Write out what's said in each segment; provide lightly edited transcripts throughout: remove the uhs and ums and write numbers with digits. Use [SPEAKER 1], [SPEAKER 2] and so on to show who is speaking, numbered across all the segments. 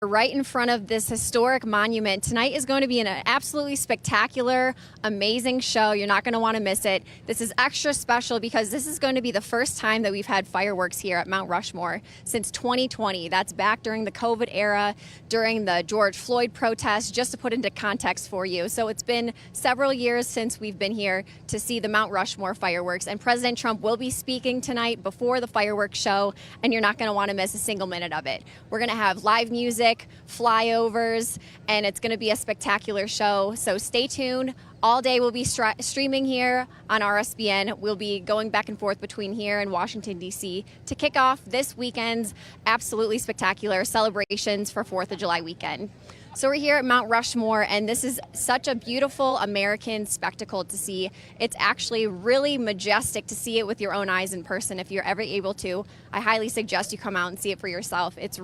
[SPEAKER 1] Right in front of this historic monument. Tonight is going to be an absolutely spectacular, amazing show. You're not going to want to miss it. This is extra special because this is going to be the first time that we've had fireworks here at Mount Rushmore since 2020. That's back during the COVID era, during the George Floyd protests, just to put into context for you. So it's been several years since we've been here to see the Mount Rushmore fireworks, and President Trump will be speaking tonight before the fireworks show, and you're not going to want to miss a single minute of it. We're going to have live music, flyovers, and it's going to be a spectacular show. So stay tuned. All day we'll be streaming here on RSBN. We'll be going back and forth between here and Washington, D.C. to kick off this weekend's absolutely spectacular celebrations for 4th of July weekend. So we're here at Mount Rushmore, and this is such a beautiful American spectacle to see. It's actually really majestic to see it with your own eyes in person. If you're ever able to, I highly suggest you come out and see it for yourself. It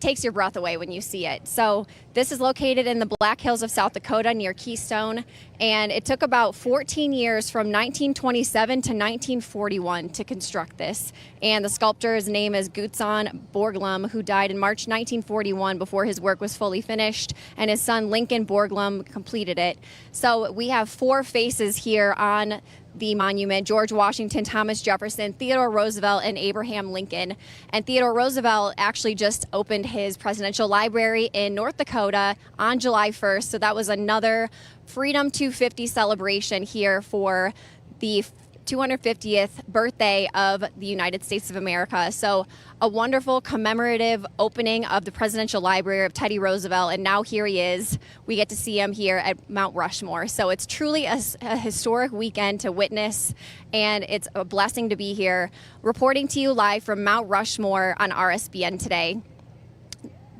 [SPEAKER 1] takes your breath away when you see it. So this is located in the Black Hills of South Dakota near Keystone, and it took about 14 years from 1927 to 1941 to construct this. And the sculptor's name is Gutzon Borglum, who died in March 1941 before his work was fully finished, and his son Lincoln Borglum completed it. So we have 4 faces here on the monument: George Washington, Thomas Jefferson, Theodore Roosevelt, and Abraham Lincoln. And Theodore Roosevelt actually just opened his presidential library in North Dakota on July 1st. So that was another Freedom 250 celebration here for the 250th birthday of the United States of America. So a wonderful commemorative opening of the Presidential Library of Teddy Roosevelt, and now here he is. We get to see him here at Mount Rushmore. So it's truly a historic weekend to witness, and it's a blessing to be here. Reporting to you live from Mount Rushmore on RSBN today.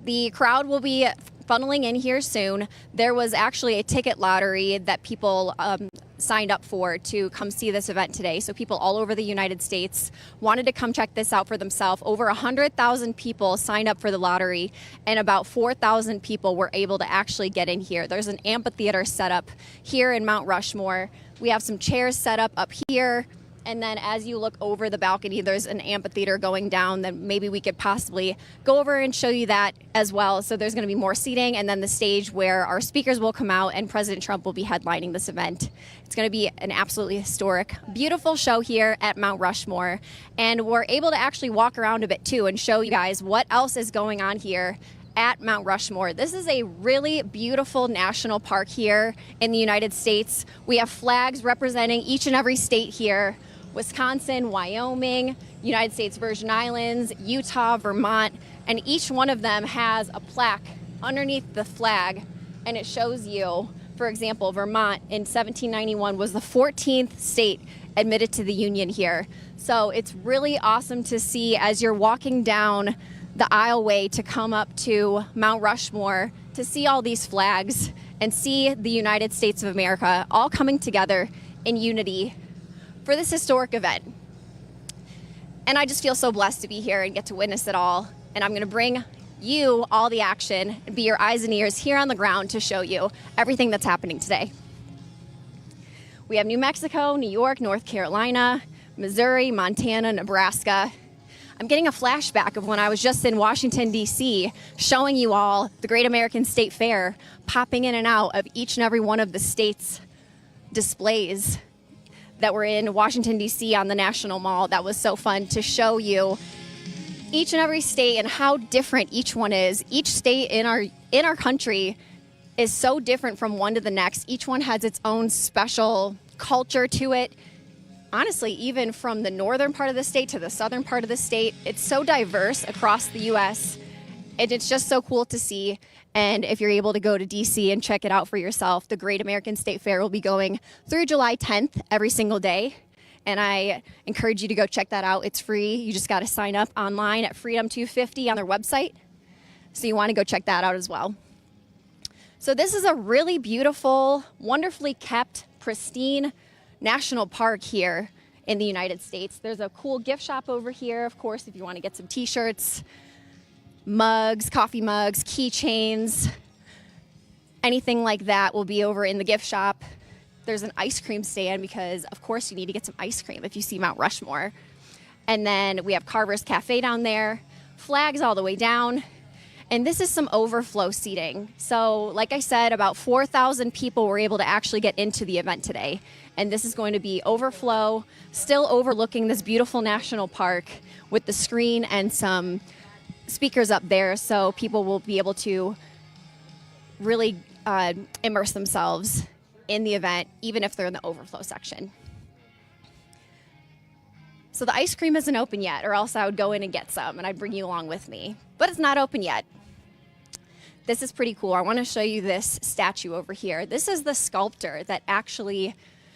[SPEAKER 1] The crowd will be funneling in here soon. There was actually a ticket lottery that people signed up for to come see this event today. So people all over the United States wanted to come check this out for themselves. Over 100,000 people signed up for the lottery, and about 4,000 people were able to actually get in here. There's an amphitheater set up here in Mount Rushmore. We have some chairs set up here. And then as you look over the balcony, there's an amphitheater going down that maybe we could possibly go over and show you that as well. So there's going to be more seating, and then the stage where our speakers will come out and President Trump will be headlining this event. It's going to be an absolutely historic, beautiful show here at Mount Rushmore. And we're able to actually walk around a bit too and show you guys what else is going on here at Mount Rushmore. This is a really beautiful national park here in the United States. We have flags representing each and every state here: Wisconsin, Wyoming, United States Virgin Islands, Utah, Vermont, and each one of them has a plaque underneath the flag, and it shows you, for example, Vermont in 1791 was the 14th state admitted to the Union here. So it's really awesome to see as you're walking down the aisleway to come up to Mount Rushmore to see all these flags and see the United States of America all coming together in unity for this historic event. And I just feel so blessed to be here and get to witness it all. And I'm going to bring you all the action and be your eyes and ears here on the ground to show you everything that's happening today. We have New Mexico, New York, North Carolina, Missouri, Montana, Nebraska. I'm getting a flashback of when I was just in Washington, D.C., showing you all the Great American State Fair, popping in and out of each and every one of the state's displays that were in Washington, D.C. on the National Mall. That was so fun to show you each and every state and how different each one is. Each state in our country is so different from one to the next. Each one has its own special culture to it. Honestly, even from the northern part of the state to the southern part of the state, it's so diverse across the U.S., and it's just so cool to see. And if you're able to go to D.C. and check it out for yourself, the Great American State Fair will be going through July 10th every single day. And I encourage you to go check that out. It's free. You just got to sign up online at Freedom 250 on their website. So you want to go check that out as well. So this is a really beautiful, wonderfully kept, pristine national park here in the United States. There's a cool gift shop over here, of course, if you want to get some t-shirts, mugs, coffee mugs, keychains, anything like that will be over in the gift shop. There's an ice cream stand because, of course, you need to get some ice cream if you see Mount Rushmore. And then we have Carver's Cafe down there, flags all the way down. And this is some overflow seating. So like I said, about 4,000 people were able to actually get into the event today. And this is going to be overflow, still overlooking this beautiful national park with the screen and some speakers up there, so people will be able to really immerse themselves in the event, even if they're in the overflow section. So the ice cream isn't open yet, or else I would go in and get some and I'd bring you along with me. But it's not open yet. This is pretty cool. I want to show you this statue over here. This is the sculptor that actually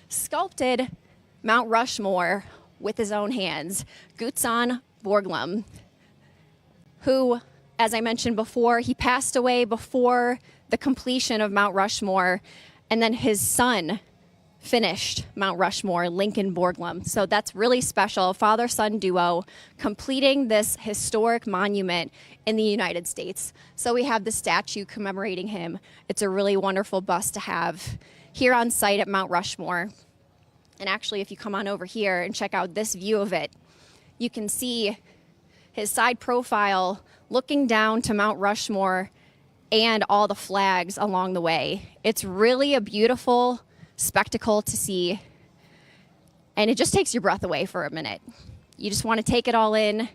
[SPEAKER 1] sculpted Mount Rushmore with his own hands, Gutzon Borglum, who, as I mentioned before, he passed away before the completion of Mount Rushmore, and then his son finished Mount Rushmore, Lincoln Borglum. So that's really special, father-son duo completing this historic monument in the United States. So we have the statue commemorating him. It's a really wonderful bust to have here on site at Mount Rushmore. And actually, if you come on over here and check out this view of it, you can see his side profile looking down to Mount Rushmore and all the flags along the way. It's really a beautiful spectacle to see, and it just takes your breath away for a minute. You just want to take it all in,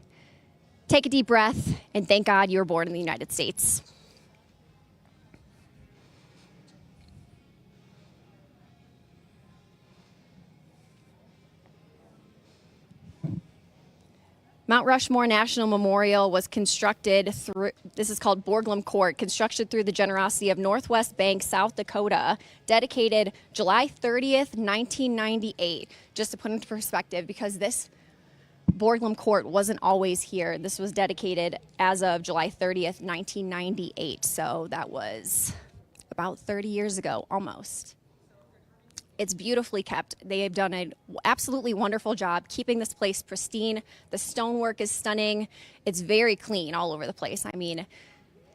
[SPEAKER 1] take a deep breath, and thank God you were born in the United States. Mount Rushmore National Memorial was constructed through, this is called Borglum Court, constructed through the generosity of Northwest Bank, South Dakota, dedicated July 30th, 1998. Just to put into perspective, because this Borglum Court wasn't always here. This was dedicated as of July 30th, 1998. So that was about 30 years ago, almost. It's beautifully kept. They have done an absolutely wonderful job keeping this place pristine. The stonework is stunning. It's very clean all over the place. I mean,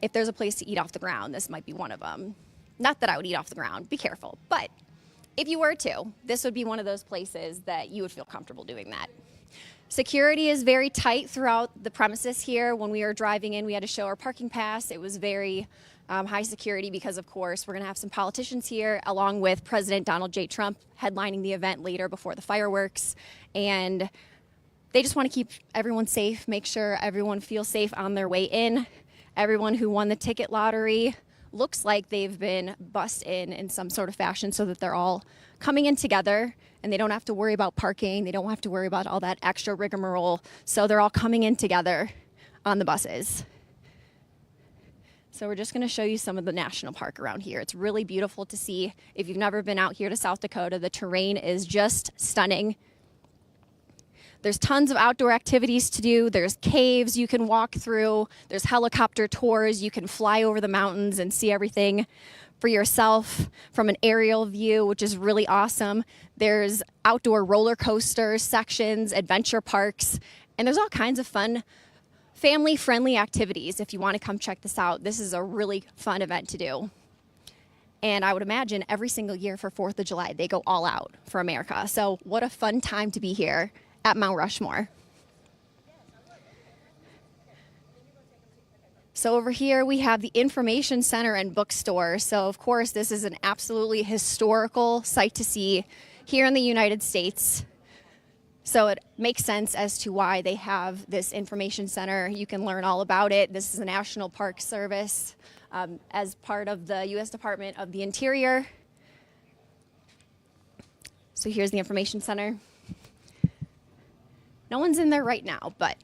[SPEAKER 1] if there's a place to eat off the ground, this might be one of them. Not that I would eat off the ground, be careful. But if you were to, this would be one of those places that you would feel comfortable doing that. Security is very tight throughout the premises here. When we were driving in, we had to show our parking pass. It was very high security because, of course, we're going to have some politicians here, along with President Donald J. Trump headlining the event later before the fireworks. And they just want to keep everyone safe, make sure everyone feels safe on their way in. Everyone who won the ticket lottery looks like they've been bussed in some sort of fashion so that they're all coming in together and they don't have to worry about parking. They don't have to worry about all that extra rigmarole. So they're all coming in together on the buses. So we're just going to show you some of the national park around here. It's really beautiful to see. If you've never been out here to South Dakota, the terrain is just stunning. There's tons of outdoor activities to do. There's caves you can walk through. There's helicopter tours. You can fly over the mountains and see everything for yourself from an aerial view, which is really awesome. There's outdoor roller coaster sections, adventure parks, and there's all kinds of fun family-friendly activities. If you want to come check this out, this is a really fun event to do. And I would imagine every single year for 4th of July, they go all out for America. So what a fun time to be here at Mount Rushmore. So over here we have the Information Center and Bookstore. So of course this is an absolutely historical sight to see here in the United States. So it makes sense as to why they have this information center. You can learn all about it. This is a National Park Service as part of the U.S. Department of the Interior. So here's the information center. No one's in there right now, but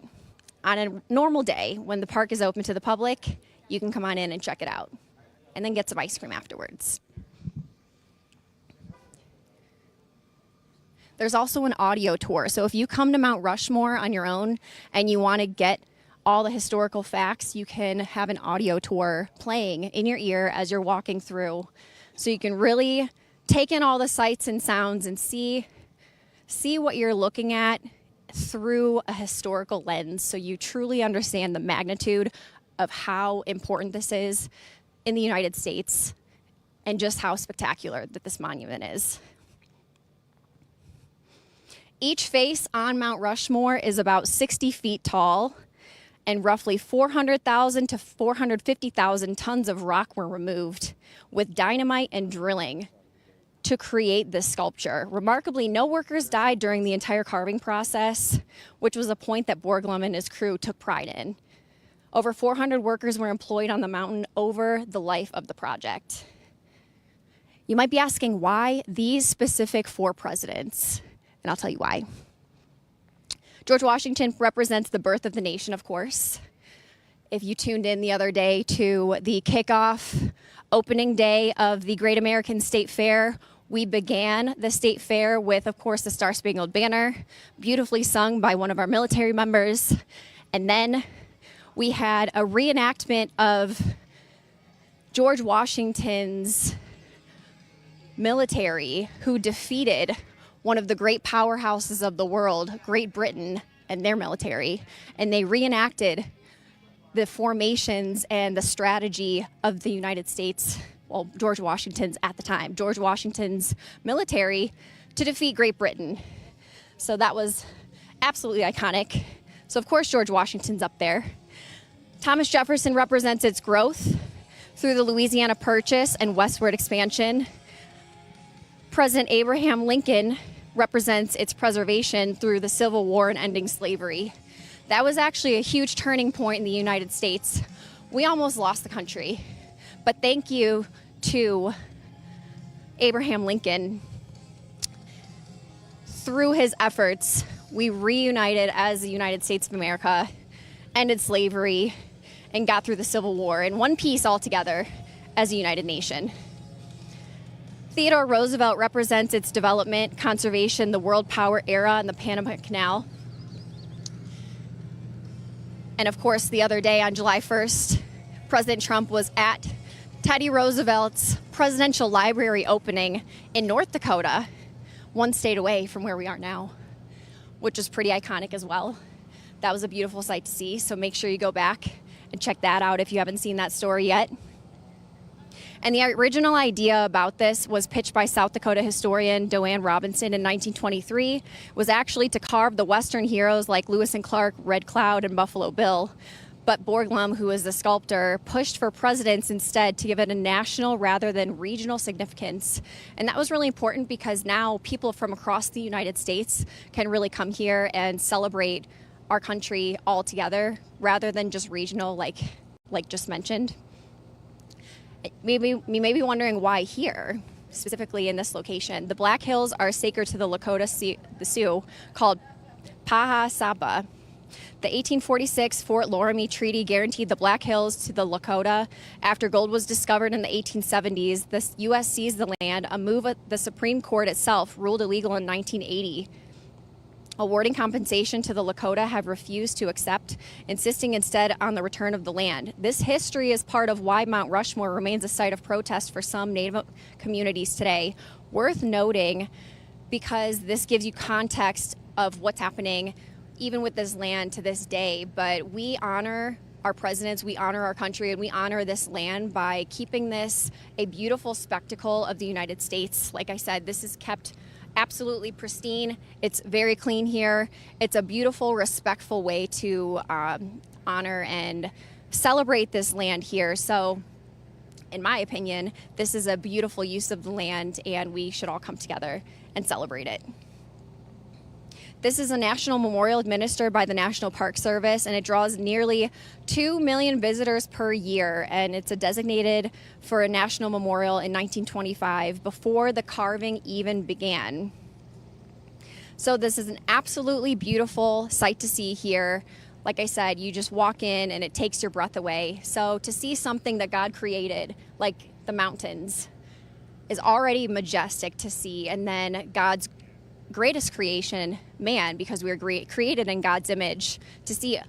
[SPEAKER 1] on a normal day when the park is open to the public, you can come on in and check it out and then get some ice cream afterwards. There's also an audio tour. So if you come to Mount Rushmore on your own and you want to get all the historical facts, you can have an audio tour playing in your ear as you're walking through. So you can really take in all the sights and sounds and see what you're looking at through a historical lens, so you truly understand the magnitude of how important this is in the United States and just how spectacular that this monument is. Each face on Mount Rushmore is about 60 feet tall, and roughly 400,000 to 450,000 tons of rock were removed with dynamite and drilling to create this sculpture. Remarkably, no workers died during the entire carving process, which was a point that Borglum and his crew took pride in. Over 400 workers were employed on the mountain over the life of the project. You might be asking why these specific 4 presidents, and I'll tell you why. George Washington represents the birth of the nation, of course. If you tuned in the other day to the kickoff opening day of the Great American State Fair, we began the State Fair with, of course, the Star Spangled Banner, beautifully sung by one of our military members. And then we had a reenactment of George Washington's military who defeated one of the great powerhouses of the world, Great Britain, and their military. And they reenacted the formations and the strategy of the United States, well, George Washington's at the time, George Washington's military to defeat Great Britain. So that was absolutely iconic. So of course, George Washington's up there. Thomas Jefferson represents its growth through the Louisiana Purchase and westward expansion. President Abraham Lincoln represents its preservation through the Civil War and ending slavery. That was actually a huge turning point in the United States. We almost lost the country, but thank you to Abraham Lincoln. Through his efforts, we reunited as the United States of America, ended slavery, and got through the Civil War in one piece all together as a united nation. Theodore Roosevelt represents its development, conservation, the world power era, and the Panama Canal. And of course, the other day on July 1st, President Trump was at Teddy Roosevelt's presidential library opening in North Dakota, one state away from where we are now, which is pretty iconic as well. That was a beautiful sight to see, so make sure you go back and check that out if you haven't seen that story yet. And the original idea about this was pitched by South Dakota historian Doane Robinson in 1923, was actually to carve the Western heroes like Lewis and Clark, Red Cloud, and Buffalo Bill. But Borglum, who is the sculptor, pushed for presidents instead to give it a national rather than regional significance. And that was really important because now people from across the United States can really come here and celebrate our country all together rather than just regional like just mentioned. Maybe you may be wondering why here, specifically in this location. The Black Hills are sacred to the Lakota Sioux, called Paha Saba. The 1846 Fort Loramie Treaty guaranteed the Black Hills to the Lakota. After gold was discovered in the 1870s, the U.S. seized the land, a move the Supreme Court itself ruled illegal in 1980. Awarding compensation to the Lakota have refused to accept, insisting instead on the return of the land. This history is part of why Mount Rushmore remains a site of protest for some Native communities today. Worth noting because this gives you context of what's happening even with this land to this day. But we honor our presidents, we honor our country, and we honor this land by keeping this a beautiful spectacle of the United States. Like I said, this is kept absolutely pristine. It's very clean here. It's a beautiful, respectful way to honor and celebrate this land here. So in my opinion, this is a beautiful use of the land and we should all come together and celebrate it. This is a national memorial administered by the National Park Service, and it draws nearly 2 million visitors per year, and it's designated for a national memorial in 1925 before the carving even began. So this is an absolutely beautiful sight to see here. Like I said, you just walk in and it takes your breath away. So to see something that God created, like the mountains, is already majestic to see, and then God's greatest creation, man, because we were created in God's image, to see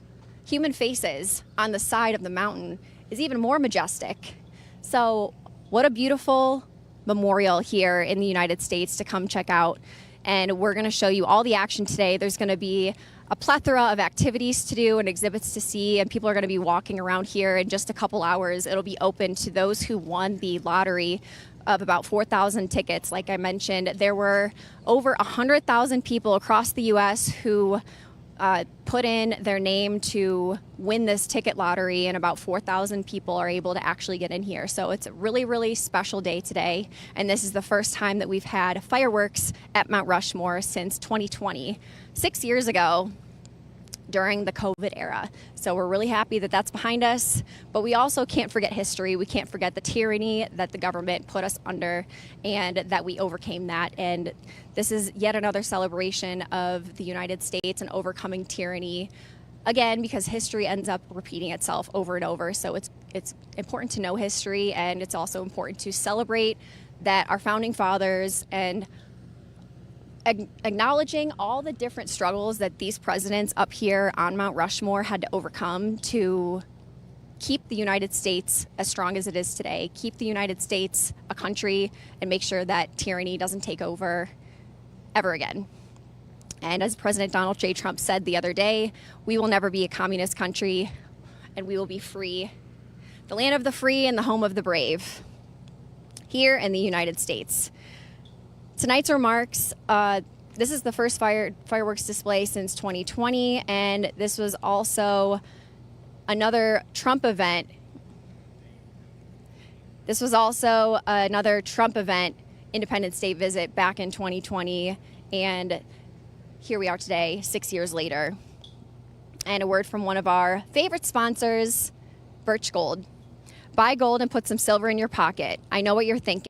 [SPEAKER 1] human faces on the side of the mountain is even more majestic. So what a beautiful memorial here in the United States to come check out. And we're going to show you all the action today. There's going to be a plethora of activities to do and exhibits to see, and people are going to be walking around here in just a couple hours. It'll be open to those who won the lottery of about 4,000 tickets. Like I mentioned, there were over 100,000 people across the U.S. who put in their name to win this ticket lottery, and about 4,000 people are able to actually get in here. So it's a really, really special day today, and this is the first time that we've had fireworks at Mount Rushmore since 2020, 6 years ago during the COVID era. So we're really happy that that's behind us, but we also can't forget history. We can't forget the tyranny that the government put us under and that we overcame that. And this is yet another celebration of the United States and overcoming tyranny, again, because history ends up repeating itself over and over. So it's important to know history, and it's also important to celebrate that our founding fathers and acknowledging all the different struggles that these presidents up here on Mount Rushmore had to overcome to keep the United States as strong as it is today, keep the United States a country, and make sure that tyranny doesn't take over ever again. And as President Donald J. Trump said the other day, we will never be a communist country, and we will be free, the land of the free and the home of the brave, here in the United States. Tonight's remarks, this is the first fireworks display since 2020, and this was also another Trump event. This was also another Trump event, Independence Day visit back in 2020, and here we are today, 6 years later. And a word from one of our favorite sponsors, Birch Gold. Buy gold and put some silver in your pocket. I know what you're thinking.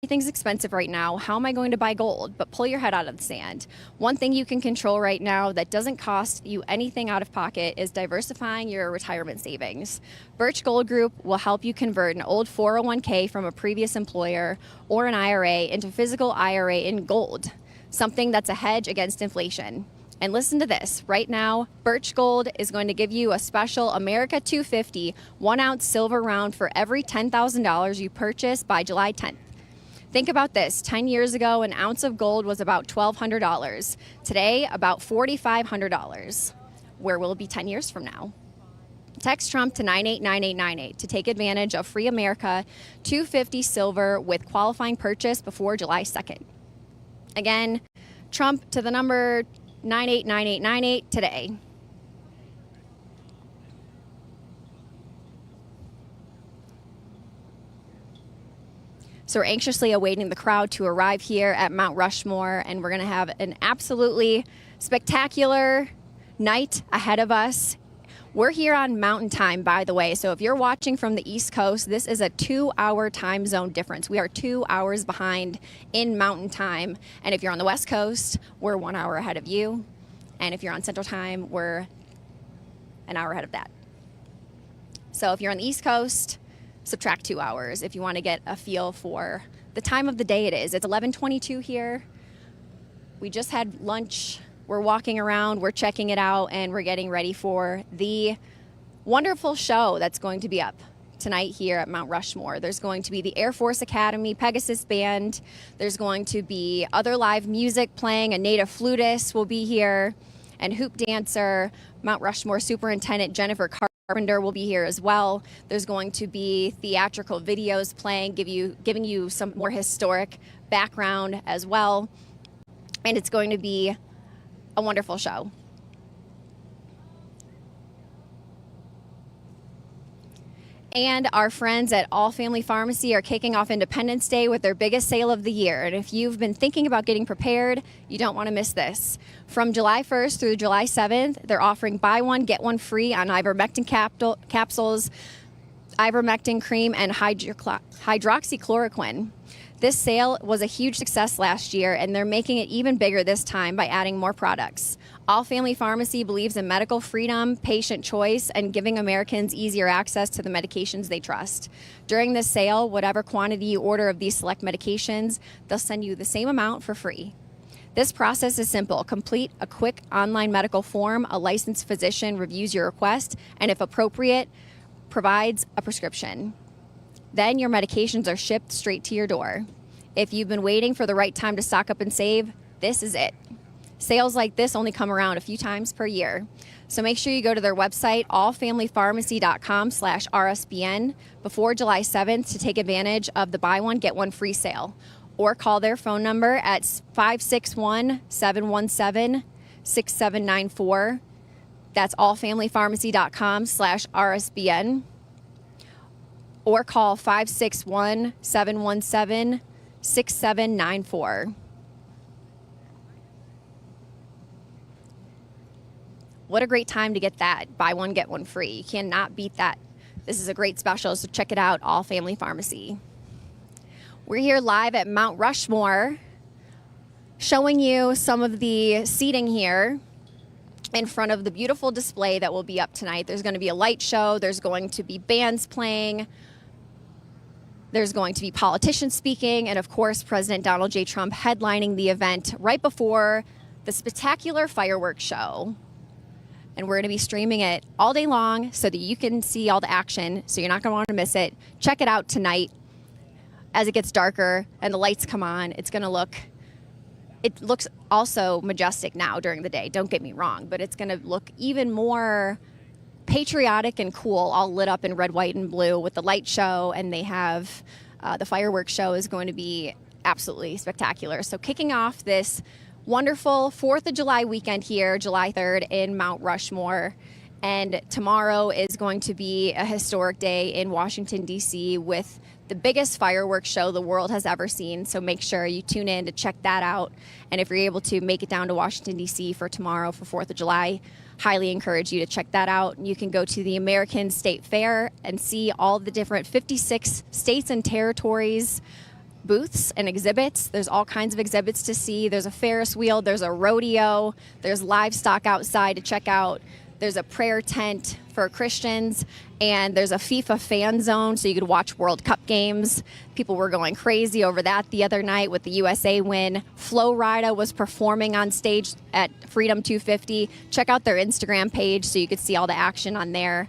[SPEAKER 1] Everything's expensive right now. How am I going to buy gold? But pull your head out of the sand. One thing you can control right now that doesn't cost you anything out of pocket is diversifying your retirement savings. Birch Gold Group will help you convert an old 401k from a previous employer or an IRA into physical IRA in gold, something that's a hedge against inflation. And listen to this. Right now, Birch Gold is going to give you a special America 250 1-ounce silver round for every $10,000 you purchase by July 10th. Think about this. 10 years ago, an ounce of gold was about $1,200. Today, about $4,500. Where will it be 10 years from now? Text Trump to 989898 to take advantage of free America 250 silver with qualifying purchase before July 2nd. Again, Trump to the number 989898 today. So we're anxiously awaiting the crowd to arrive here at Mount Rushmore, and we're going to have an absolutely spectacular night ahead of us. We're here on Mountain Time, by the way, so if you're watching from the East Coast, this is a 2-hour time zone difference. We are 2 hours behind in Mountain Time, and if you're on the West Coast, we're 1 hour ahead of you, and if you're on Central Time, we're an hour ahead of that. So if you're on the East Coast, subtract 2 hours if you want to get a feel for the time of the day it is. It's 11:22 here. We just had lunch. We're walking around, we're checking it out, and we're getting ready for the wonderful show that's going to be up tonight here at Mount Rushmore. There's going to be the Air Force Academy Pegasus Band. There's going to be other live music playing. A native flutist will be here, and hoop dancer. Mount Rushmore Superintendent Jennifer Carpenter will be here as well. There's going to be theatrical videos playing, giving you some more historic background as well. And it's going to be a wonderful show. And our friends at All Family Pharmacy are kicking off Independence Day with their biggest sale of the year. And if you've been thinking about getting prepared, you don't want to miss this. From July 1st through July 7th, they're offering buy one, get one free on ivermectin capsules, ivermectin cream, and hydroxychloroquine. This sale was a huge success last year, and they're making it even bigger this time by adding more products. All Family Pharmacy believes in medical freedom, patient choice, and giving Americans easier access to the medications they trust. During this sale, whatever quantity you order of these select medications, they'll send you the same amount for free. This process is simple. Complete a quick online medical form. A licensed physician reviews your request, and if appropriate, provides a prescription. Then your medications are shipped straight to your door. If you've been waiting for the right time to stock up and save, this is it. Sales like this only come around a few times per year. So make sure you go to their website, allfamilypharmacy.com/RSBN, before July 7th to take advantage of the buy one, get one free sale. Or call their phone number at 561-717-6794 That's allfamilypharmacy.com/RSBN or call 561-717-6794. What a great time to get that. Buy one, get one free. You cannot beat that. This is a great special, so check it out, All Family Pharmacy. We're here live at Mount Rushmore, showing you some of the seating here in front of the beautiful display that will be up tonight. There's going to be a light show. There's going to be bands playing. There's going to be politicians speaking. And of course, President Donald J. Trump headlining the event right before the spectacular fireworks show. And we're going to be streaming it all day long so that you can see all the action. So you're not going to want to miss it. Check it out tonight as it gets darker and the lights come on. It looks also majestic now during the day, don't get me wrong, but it's going to look even more patriotic and cool, all lit up in red, white, and blue with the light show, and they have the fireworks show is going to be absolutely spectacular. So kicking off this wonderful 4th of July weekend here, July 3rd in Mount Rushmore, and tomorrow is going to be a historic day in Washington, D.C. with the biggest fireworks show the world has ever seen. So make sure you tune in to check that out. And if you're able to make it down to Washington, D.C. for tomorrow for 4th of July, highly encourage you to check that out. You can go to the American State Fair and see all the different 56 states and territories booths and exhibits. There's all kinds of exhibits to see. There's a Ferris wheel, there's a rodeo, there's livestock outside to check out. There's a prayer tent for Christians, and there's a FIFA fan zone so you could watch World Cup games. People were going crazy over that the other night with the USA win. Flo Rida was performing on stage at Freedom 250. Check out their Instagram page so you could see all the action on there.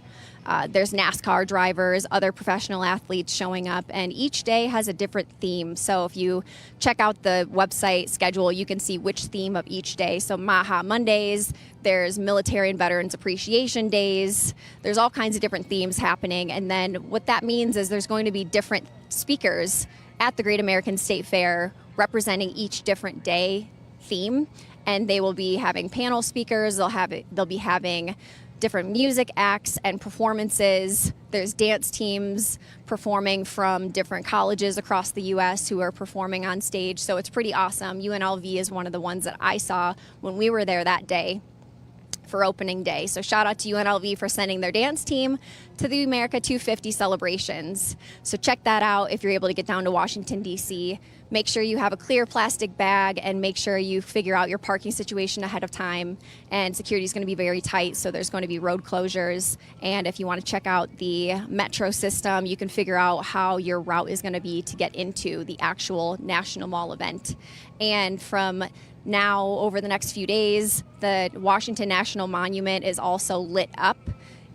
[SPEAKER 1] There's NASCAR drivers, other professional athletes showing up, and each day has a different theme. So if you check out the website schedule, you can see which theme of each day. So Maha Mondays, there's Military and Veterans Appreciation Days. There's all kinds of different themes happening. And then what that means is there's going to be different speakers at the Great American State Fair representing each different day theme. And they will be having panel speakers. They'll be having different music acts and performances. There's dance teams performing from different colleges across the U.S. who are performing on stage. So it's pretty awesome. UNLV is one of the ones that I saw when we were there that day for opening day. So shout out to UNLV for sending their dance team to the America 250 celebrations. So check that out if you're able to get down to Washington, D.C. Make sure you have a clear plastic bag and make sure you figure out your parking situation ahead of time. And security is going to be very tight, so there's going to be road closures. And if you want to check out the metro system, you can figure out how your route is going to be to get into the actual National Mall event. And from now over the next few days, the Washington National Monument is also lit up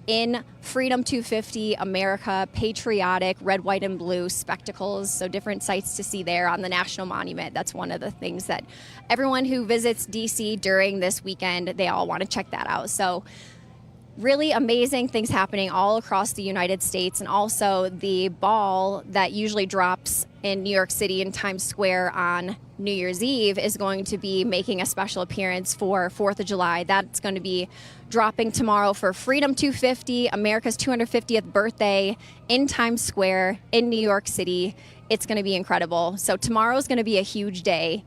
[SPEAKER 1] in Freedom 250 America patriotic red, white, and blue spectacles. So different sights to see there on the National Monument. That's one of the things that everyone who visits DC during this weekend, they all want to check that out. So really amazing things happening all across the United States. And also the ball that usually drops in New York City in Times Square on New Year's Eve is going to be making a special appearance for 4th of July. That's going to be dropping tomorrow for Freedom 250, America's 250th birthday in Times Square in New York City. It's going to be incredible. So tomorrow is going to be a huge day.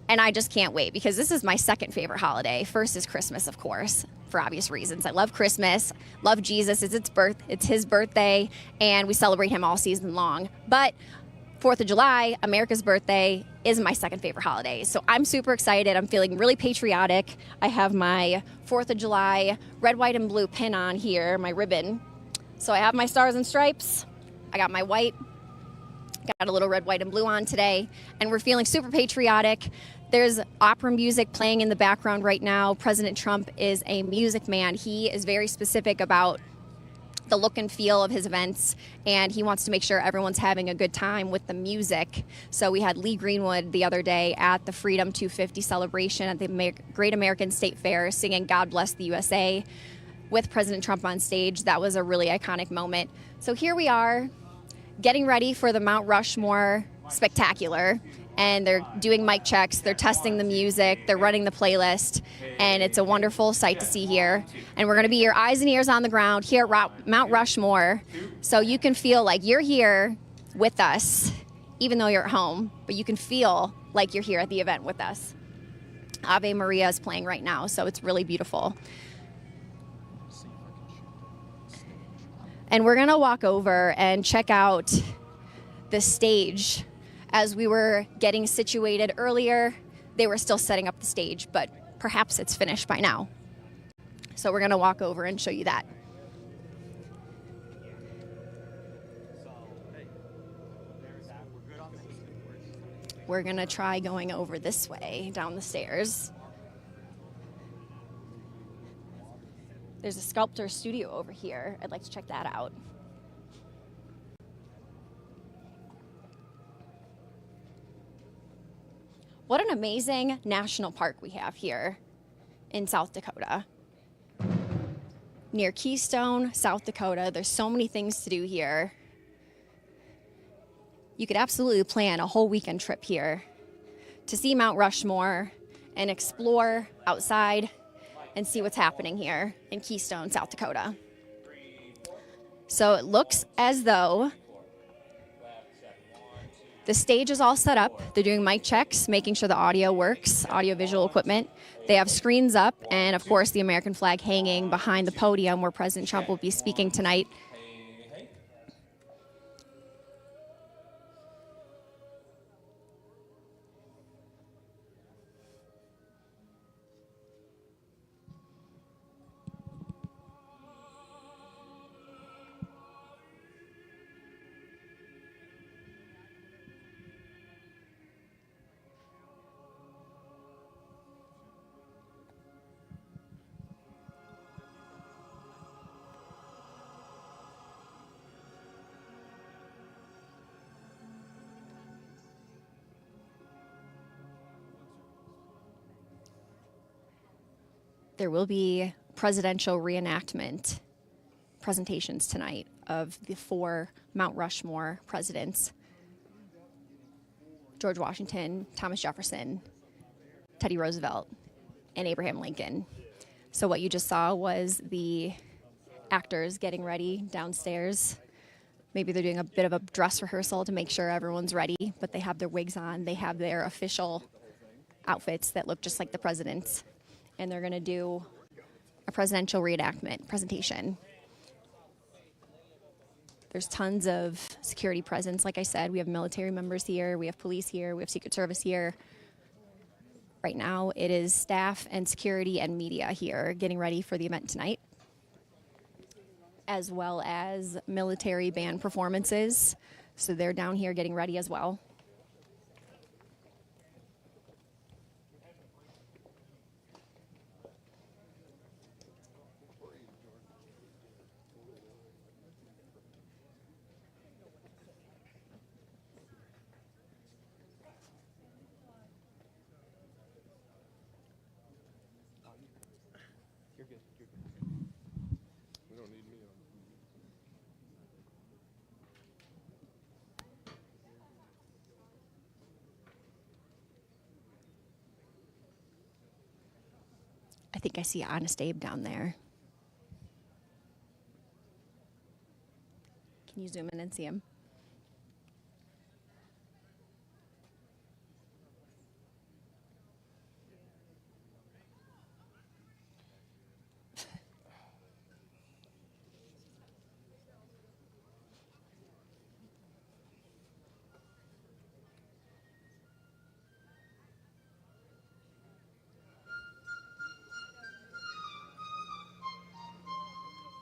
[SPEAKER 1] And I just can't wait because this is my second favorite holiday. First is Christmas, of course, for obvious reasons. I love Christmas, love Jesus. It's his birthday, and we celebrate him all season long. But 4th of July, America's birthday, is my second favorite holiday. So I'm super excited. I'm feeling really patriotic. I have my 4th of July red, white, and blue pin on here, my ribbon. So I have my stars and stripes. I got my white. Got a little red, white, and blue on today. And we're feeling super patriotic. There's opera music playing in the background right now. President Trump is a music man. He is very specific about the look and feel of his events, and he wants to make sure everyone's having a good time with the music. So we had Lee Greenwood the other day at the Freedom 250 celebration at the Great American State Fair singing God Bless the USA with President Trump on stage. That was a really iconic moment. So here we are getting ready for the Mount Rushmore spectacular. and they're doing mic checks, they're testing the music, they're running the playlist, and it's a wonderful sight to see here. And we're going to be your eyes and ears on the ground here at Mount Rushmore, so you can feel like you're here with us, even though you're at home, but you can feel like you're here at the event with us. Ave Maria is playing right now, so it's really beautiful. And we're going to walk over and check out the stage. As we were getting situated earlier, they were still setting up the stage, but perhaps it's finished by now. So we're going to walk over and show you that. We're going to try going over this way, down the stairs. There's a sculptor studio over here. I'd like to check that out. What an amazing national park we have here in South Dakota. Near Keystone, South Dakota. There's so many things to do here. You could absolutely plan a whole weekend trip here to see Mount Rushmore and explore outside and see what's happening here in Keystone, South Dakota. So it looks as though the stage is all set up. They're doing mic checks, making sure the audio works, audio-visual equipment. They have screens up, and of course the American flag hanging behind the podium where President Trump will be speaking tonight. There will be presidential reenactment presentations tonight of the 4 Mount Rushmore presidents: George Washington, Thomas Jefferson, Teddy Roosevelt, and Abraham Lincoln. So what you just saw was the actors getting ready downstairs. Maybe they're doing a bit of a dress rehearsal to make sure everyone's ready, but they have their wigs on. They have their official outfits that look just like the president's. And they're going to do a presidential reenactment presentation. There's tons of security presence. Like I said, we have military members here, we have police here, we have Secret Service here. Right now, it is staff and security and media here getting ready for the event tonight, as well as military band performances. So they're down here getting ready as well. I think I see Honest Abe down there. Can you zoom in and see him?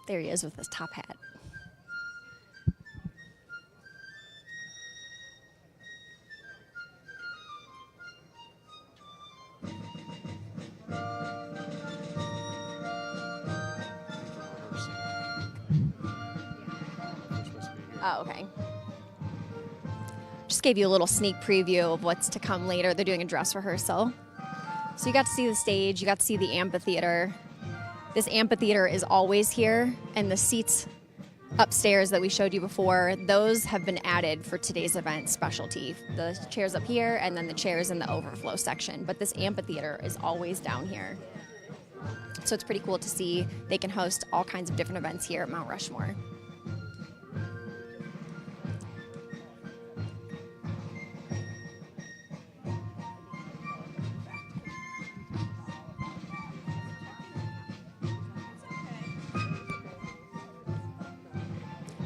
[SPEAKER 1] There he is with his top hat. Oh, okay. Just gave you a little sneak preview of what's to come later. They're doing a dress rehearsal. So you got to see the stage, you got to see the amphitheater. This amphitheater is always here, and the seats upstairs that we showed you before, those have been added for today's event specialty. The chairs up here and then the chairs in the overflow section. But this amphitheater is always down here. So it's pretty cool to see they can host all kinds of different events here at Mount Rushmore.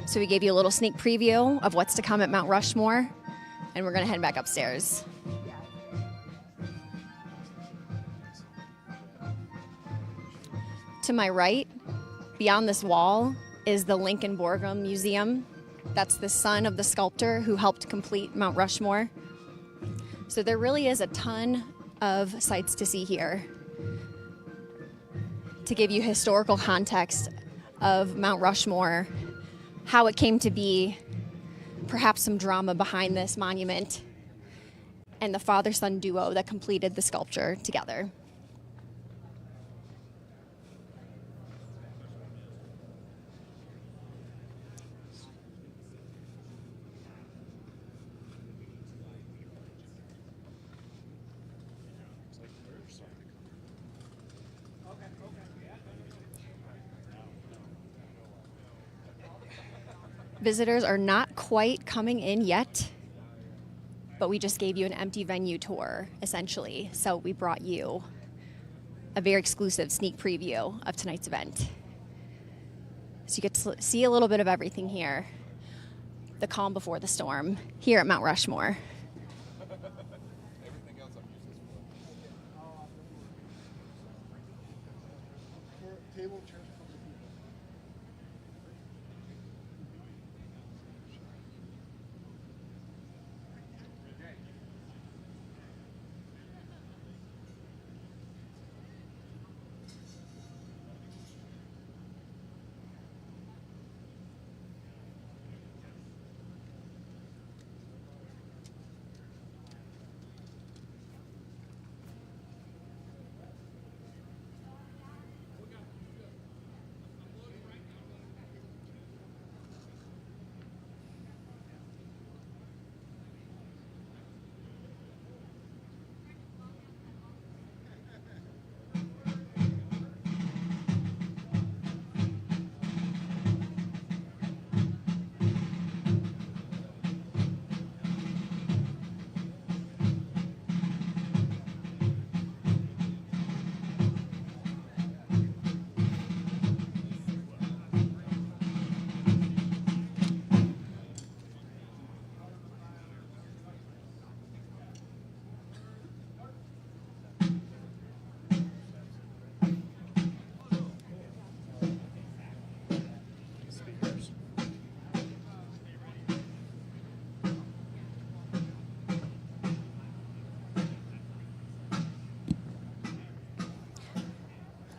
[SPEAKER 1] So we gave you a little sneak preview of what's to come at Mount Rushmore, and we're going to head back upstairs. To my right, beyond this wall, is the Lincoln Borglum Museum. That's the son of the sculptor who helped complete Mount Rushmore. So there really is a ton of sights to see here. To give you historical context of Mount Rushmore, how it came to be, perhaps some drama behind this monument, and the father-son duo that completed the sculpture together. Visitors are not quite coming in yet, but we just gave you an empty venue tour, essentially. So we brought you a very exclusive sneak preview of tonight's event. So you get to see a little bit of everything here. The calm before the storm here at Mount Rushmore.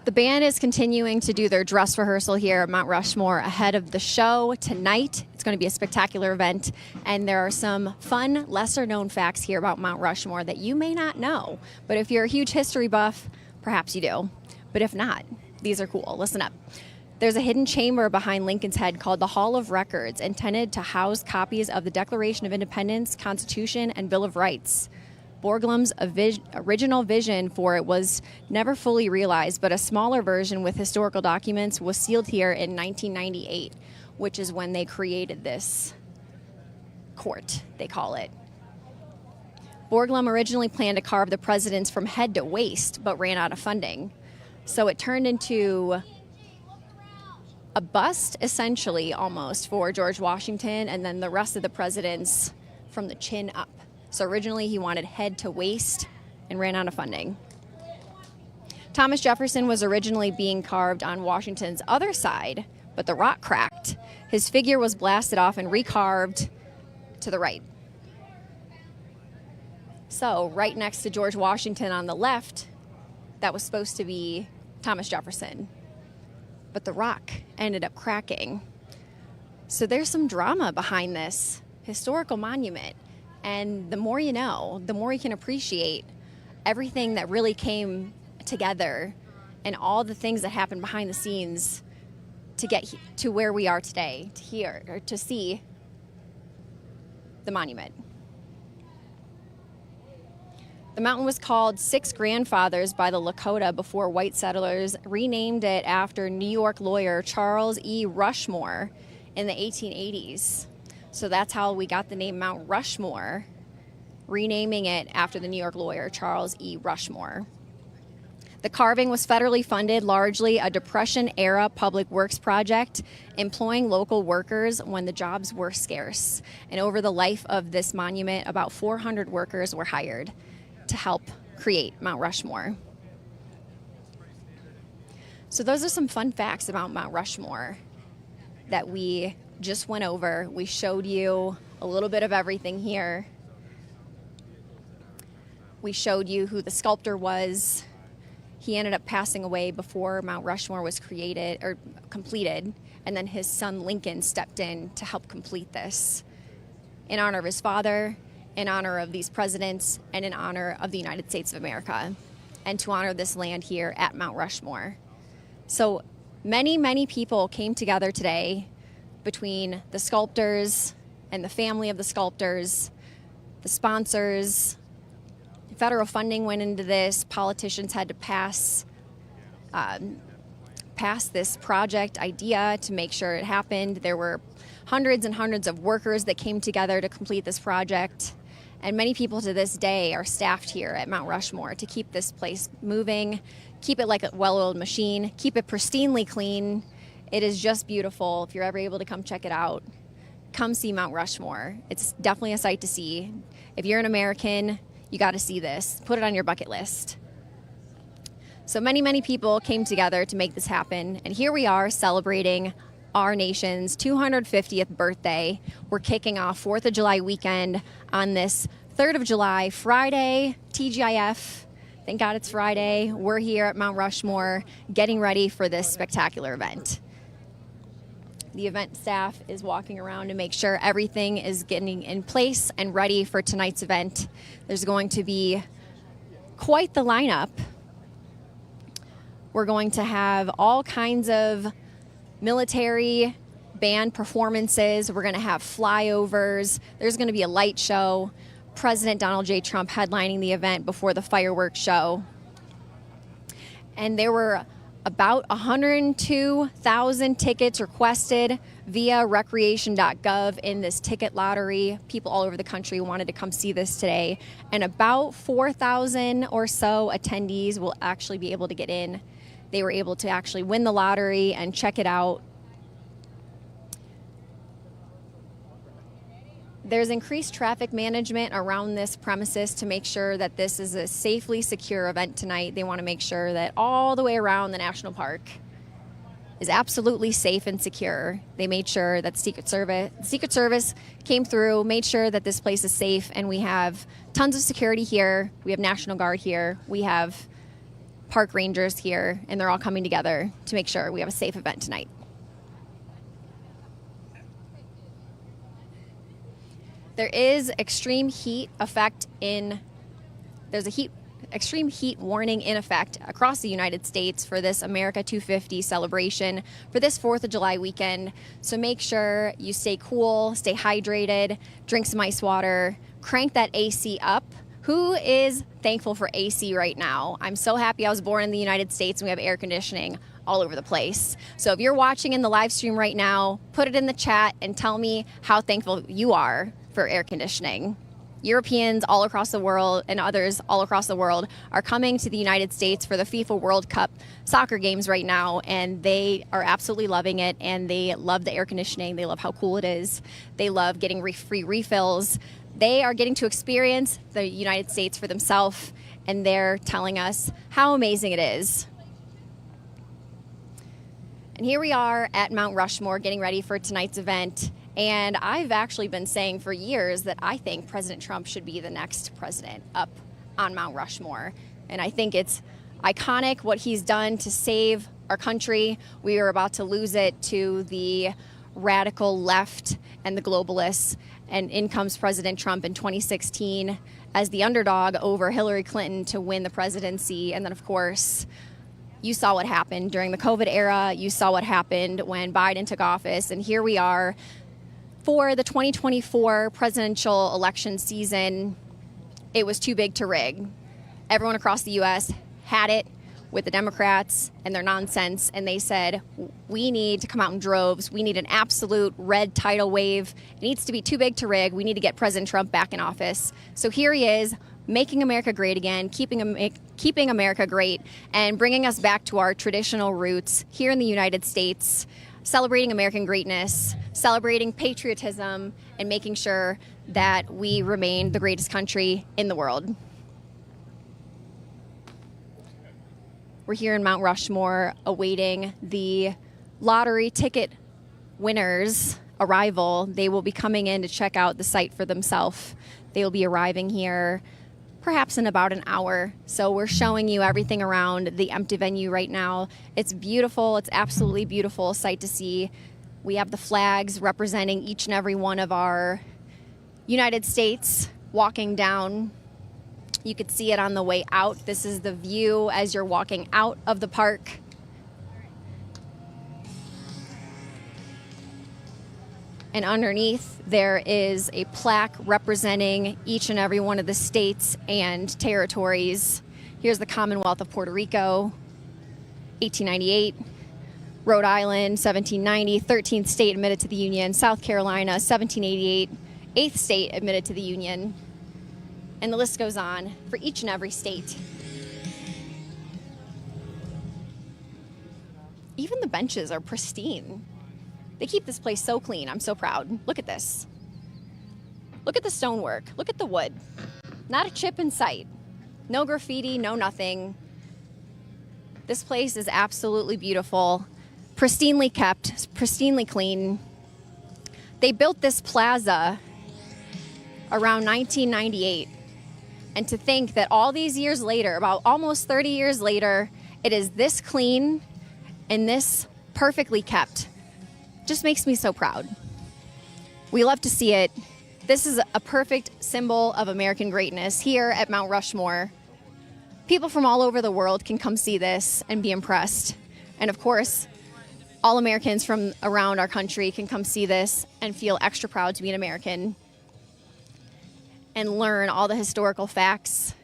[SPEAKER 1] The band is continuing to do their dress rehearsal here at Mount Rushmore ahead of the show tonight. It's going to be a spectacular event, and there are some fun, lesser-known facts here about Mount Rushmore that you may not know. But if you're a huge history buff, perhaps you do. But if not, these are cool. Listen up. There's a hidden chamber behind Lincoln's head called the Hall of Records, intended to house copies of the Declaration of Independence, Constitution, and Bill of Rights. Borglum's original vision for it was never fully realized, but a smaller version with historical documents was sealed here in 1998, which is when they created this court, they call it. Borglum originally planned to carve the presidents from head to waist, but ran out of funding. So it turned into a bust, essentially, almost, for George Washington, and then the rest of the presidents from the chin up. So originally he wanted head to waist and ran out of funding. Thomas Jefferson was originally being carved on Washington's other side, but the rock cracked. His figure was blasted off and recarved to the right. So right next to George Washington on the left, that was supposed to be Thomas Jefferson. But the rock ended up cracking. So there's some drama behind this historical monument. And the more you know, the more you can appreciate everything that really came together and all the things that happened behind the scenes to get to where we are today, to hear or to see the monument. The mountain was called Six Grandfathers by the Lakota before white settlers renamed it after New York lawyer Charles E. Rushmore in the 1880s. So that's how we got the name Mount Rushmore, renaming it after the New York lawyer Charles E. Rushmore. The carving was federally funded, largely a Depression-era public works project, employing local workers when the jobs were scarce. And over the life of this monument, about 400 workers were hired to help create Mount Rushmore. So those are some fun facts about Mount Rushmore that we just went over. We showed you a little bit of everything here. We showed you who the sculptor was. He ended up passing away before Mount Rushmore was created or completed, and then his son Lincoln stepped in to help complete this in honor of his father, in honor of these presidents, and in honor of the United States of America, and to honor this land here at Mount Rushmore. So many, many people came together today between the sculptors and the family of the sculptors, the sponsors. Federal funding went into this. Politicians had to pass this project idea to make sure it happened. There were hundreds and hundreds of workers that came together to complete this project. And many people to this day are staffed here at Mount Rushmore to keep this place moving, keep it like a well-oiled machine, keep it pristinely clean. It is just beautiful. If you're ever able to come check it out, come see Mount Rushmore. It's definitely a sight to see. If you're an American, you got to see this. Put it on your bucket list. So many, many people came together to make this happen. And here we are celebrating our nation's 250th birthday. We're kicking off 4th of July weekend on this 3rd of July, Friday, TGIF. Thank God it's Friday. We're here at Mount Rushmore getting ready for this spectacular event. The event staff is walking around to make sure everything is getting in place and ready for tonight's event. There's going to be quite the lineup. We're going to have all kinds of military band performances. We're going to have flyovers. There's going to be a light show. President Donald J. Trump headlining the event before the fireworks show. And there were about 102,000 tickets requested via recreation.gov in this ticket lottery. People all over the country wanted to come see this today. And about 4,000 or so attendees will actually be able to get in. They were able to actually win the lottery and check it out. There's increased traffic management around this premises to make sure that this is a safely secure event tonight. They want to make sure that all the way around the national park is absolutely safe and secure. They made sure that the Secret Service came through, made sure that this place is safe, and we have tons of security here. We have National Guard here. We have park rangers here, and they're all coming together to make sure we have a safe event tonight. There is extreme heat extreme heat warning in effect across the United States for this America 250 celebration for this 4th of July weekend. So make sure you stay cool, stay hydrated, drink some ice water, crank that AC up. Who is thankful for AC right now? I'm so happy I was born in the United States and we have air conditioning all over the place. So if you're watching in the live stream right now, put it in the chat and tell me how thankful you are for air conditioning. Europeans all across the world and others all across the world are coming to the United States for the FIFA World Cup soccer games right now, and they are absolutely loving it, and they love the air conditioning. They love how cool it is. They love getting free refills. They are getting to experience the United States for themselves, and they're telling us how amazing it is. And here we are at Mount Rushmore getting ready for tonight's event. And I've actually been saying for years that I think President Trump should be the next president up on Mount Rushmore. And I think it's iconic what he's done to save our country. We are about to lose it to the radical left and the globalists. And in comes President Trump in 2016 as the underdog over Hillary Clinton to win the presidency. And then, of course, You saw what happened during the COVID era. You saw what happened when Biden took office. And here we are for the 2024 presidential election season. It was too big to rig. Everyone across the U.S. had it with the Democrats and their nonsense. And they said, we need to come out in droves. We need an absolute red tidal wave. It needs to be too big to rig. We need to get President Trump back in office. So here he is, making America great again, keeping America great, and bringing us back to our traditional roots here in the United States, celebrating American greatness, celebrating patriotism, and making sure that we remain the greatest country in the world. We're here in Mount Rushmore awaiting the lottery ticket winners' arrival. They will be coming in to check out the site for themselves. They will be arriving here perhaps in about an hour. So we're showing you everything around the empty venue right now. It's beautiful. It's absolutely beautiful sight to see. We have the flags representing each and every one of our United States walking down. You could see it on the way out. This is the view as you're walking out of the park. And underneath, there is a plaque representing each and every one of the states and territories. Here's the Commonwealth of Puerto Rico, 1898. Rhode Island, 1790. 13th state admitted to the Union. South Carolina, 1788. 8th state admitted to the Union. And the list goes on for each and every state. Even the benches are pristine. They keep this place so clean. I'm so proud. Look at this. Look at the stonework. Look at the wood. Not a chip in sight. No graffiti, no nothing. This place is absolutely beautiful. Pristinely kept, pristinely clean. They built this plaza around 1998. And to think that all these years later, about almost 30 years later, it is this clean and this perfectly kept, just makes me so proud. We love to see it. This is a perfect symbol of American greatness here at Mount Rushmore. People from all over the world can come see this and be impressed. And of course, all Americans from around our country can come see this and feel extra proud to be an American and learn all the historical facts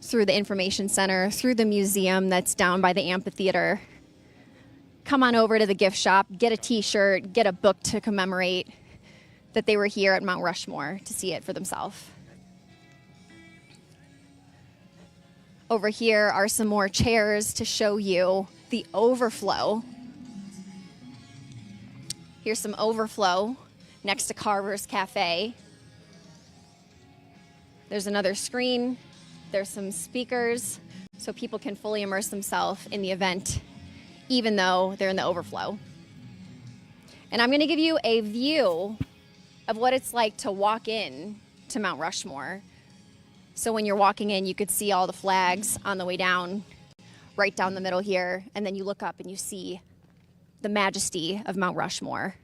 [SPEAKER 1] through the information center, through the museum that's down by the amphitheater. Come on over to the gift shop, get a t-shirt, get a book to commemorate that they were here at Mount Rushmore to see it for themselves. Over here are some more chairs to show you the overflow. Here's some overflow next to Carver's Cafe. There's another screen. There's some speakers so people can fully immerse themselves in the event, even though they're in the overflow. And I'm going to give you a view of what it's like to walk in to Mount Rushmore. So when you're walking in, you could see all the flags on the way down, right down the middle here. And then you look up and you see the majesty of Mount Rushmore.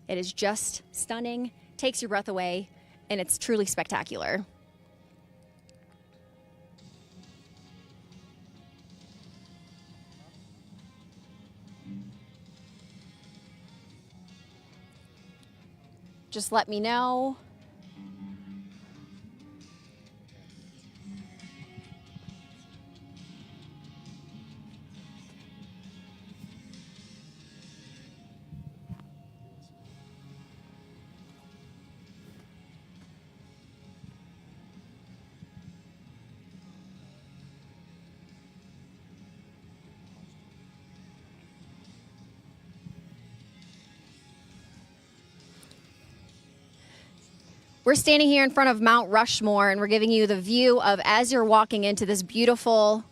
[SPEAKER 1] It is just stunning, takes your breath away, and it's truly spectacular. Just let me know. We're standing here in front of Mount Rushmore, and we're giving you the view of as you're walking into this beautiful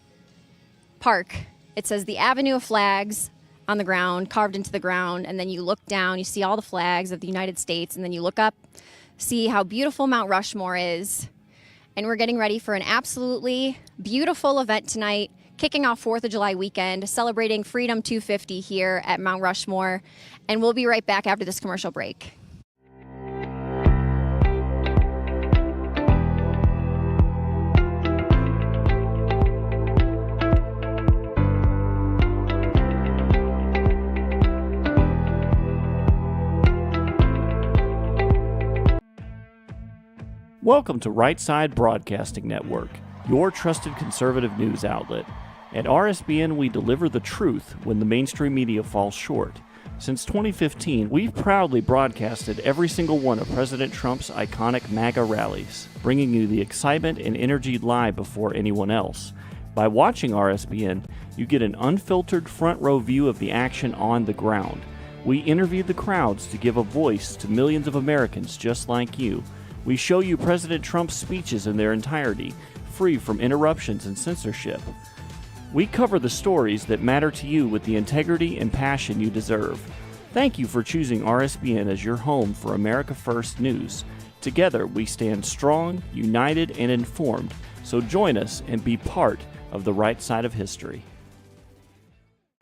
[SPEAKER 1] park. It says the Avenue of Flags on the ground, carved into the ground, and then you look down, you see all the flags of the United States, and then you look up, see how beautiful Mount Rushmore is. And we're getting ready for an absolutely beautiful event tonight, kicking off 4th of July weekend, celebrating Freedom 250 here at Mount Rushmore. And we'll be right back after this commercial break.
[SPEAKER 2] Welcome to Right Side Broadcasting Network, your trusted conservative news outlet. At RSBN, we deliver the truth when the mainstream media falls short. Since 2015, we've proudly broadcasted every single one of President Trump's iconic MAGA rallies, bringing you the excitement and energy live before anyone else. By watching RSBN, you get an unfiltered front row view of the action on the ground. We interview the crowds to give a voice to millions of Americans just like you. We show you President Trump's speeches in their entirety, free from interruptions and censorship. We cover the stories that matter to you with the integrity and passion you deserve. Thank you for choosing RSBN as your home for America First news. Together, we stand strong, united, and informed. So join us and be part of the right side of history.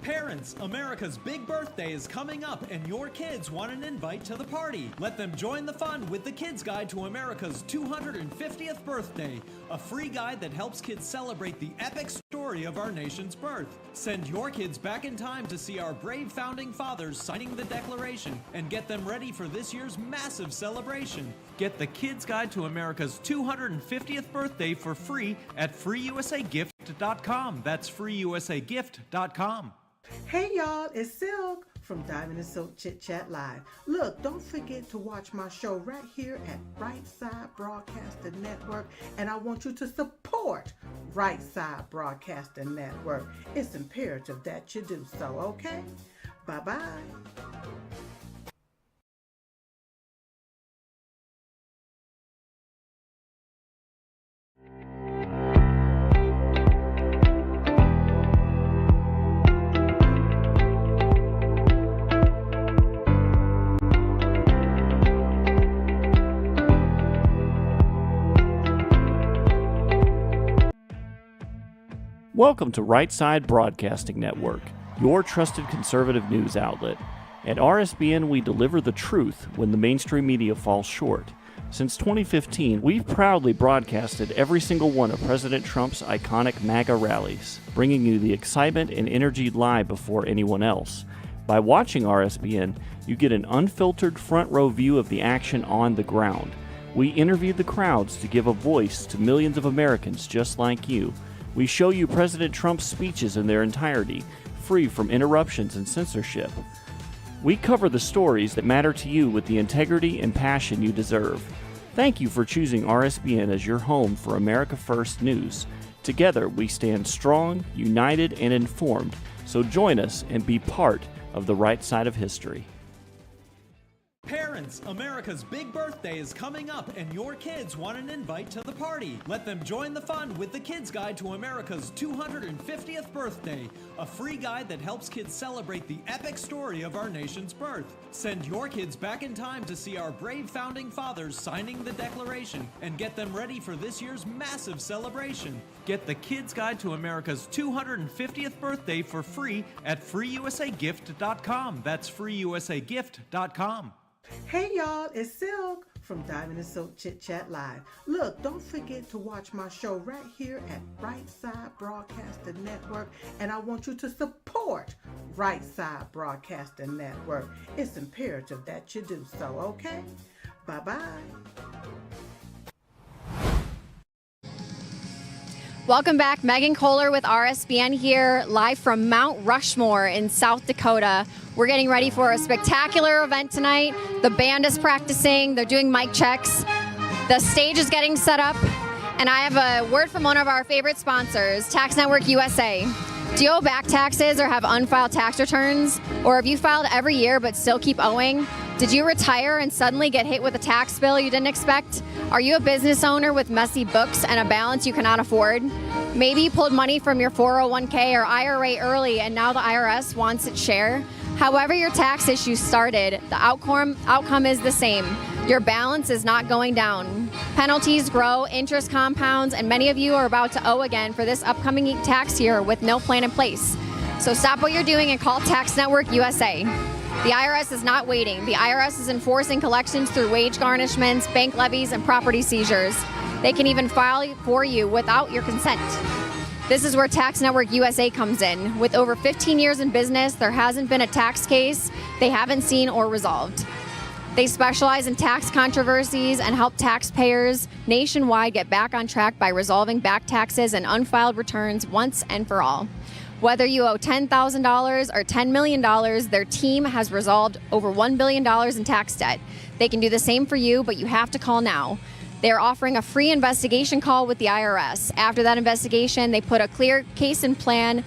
[SPEAKER 3] Parents, America's big birthday is coming up and your kids want an invite to the party. Let them join the fun with the Kids Guide to America's 250th birthday, a free guide that helps kids celebrate the epic story of our nation's birth. Send your kids back in time to see our brave founding fathers signing the Declaration and get them ready for this year's massive celebration. Get the Kids Guide to America's 250th birthday for free at freeusagift.com. That's freeusagift.com.
[SPEAKER 4] Hey y'all, it's Silk from Diamond and Silk Chit Chat Live. Look, don't forget to watch my show right here at Right Side Broadcasting Network, and I want you to support Right Side Broadcasting Network. It's imperative that you do so, okay? Bye-bye.
[SPEAKER 2] Welcome to Right Side Broadcasting Network, your trusted conservative news outlet. At RSBN, we deliver the truth when the mainstream media falls short. Since 2015, we've proudly broadcasted every single one of President Trump's iconic MAGA rallies, bringing you the excitement and energy live before anyone else. By watching RSBN, you get an unfiltered front row view of the action on the ground. We interview the crowds to give a voice to millions of Americans just like you. We show you President Trump's speeches in their entirety, free from interruptions and censorship. We cover the stories that matter to you with the integrity and passion you deserve. Thank you for choosing RSBN as your home for America First news. Together, we stand strong, united, and informed. So join us and be part of the right side of history.
[SPEAKER 3] Parents, America's big birthday is coming up and your kids want an invite to the party. Let them join the fun with the Kids Guide to America's 250th birthday, a free guide that helps kids celebrate the epic story of our nation's birth. Send your kids back in time to see our brave founding fathers signing the Declaration and get them ready for this year's massive celebration. Get the Kids Guide to America's 250th birthday for free at freeusagift.com. That's freeusagift.com.
[SPEAKER 4] Hey y'all, it's Silk from Diamond and Silk Chit Chat Live. Look, don't forget to watch my show right here at Right Side Broadcasting Network, and I want you to support Right Side Broadcasting Network. It's imperative that you do so, okay? Bye-bye.
[SPEAKER 1] Welcome back. Megan Kohler with RSBN here, live from Mount Rushmore in South Dakota. We're getting ready for a spectacular event tonight. The band is practicing. They're doing mic checks. The stage is getting set up. And I have a word from one of our favorite sponsors, Tax Network USA. Do you owe back taxes or have unfiled tax returns? Or have you filed every year but still keep owing? Did you retire and suddenly get hit with a tax bill you didn't expect? Are you a business owner with messy books and a balance you cannot afford? Maybe you pulled money from your 401k or IRA early and now the IRS wants its share? However your tax issue started, the outcome is the same. Your balance is not going down. Penalties grow, interest compounds, and many of you are about to owe again for this upcoming tax year with no plan in place. So stop what you're doing and call Tax Network USA. The IRS is not waiting. The IRS is enforcing collections through wage garnishments, bank levies, and property seizures. They can even file for you without your consent. This is where Tax Network USA comes in. With over 15 years in business, there hasn't been a tax case they haven't seen or resolved. They specialize in tax controversies and help taxpayers nationwide get back on track by resolving back taxes and unfiled returns once and for all. Whether you owe $10,000 or $10 million, their team has resolved over $1 billion in tax debt. They can do the same for you, but you have to call now. They're offering a free investigation call with the IRS. After that investigation, they put a clear case plan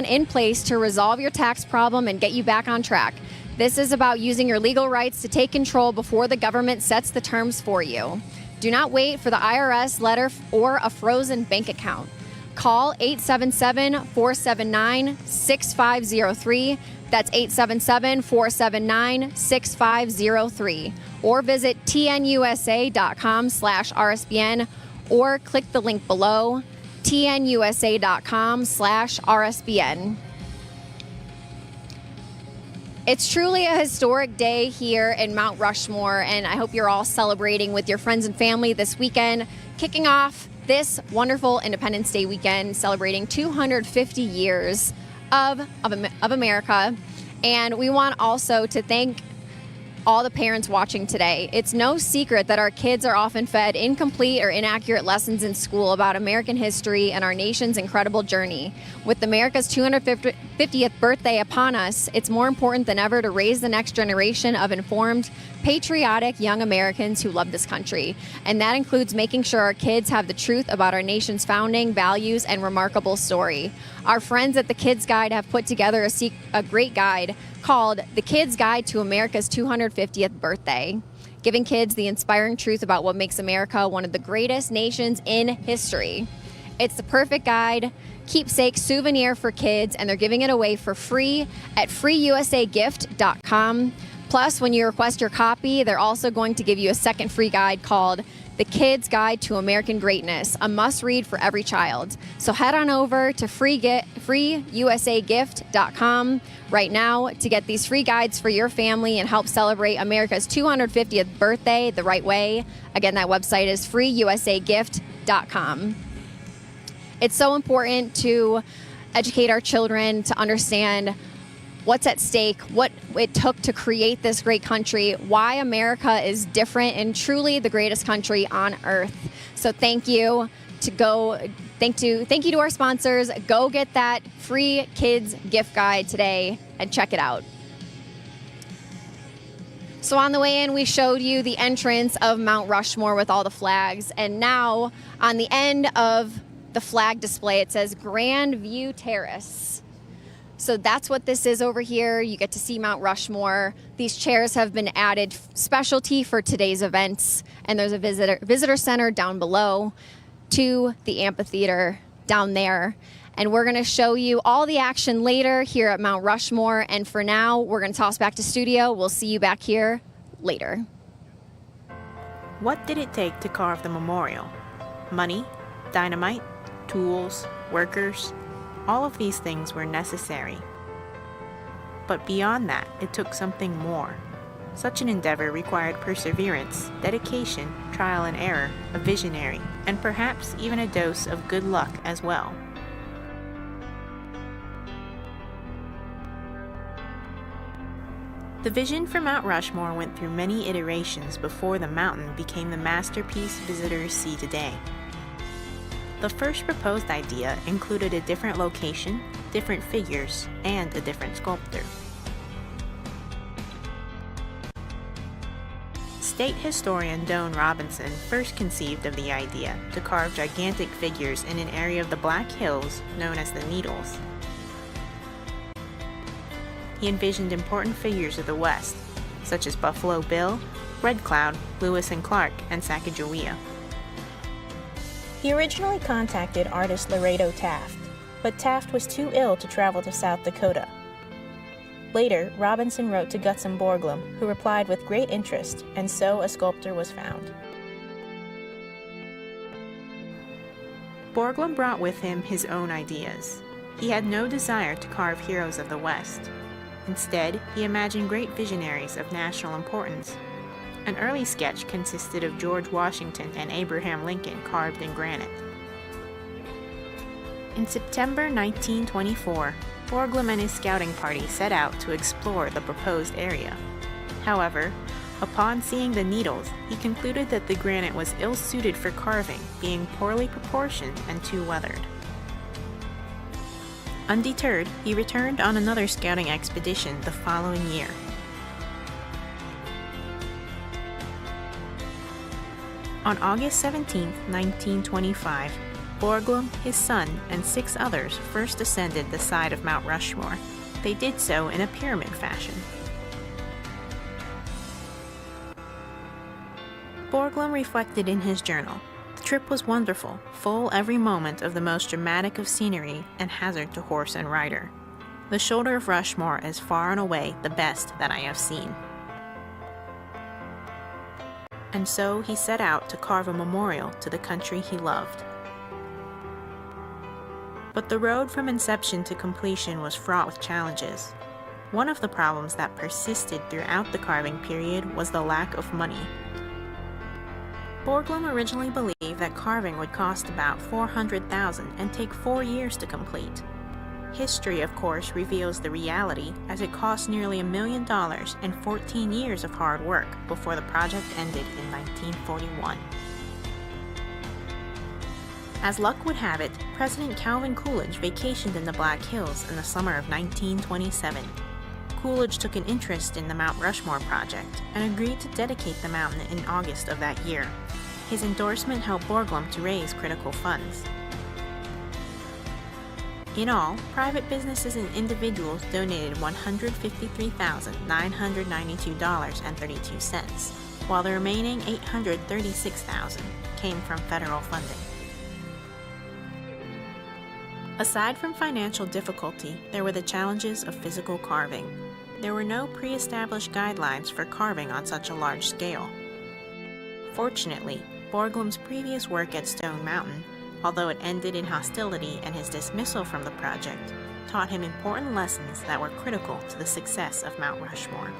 [SPEAKER 1] in place to resolve your tax problem and get you back on track. This is about using your legal rights to take control before the government sets the terms for you. Do not wait for the IRS letter or a frozen bank account. Call 877-479-6503. That's 877-479-6503. Or visit tnusa.com/RSBN or click the link below, tnusa.com/RSBN. It's truly a historic day here in Mount Rushmore, and I hope you're all celebrating with your friends and family this weekend, kicking off this wonderful Independence Day weekend, celebrating 250 years of America. And we want also to thank all the parents watching today. It's no secret that our kids are often fed incomplete or inaccurate lessons in school about American history and our nation's incredible journey. With America's 250th birthday upon us, it's more important than ever to raise the next generation of informed, patriotic young Americans who love this country. And that includes making sure our kids have the truth about our nation's founding, values, and remarkable story. Our friends at the Kids Guide have put together a great guide called The Kids Guide to America's 250th Birthday, giving kids the inspiring truth about what makes America one of the greatest nations in history. It's the perfect guide, keepsake souvenir for kids, and they're giving it away for free at freeusagift.com. Plus, when you request your copy, they're also going to give you a second free guide called The Kids Guide to American Greatness, a must-read for every child. So head on over to freeusagift.com right now to get these free guides for your family and help celebrate America's 250th birthday the right way. Again, that website is freeusagift.com. It's so important to educate our children to understand what's at stake, what it took to create this great country, why America is different and truly the greatest country on earth. So thank you to our sponsors. Go get that free kids gift guide today and check it out. So on the way in, we showed you the entrance of Mount Rushmore with all the flags. And now on the end of the flag display, it says Grand View Terrace. So that's what this is over here. You get to see Mount Rushmore. These chairs have been added specialty for today's events. And there's a visitor center down below to the amphitheater down there. And we're going to show you all the action later here at Mount Rushmore. And for now, we're going to toss back to studio. We'll see you back here later.
[SPEAKER 5] What did it take to carve the memorial? Money, dynamite, tools, workers. All of these things were necessary. But beyond that, it took something more. Such an endeavor required perseverance, dedication, trial and error, a visionary, and perhaps even a dose of good luck as well. The vision for Mount Rushmore went through many iterations before the mountain became the masterpiece visitors see today. The first proposed idea included a different location, different figures, and a different sculptor. State historian Doane Robinson first conceived of the idea to carve gigantic figures in an area of the Black Hills known as the Needles. He envisioned important figures of the West, such as Buffalo Bill, Red Cloud, Lewis and Clark, and Sacagawea. He originally contacted artist Laredo Taft, but Taft was too ill to travel to South Dakota. Later, Robinson wrote to Gutzon Borglum, who replied with great interest, and so a sculptor was found. Borglum brought with him his own ideas. He had no desire to carve heroes of the West. Instead, he imagined great visionaries of national importance. An early sketch consisted of George Washington and Abraham Lincoln carved in granite. In September 1924, Borglum and his scouting party set out to explore the proposed area. However, upon seeing the needles, he concluded that the granite was ill-suited for carving, being poorly proportioned and too weathered. Undeterred, he returned on another scouting expedition the following year. On August 17, 1925, Borglum, his son, and 6 others first ascended the side of Mount Rushmore. They did so in a pyramid fashion. Borglum reflected in his journal, "The trip was wonderful, full every moment of the most dramatic of scenery and hazard to horse and rider. The shoulder of Rushmore is far and away the best that I have seen." And so he set out to carve a memorial to the country he loved. But the road from inception to completion was fraught with challenges. One of the problems that persisted throughout the carving period was the lack of money. Borglum originally believed that carving would cost about $400,000 and take 4 years to complete. History, of course, reveals the reality, as it cost nearly $1 million and 14 years of hard work before the project ended in 1941. As luck would have it, President Calvin Coolidge vacationed in the Black Hills in the summer of 1927. Coolidge took an interest in the Mount Rushmore project and agreed to dedicate the mountain in August of that year. His endorsement helped Borglum to raise critical funds. In all, private businesses and individuals donated $153,992.32, while the remaining $836,000 came from federal funding. Aside from financial difficulty, there were the challenges of physical carving. There were no pre-established guidelines for carving on such a large scale. Fortunately, Borglum's previous work at Stone Mountain, although it ended in hostility and his dismissal from the project, taught him important lessons that were critical to the success of Mount Rushmore.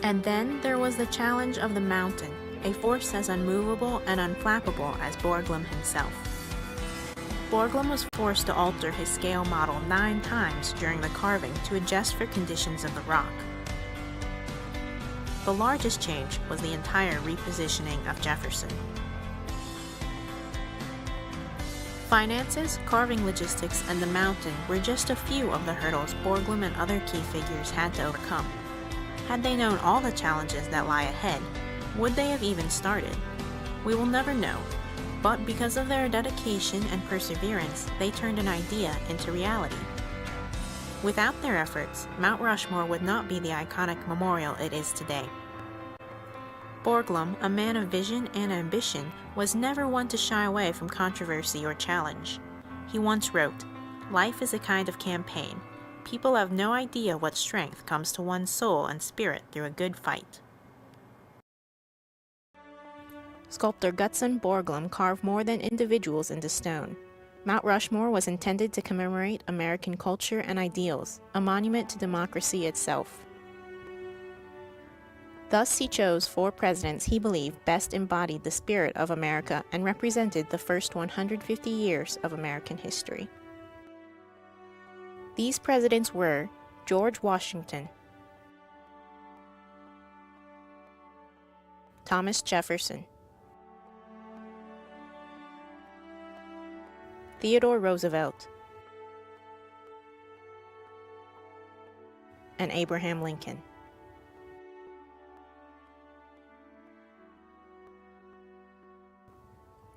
[SPEAKER 5] And then there was the challenge of the mountain, a force as unmovable and unflappable as Borglum himself. Borglum was forced to alter his scale model 9 times during the carving to adjust for conditions of the rock. The largest change was the entire repositioning of Jefferson. Finances, carving logistics, and the mountain were just a few of the hurdles Borglum and other key figures had to overcome. Had they known all the challenges that lie ahead, would they have even started? We will never know, but because of their dedication and perseverance, they turned an idea into reality. Without their efforts, Mount Rushmore would not be the iconic memorial it is today. Borglum, a man of vision and ambition, was never one to shy away from controversy or challenge. He once wrote, "Life is a kind of campaign. People have no idea what strength comes to one's soul and spirit through a good fight." Sculptor Gutzon Borglum carved more than individuals into stone. Mount Rushmore was intended to commemorate American culture and ideals, a monument to democracy itself. Thus, he chose 4 presidents he believed best embodied the spirit of America and represented the first 150 years of American history. These presidents were George Washington, Thomas Jefferson, Theodore Roosevelt, and Abraham Lincoln.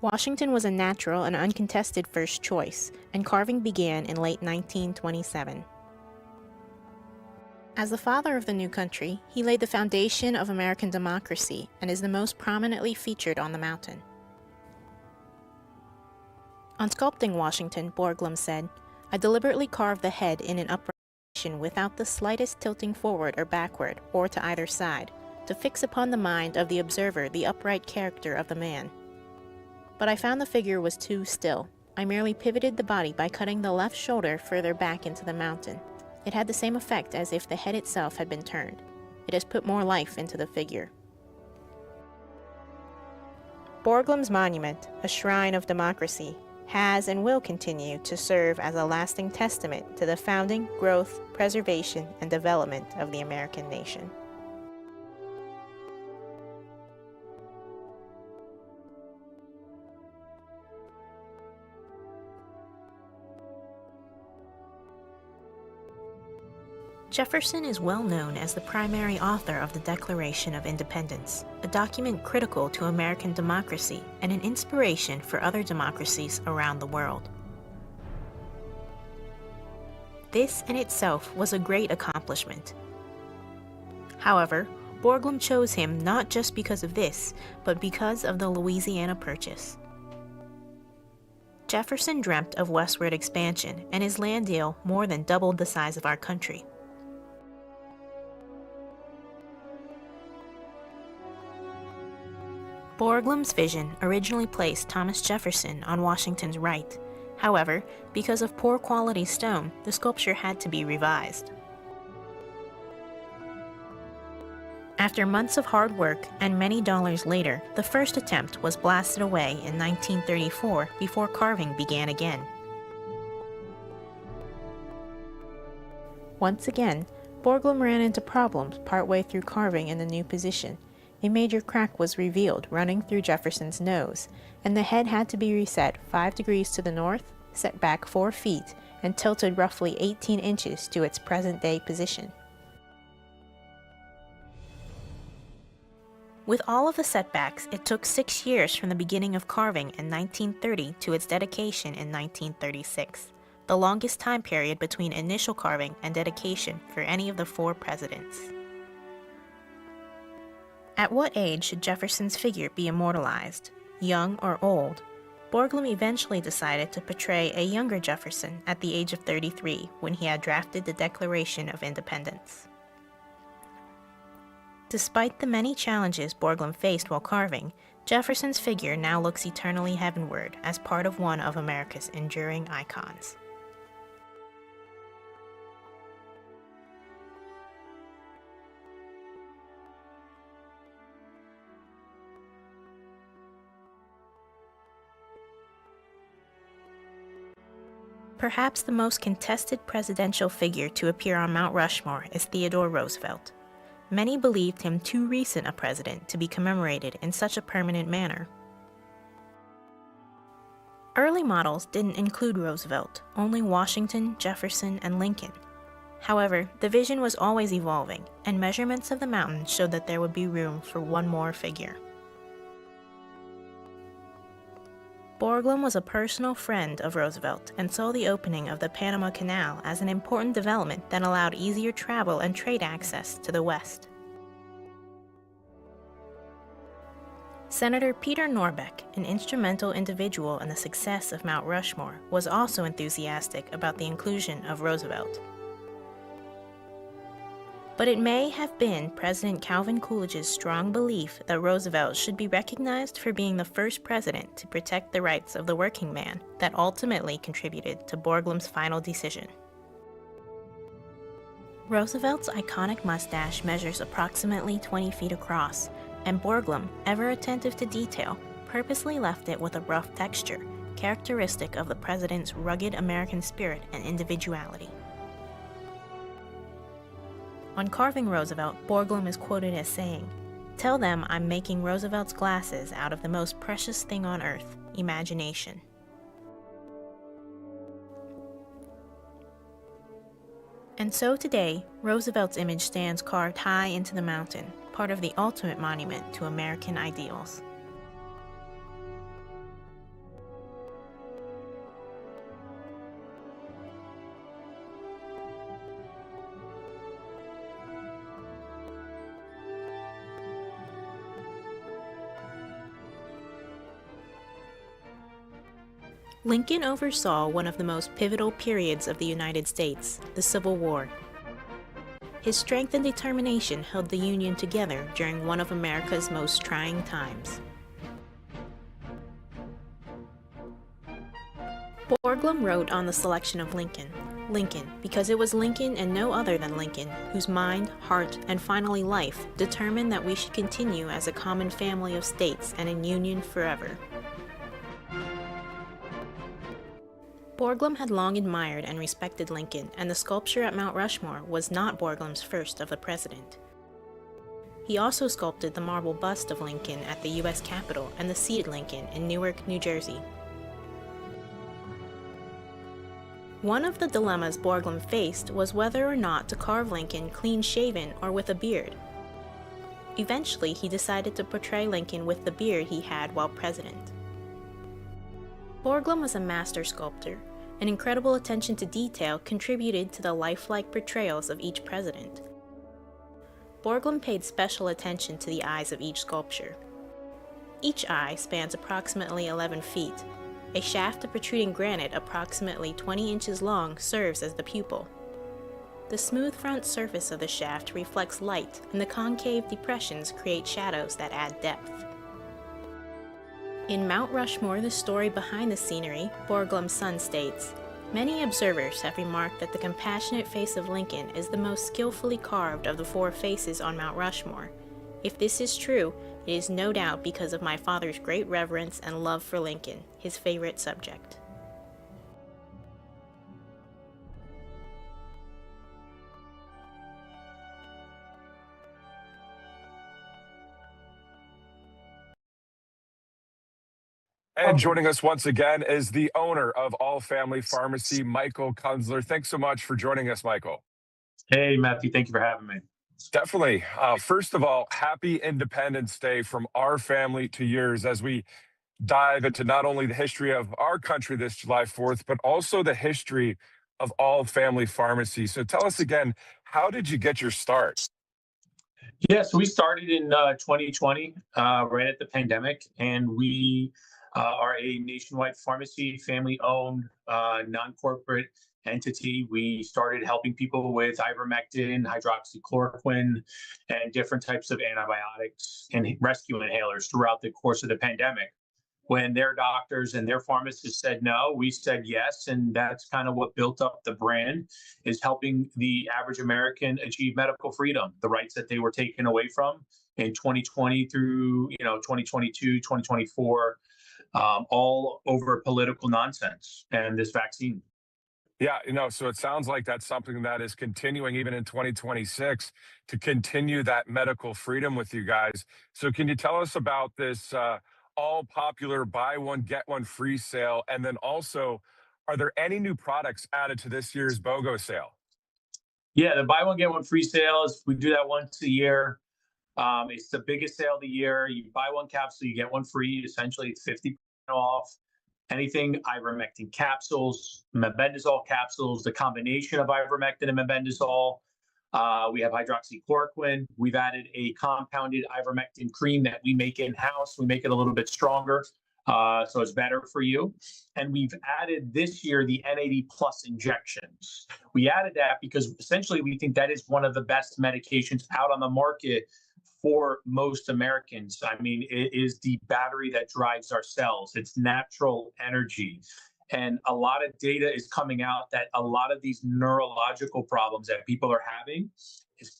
[SPEAKER 5] Washington was a natural and uncontested first choice, and carving began in late 1927. As the father of the new country, he laid the foundation of American democracy and is the most prominently featured on the mountain. On sculpting Washington, Borglum said, "I deliberately carved the head in an upright position without the slightest tilting forward or backward, or to either side, to fix upon the mind of the observer the upright character of the man. But I found the figure was too still. I merely pivoted the body by cutting the left shoulder further back into the mountain. It had the same effect as if the head itself had been turned. It has put more life into the figure." Borglum's monument, a shrine of democracy, has and will continue to serve as a lasting testament to the founding, growth, preservation, and development of the American nation. Jefferson is well known as the primary author of the Declaration of Independence, a document critical to American democracy and an inspiration for other democracies around the world. This in itself was a great accomplishment. However, Borglum chose him not just because of this, but because of the Louisiana Purchase. Jefferson dreamt of westward expansion, and his land deal more than doubled the size of our country. Borglum's vision originally placed Thomas Jefferson on Washington's right. However, because of poor quality stone, the sculpture had to be revised. After months of hard work and many dollars later, the first attempt was blasted away in 1934 before carving began again. Once again, Borglum ran into problems partway through carving in the new position. A major crack was revealed running through Jefferson's nose, and the head had to be reset 5 degrees to the north, set back 4 feet, and tilted roughly 18 inches to its present-day position. With all of the setbacks, it took 6 years from the beginning of carving in 1930 to its dedication in 1936, the longest time period between initial carving and dedication for any of the 4 presidents. At what age should Jefferson's figure be immortalized, young or old? Borglum eventually decided to portray a younger Jefferson at the age of 33 when he had drafted the Declaration of Independence. Despite the many challenges Borglum faced while carving, Jefferson's figure now looks eternally heavenward as part of one of America's enduring icons. Perhaps the most contested presidential figure to appear on Mount Rushmore is Theodore Roosevelt. Many believed him too recent a president to be commemorated in such a permanent manner. Early models didn't include Roosevelt, only Washington, Jefferson, and Lincoln. However, the vision was always evolving, and measurements of the mountain showed that there would be room for one more figure. Borglum was a personal friend of Roosevelt and saw the opening of the Panama Canal as an important development that allowed easier travel and trade access to the West. Senator Peter Norbeck, an instrumental individual in the success of Mount Rushmore, was also enthusiastic about the inclusion of Roosevelt. But it may have been President Calvin Coolidge's strong belief that Roosevelt should be recognized for being the first president to protect the rights of the working man that ultimately contributed to Borglum's final decision. Roosevelt's iconic mustache measures approximately 20 feet across, and Borglum, ever attentive to detail, purposely left it with a rough texture, characteristic of the president's rugged American spirit and individuality. On carving Roosevelt, Borglum is quoted as saying, "Tell them I'm making Roosevelt's glasses out of the most precious thing on earth, imagination." And so today, Roosevelt's image stands carved high into the mountain, part of the ultimate monument to American ideals. Lincoln oversaw one of the most pivotal periods of the United States, the Civil War. His strength and determination held the Union together during one of America's most trying times. Borglum wrote on the selection of Lincoln, because it was Lincoln and no other than Lincoln whose mind, heart, and finally life determined that we should continue as a common family of states and in union forever. Borglum had long admired and respected Lincoln, and the sculpture at Mount Rushmore was not Borglum's first of the president. He also sculpted the marble bust of Lincoln at the U.S. Capitol and the seated Lincoln in Newark, New Jersey. One of the dilemmas Borglum faced was whether or not to carve Lincoln clean-shaven or with a beard. Eventually, he decided to portray Lincoln with the beard he had while president. Borglum was a master sculptor, and incredible attention to detail contributed to the lifelike portrayals of each president. Borglum paid special attention to the eyes of each sculpture. Each eye spans approximately 11 feet. A shaft of protruding granite approximately 20 inches long serves as the pupil. The smooth front surface of the shaft reflects light, and the concave depressions create shadows that add depth. In Mount Rushmore, the story behind the scenery, Borglum's son states, "Many observers have remarked that the compassionate face of Lincoln is the most skillfully carved of the 4 faces on Mount Rushmore. If this is true, it is no doubt because of my father's great reverence and love for Lincoln, his favorite subject."
[SPEAKER 6] And joining us once again is the owner of All Family Pharmacy, Michael Kunzler. Thanks so much for joining us, Michael.
[SPEAKER 7] Hey, Matthew, thank you for having me.
[SPEAKER 6] Definitely. First of all, happy Independence Day from our family to yours as we dive into not only the history of our country this July 4th, but also the history of All Family Pharmacy. So tell us again, how did you get your start?
[SPEAKER 7] Yeah, so we started in 2020, right at the pandemic, and we are a nationwide pharmacy, family-owned, non-corporate entity. We started helping people with ivermectin, hydroxychloroquine, and different types of antibiotics and rescue inhalers throughout the course of the pandemic. When their doctors and their pharmacists said no, we said yes, and that's kind of what built up the brand, is helping the average American achieve medical freedom, the rights that they were taken away from in 2020 through 2022, 2024, all over political nonsense and this vaccine.
[SPEAKER 6] Yeah, so it sounds like that's something that is continuing even in 2026 to continue that medical freedom with you guys. So can you tell us about this all popular buy one, get one free sale? And then also, are there any new products added to this year's BOGO sale?
[SPEAKER 7] Yeah, the buy one, get one free sales, we do that once a year. It's the biggest sale of the year. You buy one capsule, you get one free. Essentially, it's 50% off. Anything ivermectin capsules, mebendazole capsules, the combination of ivermectin and mebendazole. We have hydroxychloroquine. We've added a compounded ivermectin cream that we make in-house. We make it a little bit stronger, so it's better for you. And we've added this year the NAD plus injections. We added that because essentially we think that is one of the best medications out on the market for most Americans. I mean, it is the battery that drives our cells. It's natural energy. And a lot of data is coming out that a lot of these neurological problems that people are having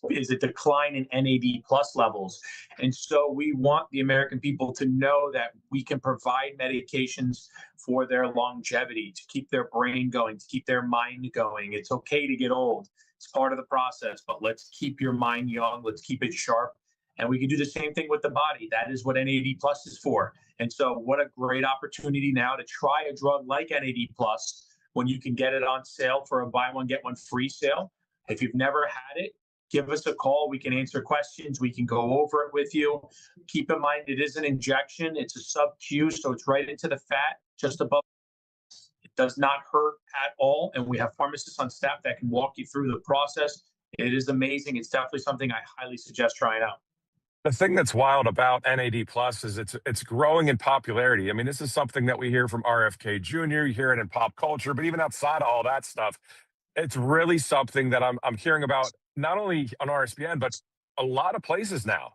[SPEAKER 7] is a decline in NAD plus levels. And so we want the American people to know that we can provide medications for their longevity, to keep their brain going, to keep their mind going. It's okay to get old. It's part of the process, but let's keep your mind young. Let's keep it sharp. And we can do the same thing with the body. That is what NAD plus is for. And so what a great opportunity now to try a drug like NAD plus when you can get it on sale for a buy one, get one free sale. If you've never had it, give us a call. We can answer questions. We can go over it with you. Keep in mind, it is an injection. It's a sub-Q, so it's right into the fat, just above. It does not hurt at all. And we have pharmacists on staff that can walk you through the process. It is amazing. It's definitely something I highly suggest trying out.
[SPEAKER 6] The thing that's wild about NAD Plus is it's growing in popularity. I mean, this is something that we hear from RFK Jr., you hear it in pop culture, but even outside of all that stuff, it's really something that I'm hearing about not only on RSBN, but a lot of places now.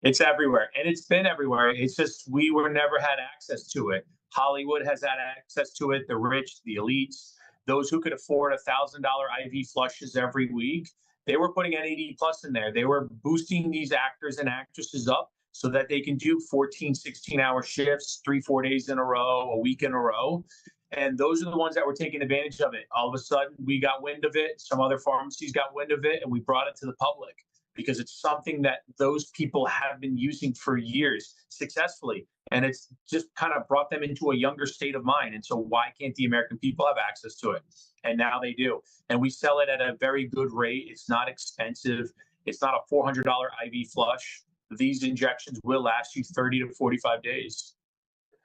[SPEAKER 7] It's everywhere, and it's been everywhere. It's just we were never had access to it. Hollywood has had access to it, the rich, the elites, those who could afford $1,000 IV flushes every week. They were putting NAD plus in there. They were boosting these actors and actresses up so that they can do 14, 16-hour shifts, 3-4 days in a row, a week in a row. And those are the ones that were taking advantage of it. All of a sudden, we got wind of it. Some other pharmacies got wind of it, and we brought it to the public because it's something that those people have been using for years successfully. And it's just kind of brought them into a younger state of mind. And so, why can't the American people have access to it? And now they do. And we sell it at a very good rate. It's not expensive, it's not a $400 IV flush. These injections will last you 30 to 45 days.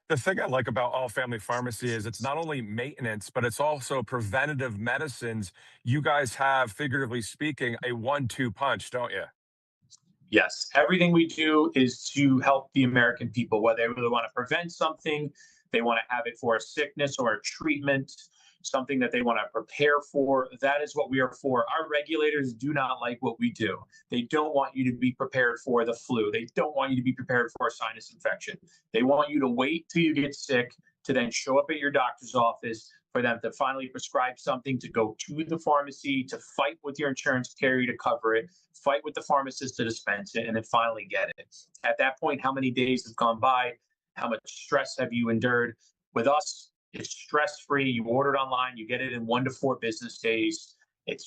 [SPEAKER 6] The thing I like about all family pharmacy is it's not only maintenance, but it's also preventative medicines. You guys have, figuratively speaking, a 1-2 punch, don't you?
[SPEAKER 7] Yes, everything we do is to help the American people, whether they really want to prevent something, they want to have it for a sickness or a treatment, something that they want to prepare for. That is what we are for. Our regulators do not like what we do. They don't want you to be prepared for the flu. They don't want you to be prepared for a sinus infection. They want you to wait till you get sick to then show up at your doctor's office, for them to finally prescribe something, to go to the pharmacy, to fight with your insurance carrier to cover it, fight with the pharmacist to dispense it, and then finally get it. At that point, how many days have gone by? How much stress have you endured? With us, it's stress-free. You order it online, you get it in 1 to 4 business days.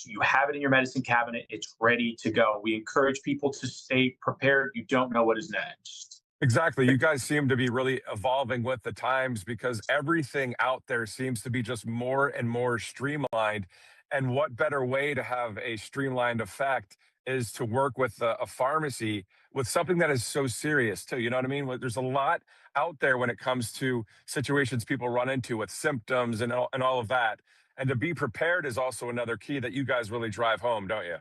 [SPEAKER 7] You have it in your medicine cabinet. It's ready to go. We encourage people to stay prepared. You don't know what is next.
[SPEAKER 6] Exactly. You guys seem to be really evolving with the times because everything out there seems to be just more and more streamlined. And what better way to have a streamlined effect is to work with a pharmacy with something that is so serious too. You know what I mean? There's a lot out there when it comes to situations people run into with symptoms and all of that. And to be prepared is also another key that you guys really drive home, don't you?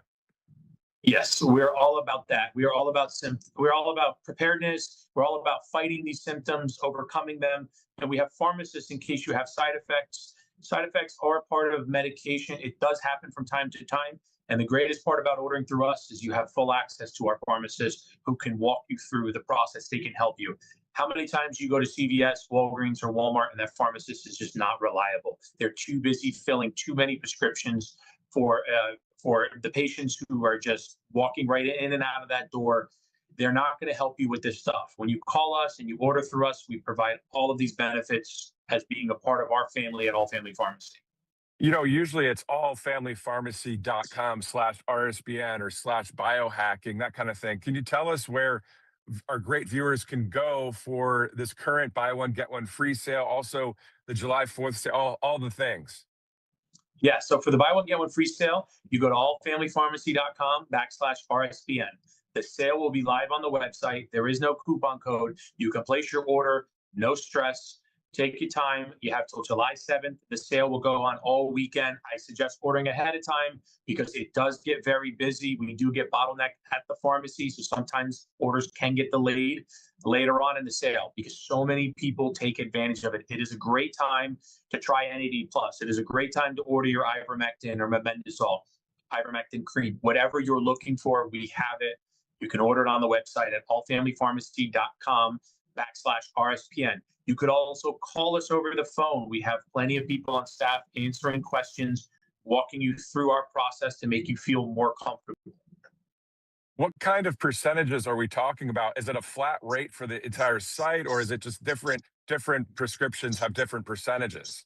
[SPEAKER 7] Yes, we're all about that. We are all about we're all about preparedness. We're all about fighting these symptoms, overcoming them. And we have pharmacists in case you have side effects. Side effects are a part of medication. It does happen from time to time. And the greatest part about ordering through us is you have full access to our pharmacists who can walk you through the process. They can help you. How many times you go to CVS, Walgreens, or Walmart, and that pharmacist is just not reliable? They're too busy filling too many prescriptions for the patients who are just walking right in and out of that door. They're not going to help you with this stuff. When you call us and you order through us, we provide all of these benefits as being a part of our family at All Family Pharmacy.
[SPEAKER 6] You know, usually it's allfamilypharmacy.com/RSBN or /biohacking, that kind of thing. Can you tell us where our great viewers can go for this current buy one, get one free sale? Also, the July 4th sale, all the things.
[SPEAKER 7] Yeah, so for the buy one, get one free sale, you go to allfamilypharmacy.com/RSBN. The sale will be live on the website. There is no coupon code. You can place your order, no stress. Take your time. You have till July 7th. The sale will go on all weekend. I suggest ordering ahead of time because it does get very busy. We do get bottlenecked at the pharmacy, so sometimes orders can get delayed later on in the sale because so many people take advantage of it. It is a great time to try NAD+. It is a great time to order your ivermectin or mebendazole, ivermectin cream. Whatever you're looking for, we have it. You can order it on the website at allfamilypharmacy.com/RSPN. You could also call us over the phone. We have plenty of people on staff answering questions, walking you through our process to make you feel more comfortable.
[SPEAKER 6] What kind of percentages are we talking about? Is it a flat rate for the entire site, or is it just different prescriptions have different percentages?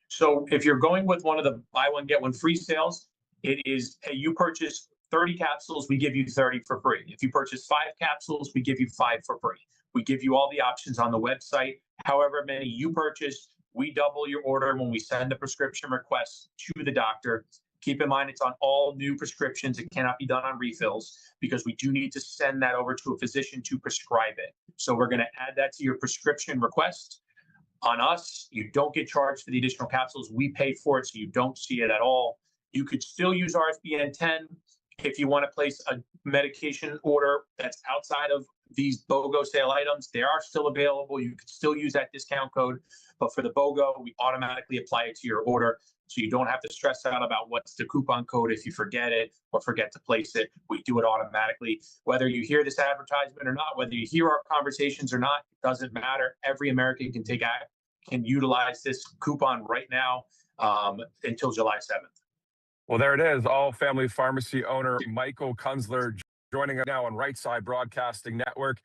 [SPEAKER 7] So if you're going with one of the buy one, get one free sales, it is you purchase 30 capsules, we give you 30 for free. If you purchase 5 capsules, we give you 5 for free. We give you all the options on the website. However many you purchase, we double your order when we send the prescription request to the doctor. Keep in mind, it's on all new prescriptions. It cannot be done on refills because we do need to send that over to a physician to prescribe it. So we're going to add that to your prescription request. On us, you don't get charged for the additional capsules. We pay for it, so you don't see it at all. You could still use RSBN 10 if you want to place a medication order that's outside of these BOGO sale items. They are still available. You could still use that discount code. But for the BOGO, we automatically apply it to your order. So you don't have to stress out about what's the coupon code if you forget it or forget to place it. We do it automatically. Whether you hear this advertisement or not, whether you hear our conversations or not, it doesn't matter. Every American can utilize this coupon right now until July 7th.
[SPEAKER 6] Well, there it is. All Family Pharmacy owner Michael Kunzler joining us now on Right Side Broadcasting Network.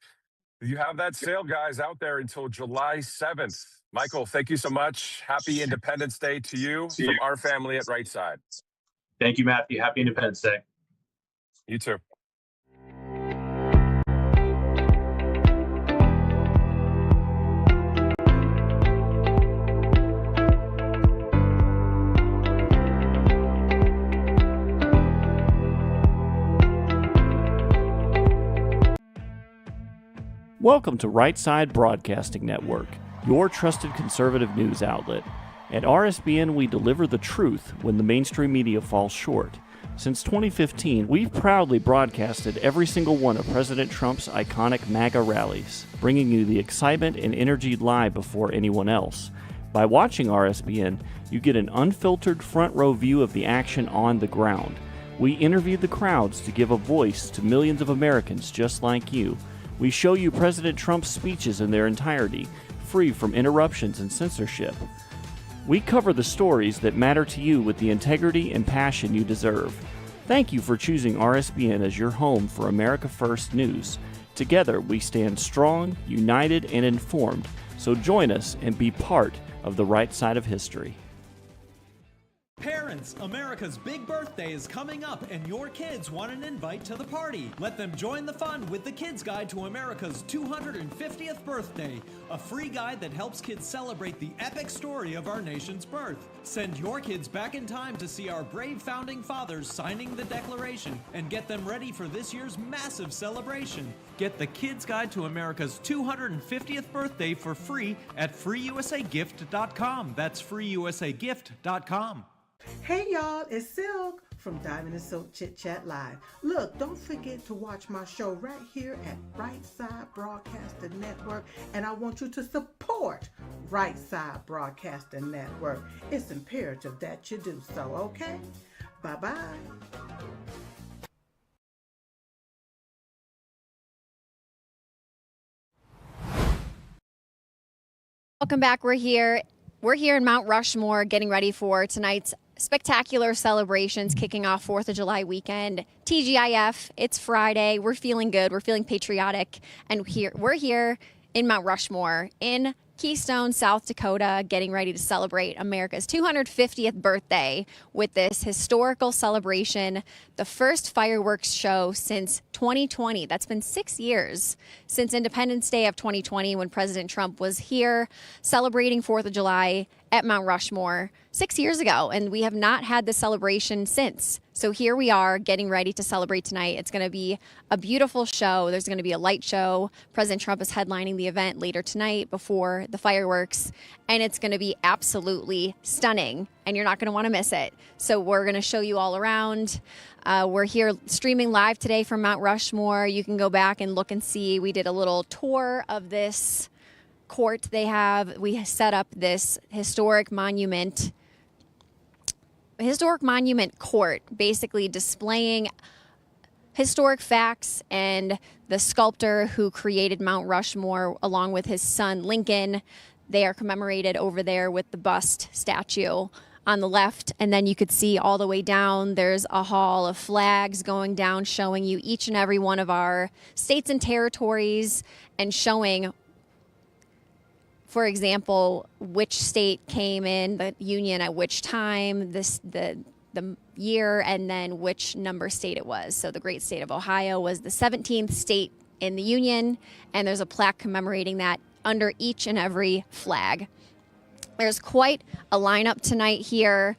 [SPEAKER 6] You have that sale, guys, out there until July 7th. Michael, thank you so much. Happy Independence Day to you from our family at Right Side.
[SPEAKER 7] Thank you, Matthew. Happy Independence Day.
[SPEAKER 6] You too.
[SPEAKER 2] Welcome to Right Side Broadcasting Network, your trusted conservative news outlet. At RSBN, we deliver the truth when the mainstream media falls short. Since 2015, we've proudly broadcasted every single one of President Trump's iconic MAGA rallies, bringing you the excitement and energy live before anyone else. By watching RSBN, you get an unfiltered front row view of the action on the ground. We interview the crowds to give a voice to millions of Americans just like you. We show you President Trump's speeches in their entirety, free from interruptions and censorship. We cover the stories that matter to you with the integrity and passion you deserve. Thank you for choosing RSBN as your home for America First News. Together, we stand strong, united, and informed. So join us and be part of the right side of history.
[SPEAKER 3] Parents, America's big birthday is coming up and your kids want an invite to the party. Let them join the fun with the Kids Guide to America's 250th birthday, a free guide that helps kids celebrate the epic story of our nation's birth. Send your kids back in time to see our brave founding fathers signing the Declaration and get them ready for this year's massive celebration. Get the Kids Guide to America's 250th birthday for free at freeusagift.com. That's freeusagift.com.
[SPEAKER 4] Hey y'all, it's Silk from Diamond and Silk Chit Chat Live. Look, don't forget to watch my show right here at Right Side Broadcasting Network, and I want you to support Right Side Broadcasting Network. It's imperative that you do so, okay? Bye-bye.
[SPEAKER 1] Welcome back. We're here in Mount Rushmore getting ready for tonight's spectacular celebrations kicking off 4th of July weekend. TGIF, it's Friday. We're feeling good. We're feeling patriotic. And we're here in Mount Rushmore in Keystone, South Dakota, getting ready to celebrate America's 250th birthday with this historical celebration, the first fireworks show since 2020. That's been 6 years since Independence Day of 2020 when President Trump was here celebrating 4th of July at Mount Rushmore 6 years ago, and we have not had the celebration since. So here we are getting ready to celebrate tonight. It's going to be a beautiful show. There's going to be a light show. President Trump is headlining the event later tonight before the fireworks, and it's going to be absolutely stunning, and you're not going to want to miss it. So we're going to show you all around. We're here streaming live today from Mount Rushmore. You can go back and look and see. We did a little tour of this court they have. We set up this historic monument court, basically displaying historic facts and the sculptor who created Mount Rushmore along with his son Lincoln. They are commemorated over there with the bust statue on the left, and then you could see all the way down there's a hall of flags going down showing you each and every one of our states and territories and showing, for example, which state came in the union at which time, the year, and then which number state it was. So the great state of Ohio was the 17th state in the union, and there's a plaque commemorating that under each and every flag. There's quite a lineup tonight here.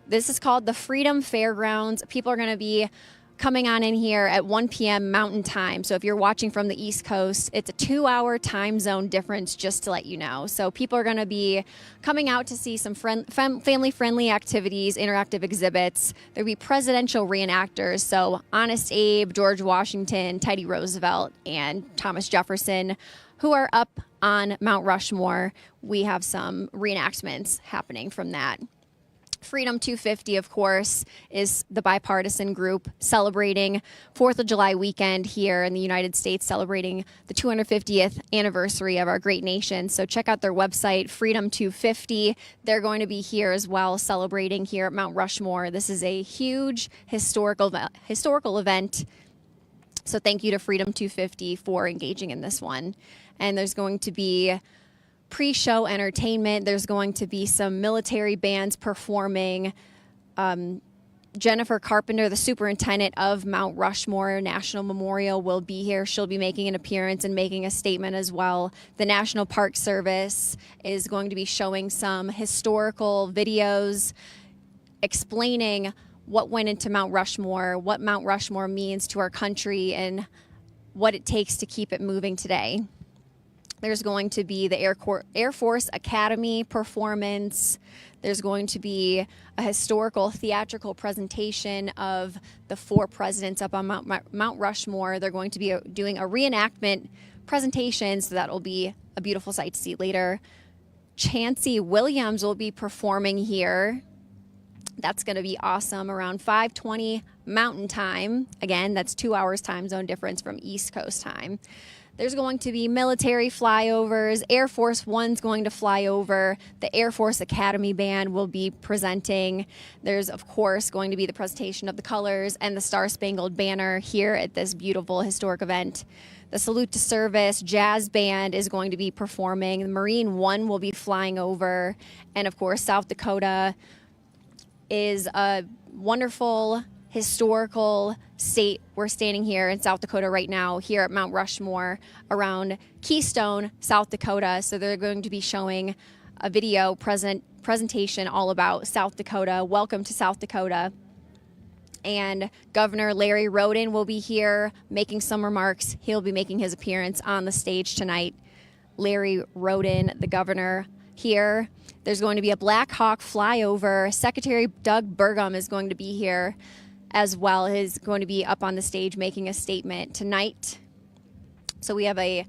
[SPEAKER 1] This is called the Freedom Fairgrounds. People are going to be coming on in here at 1 p.m. Mountain Time. So if you're watching from the East Coast, it's a 2-hour time zone difference, just to let you know. So people are going to be coming out to see some family-friendly activities, interactive exhibits. There'll be presidential reenactors. So Honest Abe, George Washington, Teddy Roosevelt, and Thomas Jefferson, who are up on Mount Rushmore. We have some reenactments happening from that. Freedom 250, of course, is the bipartisan group celebrating 4th of July weekend here in the United States, celebrating the 250th anniversary of our great nation. So check out their website, Freedom 250. They're going to be here as well, celebrating here at Mount Rushmore. This is a huge historical event. So thank you to Freedom 250 for engaging in this one. And there's going to be pre-show entertainment. There's going to be some military bands performing. Jennifer Carpenter, the superintendent of Mount Rushmore National Memorial, will be here. She'll be making an appearance and making a statement as well. The National Park Service is going to be showing some historical videos explaining what went into Mount Rushmore, what Mount Rushmore means to our country, and what it takes to keep it moving today. There's going to be the Air Force Academy performance. There's going to be a historical theatrical presentation of the 4 presidents up on Mount Rushmore. They're going to be doing a reenactment presentation, so that will be a beautiful sight to see later. Chancey Williams will be performing here. That's going to be awesome, around 5:20 Mountain Time. Again, that's 2 hours time zone difference from East Coast time. There's going to be military flyovers. Air Force One's going to fly over. The Air Force Academy Band will be presenting. There's, of course, going to be the presentation of the colors and the Star-Spangled Banner here at this beautiful historic event. The Salute to Service Jazz Band is going to be performing. The Marine One will be flying over. And, of course, South Dakota is a wonderful historical state. We're standing here in South Dakota right now, here at Mount Rushmore, around Keystone, South Dakota. So they're going to be showing a video presentation all about South Dakota. Welcome to South Dakota. And Governor Larry Roden will be here making some remarks. He'll be making his appearance on the stage tonight. Larry Roden, the governor, here. There's going to be a Black Hawk flyover. Secretary Doug Burgum is going to be here as well. He's going to be up on the stage making a statement tonight. So we have a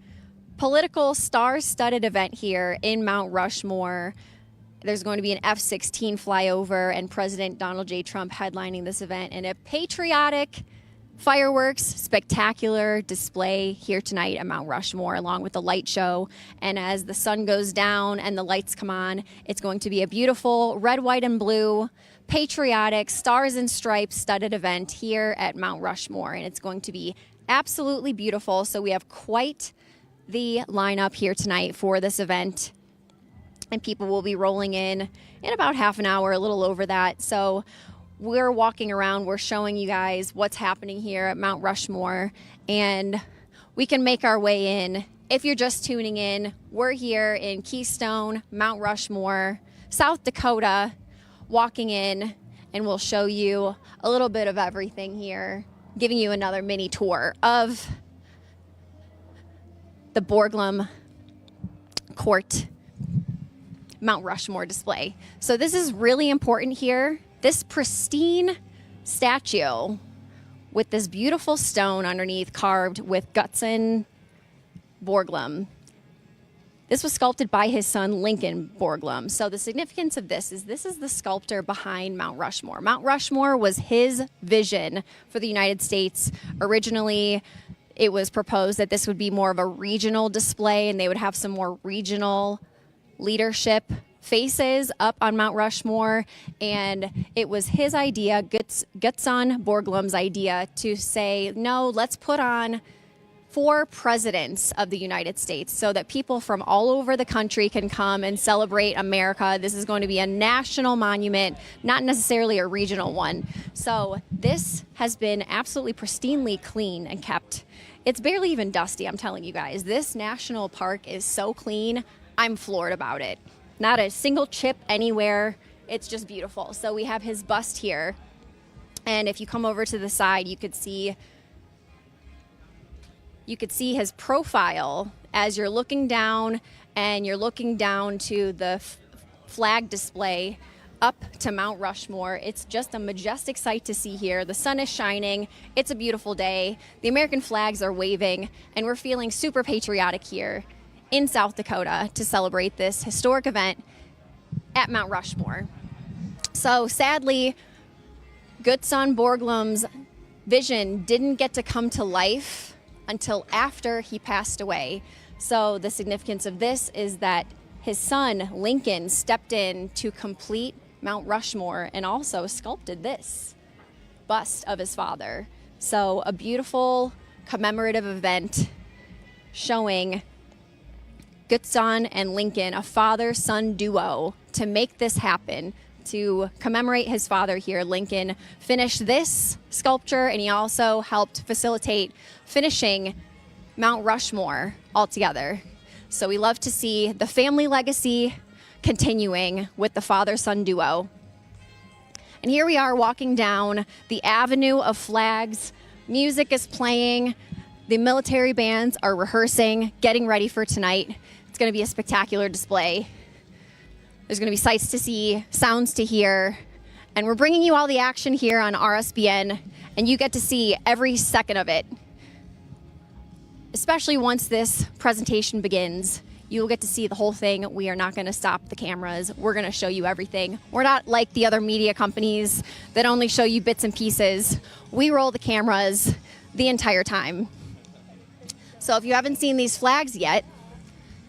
[SPEAKER 1] political star-studded event here in Mount Rushmore. There's going to be an F-16 flyover and President Donald J. Trump headlining this event, and a patriotic fireworks spectacular display here tonight at Mount Rushmore, along with the light show. And as the sun goes down and the lights come on, it's going to be a beautiful red, white, and blue patriotic stars and stripes studded event here at Mount Rushmore, and it's going to be absolutely beautiful. So we have quite the lineup here tonight for this event, and people will be rolling in about half an hour, a little over that. So we're walking around, we're showing you guys what's happening here at Mount Rushmore, and we can make our way in. If you're just tuning in, we're here in Keystone, Mount Rushmore, South Dakota, walking in, and we'll show you a little bit of everything here, giving you another mini tour of the Borglum Court Mount Rushmore display. So this is really important here. This pristine statue with this beautiful stone underneath carved with Gutzon Borglum. This was sculpted by his son, Lincoln Borglum. So the significance of this is the sculptor behind Mount Rushmore. Mount Rushmore was his vision for the United States. Originally, it was proposed that this would be more of a regional display, and they would have some more regional leadership faces up on Mount Rushmore. And it was his idea, Gutzon Borglum's idea, to say, no, let's put on 4 presidents of the United States so that people from all over the country can come and celebrate America. This is going to be a national monument, not necessarily a regional one. So this has been absolutely pristinely clean and kept. It's barely even dusty, I'm telling you guys. This national park is so clean, I'm floored about it. Not a single chip anywhere. It's just beautiful. So we have his bust here. And if you come over to the side, you could see his profile as you're looking down, and you're looking down to the flag display up to Mount Rushmore. It's just a majestic sight to see here. The sun is shining. It's a beautiful day. The American flags are waving, and we're feeling super patriotic here in South Dakota to celebrate this historic event at Mount Rushmore. So sadly, Gutzon Borglum's vision didn't get to come to life until after he passed away. So the significance of this is that his son, Lincoln, stepped in to complete Mount Rushmore and also sculpted this bust of his father. So a beautiful commemorative event showing Goodson and Lincoln, a father-son duo, to make this happen, to commemorate his father here. Lincoln finished this sculpture, and he also helped facilitate finishing Mount Rushmore altogether. So we love to see the family legacy continuing with the father-son duo. And here we are walking down the avenue of flags. Music is playing. The military bands are rehearsing, getting ready for tonight. It's going to be a spectacular display. There's going to be sights to see, sounds to hear, and we're bringing you all the action here on RSBN, and you get to see every second of it. Especially once this presentation begins, you'll get to see the whole thing. We are not going to stop the cameras. We're going to show you everything. We're not like the other media companies that only show you bits and pieces. We roll the cameras the entire time. So if you haven't seen these flags yet,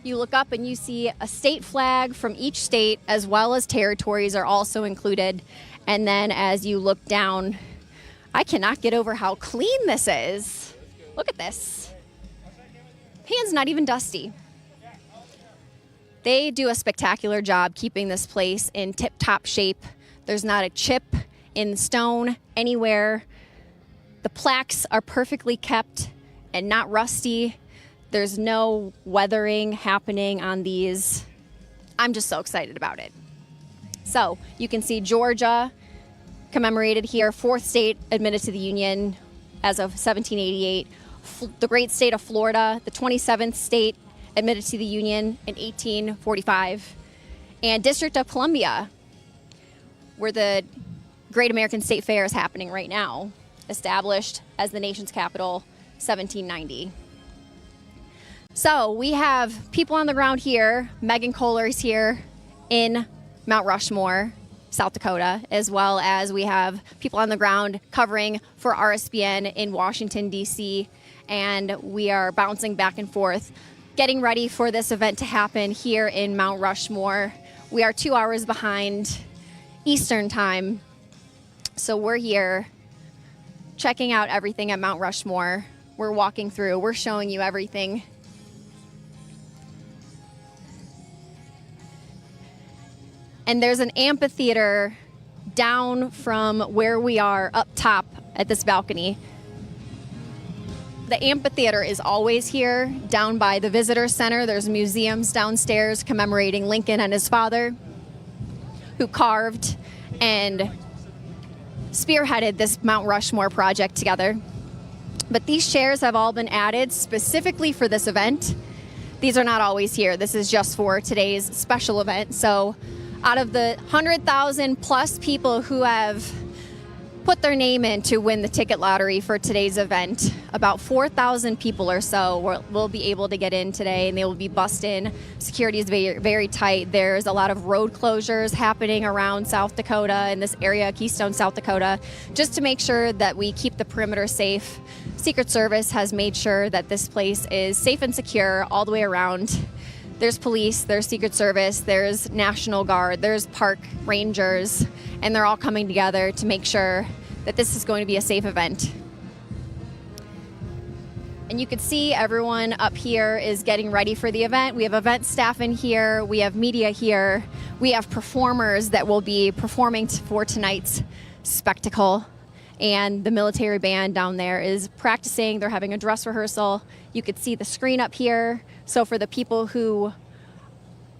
[SPEAKER 1] you look up and you see a state flag from each state, as well as territories are also included. And then as you look down, I cannot get over how clean this is. Look at this. Hand's not even dusty. They do a spectacular job keeping this place in tip-top shape. There's not a chip in stone anywhere. The plaques are perfectly kept and not rusty. There's no weathering happening on these. I'm just so excited about it. So you can see Georgia commemorated here, fourth state admitted to the Union as of 1788. The great state of Florida, the 27th state admitted to the Union in 1845. And District of Columbia, where the Great American State Fair is happening right now, established as the nation's capital, 1790. So we have people on the ground here. Megan Kohler is here in Mount Rushmore, South Dakota, as well as we have people on the ground covering for RSBN in Washington, D.C., and we are bouncing back and forth, getting ready for this event to happen here in Mount Rushmore. We are 2 hours behind Eastern time, so we're here checking out everything at Mount Rushmore. We're walking through, we're showing you everything. And there's an amphitheater down from where we are up top at this balcony. The amphitheater is always here, down by the visitor center. There's museums downstairs commemorating Lincoln and his father, who carved and spearheaded this Mount Rushmore project together. But these chairs have all been added specifically for this event. These are not always here. This is just for today's special event. So out of the 100,000 plus people who have put their name in to win the ticket lottery for today's event, about 4,000 people or so will be able to get in today, and they will be bussed in. Security is very, very tight. There's a lot of road closures happening around South Dakota in this area, Keystone, South Dakota, just to make sure that we keep the perimeter safe. Secret Service has made sure that this place is safe and secure all the way around. There's police, there's Secret Service, there's National Guard, there's park rangers, and they're all coming together to make sure that this is going to be a safe event. And you can see everyone up here is getting ready for the event. We have event staff in here, we have media here, we have performers that will be performing for tonight's spectacle. And the military band down there is practicing. They're having a dress rehearsal. You could see the screen up here. So for the people who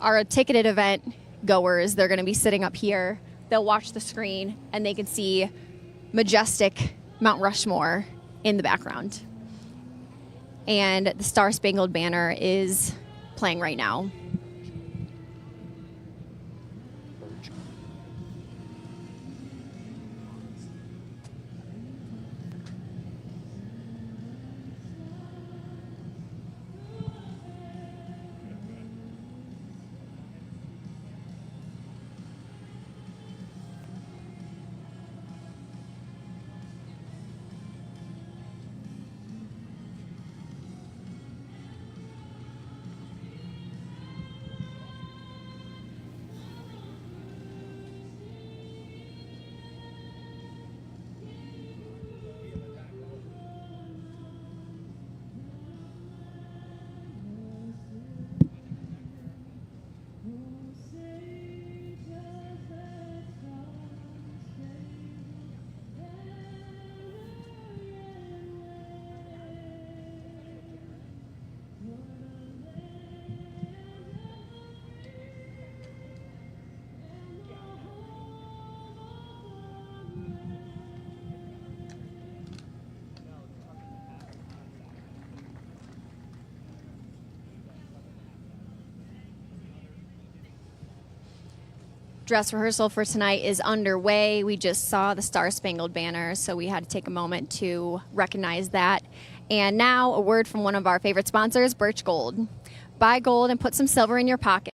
[SPEAKER 1] are a ticketed event goers, they're going to be sitting up here. They'll watch the screen and they can see majestic Mount Rushmore in the background. And the Star Spangled Banner is playing right now. dress rehearsal for tonight is underway. We just saw the Star Spangled Banner, so we had to take a moment to recognize that. And now a word from one of our favorite sponsors, Birch Gold. Buy gold and put some silver in your pocket.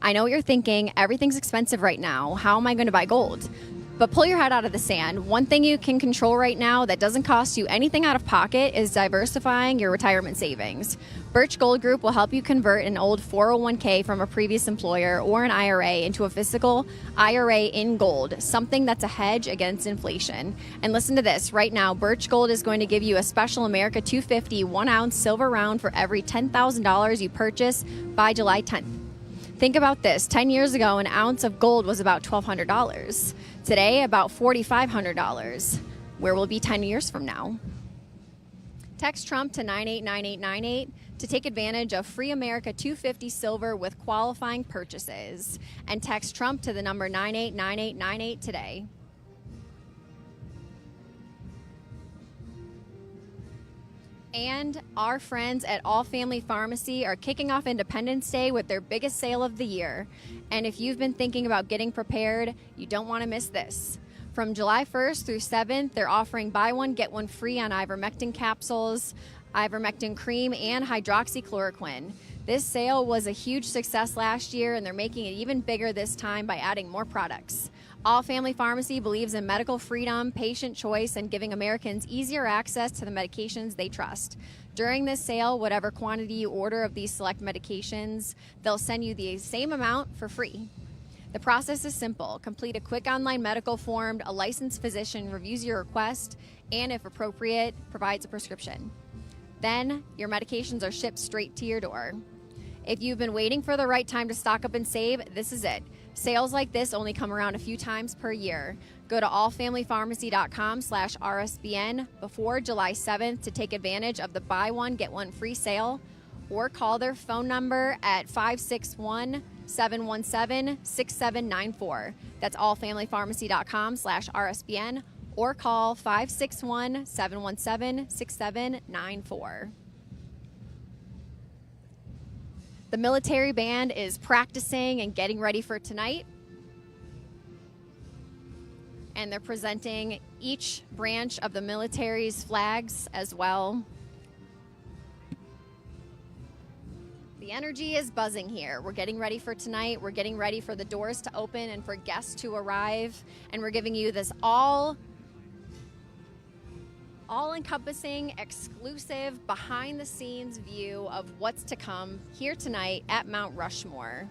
[SPEAKER 1] I know what you're thinking, everything's expensive right now. How am I going to buy gold? But pull your head out of the sand. One thing you can control right now that doesn't cost you anything out of pocket is diversifying your retirement savings. Birch Gold Group will help you convert an old 401k from a previous employer or an IRA into a physical IRA in gold, something that's a hedge against inflation. And listen to this, right now, Birch Gold is going to give you a special America 250 1-ounce silver round for every $10,000 you purchase by July 10th. Think about this. 10 years ago, an ounce of gold was about $1,200. Today, about $4,500. Where will it be 10 years from now? Text Trump to 989898 to take advantage of free America 250 silver with qualifying purchases. And text Trump to the number 989898 today. And our friends at All Family Pharmacy are kicking off Independence Day with their biggest sale of the year. And if you've been thinking about getting prepared, you don't want to miss this. From July 1st through 7th, they're offering buy one, get one free on ivermectin capsules, ivermectin cream, and hydroxychloroquine. This sale was a huge success last year, and they're making it even bigger this time by adding more products. All Family Pharmacy believes in medical freedom, patient choice, and giving Americans easier access to the medications they trust. During this sale, whatever quantity you order of these select medications, they'll send you the same amount for free. The process is simple. Complete a quick online medical form, a licensed physician reviews your request, and if appropriate, provides a prescription. Then, your medications are shipped straight to your door. If you've been waiting for the right time to stock up and save, this is it. Sales like this only come around a few times per year. Go to allfamilypharmacy.com/RSBN before July 7th to take advantage of the buy one, get one free sale, or call their phone number at 561-717-6794. That's allfamilypharmacy.com/RSBN or call 561-717-6794. The military band is practicing and getting ready for tonight. And they're presenting each branch of the military's flags as well. The energy is buzzing here. We're getting ready for tonight. We're getting ready for the doors to open and for guests to arrive. And we're giving you this all-encompassing, exclusive, behind-the-scenes view of what's to come here tonight at Mount Rushmore.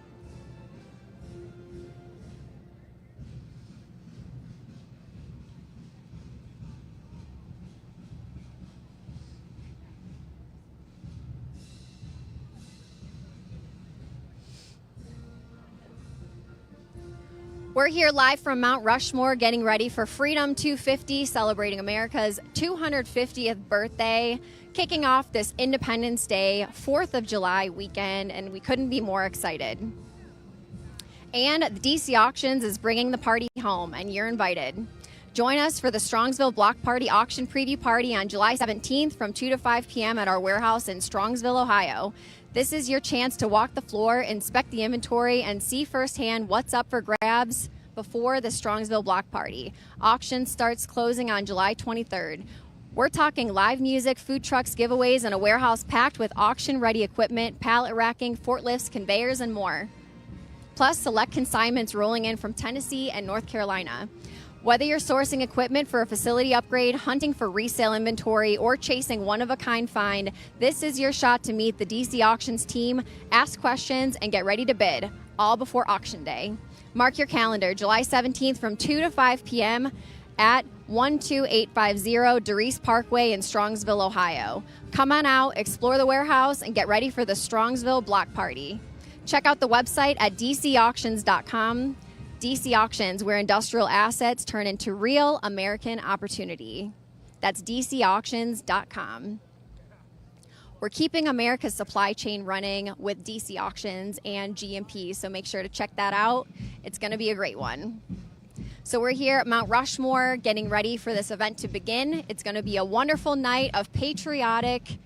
[SPEAKER 1] We're here live from Mount Rushmore getting ready for Freedom 250, celebrating America's 250th birthday, kicking off this Independence Day, 4th of July weekend, and we couldn't be more excited. And the DC Auctions is bringing the party home, and you're invited. Join us for the Strongsville Block Party Auction Preview Party on July 17th from 2 to 5 p.m. at our warehouse in Strongsville, Ohio. This is your chance to walk the floor, inspect the inventory, and see firsthand what's up for grabs before the Strongsville Block Party. Auction starts closing on July 23rd. We're talking live music, food trucks, giveaways, and a warehouse packed with auction-ready equipment, pallet racking, forklifts, conveyors, and more. Plus, select consignments rolling in from Tennessee and North Carolina. Whether you're sourcing equipment for a facility upgrade, hunting for resale inventory, or chasing one-of-a-kind find, this is your shot to meet the DC Auctions team, ask questions, and get ready to bid, all before auction day. Mark your calendar, July 17th from 2 to 5 p.m. at 12850 DeReese Parkway in Strongsville, Ohio. Come on out, explore the warehouse, and get ready for the Strongsville Block Party. Check out the website at dcauctions.com. DC Auctions, where industrial assets turn into real American opportunity. That's dcauctions.com. We're keeping America's supply chain running with DC Auctions and GMP, so make sure to check that out. It's going to be a great one. So we're here at Mount Rushmore getting ready for this event to begin. It's going to be a wonderful night of patriotic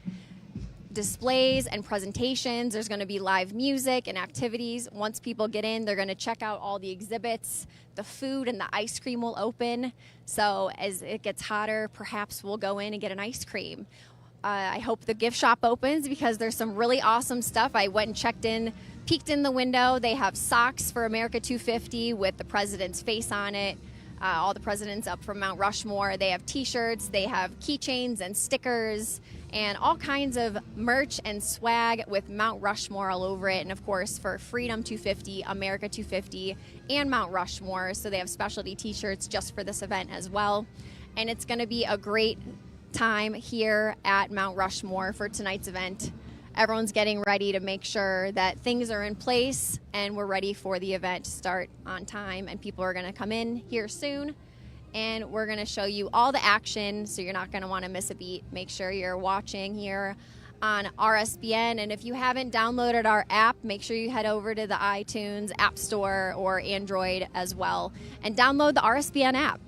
[SPEAKER 1] displays and presentations. There's going to be live music and activities. Once people get in, they're going to check out all the exhibits. The food and the ice cream will open. So as it gets hotter, perhaps we'll go in and get an ice cream. I hope the gift shop opens because there's some really awesome stuff. I went and peeked in the window. They have socks for America 250 with the president's face on it. All the presidents up from Mount Rushmore. They have t-shirts, they have keychains and stickers, and all kinds of merch and swag with Mount Rushmore all over it. And of course, for Freedom 250, America 250, and Mount Rushmore. So they have specialty t-shirts just for this event as well. And it's going to be a great time here at Mount Rushmore for tonight's event. Everyone's getting ready to make sure that things are in place and we're ready for the event to start on time, and people are going to come in here soon, and we're going to show you all the action, so you're not going to want to miss a beat. Make sure you're watching here on RSBN, and if you haven't downloaded our app, make sure you head over to the iTunes App Store or Android as well and download the RSBN app,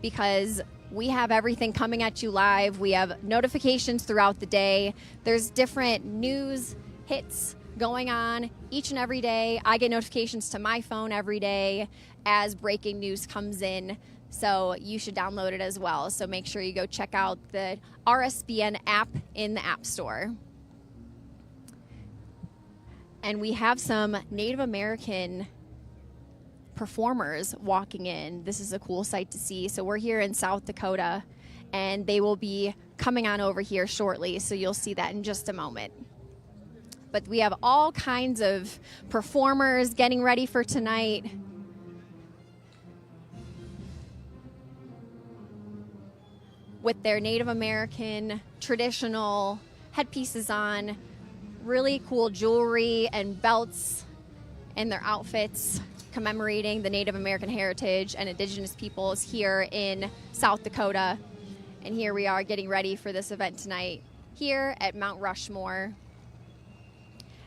[SPEAKER 1] because we have everything coming at you live. We have notifications throughout the day. There's different news hits going on each and every day. I get notifications to my phone every day as breaking news comes in. So you should download it as well. So make sure you go check out the RSBN app in the App Store. And we have some Native American performers walking in. This is a cool sight to see. So we're here in South Dakota, and they will be coming on over here shortly, so you'll see that in just a moment. But we have all kinds of performers getting ready for tonight. With their Native American traditional headpieces on, really cool jewelry and belts in their outfits, commemorating the Native American heritage and indigenous peoples here in South Dakota. And here we are getting ready for this event tonight here at Mount Rushmore.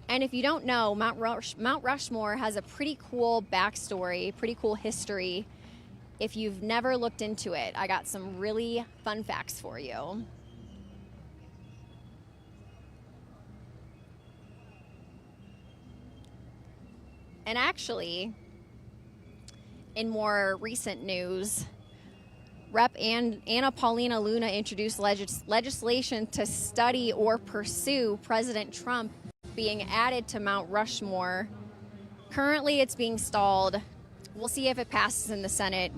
[SPEAKER 1] And if you don't know, Mount Rushmore has a pretty cool backstory, pretty cool history. If you've never looked into it, I got some really fun facts for you. And actually, in more recent news, Rep. Anna Paulina Luna introduced legislation to study or pursue President Trump being added to Mount Rushmore. Currently, it's being stalled. We'll see if it passes in the Senate.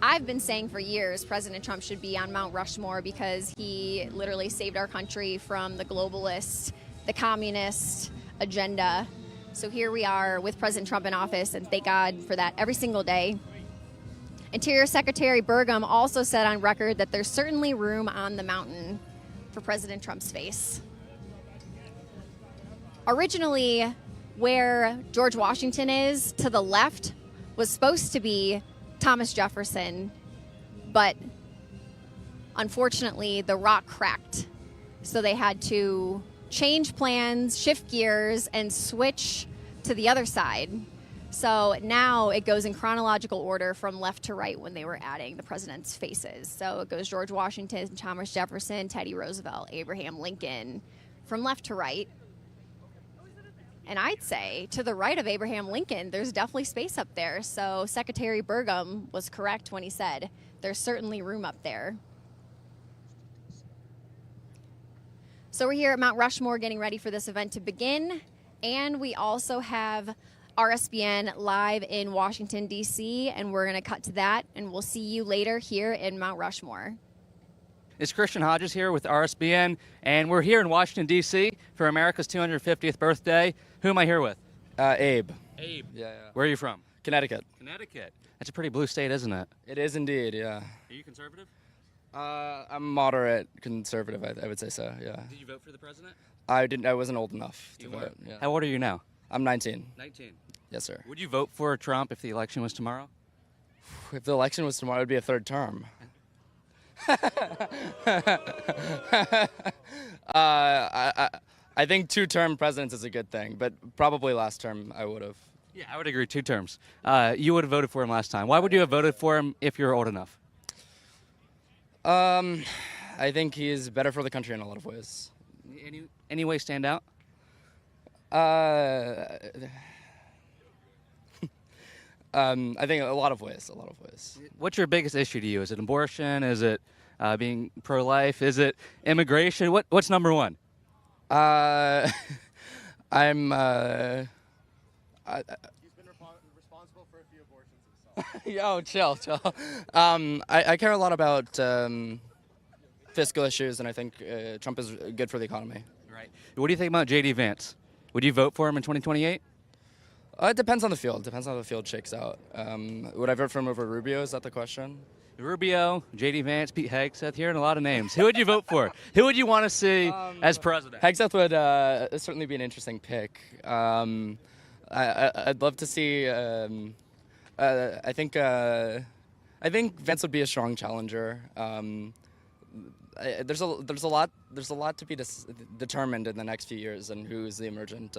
[SPEAKER 1] I've been saying for years President Trump should be on Mount Rushmore because he literally saved our country from the globalist, the communist agenda. So here we are with President Trump in office, and thank God for that every single day. Interior Secretary Burgum also said on record that there's certainly room on the mountain for President Trump's face. Originally, where George Washington is to the left was supposed to be Thomas Jefferson, but unfortunately the rock cracked. So they had to change plans, shift gears, and switch to the other side. So now it goes in chronological order from left to right when they were adding the president's faces. So it goes George Washington, Thomas Jefferson, Teddy Roosevelt, Abraham Lincoln, from left to right. And I'd say to the right of Abraham Lincoln, there's definitely space up there. So Secretary Burgum was correct when he said there's certainly room up there. So we're here at Mount Rushmore getting ready for this event to begin. And we also have RSBN live in Washington, D.C., and we're going to cut to that, and we'll see you later here in Mount Rushmore.
[SPEAKER 8] It's Christian Hodges here with RSBN, and we're here in Washington, D.C. for America's 250th birthday. Who am I here with?
[SPEAKER 9] Abe.
[SPEAKER 8] Abe.
[SPEAKER 9] Yeah.
[SPEAKER 8] Where are you from?
[SPEAKER 9] Connecticut.
[SPEAKER 8] Connecticut. That's a pretty blue state, isn't it?
[SPEAKER 9] It is indeed, yeah.
[SPEAKER 8] Are you conservative?
[SPEAKER 9] I'm moderate conservative, I would say so, yeah.
[SPEAKER 8] Did you vote for the president?
[SPEAKER 9] I wasn't old enough to vote. Yeah.
[SPEAKER 8] How old are you now?
[SPEAKER 9] I'm 19.
[SPEAKER 8] 19.
[SPEAKER 9] Yes, sir.
[SPEAKER 8] Would you vote for Trump if the election was tomorrow?
[SPEAKER 9] If the election was tomorrow, it would be a third term. I think two-term presidents is a good thing, but probably last term I would have.
[SPEAKER 8] Yeah, I would agree, 2 terms. You would have voted for him last time. Why would you have voted for him if you're old enough?
[SPEAKER 9] I think he is better for the country in a lot of ways.
[SPEAKER 8] Any way stand out?
[SPEAKER 9] I think a lot of ways.
[SPEAKER 8] What's your biggest issue to you? Is it abortion? Is it being pro-life? Is it immigration? What's number one?
[SPEAKER 9] I'm. He's been responsible for a few abortions himself. Yo, chill. I care a lot about fiscal issues, and I think Trump is good for the economy.
[SPEAKER 8] Right. What do you think about J.D. Vance? Would you vote for him in 2028?
[SPEAKER 9] It depends on the field. Depends on how the field shakes out. Would I vote for him over Rubio? Is that the question?
[SPEAKER 8] Rubio, J.D. Vance, Pete Hegseth, hearing a lot of names. Who would you vote for? Who would you want to see as president?
[SPEAKER 9] Hegseth would certainly be an interesting pick. I'd love to see. I think Vance would be a strong challenger. There's a lot to be determined in the next few years, and who's the emergent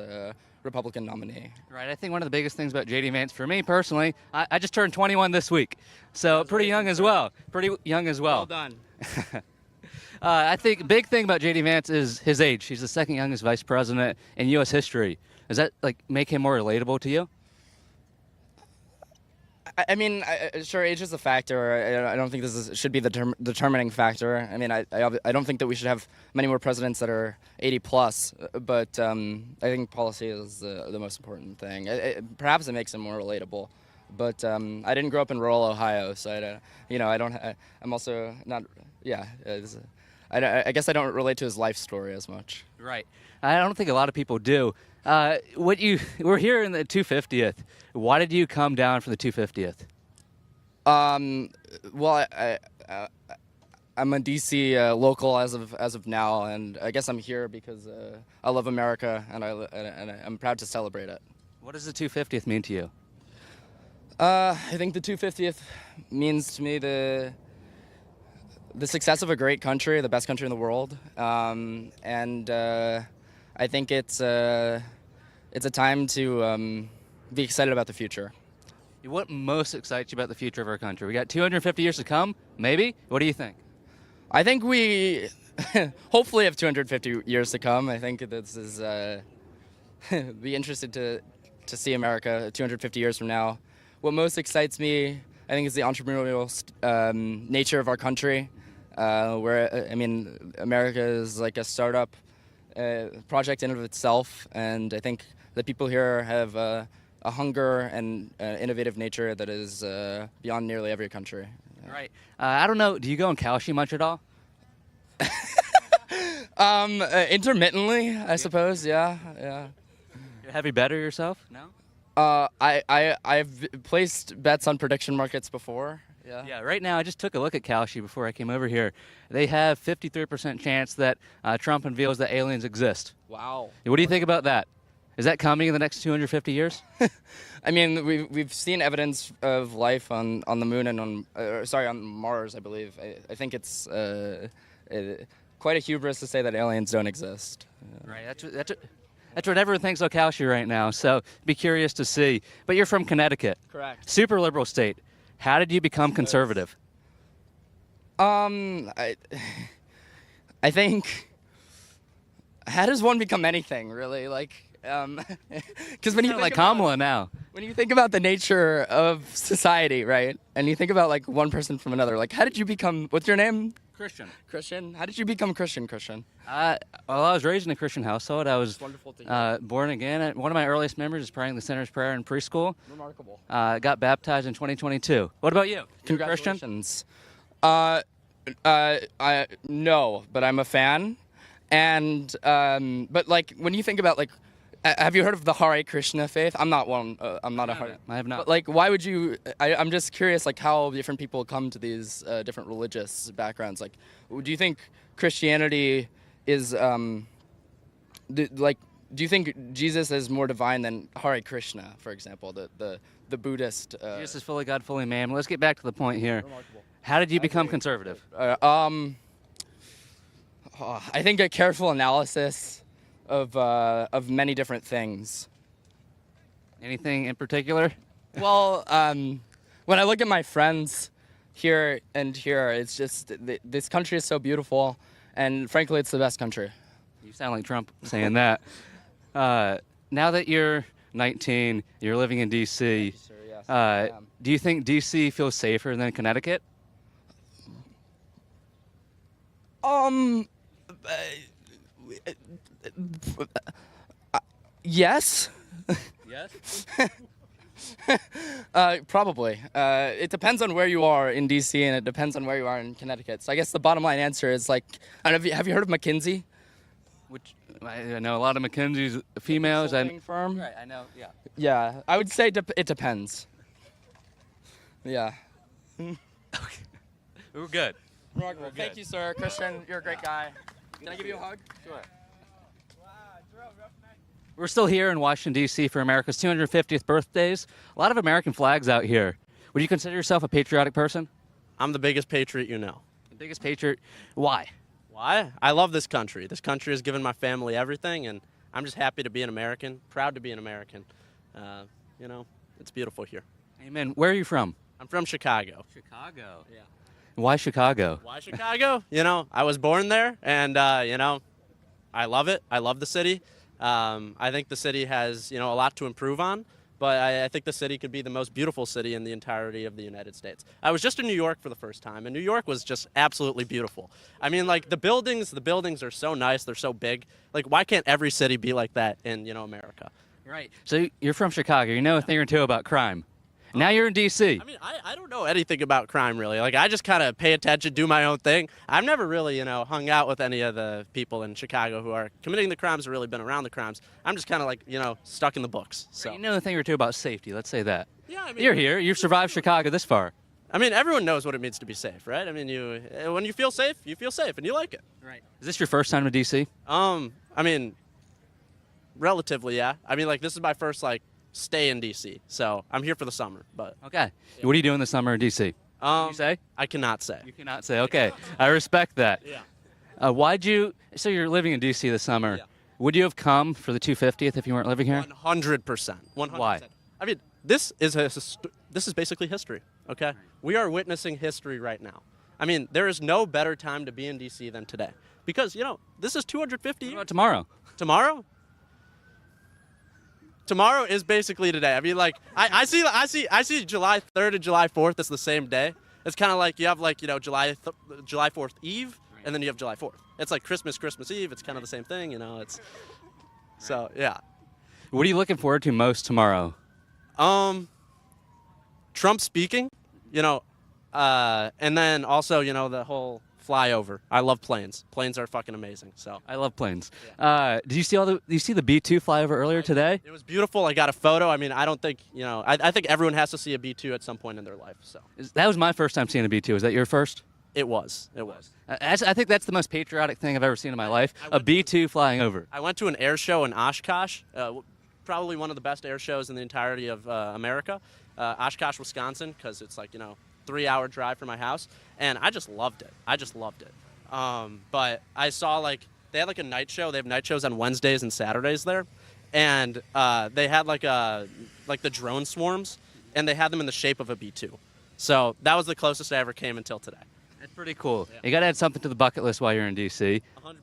[SPEAKER 9] Republican nominee.
[SPEAKER 8] Right. I think one of the biggest things about J.D. Vance for me personally, I just turned 21 this week, so pretty young as well.
[SPEAKER 9] Well done.
[SPEAKER 8] I think big thing about J.D. Vance is his age. He's the second youngest vice president in U.S. history. Does that make him more relatable to you?
[SPEAKER 9] I mean, sure, age is a factor. I don't think should be the determining factor. I mean, I don't think that we should have many more presidents that are 80 plus, but I think policy is the most important thing. Perhaps it makes him more relatable, but I didn't grow up in rural Ohio, so I'm also not. Yeah, I guess I don't relate to his life story as much.
[SPEAKER 8] Right. I don't think a lot of people do. We're here in the 250th. Why did you come down for the 250th?
[SPEAKER 9] Well, I'm a DC local as of now, and I guess I'm here because I love America and I'm proud to celebrate it.
[SPEAKER 8] What does the 250th mean to you?
[SPEAKER 9] I think the 250th means to me the success of a great country, the best country in the world, and I think it's a time to be excited about the future.
[SPEAKER 8] What most excites you about the future of our country? We got 250 years to come, maybe? What do you think?
[SPEAKER 9] I think we hopefully have 250 years to come. I think this is be interested to see America 250 years from now. What most excites me, I think, is the entrepreneurial nature of our country, where, I mean, America is like a startup project in and of itself, and I think the people here have a hunger and innovative nature that is beyond nearly every country.
[SPEAKER 8] Right. I don't know, do you go in Kalshi much at all?
[SPEAKER 9] Intermittently, I suppose, yeah.
[SPEAKER 8] Have you betted yourself? No?
[SPEAKER 9] I've placed bets on prediction markets before.
[SPEAKER 8] Yeah, right now I just took a look at Kalshi before I came over here. They have 53% chance that Trump unveils that aliens exist.
[SPEAKER 9] Wow.
[SPEAKER 8] What do you think about that? Is that coming in the next 250 years?
[SPEAKER 9] I mean, we've seen evidence of life on the moon and on Mars, I believe. I think it's quite a hubris to say that aliens don't exist.
[SPEAKER 8] Right. That's what everyone thinks of Kalshi right now. So be curious to see. But you're from Connecticut.
[SPEAKER 9] Correct.
[SPEAKER 8] Super liberal state. How did you become conservative?
[SPEAKER 9] I think, how does one become anything, really? Because when you think
[SPEAKER 8] like Kamala now,
[SPEAKER 9] when you think about the nature of society, right, and you think about like one person from another, like how did you become? What's your name? Christian. How did you become Christian?
[SPEAKER 8] Well, I was raised in a Christian household. I was
[SPEAKER 9] wonderful to hear.
[SPEAKER 8] Born again. One of my earliest memories is praying the sinner's prayer in preschool.
[SPEAKER 9] Remarkable.
[SPEAKER 8] Got baptized in 2022. What about you?
[SPEAKER 9] Congratulations. No, but I'm a fan. And but like when you think about like, have you heard of the Hare Krishna faith? I'm not one. I'm not a Hare.
[SPEAKER 8] I have not.
[SPEAKER 9] But like, why would you? I'm just curious, like how different people come to these different religious backgrounds. Like, do you think Christianity is do you think Jesus is more divine than Hare Krishna, for example, the Buddhist?
[SPEAKER 8] Jesus is fully God, fully man. Well, let's get back to the point here.
[SPEAKER 9] Remarkable.
[SPEAKER 8] How did you become conservative?
[SPEAKER 9] I think a careful analysis of many different things.
[SPEAKER 8] Anything in particular?
[SPEAKER 9] Well, when I look at my friends here and here, it's just this country is so beautiful, and frankly, it's the best country.
[SPEAKER 8] You sound like Trump saying that. Now that you're 19, you're living in D.C.,
[SPEAKER 9] Sir, yes, I am.
[SPEAKER 8] do you think D.C. feels safer than Connecticut?
[SPEAKER 9] Yes.
[SPEAKER 8] Yes.
[SPEAKER 9] Probably. It depends on where you are in DC, and it depends on where you are in Connecticut. So I guess the bottom line answer is like, I don't know, have you heard of McKinsey?
[SPEAKER 8] Which I know a lot of McKinsey's females.
[SPEAKER 9] Consulting firm.
[SPEAKER 8] Right, I know. Yeah.
[SPEAKER 9] Yeah, I would say it depends. Yeah.
[SPEAKER 8] We're good.
[SPEAKER 9] Thank you, sir. Christian, you're a great guy. Can I give you a hug?
[SPEAKER 8] Sure. We're still here in Washington, D.C. for America's 250th birthdays. A lot of American flags out here. Would you consider yourself a patriotic person?
[SPEAKER 10] I'm the biggest patriot you know.
[SPEAKER 8] The biggest patriot? Why?
[SPEAKER 10] Why? I love this country. This country has given my family everything, and I'm just happy to be an American, proud to be an American. It's beautiful here.
[SPEAKER 8] Amen. Where are you from?
[SPEAKER 10] I'm from Chicago.
[SPEAKER 8] Chicago.
[SPEAKER 10] Yeah.
[SPEAKER 8] Why Chicago?
[SPEAKER 10] Why Chicago? I was born there, and, I love it. I love the city. I think the city has, a lot to improve on, but I think the city could be the most beautiful city in the entirety of the United States. I was just in New York for the first time, and New York was just absolutely beautiful. I mean, like, the buildings are so nice, they're so big. Like, why can't every city be like that in, America?
[SPEAKER 8] Right. So you're from Chicago. You know a thing or two about crime. Now you're in D.C.
[SPEAKER 10] I mean, I don't know anything about crime, really. Like, I just kind of pay attention, do my own thing. I've never really, hung out with any of the people in Chicago who are committing the crimes or really been around the crimes. I'm just kind of like, stuck in the books. So
[SPEAKER 8] You know a thing or two about safety. Let's say that.
[SPEAKER 10] Yeah, I mean,
[SPEAKER 8] You're here. You've survived Chicago this far.
[SPEAKER 10] I mean, everyone knows what it means to be safe, right? I mean, when you feel safe, and you like it.
[SPEAKER 8] Right. Is this your first time to D.C.?
[SPEAKER 10] I mean, relatively, yeah. I mean, like, this is my first, stay in D.C., so I'm here for the summer, but...
[SPEAKER 8] Okay. Yeah. What are you doing this summer in D.C.? Can you say?
[SPEAKER 10] I cannot say.
[SPEAKER 8] You cannot say. Okay. I respect that.
[SPEAKER 10] Yeah.
[SPEAKER 8] So you're living in D.C. this summer.
[SPEAKER 10] Yeah.
[SPEAKER 8] Would you have come for the 250th if you weren't living here?
[SPEAKER 10] 100%. 100%.
[SPEAKER 8] Why?
[SPEAKER 10] I mean, this is basically history, okay? We are witnessing history right now. I mean, there is no better time to be in D.C. than today. Because, this is 250 years.
[SPEAKER 8] What about tomorrow?
[SPEAKER 10] Tomorrow? Tomorrow is basically today. I mean, like, I see July 3rd and July 4th as the same day. It's kind of like you have, July 4th Eve, and then you have July 4th. It's like Christmas Eve. It's kind of the same thing, it's... So, yeah.
[SPEAKER 8] What are you looking forward to most tomorrow?
[SPEAKER 10] Trump speaking, and then also, the whole flyover. I love planes. Planes are fucking amazing. So
[SPEAKER 8] I love planes. Did you see the B-2 flyover earlier today?
[SPEAKER 10] It was beautiful. I got a photo. I mean, I don't think, I think everyone has to see a B-2 at some point in their life. So
[SPEAKER 8] That was my first time seeing a B-2. Was that your first?
[SPEAKER 10] It was.
[SPEAKER 8] I think that's the most patriotic thing I've ever seen in my life. A B-2 flying over.
[SPEAKER 10] I went to an air show in Oshkosh, probably one of the best air shows in the entirety of America. Oshkosh, Wisconsin, because it's 3-hour drive from my house, and I just loved it. But I saw they had a night show. They have night shows on Wednesdays and Saturdays there, and they had the drone swarms, and they had them in the shape of a B-2. So that was the closest I ever came until today.
[SPEAKER 8] That's pretty cool. Yeah. You got to add something to the bucket list while you're in D.C.
[SPEAKER 10] 100%.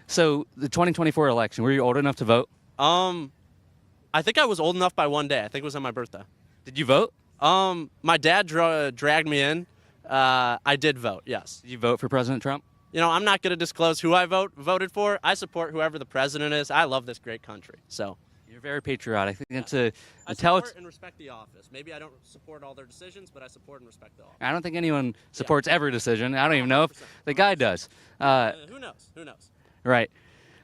[SPEAKER 8] So the 2024 election, were you old enough to vote?
[SPEAKER 10] I think I was old enough by one day. I think it was on my birthday.
[SPEAKER 8] Did you vote?
[SPEAKER 10] My dad dragged me in. I did vote, yes.
[SPEAKER 8] Did you vote for President Trump?
[SPEAKER 10] I'm not going to disclose who I voted for. I support whoever the president is. I love this great country, so.
[SPEAKER 8] You're very patriotic.
[SPEAKER 10] I support and respect the office. Maybe I don't support all their decisions, but I support and respect the office.
[SPEAKER 8] I don't think anyone supports every decision. I don't even know if the guy does.
[SPEAKER 10] Who knows?
[SPEAKER 8] Right.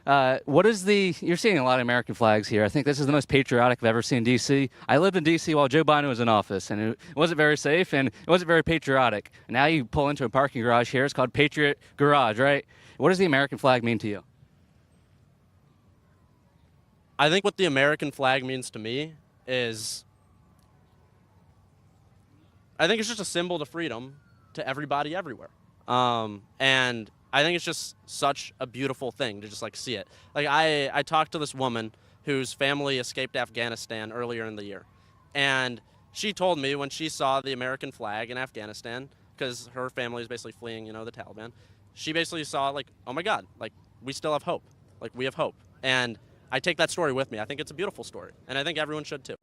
[SPEAKER 8] You're seeing a lot of American flags here. I think this is the most patriotic I've ever seen in D.C. I lived in D.C. while Joe Biden was in office, and it wasn't very safe, and it wasn't very patriotic. Now you pull into a parking garage here. It's called Patriot Garage, right? What does the American flag mean to you?
[SPEAKER 10] I think what the American flag means to me is, I think it's just a symbol of freedom to everybody everywhere. And I think it's just such a beautiful thing to just see it. I talked to this woman whose family escaped Afghanistan earlier in the year. And she told me when she saw the American flag in Afghanistan, because her family is basically fleeing, the Taliban, she basically saw oh my God, we still have hope. Like, we have hope. And I take that story with me. I think it's a beautiful story, and I think everyone should too.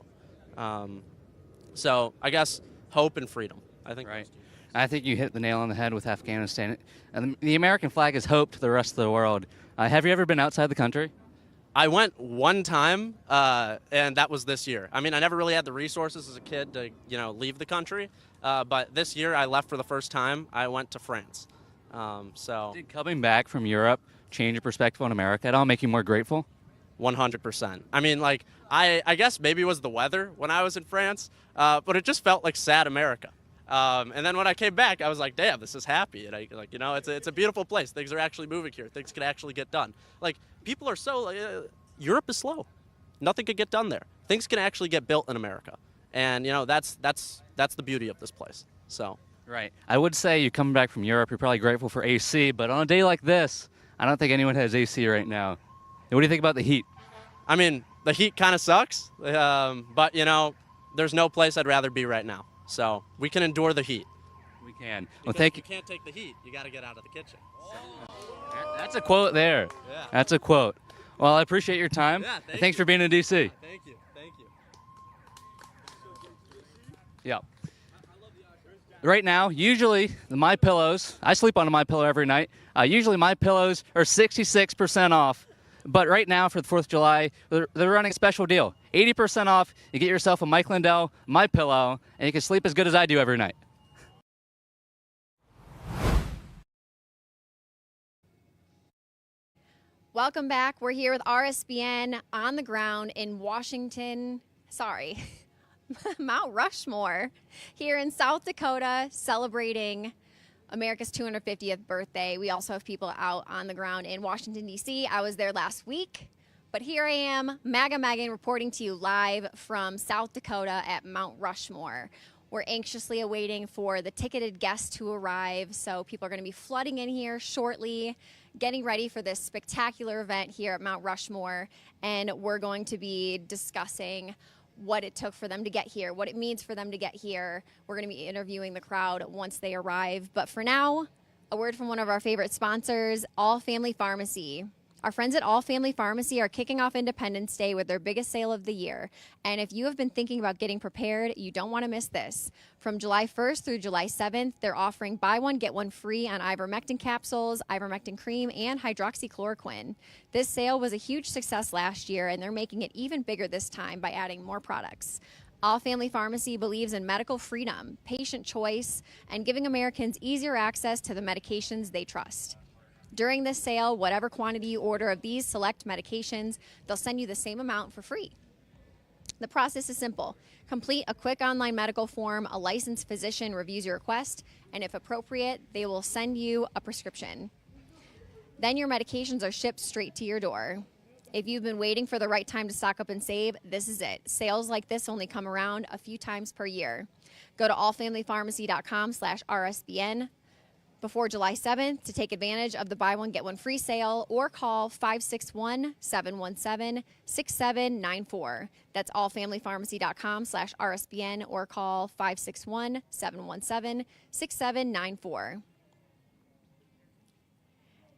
[SPEAKER 10] So I guess hope and freedom. I think.
[SPEAKER 8] Right. I think you hit the nail on the head with Afghanistan. And the American flag is hope to the rest of the world. Have you ever been outside the country?
[SPEAKER 10] I went one time, and that was this year. I mean, I never really had the resources as a kid to, leave the country. But this year, I left for the first time. I went to France.
[SPEAKER 8] Did coming back from Europe change your perspective on America at all? Make you more grateful?
[SPEAKER 10] 100%. I mean, like, I guess maybe it was the weather when I was in France, but it just felt like sad America. And then when I came back, I was like, damn, this is happy. And it's a beautiful place. Things are actually moving here. Things can actually get done. Like, people are so, Europe is slow. Nothing can get done there. Things can actually get built in America. And, that's the beauty of this place. So.
[SPEAKER 8] Right. I would say you coming back from Europe, you're probably grateful for AC, but on a day like this, I don't think anyone has AC right now. What do you think about the heat?
[SPEAKER 10] I mean, the heat kind of sucks, but, there's no place I'd rather be right now. So we can endure the heat.
[SPEAKER 8] We can.
[SPEAKER 10] Well,
[SPEAKER 8] thank you.
[SPEAKER 10] You can't take the heat. You got to get out of the kitchen.
[SPEAKER 8] That's a quote there.
[SPEAKER 10] Yeah.
[SPEAKER 8] That's a quote. Well, I appreciate your time.
[SPEAKER 10] Yeah,
[SPEAKER 8] Thanks for being in D.C.
[SPEAKER 10] Thank you. Thank you.
[SPEAKER 8] Yeah. Right now, usually the My Pillows, I sleep on a My Pillow every night. Usually My Pillows are 66% off. But right now for the 4th of July, they're running a special deal. 80% off. You get yourself a Mike Lindell My Pillow, and you can sleep as good as I do every night.
[SPEAKER 1] Welcome back. We're here with RSBN on the ground in Mount Rushmore, here in South Dakota, celebrating America's 250th birthday. We also have people out on the ground in Washington, D.C. I was there last week, but here I am, MAGA Megan, reporting to you live from South Dakota at Mount Rushmore. We're anxiously awaiting for the ticketed guests to arrive, so people are going to be flooding in here shortly, getting ready for this spectacular event here at Mount Rushmore, and we're going to be discussing what it took for them to get here, what it means for them to get here. We're going to be interviewing the crowd once they arrive. But for now, a word from one of our favorite sponsors, All Family Pharmacy. Our friends at All Family Pharmacy are kicking off Independence Day with their biggest sale of the year. And if you have been thinking about getting prepared, you don't want to miss this. From July 1st through July 7th, they're offering buy one, get one free on ivermectin capsules, ivermectin cream, and hydroxychloroquine. This sale was a huge success last year, and they're making it even bigger this time by adding more products. All Family Pharmacy believes in medical freedom, patient choice, and giving Americans easier access to the medications they trust. During this sale, whatever quantity you order of these select medications, they'll send you the same amount for free. The process is simple. Complete a quick online medical form, a licensed physician reviews your request, and if appropriate, they will send you a prescription. Then your medications are shipped straight to your door. If you've been waiting for the right time to stock up and save, this is it. Sales like this only come around a few times per year. Go to allfamilypharmacy.com/RSBN before July 7th to take advantage of the buy one, get one free sale, or call 561-717-6794. That's allfamilypharmacy.com/RSBN or call 561-717-6794.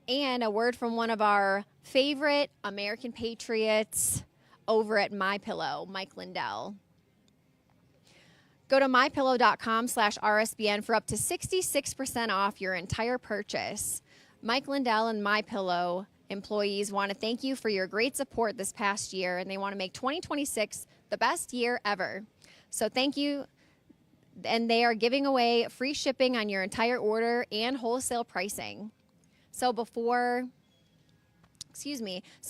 [SPEAKER 1] And a word from one of our favorite American patriots over at MyPillow, Mike Lindell. Go to mypillow.com/RSBN for up to 66% off your entire purchase. Mike Lindell and MyPillow employees want to thank you for your great support this past year, and they want to make 2026 the best year ever. So thank you. And they are giving away free shipping on your entire order and wholesale pricing. So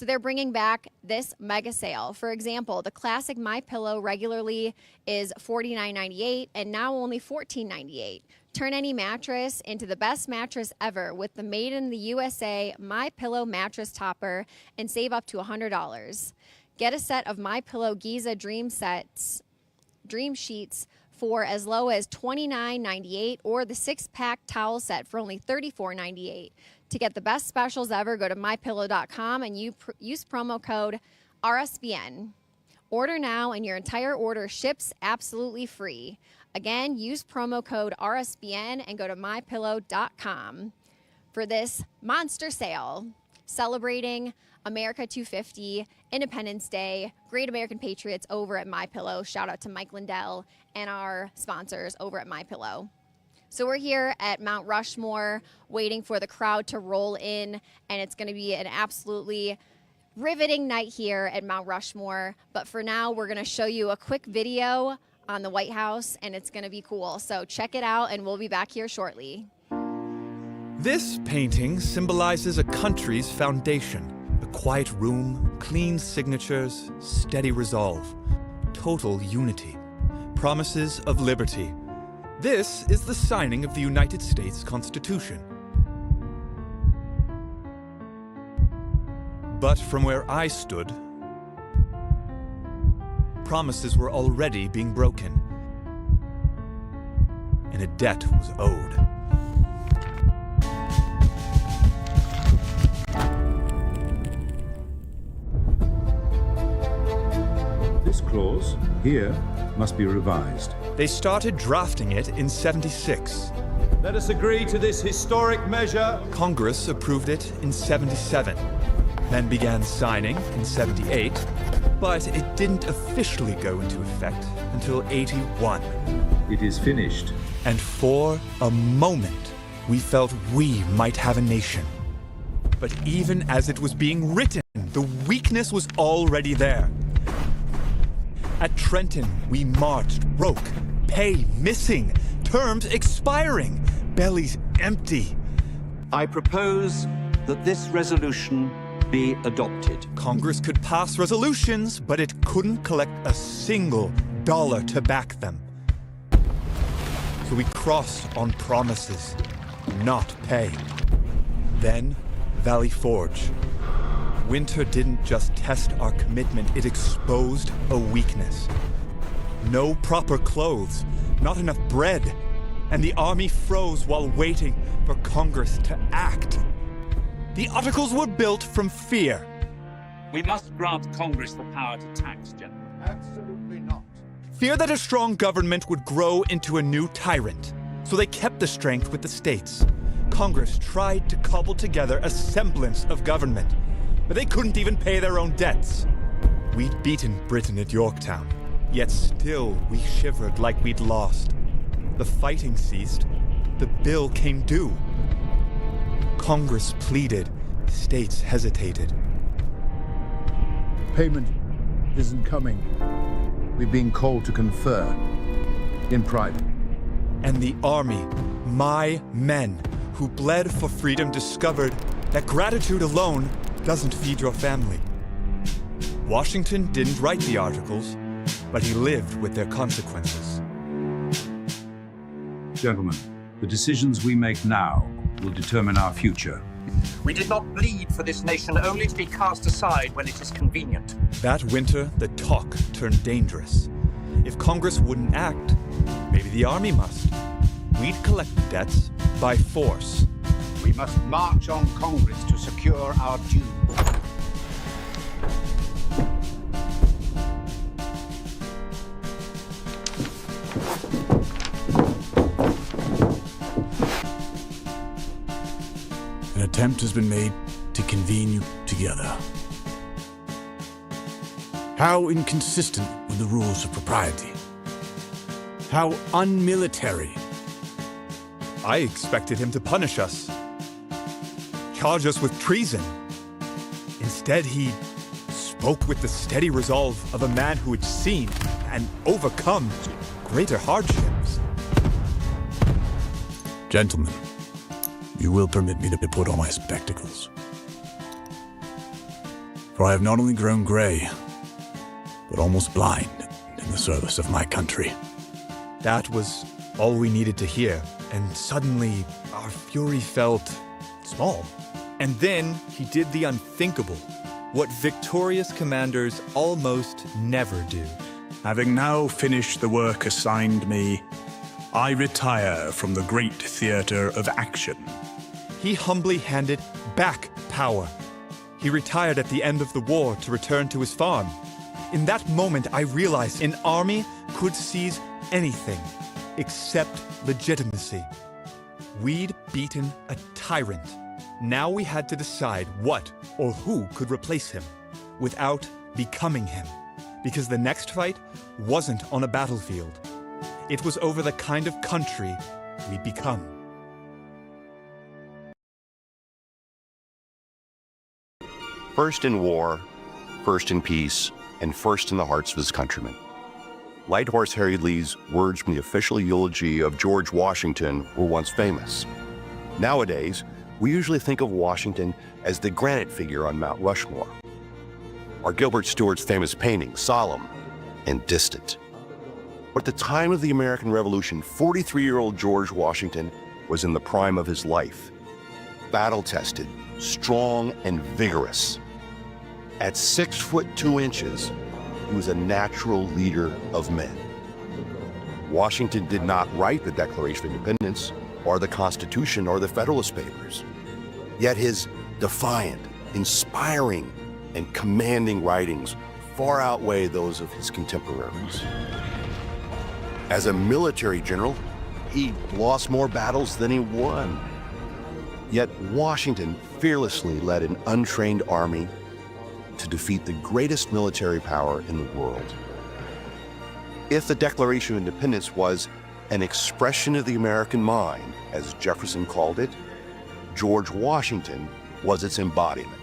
[SPEAKER 1] they're bringing back this mega sale. For example, the classic MyPillow regularly is $49.98 and now only $14.98. Turn any mattress into the best mattress ever with the Made in the USA MyPillow mattress topper and save up to $100. Get a set of MyPillow Giza Dream Sheets for as low as $29.98 or the 6-pack towel set for only $34.98. To get the best specials ever, go to mypillow.com and use promo code RSBN. Order now and your entire order ships absolutely free. Again, use promo code RSBN and go to mypillow.com for this monster sale. celebrating America 250, Independence Day, Great American Patriots over at MyPillow. Shout out to Mike Lindell and our sponsors over at MyPillow. So we're here at Mount Rushmore waiting for the crowd to roll in, and it's going to be an absolutely riveting night here at Mount Rushmore. But for now, we're going to show you a quick video on the White House, and it's going to be cool. So check it out, and we'll be back here shortly.
[SPEAKER 11] This painting symbolizes a country's foundation. A quiet room, clean signatures, steady resolve, total unity, promises of liberty. This is the signing of the United States Constitution. But from where I stood, promises were already being broken, and a debt was owed.
[SPEAKER 12] This clause, here, must be revised.
[SPEAKER 11] They started drafting it in '76.
[SPEAKER 12] Let us agree to this historic measure.
[SPEAKER 11] Congress approved it in '77, then began signing in '78, but it didn't officially go into effect until '81.
[SPEAKER 12] It is finished.
[SPEAKER 11] And for a moment, we felt we might have a nation. But even as it was being written, the weakness was already there. At Trenton, we marched, broke, pay missing, terms expiring, bellies empty.
[SPEAKER 13] I propose that this resolution be adopted.
[SPEAKER 11] Congress could pass resolutions, but it couldn't collect a single dollar to back them. So we crossed on promises, not pay. Then, Valley Forge. Winter didn't just test our commitment, it exposed a weakness. No proper clothes, not enough bread, and the army froze while waiting for Congress to act. The articles were built from fear.
[SPEAKER 14] We must grant Congress the power to tax, gentlemen.
[SPEAKER 12] Absolutely not.
[SPEAKER 11] Fear that a strong government would grow into a new tyrant, so they kept the strength with the states. Congress tried to cobble together a semblance of government, but they couldn't even pay their own debts. We'd beaten Britain at Yorktown, yet still we shivered like we'd lost. The fighting ceased, the bill came due. Congress pleaded, states hesitated.
[SPEAKER 12] Payment isn't coming. We've been called to confer in private.
[SPEAKER 11] And the army, my men, who bled for freedom, discovered that gratitude alone doesn't feed your family. Washington didn't write the articles, but he lived with their consequences.
[SPEAKER 12] Gentlemen, the decisions we make now will determine our future.
[SPEAKER 13] We did not bleed for this nation only to be cast aside when it is convenient.
[SPEAKER 11] That winter, the talk turned dangerous. If Congress wouldn't act, maybe the army must. We'd collect the debts by force.
[SPEAKER 15] We must march on Congress to secure our dues.
[SPEAKER 16] An attempt has been made to convene you together. How inconsistent with the rules of propriety. How unmilitary.
[SPEAKER 11] I expected him to punish us, charge us with treason. Instead, he spoke with the steady resolve of a man who had seen and overcome greater hardships.
[SPEAKER 16] Gentlemen, you will permit me to put on my spectacles. For I have not only grown gray, but almost blind in the service of my country.
[SPEAKER 11] That was all we needed to hear, and suddenly our fury felt small. And then he did the unthinkable, what victorious commanders almost never do.
[SPEAKER 16] Having now finished the work assigned me, I retire from the great theater of action.
[SPEAKER 11] He humbly handed back power. He retired at the end of the war to return to his farm. In that moment, I realized an army could seize anything except legitimacy. We'd beaten a tyrant, Now we had to decide what or who could replace him without becoming him. Because the next fight wasn't on a battlefield. It was over the kind of country we'd become.
[SPEAKER 17] First in war, first in peace, and first in the hearts of his countrymen. Light Horse Harry Lee's words from the official eulogy of George Washington were once famous. Nowadays, we usually think of Washington as the granite figure on Mount Rushmore, or Gilbert Stuart's famous painting, solemn and distant. But at the time of the American Revolution, 43-year-old George Washington was in the prime of his life, battle-tested, strong and vigorous. At 6 foot 2 inches, he was a natural leader of men. Washington did not write the Declaration of Independence or the Constitution or the Federalist Papers. Yet his defiant, inspiring, and commanding writings far outweigh those of his contemporaries. As a military general, he lost more battles than he won. Yet Washington fearlessly led an untrained army to defeat the greatest military power in the world. If the Declaration of Independence was an expression of the American mind, as Jefferson called it, George Washington was its embodiment.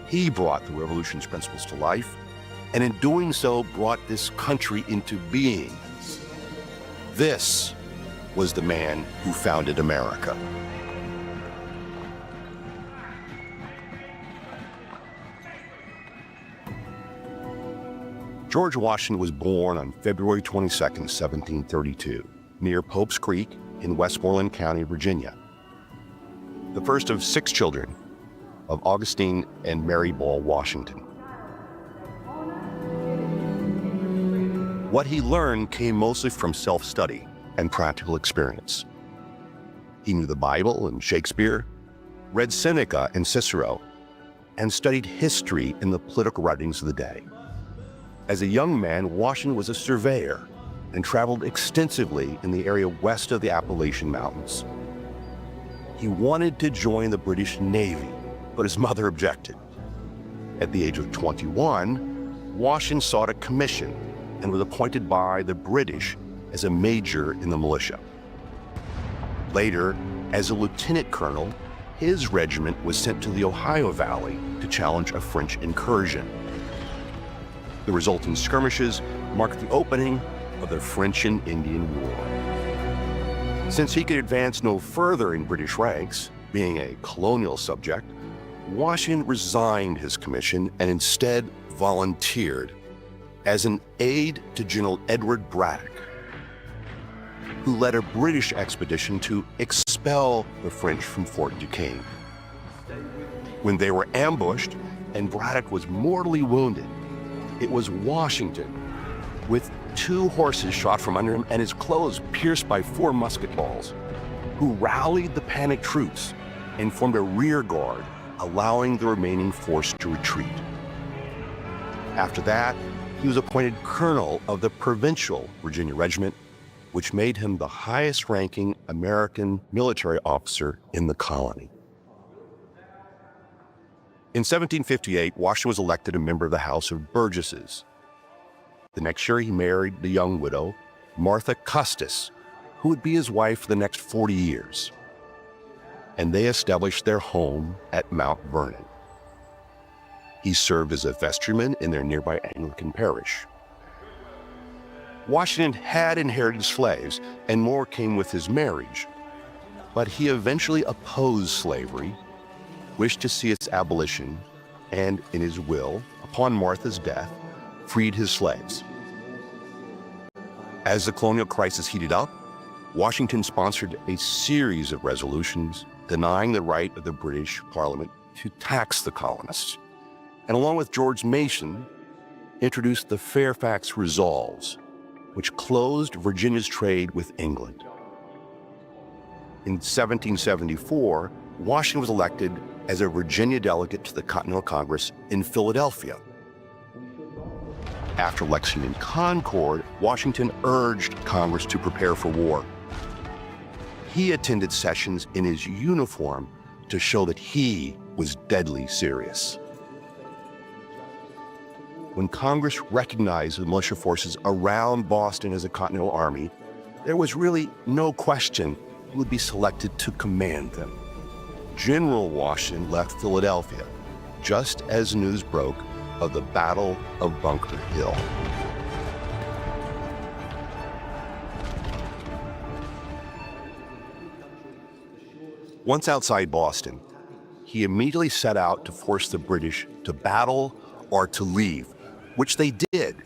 [SPEAKER 17] He brought the Revolution's principles to life, and in doing so brought this country into being. This was the man who founded America. George Washington was born on February 22, 1732, near Pope's Creek in Westmoreland County, Virginia. The first of 6 children of Augustine and Mary Ball Washington. What he learned came mostly from self-study and practical experience. He knew the Bible and Shakespeare, read Seneca and Cicero, and studied history in the political writings of the day. As a young man, Washington was a surveyor and traveled extensively in the area west of the Appalachian Mountains. He wanted to join the British Navy, but his mother objected. At the age of 21, Washington sought a commission and was appointed by the British as a major in the militia. Later, as a lieutenant colonel, his regiment was sent to the Ohio Valley to challenge a French incursion. The resulting skirmishes marked the opening of the French and Indian War. Since he could advance no further in British ranks, being a colonial subject, Washington resigned his commission and instead volunteered as an aide to General Edward Braddock, who led a British expedition to expel the French from Fort Duquesne. When they were ambushed and Braddock was mortally wounded, it was Washington, with 2 horses shot from under him and his clothes pierced by 4 musket balls, who rallied the panicked troops and formed a rear guard, allowing the remaining force to retreat. After that, he was appointed colonel of the Provincial Virginia Regiment, which made him the highest-ranking American military officer in the colony. In 1758, Washington was elected a member of the House of Burgesses. The next year, he married the young widow, Martha Custis, who would be his wife for the next 40 years. And they established their home at Mount Vernon. He served as a vestryman in their nearby Anglican parish. Washington had inherited slaves, and more came with his marriage. But he eventually opposed slavery, wished to see its abolition, and in his will, upon Martha's death, freed his slaves. As the colonial crisis heated up, Washington sponsored a series of resolutions denying the right of the British Parliament to tax the colonists, and along with George Mason, introduced the Fairfax Resolves, which closed Virginia's trade with England. In 1774, Washington was elected as a Virginia delegate to the Continental Congress in Philadelphia. After Lexington and Concord, Washington urged Congress to prepare for war. He attended sessions in his uniform to show that he was deadly serious. When Congress recognized the militia forces around Boston as a Continental Army, there was really no question who would be selected to command them. General Washington left Philadelphia just as news broke of the Battle of Bunker Hill. Once outside Boston, he immediately set out to force the British to battle or to leave, which they did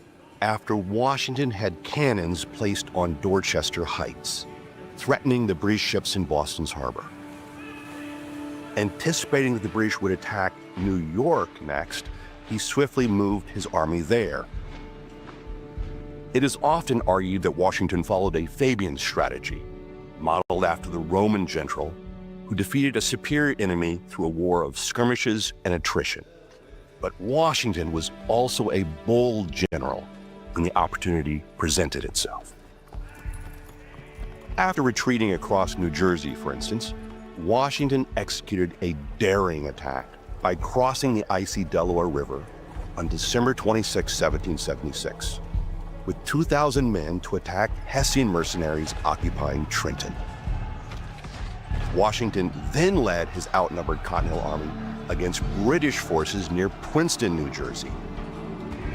[SPEAKER 17] after Washington had cannons placed on Dorchester Heights, threatening the British ships in Boston's harbor. Anticipating that the British would attack New York next, he swiftly moved his army there. It is often argued that Washington followed a Fabian strategy, modeled after the Roman general who defeated a superior enemy through a war of skirmishes and attrition. But Washington was also a bold general when the opportunity presented itself. After retreating across New Jersey, for instance, Washington executed a daring attack by crossing the icy Delaware River on December 26, 1776, with 2,000 men to attack Hessian mercenaries occupying Trenton. Washington then led his outnumbered Continental Army against British forces near Princeton, New Jersey.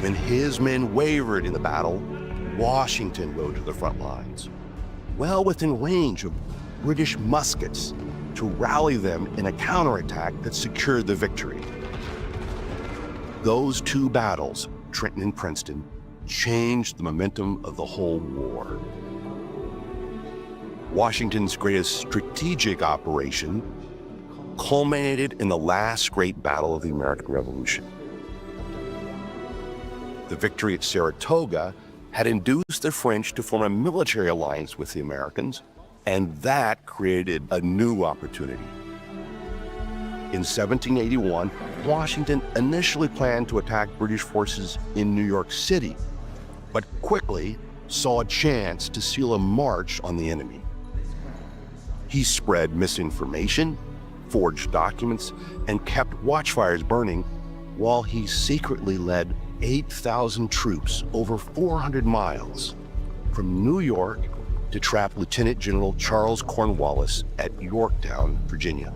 [SPEAKER 17] When his men wavered in the battle, Washington rode to the front lines, well within range of British muskets, to rally them in a counterattack that secured the victory. Those two battles, Trenton and Princeton, changed the momentum of the whole war. Washington's greatest strategic operation culminated in the last great battle of the American Revolution. The victory at Saratoga had induced the French to form a military alliance with the Americans, and that created a new opportunity. In 1781, Washington initially planned to attack British forces in New York City, but quickly saw a chance to seal a march on the enemy. He spread misinformation, forged documents, and kept watchfires burning while he secretly led 8,000 troops over 400 miles from New York to trap Lieutenant General Charles Cornwallis at Yorktown, Virginia.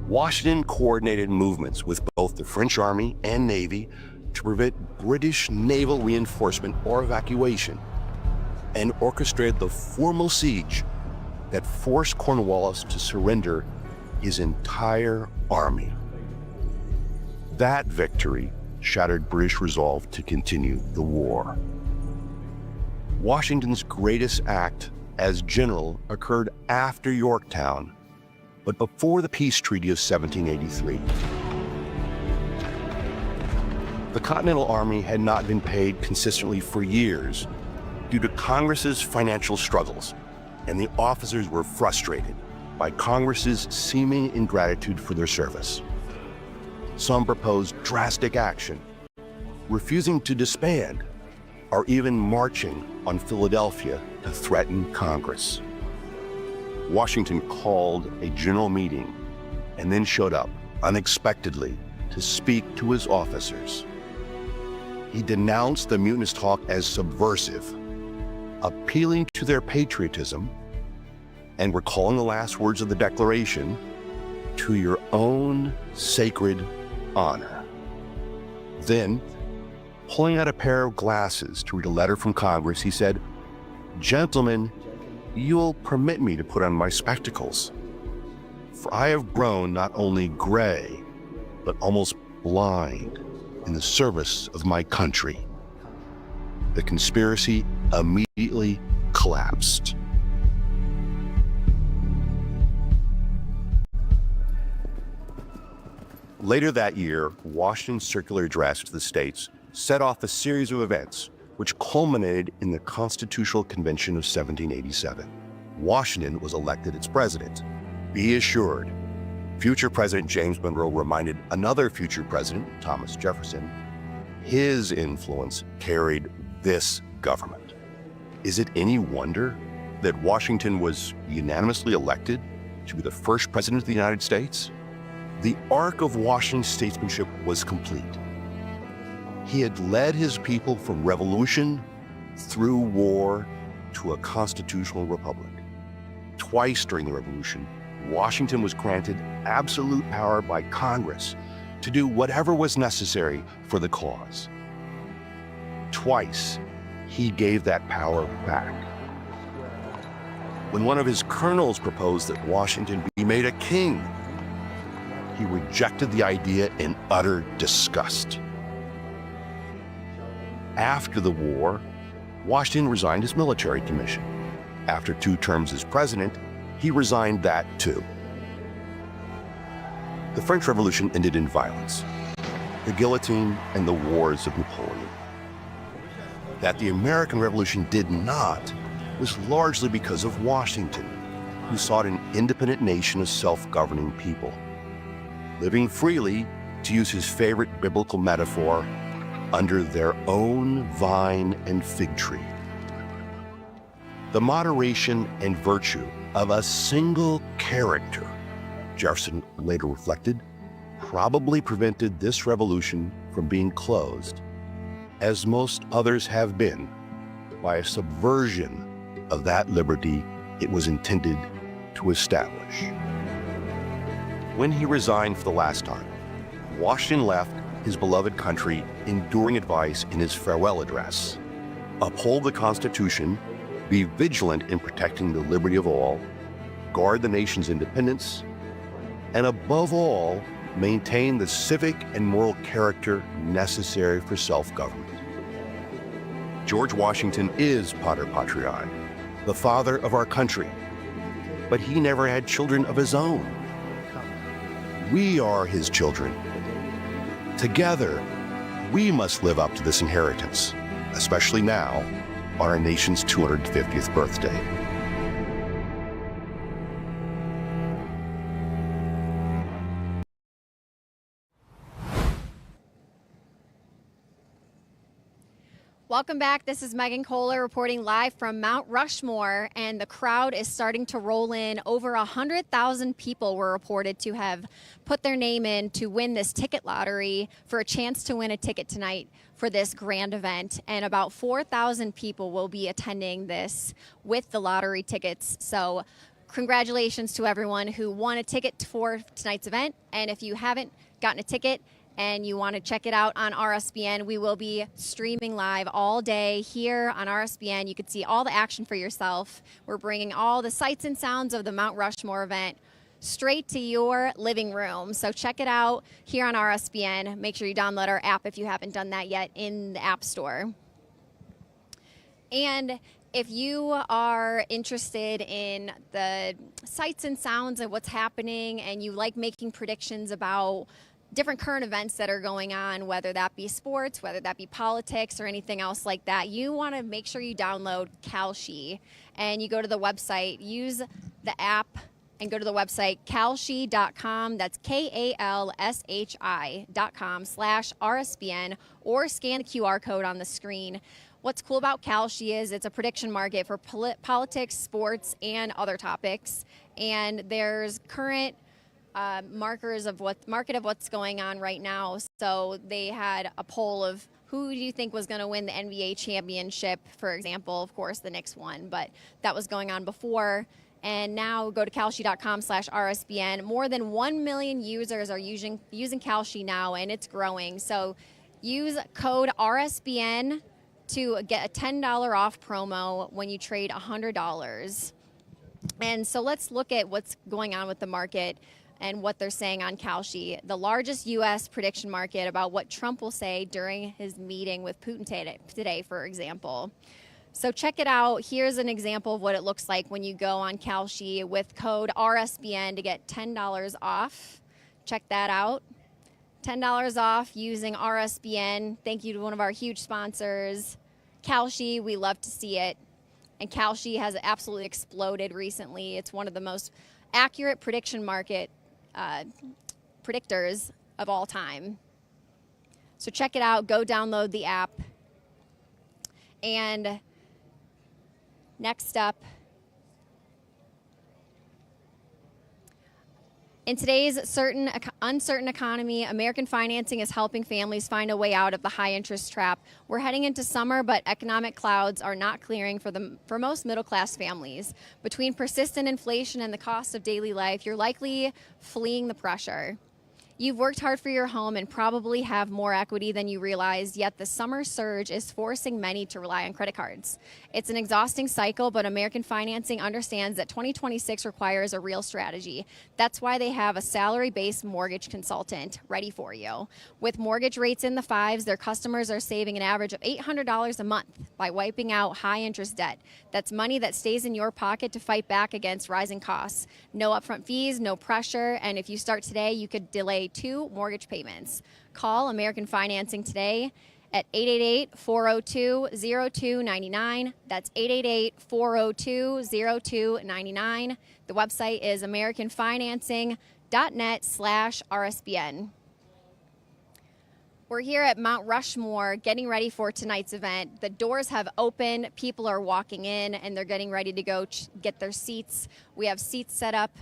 [SPEAKER 17] Washington coordinated movements with both the French Army and Navy to prevent British naval reinforcement or evacuation, and orchestrated the formal siege that forced Cornwallis to surrender his entire army. That victory shattered British resolve to continue the war. Washington's greatest act as general occurred after Yorktown, but before the peace treaty of 1783. The Continental Army had not been paid consistently for years due to Congress's financial struggles, and the officers were frustrated by Congress's seeming ingratitude for their service. Some proposed drastic action, refusing to disband, or even marching on Philadelphia to threaten Congress. Washington called a general meeting and then showed up unexpectedly to speak to his officers. He denounced the mutinous talk as subversive, appealing to their patriotism and recalling the last words of the Declaration, "To your own sacred honor." Then, pulling out a pair of glasses to read a letter from Congress, he said, "Gentlemen, you'll permit me to put on my spectacles, for I have grown not only gray, but almost blind in the service of my country." The conspiracy immediately collapsed. Later that year, Washington's circular address to the states set off a series of events which culminated in the Constitutional Convention of 1787. Washington was elected its president. Be assured, future President James Monroe reminded another future president, Thomas Jefferson, his influence carried this government. Is it any wonder that Washington was unanimously elected to be the first president of the United States, the arc of Washington's statesmanship was complete. He had led his people from revolution through war to a constitutional republic. Twice during the Revolution, Washington was granted absolute power by Congress to do whatever was necessary for the cause. Twice, he gave that power back. When one of his colonels proposed that Washington be made a king, he rejected the idea in utter disgust. After the war, Washington resigned his military commission. After 2 terms as president, he resigned that too. The French Revolution ended in violence, the guillotine, and the wars of Napoleon. That the American Revolution did not was largely because of Washington, who sought an independent nation of self-governing people, living freely, to use his favorite biblical metaphor, under their own vine and fig tree. The moderation and virtue of a single character, Jefferson later reflected, probably prevented this revolution from being closed, as most others have been, by a subversion of that liberty it was intended to establish. When he resigned for the last time, Washington left his beloved country enduring advice in his farewell address: uphold the Constitution, be vigilant in protecting the liberty of all, guard the nation's independence, and above all, maintain the civic and moral character necessary for self-government. George Washington is Pater Patriae, the father of our country, but he never had children of his own. We are his children. Together, we must live up to this inheritance, especially now, on our nation's 250th birthday.
[SPEAKER 1] Welcome back. This is Megan Kohler reporting live from Mount Rushmore, and the crowd is starting to roll in. Over 100,000 people were reported to have put their name in to win this ticket lottery for a chance to win a ticket tonight for this grand event. And about 4,000 people will be attending this with the lottery tickets. So congratulations to everyone who won a ticket for tonight's event. And if you haven't gotten a ticket and you want to check it out on RSBN, we will be streaming live all day here on RSBN. You can see all the action for yourself. We're bringing all the sights and sounds of the Mount Rushmore event straight to your living room. So check it out here on RSBN. Make sure you download our app if you haven't done that yet in the App Store. And if you are interested in the sights and sounds of what's happening and you like making predictions about different current events that are going on, whether that be sports, whether that be politics or anything else like that, you want to make sure you download Kalshi and you go to the website, use the app and go to the website kalshi.com. That's KALSHI.com/RSBN, or scan the QR code on the screen. What's cool about Kalshi is it's a prediction market for politics, sports, and other topics. And there's current markers of what's going on right now. So they had a poll of who do you think was going to win the NBA championship, for example. Of course, the Knicks won, but that was going on before. And now go to kalshi.com/RSBN. More than 1 million users are using Kalshi now, and it's growing. So use code RSBN to get a $10 off promo when you trade $100. And so let's look at what's going on with the market and what they're saying on Kalshi, the largest U.S. prediction market about what Trump will say during his meeting with Putin today, for example. So check it out. Here's an example of what it looks like when you go on Kalshi with code RSBN to get $10 off. Check that out. $10 off using RSBN. Thank you to one of our huge sponsors, Kalshi. We love to see it. And Kalshi has absolutely exploded recently. It's one of the most accurate prediction market predictors of all time. So check it out. Go download the app. And next up In today's uncertain economy, American financing is helping families find a way out of the high interest trap. We're heading into summer, but economic clouds are not clearing for most middle class families. Between persistent inflation and the cost of daily life, you're likely fleeing the pressure. You've worked hard for your home and probably have more equity than you realized, yet the summer surge is forcing many to rely on credit cards. It's an exhausting cycle, but American Financing understands that 2026 requires a real strategy. That's why they have a salary-based mortgage consultant ready for you. With mortgage rates in the fives, their customers are saving an average of $800 a month by wiping out high-interest debt. That's money that stays in your pocket to fight back against rising costs. No upfront fees, no pressure, and if you start today, you could delay 2 mortgage payments. Call American Financing today at 888-402-0299. That's 888-402-0299. The website is americanfinancing.net/RSBN. We're here at Mount Rushmore getting ready for tonight's event. The doors have opened, people are walking in, and they're getting ready to go get their seats. We have seats set up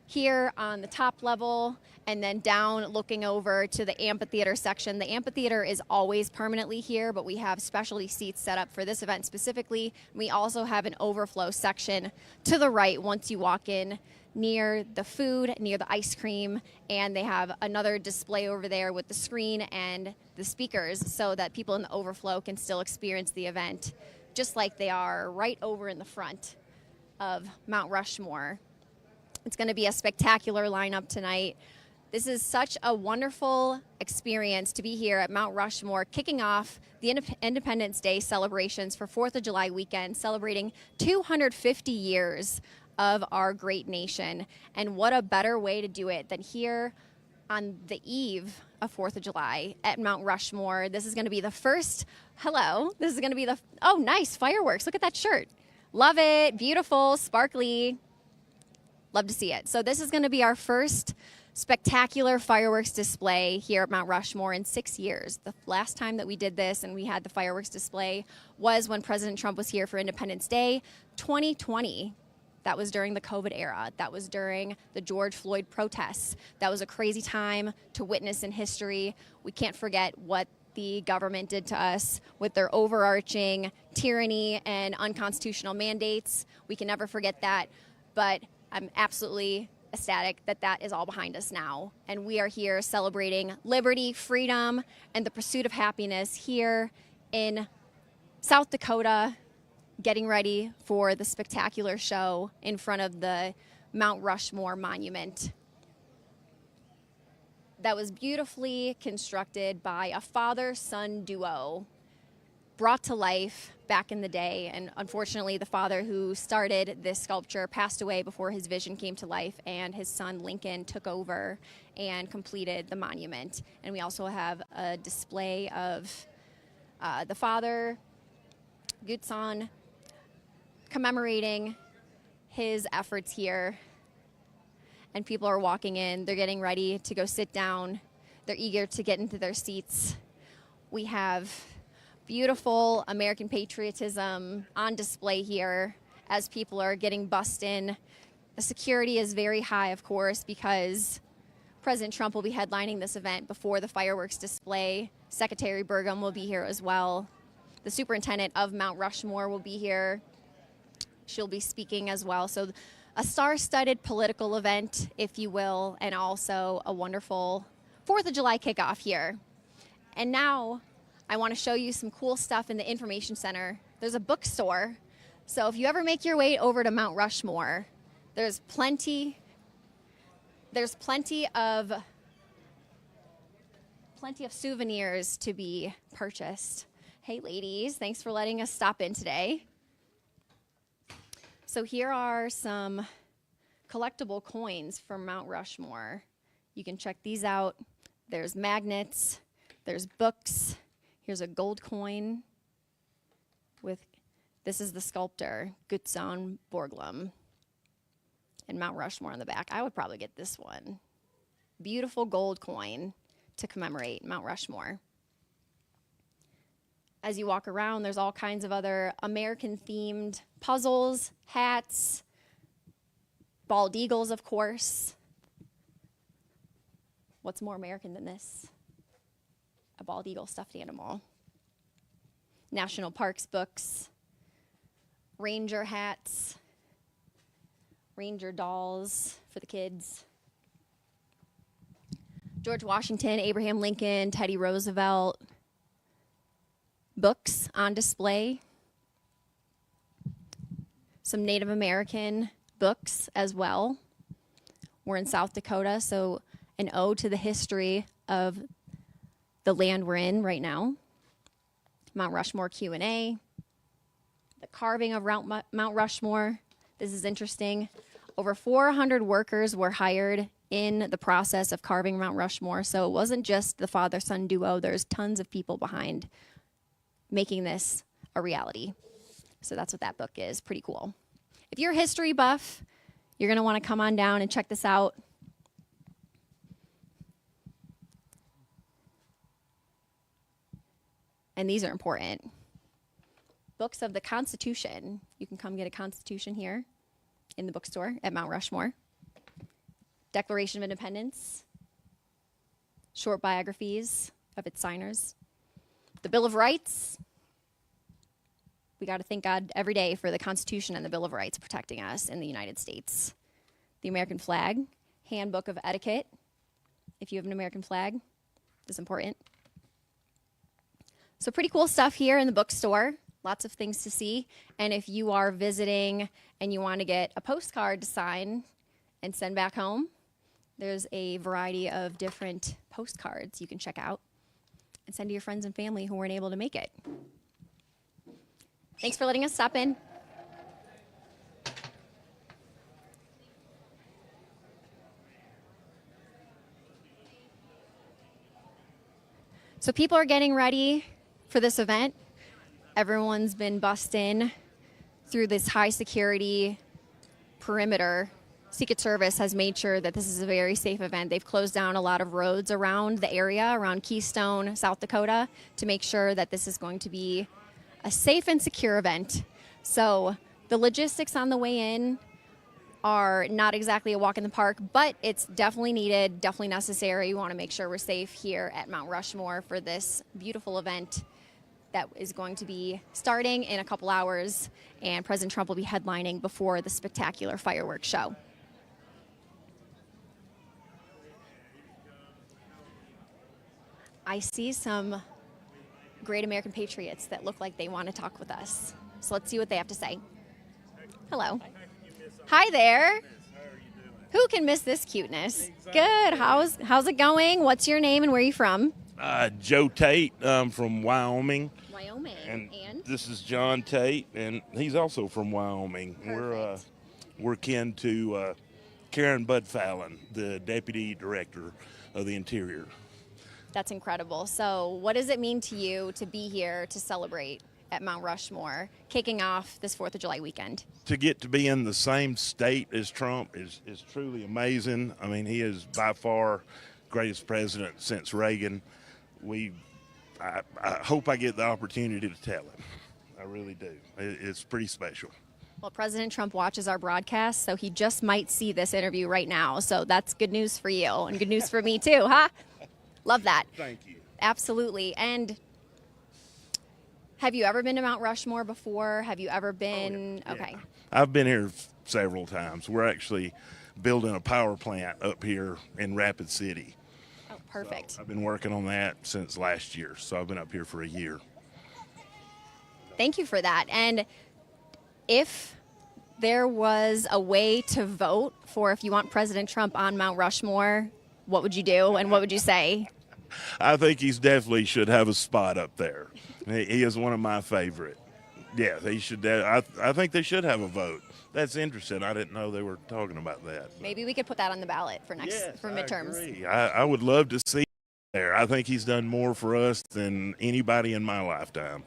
[SPEAKER 1] here on the top level and then down looking over to the amphitheater section. The amphitheater is always permanently here, but we have specialty seats set up for this event specifically. We also have an overflow section to the right once you walk in, near the food, near the ice cream, and they have another display over there with the screen and the speakers so that people in the overflow can still experience the event just like they are right over in the front of Mount Rushmore. It's going to be a spectacular lineup tonight. This is such a wonderful experience to be here at Mount Rushmore, kicking off the Independence Day celebrations for 4th of July weekend, celebrating 250 years of our great nation. And what a better way to do it than here on the eve of 4th of July at Mount Rushmore. This is going to be the first, this is going to be the, oh, nice, fireworks. Look at that shirt. Love it. Beautiful, sparkly. Love to see it. So this is going to be our first spectacular fireworks display here at Mount Rushmore in 6 years. The last time that we did this and we had the fireworks display was when President Trump was here for Independence Day 2020. That was during the COVID era. That was during the George Floyd protests. That was a crazy time to witness in history. We can't forget what the government did to us with their overarching tyranny and unconstitutional mandates. We can never forget that. But I'm absolutely ecstatic that that is all behind us now. And we are here celebrating liberty, freedom, and the pursuit of happiness here in South Dakota, getting ready for the spectacular show in front of the Mount Rushmore monument that was beautifully constructed by a father-son duo, brought to life back in the day. And unfortunately, the father who started this sculpture passed away before his vision came to life, and his son Lincoln took over and completed the monument. And we also have a display of the father, Gutson, commemorating his efforts here. And people are walking in, they're getting ready to go sit down. They're eager to get into their seats. We have beautiful American patriotism on display here as people are getting bussed in. The security is very high, of course, because President Trump will be headlining this event before the fireworks display. Secretary Burgum will be here as well. The superintendent of Mount Rushmore will be here. She'll be speaking as well. So a star-studded political event, if you will, and also a wonderful 4th of July kickoff here. And now I want to show you some cool stuff in the information center. There's a bookstore. So if you ever make your way over to Mount Rushmore, there's plenty of souvenirs to be purchased. Hey ladies, thanks for letting us stop in today. So here are some collectible coins from Mount Rushmore. You can check these out. There's magnets, there's books. Here's a gold coin this is the sculptor, Gutson Borglum, and Mount Rushmore on the back. I would probably get this one. Beautiful gold coin to commemorate Mount Rushmore. As you walk around, there's all kinds of other American-themed puzzles, hats, bald eagles, of course. What's more American than this? A bald eagle stuffed animal. National parks books, ranger hats, ranger dolls for the kids. George Washington, Abraham Lincoln, Teddy Roosevelt, books on display. Some Native American books as well. We're in South Dakota, so an ode to the history of the land we're in right now. Mount Rushmore Q&A. The carving of Mount Rushmore. This is interesting. Over 400 workers were hired in the process of carving Mount Rushmore, so it wasn't just the father-son duo. There's tons of people behind making this a reality. So that's what that book is. Pretty cool. If you're a history buff, you're going to want to come on down and check this out. And these are important. Books of the Constitution. You can come get a Constitution here in the bookstore at Mount Rushmore. Declaration of Independence. Short biographies of its signers. The Bill of Rights. We got to thank God every day for the Constitution and the Bill of Rights protecting us in the United States. The American flag. Handbook of Etiquette. If you have an American flag, it's important. So pretty cool stuff here in the bookstore. Lots of things to see. And if you are visiting and you want to get a postcard to sign and send back home, there's a variety of different postcards you can check out and send to your friends and family who weren't able to make it. Thanks for letting us stop in. So people are getting ready for this event. Everyone's been bussed in through this high security perimeter. Secret Service has made sure that this is a very safe event. They've closed down a lot of roads around the area, around Keystone, South Dakota, to make sure that this is going to be a safe and secure event. So the logistics on the way in are not exactly a walk in the park, but it's definitely needed, definitely necessary. We want to make sure we're safe here at Mount Rushmore for this beautiful event that is going to be starting in a couple hours, and President Trump will be headlining before the spectacular fireworks show. I see some great American patriots that look like they want to talk with us. So let's see what they have to say. Hello. Hi there. Who can miss this cuteness? Good. How's it going? What's your name and where are you from?
[SPEAKER 18] Joe Tate. I'm from Wyoming.
[SPEAKER 1] Wyoming.
[SPEAKER 18] And this is John Tate, and he's also from Wyoming.
[SPEAKER 1] Perfect.
[SPEAKER 18] We're kin to Karen Bud Fallon, the Deputy Director of the Interior.
[SPEAKER 1] That's incredible. So what does it mean to you to be here to celebrate at Mount Rushmore, kicking off this 4th of July weekend?
[SPEAKER 18] To get to be in the same state as Trump is truly amazing. I mean, he is by far greatest president since Reagan. I hope I get the opportunity to tell him. I really do. It's pretty special.
[SPEAKER 1] Well, President Trump watches our broadcast, so he just might see this interview right now. So that's good news for you and good news for me too, huh? Love that.
[SPEAKER 18] Thank you.
[SPEAKER 1] Absolutely. And have you ever been to Mount Rushmore before? Have you ever been?
[SPEAKER 18] Oh, yeah.
[SPEAKER 1] Okay.
[SPEAKER 18] I've been here several times. We're actually building a power plant up here in Rapid City.
[SPEAKER 1] Oh, perfect.
[SPEAKER 18] So I've been working on that since last year, so I've been up here for a year.
[SPEAKER 1] Thank you for that. And if there was a way to vote for if you want President Trump on Mount Rushmore, what would you do and what would you say?
[SPEAKER 18] I think he's definitely should have a spot up there. He is one of my favorite. Yeah, they should. I think they should have a vote. That's interesting. I didn't know they were talking about that.
[SPEAKER 1] Maybe we could put that on the ballot for midterms.
[SPEAKER 18] I agree. I would love to see him there. I think he's done more for us than anybody in my lifetime.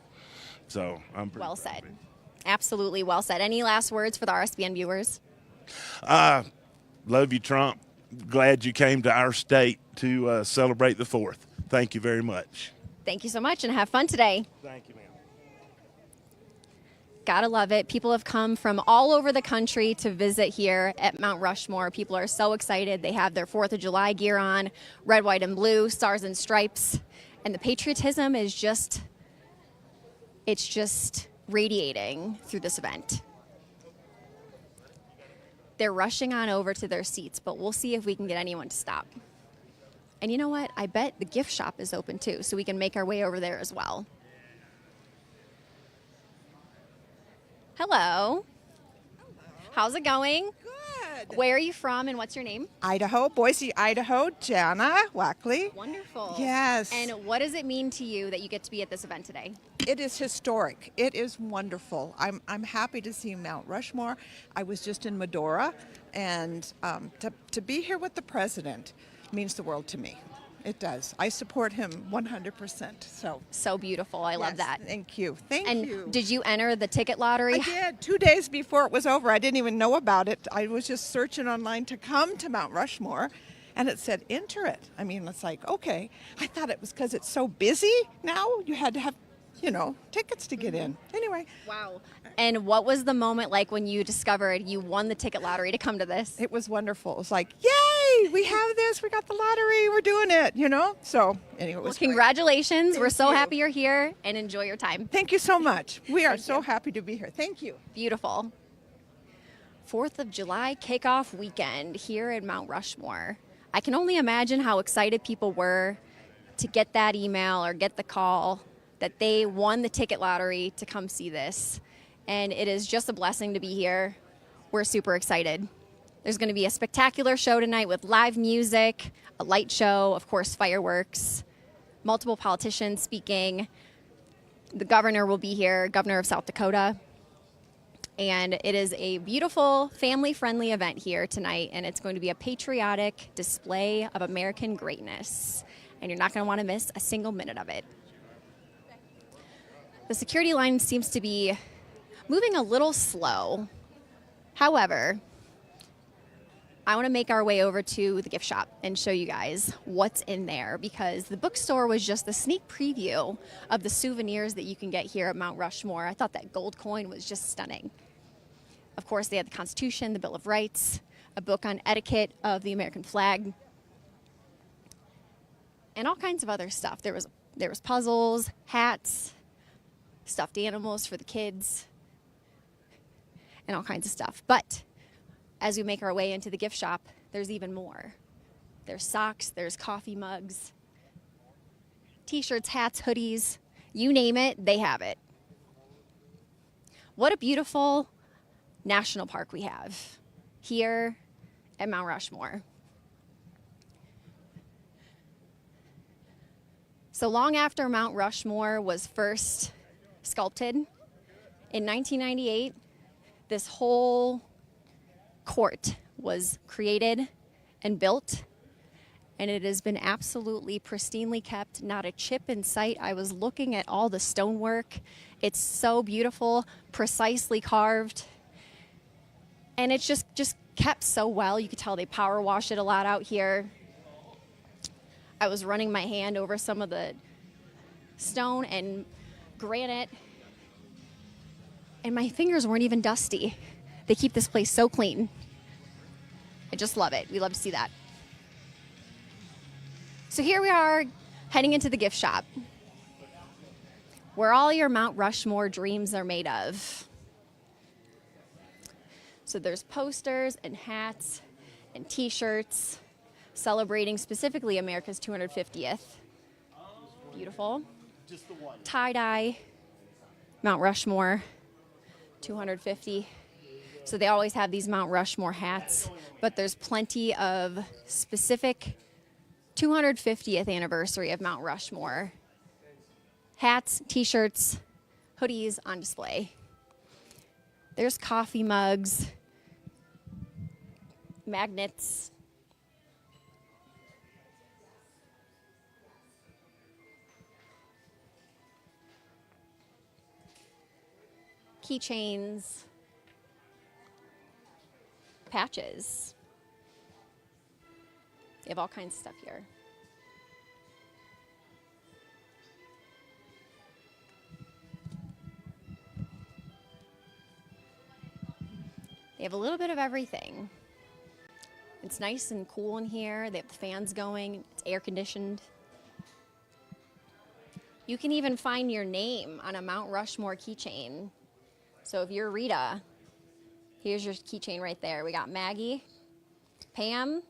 [SPEAKER 18] So I'm pretty
[SPEAKER 1] well said. Absolutely well said. Any last words for the RSBN viewers?
[SPEAKER 18] Love you, Trump. Glad you came to our state to celebrate the 4th. Thank you very much.
[SPEAKER 1] Thank you so much and have fun today.
[SPEAKER 18] Thank you, ma'am.
[SPEAKER 1] Gotta love it. People have come from all over the country to visit here at Mount Rushmore. People are so excited. They have their 4th of July gear on, red, white, and blue, stars and stripes. And the patriotism is just radiating through this event. They're rushing on over to their seats, but we'll see if we can get anyone to stop. And you know what? I bet the gift shop is open too, so we can make our way over there as well. Hello. How's it going?
[SPEAKER 19] Good.
[SPEAKER 1] Where are you from and what's your name?
[SPEAKER 19] Idaho, Boise, Idaho, Jana Wackley.
[SPEAKER 1] Wonderful.
[SPEAKER 19] Yes.
[SPEAKER 1] And what does it mean to you that you get to be at this event today?
[SPEAKER 19] It is historic. It is wonderful. I'm happy to see Mount Rushmore. I was just in Medora, and to be here with the president means the world to me. It does. I support him 100%. So
[SPEAKER 1] beautiful. I love that.
[SPEAKER 19] Thank you. Thank you.
[SPEAKER 1] And did you enter the ticket lottery?
[SPEAKER 19] I did. 2 days before it was over. I didn't even know about it. I was just searching online to come to Mount Rushmore, and it said enter it. I mean, it's like, okay. I thought it was because it's so busy now. You had to have, tickets to get in. Anyway.
[SPEAKER 1] Wow. And what was the moment like when you discovered you won the ticket lottery to come to this?
[SPEAKER 19] It was wonderful. It was like, yay, we have this. We got the lottery. We're doing it, So anyway, it was
[SPEAKER 1] congratulations.
[SPEAKER 19] Great.
[SPEAKER 1] We're so
[SPEAKER 19] Thank you.
[SPEAKER 1] happy you're here, and enjoy your time.
[SPEAKER 19] Thank you so much. We are so happy to be here. Thank you.
[SPEAKER 1] Beautiful. 4th of July kickoff weekend here at Mount Rushmore. I can only imagine how excited people were to get that email or get the call that they won the ticket lottery to come see this. And it is just a blessing to be here. We're super excited. There's going to be a spectacular show tonight with live music, a light show, of course, fireworks, multiple politicians speaking. The governor will be here, Governor of South Dakota. And it is a beautiful, family-friendly event here tonight, and it's going to be a patriotic display of American greatness. And you're not going to want to miss a single minute of it. The security line seems to be moving a little slow. However, I want to make our way over to the gift shop and show you guys what's in there, because the bookstore was just a sneak preview of the souvenirs that you can get here at Mount Rushmore. I thought that gold coin was just stunning. Of course, they had the Constitution, the Bill of Rights, a book on etiquette of the American flag, and all kinds of other stuff. There was puzzles, hats, stuffed animals for the kids, and all kinds of stuff. But as we make our way into the gift shop, there's even more. There's socks, there's coffee mugs, t-shirts, hats, hoodies, you name it, they have it. What a beautiful national park we have here at Mount Rushmore. So long after Mount Rushmore was first sculpted, in 1998, this whole court was created and built, and it has been absolutely pristinely kept, not a chip in sight. I was looking at all the stonework. It's so beautiful, precisely carved, and it's just kept so well. You could tell they power wash it a lot out here. I was running my hand over some of the stone and granite, and my fingers weren't even dusty. They keep this place so clean. I just love it. We love to see that. So here we are heading into the gift shop, where all your Mount Rushmore dreams are made of. So there's posters and hats and t-shirts celebrating specifically America's 250th. Beautiful. Tie-dye, Mount Rushmore, 250. So they always have these Mount Rushmore hats, but there's plenty of specific 250th anniversary of Mount Rushmore hats, t-shirts, hoodies on display. There's coffee mugs, magnets, keychains, patches. They have all kinds of stuff here. They have a little bit of everything. It's nice and cool in here. They have the fans going. It's air conditioned. You can even find your name on a Mount Rushmore keychain. So if you're Rita, here's your keychain right there. We got Maggie, Pam.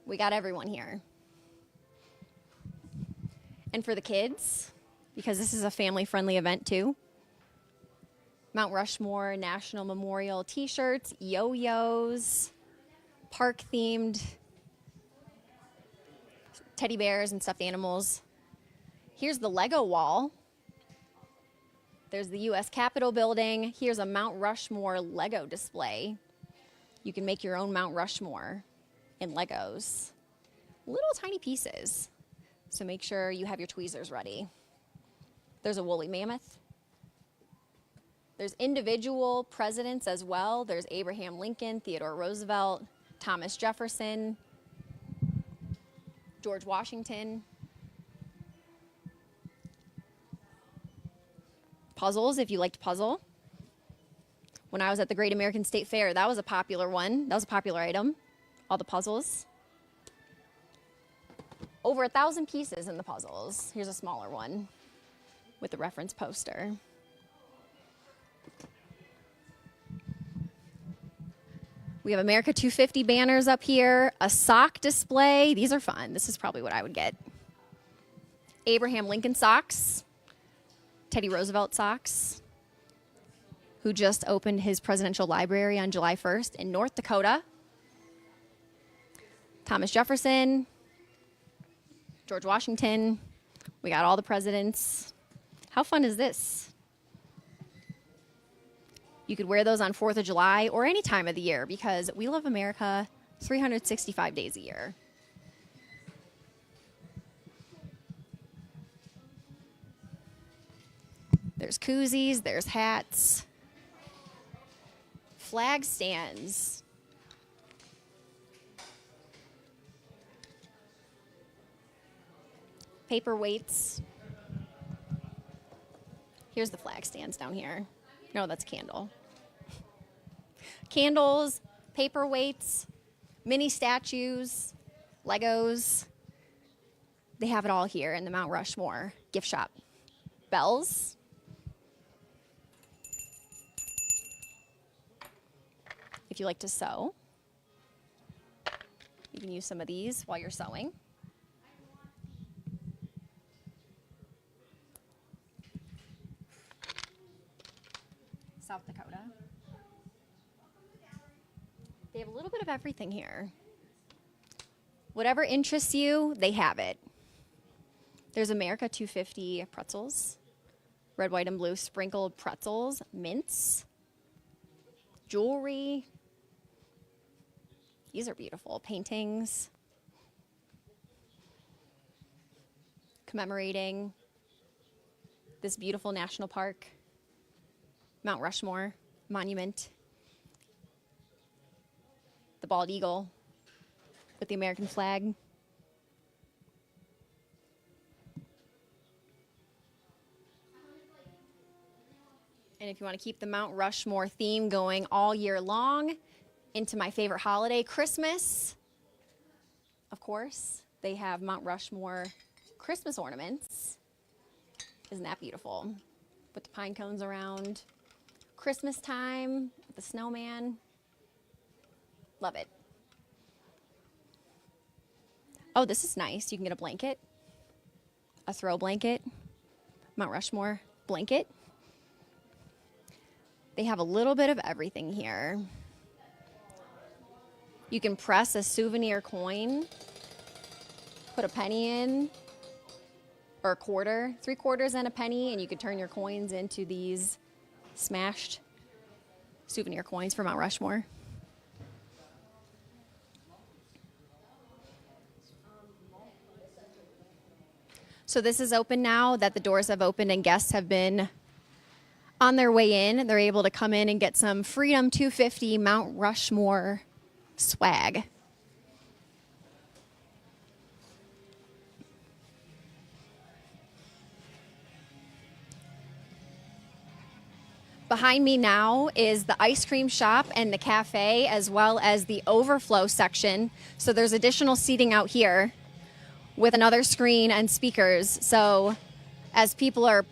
[SPEAKER 1] We got everyone here. And for the kids, because this is a family-friendly event too, Mount Rushmore National Memorial t-shirts, yo-yos, park-themed teddy bears and stuffed animals. Here's the Lego wall. There's the U.S. Capitol building. Here's a Mount Rushmore Lego display. You can make your own Mount Rushmore in Legos. Little tiny pieces. So make sure you have your tweezers ready. There's a woolly mammoth. There's individual presidents as well. There's Abraham Lincoln, Theodore Roosevelt, Thomas Jefferson, George Washington. Puzzles, if you like to puzzle. When I was at the Great American State Fair, that was a popular one. That was a popular item. All the puzzles. Over 1,000 pieces in the puzzles. Here's a smaller one with the reference poster. We have America 250 banners up here, a sock display. These are fun. This is probably what I would get. Abraham Lincoln socks, Teddy Roosevelt socks, who just opened his presidential library on July 1st in North Dakota. Thomas Jefferson, George Washington. We got all the presidents. How fun is this? You could wear those on 4th of July or any time of the year because we love America 365 days a year. There's koozies, there's hats, flag stands. Paperweights. Here's the flag stands down here. No, that's a candle. Candles, paperweights, mini statues, Legos. They have it all here in the Mount Rushmore gift shop. Bells. If you like to sew, you can use some of these while you're sewing. South Dakota. They have a little bit of everything here. Whatever interests you, they have it. There's America 250 pretzels, red, white, and blue sprinkled pretzels, mints, jewelry. These are beautiful. Paintings commemorating this beautiful national park, Mount Rushmore Monument, the bald eagle with the American flag. And if you want to keep the Mount Rushmore theme going all year long into my favorite holiday, Christmas, of course, they have Mount Rushmore Christmas ornaments. Isn't that beautiful? With the pine cones around. Christmas time, the snowman. Love it. Oh, this is nice. You can get a blanket, a throw blanket, Mount Rushmore blanket. They have a little bit of everything here. You can press a souvenir coin, put a penny in, or a quarter, 3 quarters and a penny, and you could turn your coins into these smashed souvenir coins for Mount Rushmore. So this is open now that the doors have opened and guests have been on their way in. They're able to come in and get some Freedom 250 Mount Rushmore swag. Behind me now is the ice cream shop and the cafe, as well as the overflow section. So there's additional seating out here with another screen and speakers. So as people are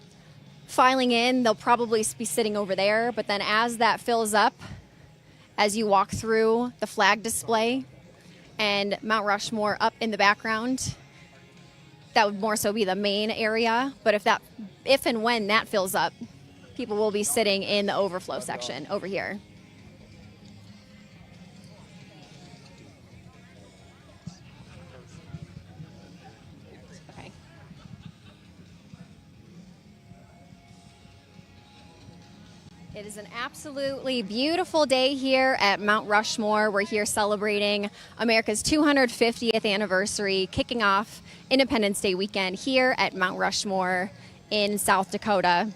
[SPEAKER 1] filing in, they'll probably be sitting over there. But then as that fills up, as you walk through the flag display and Mount Rushmore up in the background, that would more so be the main area. But if and when that fills up, people will be sitting in the overflow section over here. Okay. It is an absolutely beautiful day here at Mount Rushmore. We're here celebrating America's 250th anniversary, kicking off Independence Day weekend here at Mount Rushmore in South Dakota.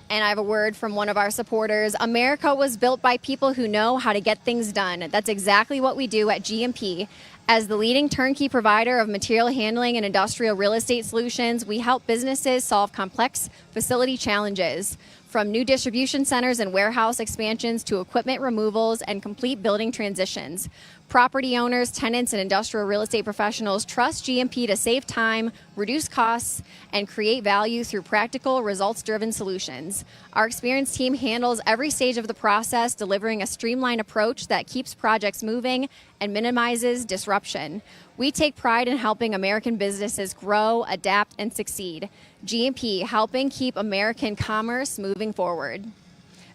[SPEAKER 1] And I have a word from one of our supporters. America was built by people who know how to get things done. That's exactly what we do at GMP. As the leading turnkey provider of material handling and industrial real estate solutions, we help businesses solve complex facility challenges. From new distribution centers and warehouse expansions to equipment removals and complete building transitions. Property owners, tenants, and industrial real estate professionals trust GMP to save time, reduce costs, and create value through practical, results-driven solutions. Our experienced team handles every stage of the process, delivering a streamlined approach that keeps projects moving and minimizes disruption. We take pride in helping American businesses grow, adapt, and succeed. GMP, helping keep American commerce moving forward.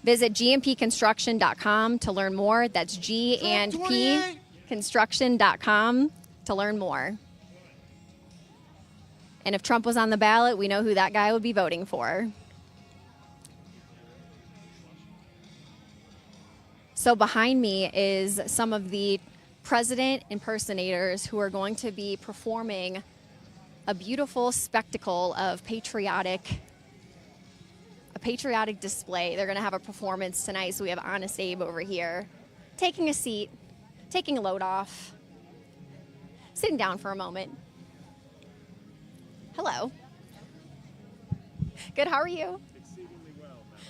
[SPEAKER 1] Visit gmpconstruction.com to learn more. That's G&P construction.com to learn more. And if Trump was on the ballot, we know who that guy would be voting for. So behind me is some of the president impersonators who are going to be performing a beautiful spectacle of a patriotic display. They're going to have a performance tonight. So we have Honest Abe over here taking a seat, taking a load off, sitting down for a moment. Hello. Good, how are you?
[SPEAKER 20] Exceedingly well, ma'am.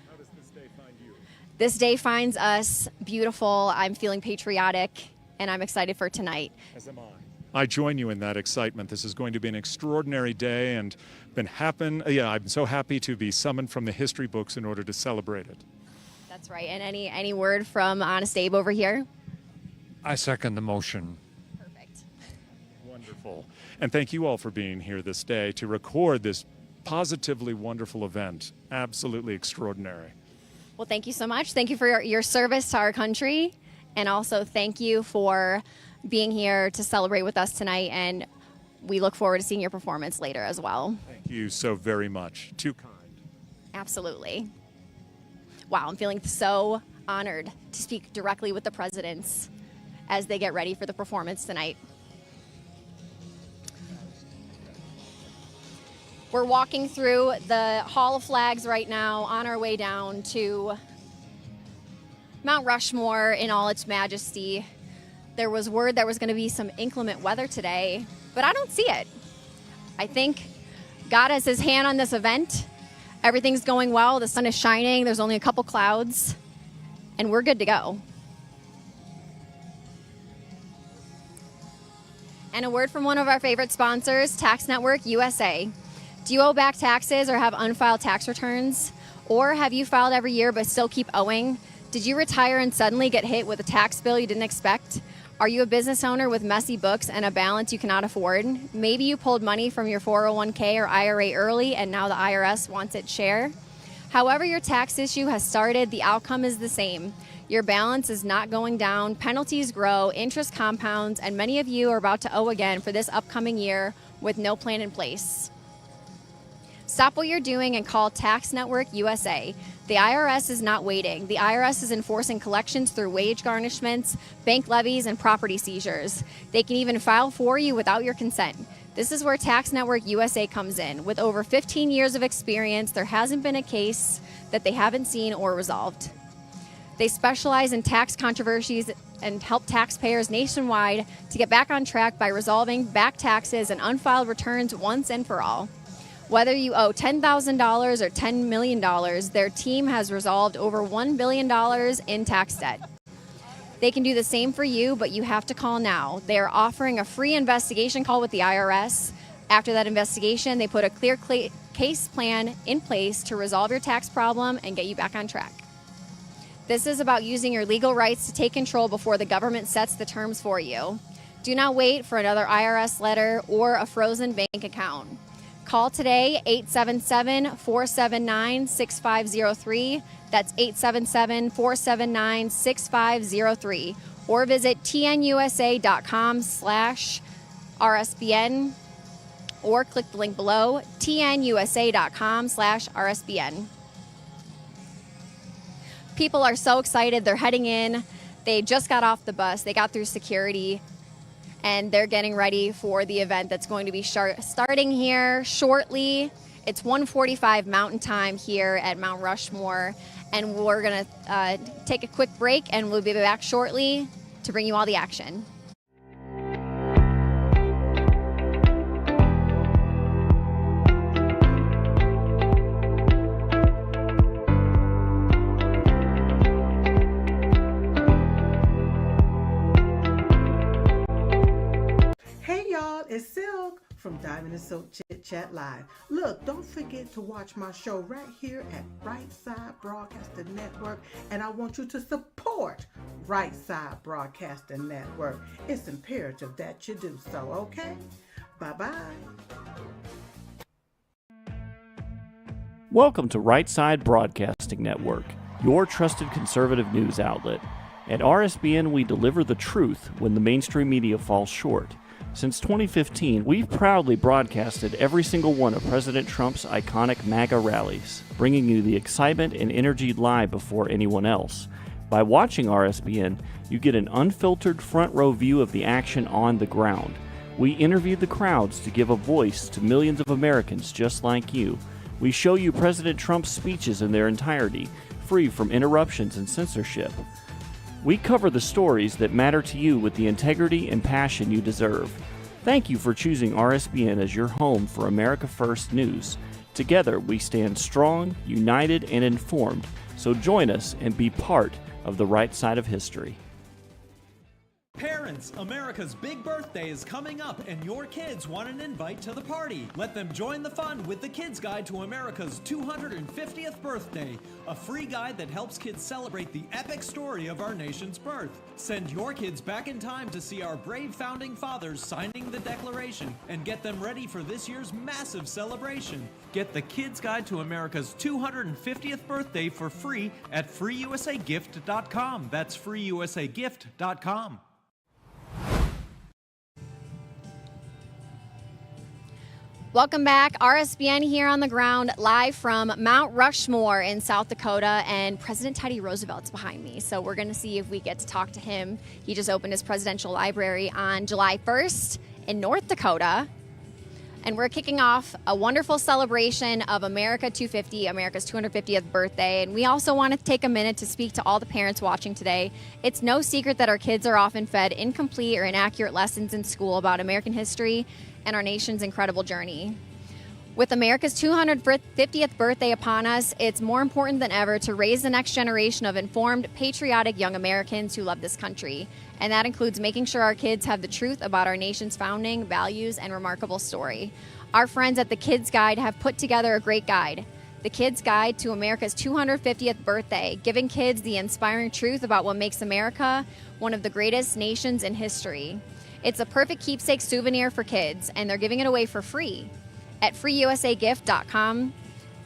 [SPEAKER 20] How does this day find you?
[SPEAKER 1] This day finds us beautiful. I'm feeling patriotic, and I'm excited for tonight.
[SPEAKER 20] As am I. I join you in that excitement. This is going to be an extraordinary day, and I'm so happy to be summoned from the history books in order to celebrate it.
[SPEAKER 1] That's right. And any word from Honest Abe over here?
[SPEAKER 20] I second the motion.
[SPEAKER 1] Perfect.
[SPEAKER 20] Wonderful. And thank you all for being here this day to record this positively wonderful event. Absolutely extraordinary.
[SPEAKER 1] Well, thank you so much. Thank you for your service to our country, and also thank you for being here to celebrate with us tonight, and we look forward to seeing your performance later as well.
[SPEAKER 20] Thank you so very much. Too kind.
[SPEAKER 1] Absolutely. Wow, I'm feeling so honored to speak directly with the presidents as they get ready for the performance tonight. We're walking through the Hall of Flags right now on our way down to Mount Rushmore in all its majesty. There was word there was going to be some inclement weather today, but I don't see it. I think God has his hand on this event. Everything's going well. The sun is shining. There's only a couple clouds, and we're good to go. And a word from one of our favorite sponsors, Tax Network USA. Do you owe back taxes or have unfiled tax returns? Or have you filed every year but still keep owing? Did you retire and suddenly get hit with a tax bill you didn't expect? Are you a business owner with messy books and a balance you cannot afford? Maybe you pulled money from your 401k or IRA early and now the IRS wants its share. However your tax issue has started, the outcome is the same. Your balance is not going down, penalties grow, interest compounds, and many of you are about to owe again for this upcoming year with no plan in place. Stop what you're doing and call Tax Network USA. The IRS is not waiting. The IRS is enforcing collections through wage garnishments, bank levies, and property seizures. They can even file for you without your consent. This is where Tax Network USA comes in. With over 15 years of experience, there hasn't been a case that they haven't seen or resolved. They specialize in tax controversies and help taxpayers nationwide to get back on track by resolving back taxes and unfiled returns once and for all. Whether you owe $10,000 or $10 million, their team has resolved over $1 billion in tax debt. They can do the same for you, but you have to call now. They are offering a free investigation call with the IRS. After that investigation, they put a clear case plan in place to resolve your tax problem and get you back on track. This is about using your legal rights to take control before the government sets the terms for you. Do not wait for another IRS letter or a frozen bank account. Call today, 877-479-6503. That's 877-479-6503. Or visit tnusa.com/RSBN or click the link below, tnusa.com/RSBN. People are so excited. They're heading in. They just got off the bus. They got through security. And they're getting ready for the event that's going to be starting here shortly. It's 1:45 Mountain Time here at Mount Rushmore. And we're going to take a quick break, and we'll be back shortly to bring you all the action.
[SPEAKER 4] It's Silk from Diamond and Silk Chit Chat Live. Look, don't forget to watch my show right here at Right Side Broadcasting Network, and I want you to support Right Side Broadcasting Network. It's imperative that you do so, okay? Bye-bye.
[SPEAKER 2] Welcome to Right Side Broadcasting Network, your trusted conservative news outlet. At RSBN, we deliver the truth when the mainstream media falls short. Since 2015, we've proudly broadcasted every single one of President Trump's iconic MAGA rallies, bringing you the excitement and energy live before anyone else. By watching RSBN, you get an unfiltered front row view of the action on the ground. We interview the crowds to give a voice to millions of Americans just like you. We show you President Trump's speeches in their entirety, free from interruptions and censorship. We cover the stories that matter to you with the integrity and passion you deserve. Thank you for choosing RSBN as your home for America First News. Together, we stand strong, united, and informed. So join us and be part of the right side of history.
[SPEAKER 3] Parents, America's big birthday is coming up and your kids want an invite to the party. Let them join the fun with the Kids Guide to America's 250th birthday, a free guide that helps kids celebrate the epic story of our nation's birth. Send your kids back in time to see our brave founding fathers signing the Declaration and get them ready for this year's massive celebration. Get the Kids Guide to America's 250th birthday for free at freeusagift.com. That's freeusagift.com.
[SPEAKER 1] Welcome back. RSBN here on the ground, live from Mount Rushmore in South Dakota, and President Teddy Roosevelt's behind me. So we're going to see if we get to talk to him. He just opened his presidential library on July 1st in North Dakota. And we're kicking off a wonderful celebration of America 250, America's 250th birthday. And we also want to take a minute to speak to all the parents watching today. It's no secret that our kids are often fed incomplete or inaccurate lessons in school about American history and our nation's incredible journey. With America's 250th birthday upon us, it's more important than ever to raise the next generation of informed, patriotic young Americans who love this country. And that includes making sure our kids have the truth about our nation's founding, values, and remarkable story. Our friends at the Kids Guide have put together a great guide, the Kids Guide to America's 250th birthday, giving kids the inspiring truth about what makes America one of the greatest nations in history. It's a perfect keepsake souvenir for kids, and they're giving it away for free at freeusagift.com.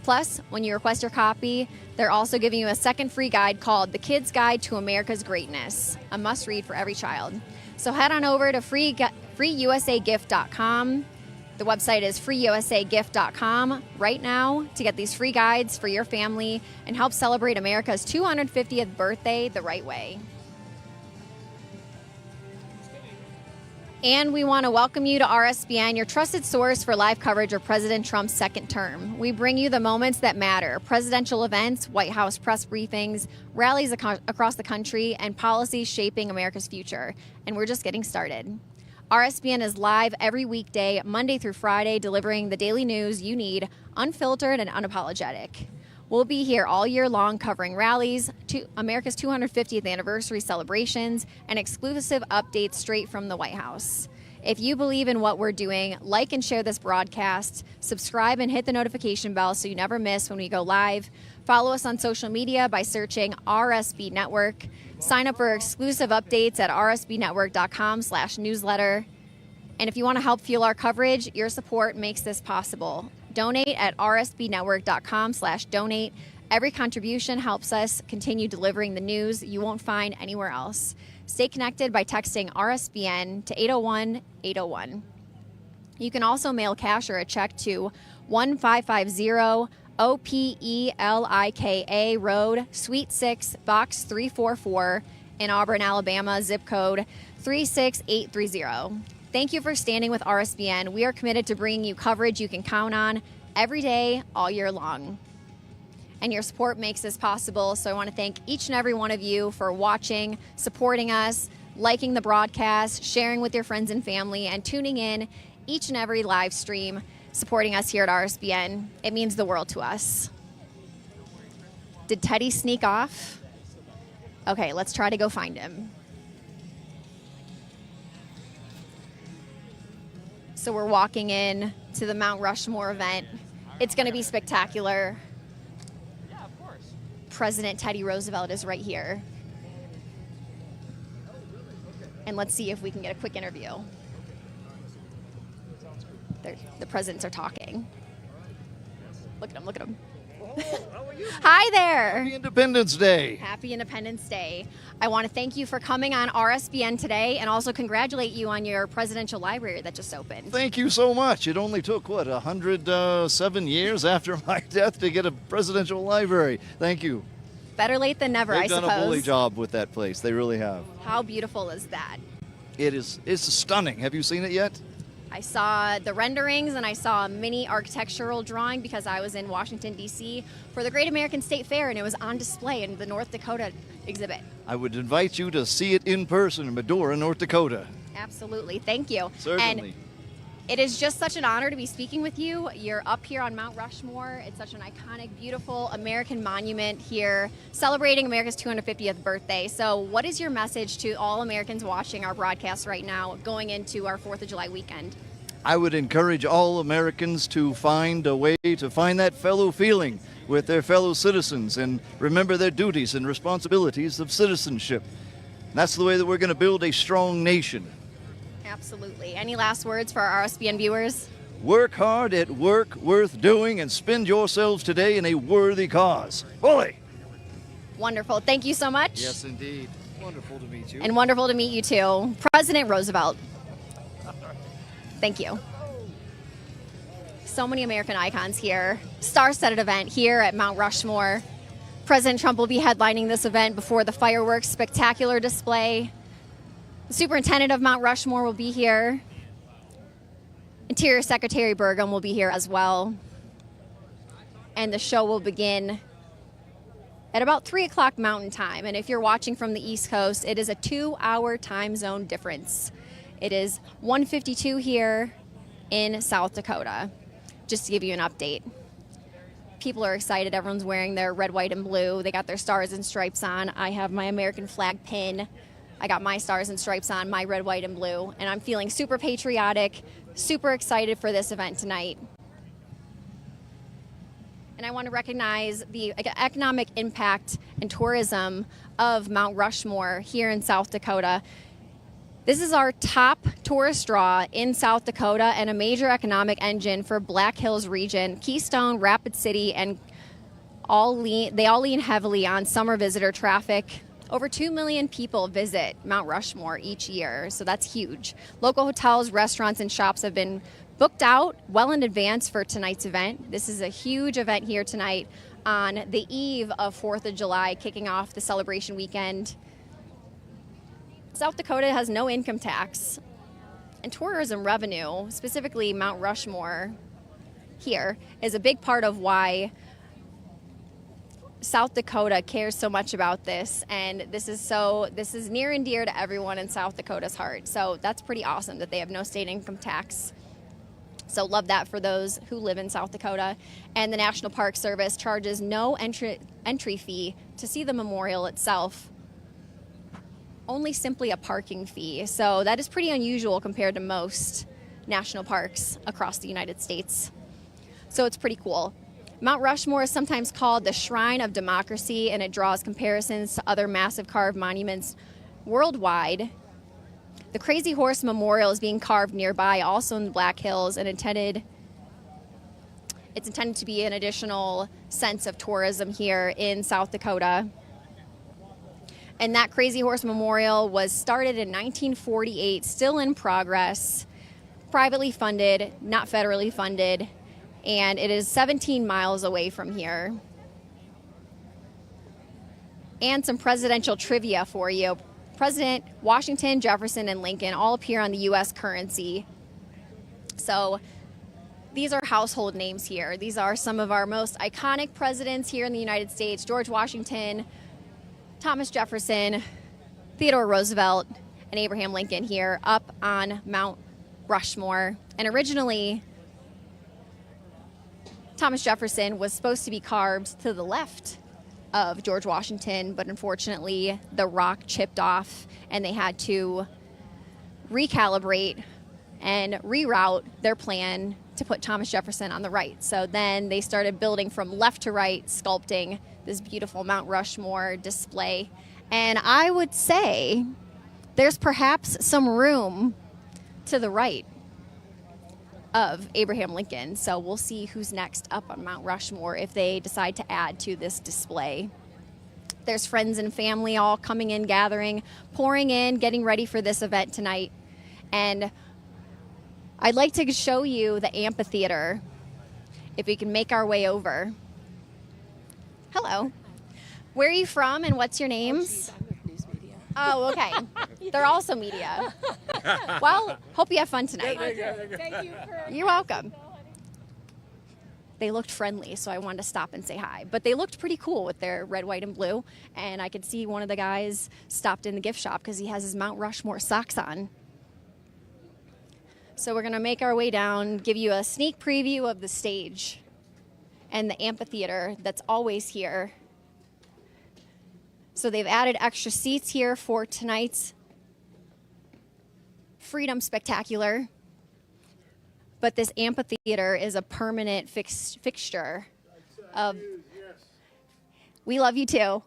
[SPEAKER 1] Plus, when you request your copy, they're also giving you a second free guide called The Kids Guide to America's Greatness, a must-read for every child. So head on over to freeusagift.com. The website is freeusagift.com right now to get these free guides for your family and help celebrate America's 250th birthday the right way. And we want to welcome you to RSBN, your trusted source for live coverage of President Trump's second term. We bring you the moments that matter: presidential events, White House press briefings, rallies across the country, and policies shaping America's future. And we're just getting started. RSBN is live every weekday, Monday through Friday, delivering the daily news you need, unfiltered and unapologetic. We'll be here all year long covering rallies, America's 250th anniversary celebrations, and exclusive updates straight from the White House. If you believe in what we're doing, like and share this broadcast, subscribe and hit the notification bell so you never miss when we go live. Follow us on social media by searching RSB Network. Sign up for exclusive updates at rsbnetwork.com/newsletter. And if you want to help fuel our coverage, your support makes this possible. Donate at rsbnetwork.com/donate. Every contribution helps us continue delivering the news you won't find anywhere else. Stay connected by texting RSBN to 801-801. You can also mail cash or a check to 1550 OPELIKA Road, Suite 6, Box 344 in Auburn, Alabama, zip code 36830. Thank you for standing with RSBN. We are committed to bringing you coverage you can count on every day, all year long. And your support makes this possible, so I want to thank each and every one of you for watching, supporting us, liking the broadcast, sharing with your friends and family, and tuning in each and every live stream, supporting us here at RSBN. It means the world to us. Did Teddy sneak off? Okay, let's try to go find him. So we're walking in to the Mount Rushmore event. It's going to be spectacular. President Teddy Roosevelt is right here. And let's see if we can get a quick interview. The presidents are talking. Look at him, look at him. Hi there.
[SPEAKER 21] Happy Independence Day.
[SPEAKER 1] Happy Independence Day. I want to thank you for coming on RSBN today and also congratulate you on your presidential library that just opened.
[SPEAKER 21] Thank you so much. It only took, 107 years after my death to get a presidential library. Thank you.
[SPEAKER 1] Better late than never, I suppose.
[SPEAKER 21] They've done a bully job with that place. They really have.
[SPEAKER 1] How beautiful is that?
[SPEAKER 21] It's stunning. Have you seen it yet?
[SPEAKER 1] I saw the renderings and I saw a mini architectural drawing because I was in Washington, D.C. for the Great American State Fair, and it was on display in the North Dakota exhibit.
[SPEAKER 21] I would invite you to see it in person in Medora, North Dakota.
[SPEAKER 1] Absolutely. Thank you.
[SPEAKER 21] Certainly.
[SPEAKER 1] And it is just such an honor to be speaking with you. You're up here on Mount Rushmore. It's such an iconic, beautiful American monument here celebrating America's 250th birthday. So what is your message to all Americans watching our broadcast right now going into our 4th of July weekend?
[SPEAKER 21] I would encourage all Americans to find a way to find that fellow feeling with their fellow citizens and remember their duties and responsibilities of citizenship. That's the way that we're going to build a strong nation.
[SPEAKER 1] Absolutely. Any last words for our RSBN viewers?
[SPEAKER 21] Work hard at work worth doing and spend yourselves today in a worthy cause. Bully!
[SPEAKER 1] Wonderful. Thank you so much.
[SPEAKER 21] Yes, indeed. Wonderful to meet you.
[SPEAKER 1] And wonderful to meet you, too. President Roosevelt. Thank you. So many American icons here. Star-studded event here at Mount Rushmore. President Trump will be headlining this event before the fireworks spectacular display. The superintendent of Mount Rushmore will be here. Interior Secretary Burgum will be here as well. And the show will begin at about 3 o'clock Mountain Time. And if you're watching from the East Coast, it is a 2-hour time zone difference. It is 1:52 here in South Dakota, just to give you an update. People are excited. Everyone's wearing their red, white, and blue. They got their stars and stripes on. I have my American flag pin. I got my stars and stripes on, my red, white, and blue. And I'm feeling super patriotic, super excited for this event tonight. And I want to recognize the economic impact and tourism of Mount Rushmore here in South Dakota. This is our top tourist draw in South Dakota and a major economic engine for Black Hills region. Keystone, Rapid City, and they all lean heavily on summer visitor traffic. Over 2 million people visit Mount Rushmore each year, so that's huge. Local hotels, restaurants, and shops have been booked out well in advance for tonight's event. This is a huge event here tonight on the eve of 4th of July, kicking off the celebration weekend. South Dakota has no income tax, and tourism revenue, specifically Mount Rushmore here, is a big part of why South Dakota cares so much about this, and this is near and dear to everyone in South Dakota's heart. So that's pretty awesome that they have no state income tax. So love that for those who live in South Dakota. And the National Park Service charges no entry fee to see the memorial itself, only simply a parking fee. So that is pretty unusual compared to most national parks across the United States. So it's pretty cool. Mount Rushmore is sometimes called the Shrine of Democracy, and it draws comparisons to other massive carved monuments worldwide. The Crazy Horse Memorial is being carved nearby, also in the Black Hills, and it's intended to be an additional sense of tourism here in South Dakota. And that Crazy Horse Memorial was started in 1948, still in progress, privately funded, not federally funded, and it is 17 miles away from here. And some presidential trivia for you. President Washington, Jefferson, and Lincoln all appear on the U.S. currency. So these are household names here. These are some of our most iconic presidents here in the United States: George Washington, Thomas Jefferson, Theodore Roosevelt, and Abraham Lincoln here up on Mount Rushmore. And originally, Thomas Jefferson was supposed to be carved to the left of George Washington, but unfortunately the rock chipped off and they had to recalibrate and reroute their plan to put Thomas Jefferson on the right. So then they started building from left to right, sculpting this beautiful Mount Rushmore display. And I would say there's perhaps some room to the right of Abraham Lincoln. So we'll see who's next up on Mount Rushmore if they decide to add to this display. There's friends and family all coming in, gathering, pouring in, getting ready for this event tonight. And I'd like to show you the amphitheater, if we can make our way over. Hello. Where are you from and what's your names? Oh, okay. They're also media. Well, hope you have fun tonight.
[SPEAKER 5] Thank you.
[SPEAKER 1] You're welcome. They looked friendly, so I wanted to stop and say hi. But they looked pretty cool with their red, white, and blue. And I could see one of the guys stopped in the gift shop because he has his Mount Rushmore socks on. So we're going to make our way down, give you a sneak preview of the stage and the amphitheater that's always here. So they've added extra seats here for tonight's Freedom Spectacular. But this amphitheater is a permanent fixture of... We love you too.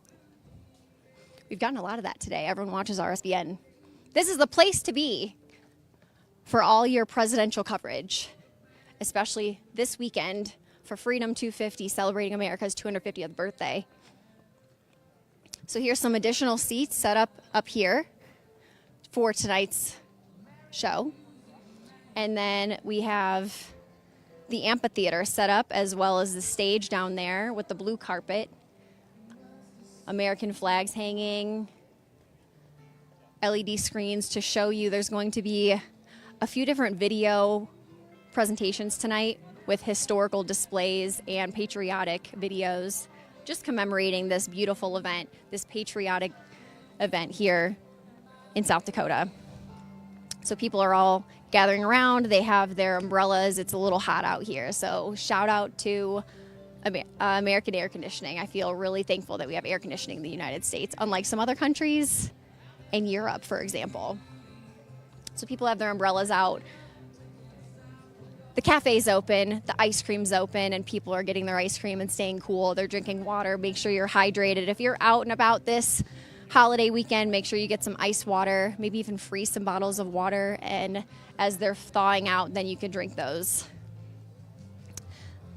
[SPEAKER 1] We've gotten a lot of that today. Everyone watches RSBN. This is the place to be for all your presidential coverage, especially this weekend for Freedom 250, celebrating America's 250th birthday. So here's some additional seats set up here for tonight's show. And then we have the amphitheater set up, as well as the stage down there with the blue carpet, American flags hanging, LED screens to show you. There's going to be a few different video presentations tonight with historical displays and patriotic videos, just commemorating this beautiful event, this patriotic event here in South Dakota. So people are all gathering around. They have their umbrellas. It's a little hot out here. So shout out to American air conditioning. I feel really thankful that we have air conditioning in the United States, unlike some other countries in Europe, for example. So people have their umbrellas out. The cafe's open, the ice cream's open, and people are getting their ice cream and staying cool. They're drinking water. Make sure you're hydrated. If you're out and about this holiday weekend, make sure you get some ice water, maybe even freeze some bottles of water, and as they're thawing out, then you can drink those.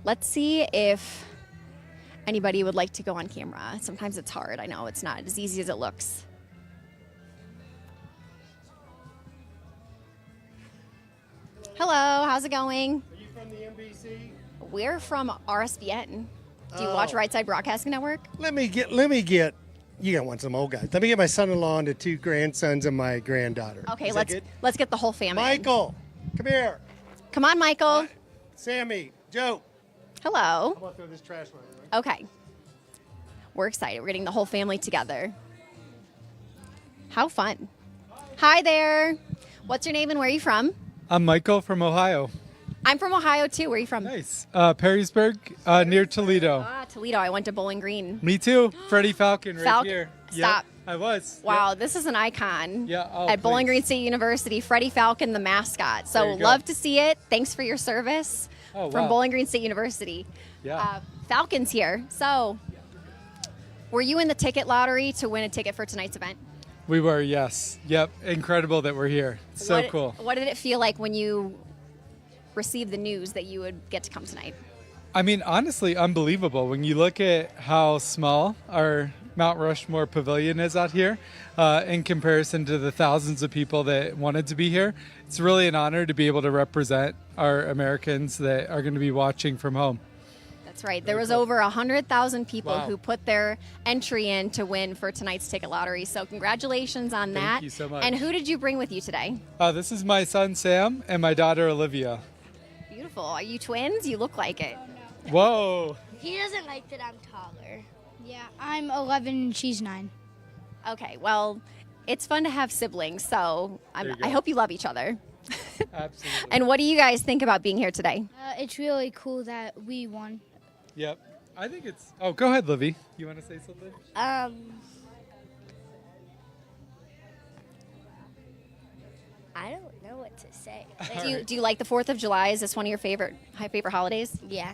[SPEAKER 1] Let's see if anybody would like to go on camera. Sometimes it's hard. I know it's not as easy as it looks. Hello, how's it going?
[SPEAKER 5] Are you from the NBC?
[SPEAKER 1] We're from RSBN. Do you watch Right Side Broadcasting Network?
[SPEAKER 5] Let me get, you got one some old guys. Let me get my son-in-law and the two grandsons and my granddaughter.
[SPEAKER 1] Okay, let's get the whole family.
[SPEAKER 5] Michael, come here.
[SPEAKER 1] Come on, Michael.
[SPEAKER 5] Sammy, Joe.
[SPEAKER 1] Hello.
[SPEAKER 5] I'm gonna throw this trash away. Right?
[SPEAKER 1] Okay. We're excited. We're getting the whole family together. How fun. Hi there. What's your name and where are you from?
[SPEAKER 7] I'm Michael from Ohio.
[SPEAKER 1] I'm from Ohio too. Where are you from?
[SPEAKER 7] Nice. Perrysburg, near Toledo.
[SPEAKER 1] Ah, Toledo. I went to Bowling Green.
[SPEAKER 7] Me too. Freddie Falcon right here.
[SPEAKER 1] Stop.
[SPEAKER 7] Yep, I was.
[SPEAKER 1] Wow, this is an icon.
[SPEAKER 7] Yeah. Oh,
[SPEAKER 1] at Bowling
[SPEAKER 7] please.
[SPEAKER 1] Green State University, Freddie Falcon, the mascot. So
[SPEAKER 7] There you go.
[SPEAKER 1] love to see it. Thanks for your service from
[SPEAKER 7] wow.
[SPEAKER 1] Bowling Green State University.
[SPEAKER 7] Yeah.
[SPEAKER 1] Falcons here. So were you in the ticket lottery to win a ticket for tonight's event?
[SPEAKER 7] We were, yes. Yep. Incredible that we're here. So cool.
[SPEAKER 1] What did it feel like when you received the news that you would get to come tonight?
[SPEAKER 7] I mean, honestly, unbelievable. When you look at how small our Mount Rushmore pavilion is out here in comparison to the thousands of people that wanted to be here, it's really an honor to be able to represent our Americans that are going to be watching from home.
[SPEAKER 1] That's right. There was over 100,000 people
[SPEAKER 7] Wow.
[SPEAKER 1] who put their entry in to win for tonight's ticket lottery. So congratulations on that.
[SPEAKER 7] Thank you so much.
[SPEAKER 1] And who did you bring with you today?
[SPEAKER 7] This is my son, Sam, and my daughter, Olivia.
[SPEAKER 1] Beautiful. Are you twins? You look like it.
[SPEAKER 7] Whoa.
[SPEAKER 22] He doesn't like that I'm taller. Yeah, I'm 11 and she's 9.
[SPEAKER 1] Okay, well, it's fun to have siblings, so
[SPEAKER 22] There you
[SPEAKER 1] I
[SPEAKER 22] go.
[SPEAKER 1] hope you love each other.
[SPEAKER 7] Absolutely.
[SPEAKER 1] And what do you guys think about being here today?
[SPEAKER 22] It's really cool that we won.
[SPEAKER 7] Yep. I think it's... Oh, go ahead, Livy. You want to say something?
[SPEAKER 22] I don't know what to say.
[SPEAKER 1] Do you like the 4th of July? Is this one of your favorite holidays?
[SPEAKER 22] Yeah.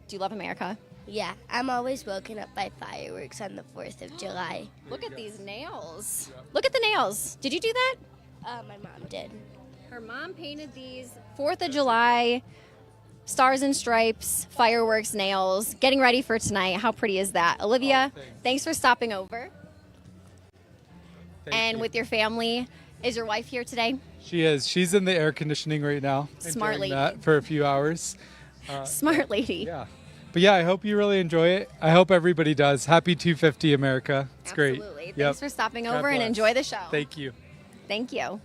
[SPEAKER 1] Do you love America?
[SPEAKER 22] Yeah, I'm always woken up by fireworks on the 4th of July.
[SPEAKER 1] Look at these nails. Look at the nails. Did you do that?
[SPEAKER 22] My mom did.
[SPEAKER 1] Her mom painted these 4th of July stars and stripes, fireworks, nails, getting ready for tonight. How pretty is that? Olivia, thanks for stopping over. And with your family, is your wife here today?
[SPEAKER 7] She is. She's in the air conditioning right now.
[SPEAKER 1] Smart
[SPEAKER 7] enjoying
[SPEAKER 1] lady.
[SPEAKER 7] that for a few hours.
[SPEAKER 1] Smart lady.
[SPEAKER 7] Yeah. But yeah, I hope you really enjoy it. I hope everybody does. Happy 250 America. It's great.
[SPEAKER 1] Absolutely.
[SPEAKER 7] Yep.
[SPEAKER 1] Thanks for stopping
[SPEAKER 7] God
[SPEAKER 1] over and
[SPEAKER 7] bless.
[SPEAKER 1] enjoy the show.
[SPEAKER 7] Thank you.
[SPEAKER 1] Thank you.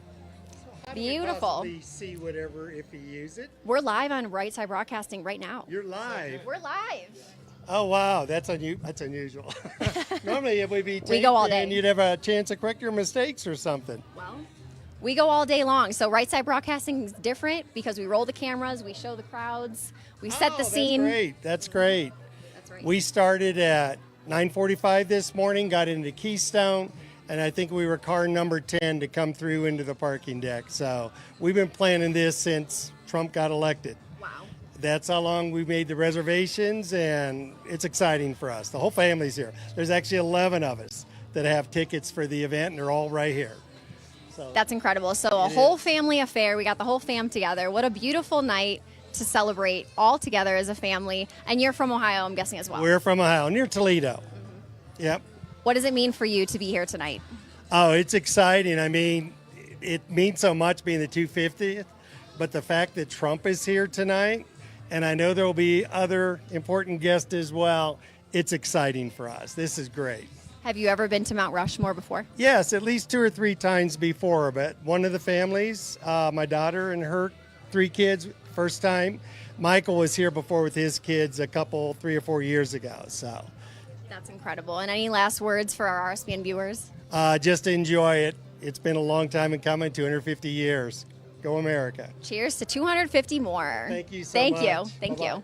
[SPEAKER 1] Beautiful.
[SPEAKER 5] Possibly see whatever if you use it.
[SPEAKER 1] We're live on Right Side Broadcasting right now.
[SPEAKER 5] You're live.
[SPEAKER 1] We're live.
[SPEAKER 5] Oh wow, that's unusual. Normally it would be
[SPEAKER 1] We go all day.
[SPEAKER 5] and you'd have a chance to correct your mistakes or something.
[SPEAKER 1] Well, we go all day long. So Right Side Broadcasting is different because we roll the cameras, we show the crowds, we set the scene.
[SPEAKER 5] That's great. That's great.
[SPEAKER 1] That's right.
[SPEAKER 5] We started at 9:45 this morning, got into Keystone, and I think we were car number 10 to come through into the parking deck. So we've been planning this since Trump got elected.
[SPEAKER 1] Wow.
[SPEAKER 5] That's how long we made the reservations, and it's exciting for us. The whole family's here. There's actually 11 of us that have tickets for the event, and they're all right here. So
[SPEAKER 1] That's incredible. So a whole family affair. We got the whole fam together. What a beautiful night to celebrate all together as a family. And you're from Ohio, I'm guessing, as well.
[SPEAKER 5] we're from Ohio, near Toledo. Yep.
[SPEAKER 1] What does it mean for you to be here tonight?
[SPEAKER 5] Oh, it's exciting. I mean, it means so much being the 250th, but the fact that Trump is here tonight, and I know there will be other important guests as well, it's exciting for us. This is great.
[SPEAKER 1] Have you ever been to Mount Rushmore before?
[SPEAKER 5] Yes, at least 2 or 3 times before, but one of the families, my daughter and her 3 kids, first time. Michael was here before with his kids 3 or 4 years ago, so.
[SPEAKER 1] That's incredible. And any last words for our RSBN viewers?
[SPEAKER 5] Just enjoy it. It's been a long time in coming, 250 years. Go America.
[SPEAKER 1] Cheers to 250 more.
[SPEAKER 5] Thank you so
[SPEAKER 1] Thank you.
[SPEAKER 5] much.
[SPEAKER 1] Thank
[SPEAKER 5] Bye-bye.
[SPEAKER 1] you.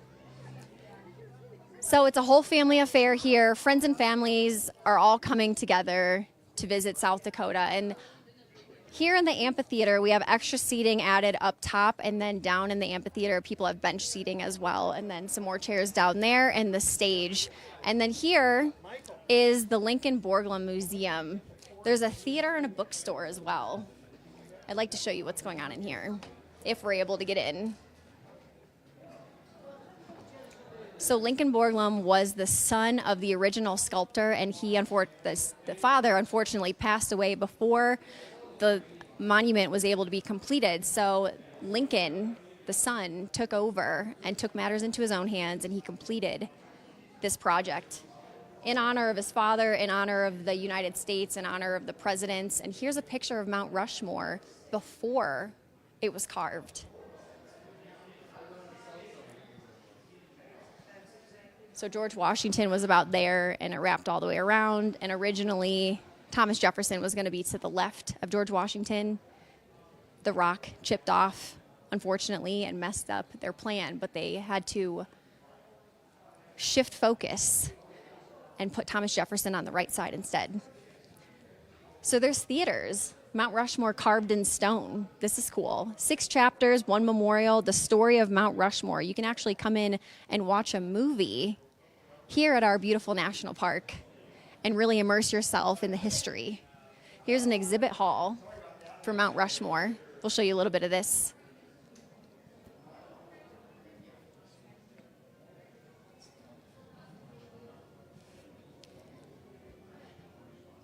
[SPEAKER 1] So it's a whole family affair here. Friends and families are all coming together to visit South Dakota. And here in the amphitheater, we have extra seating added up top, and then down in the amphitheater, people have bench seating as well, and then some more chairs down there and the stage. And then here is the Lincoln Borglum Museum. There's a theater and a bookstore as well. I'd like to show you what's going on in here, if we're able to get in. So Lincoln Borglum was the son of the original sculptor, and the father unfortunately passed away before the monument was able to be completed. So Lincoln, the son, took over and took matters into his own hands, and he completed this project in honor of his father, in honor of the United States, in honor of the presidents. And here's a picture of Mount Rushmore before it was carved. So George Washington was about there, and it wrapped all the way around. And originally, Thomas Jefferson was going to be to the left of George Washington. The rock chipped off, unfortunately, and messed up their plan, but they had to shift focus and put Thomas Jefferson on the right side instead. So there's theaters. Mount Rushmore carved in stone. This is cool. 6 chapters, 1 memorial, the story of Mount Rushmore. You can actually come in and watch a movie here at our beautiful national park and really immerse yourself in the history. Here's an exhibit hall for Mount Rushmore. We'll show you a little bit of this.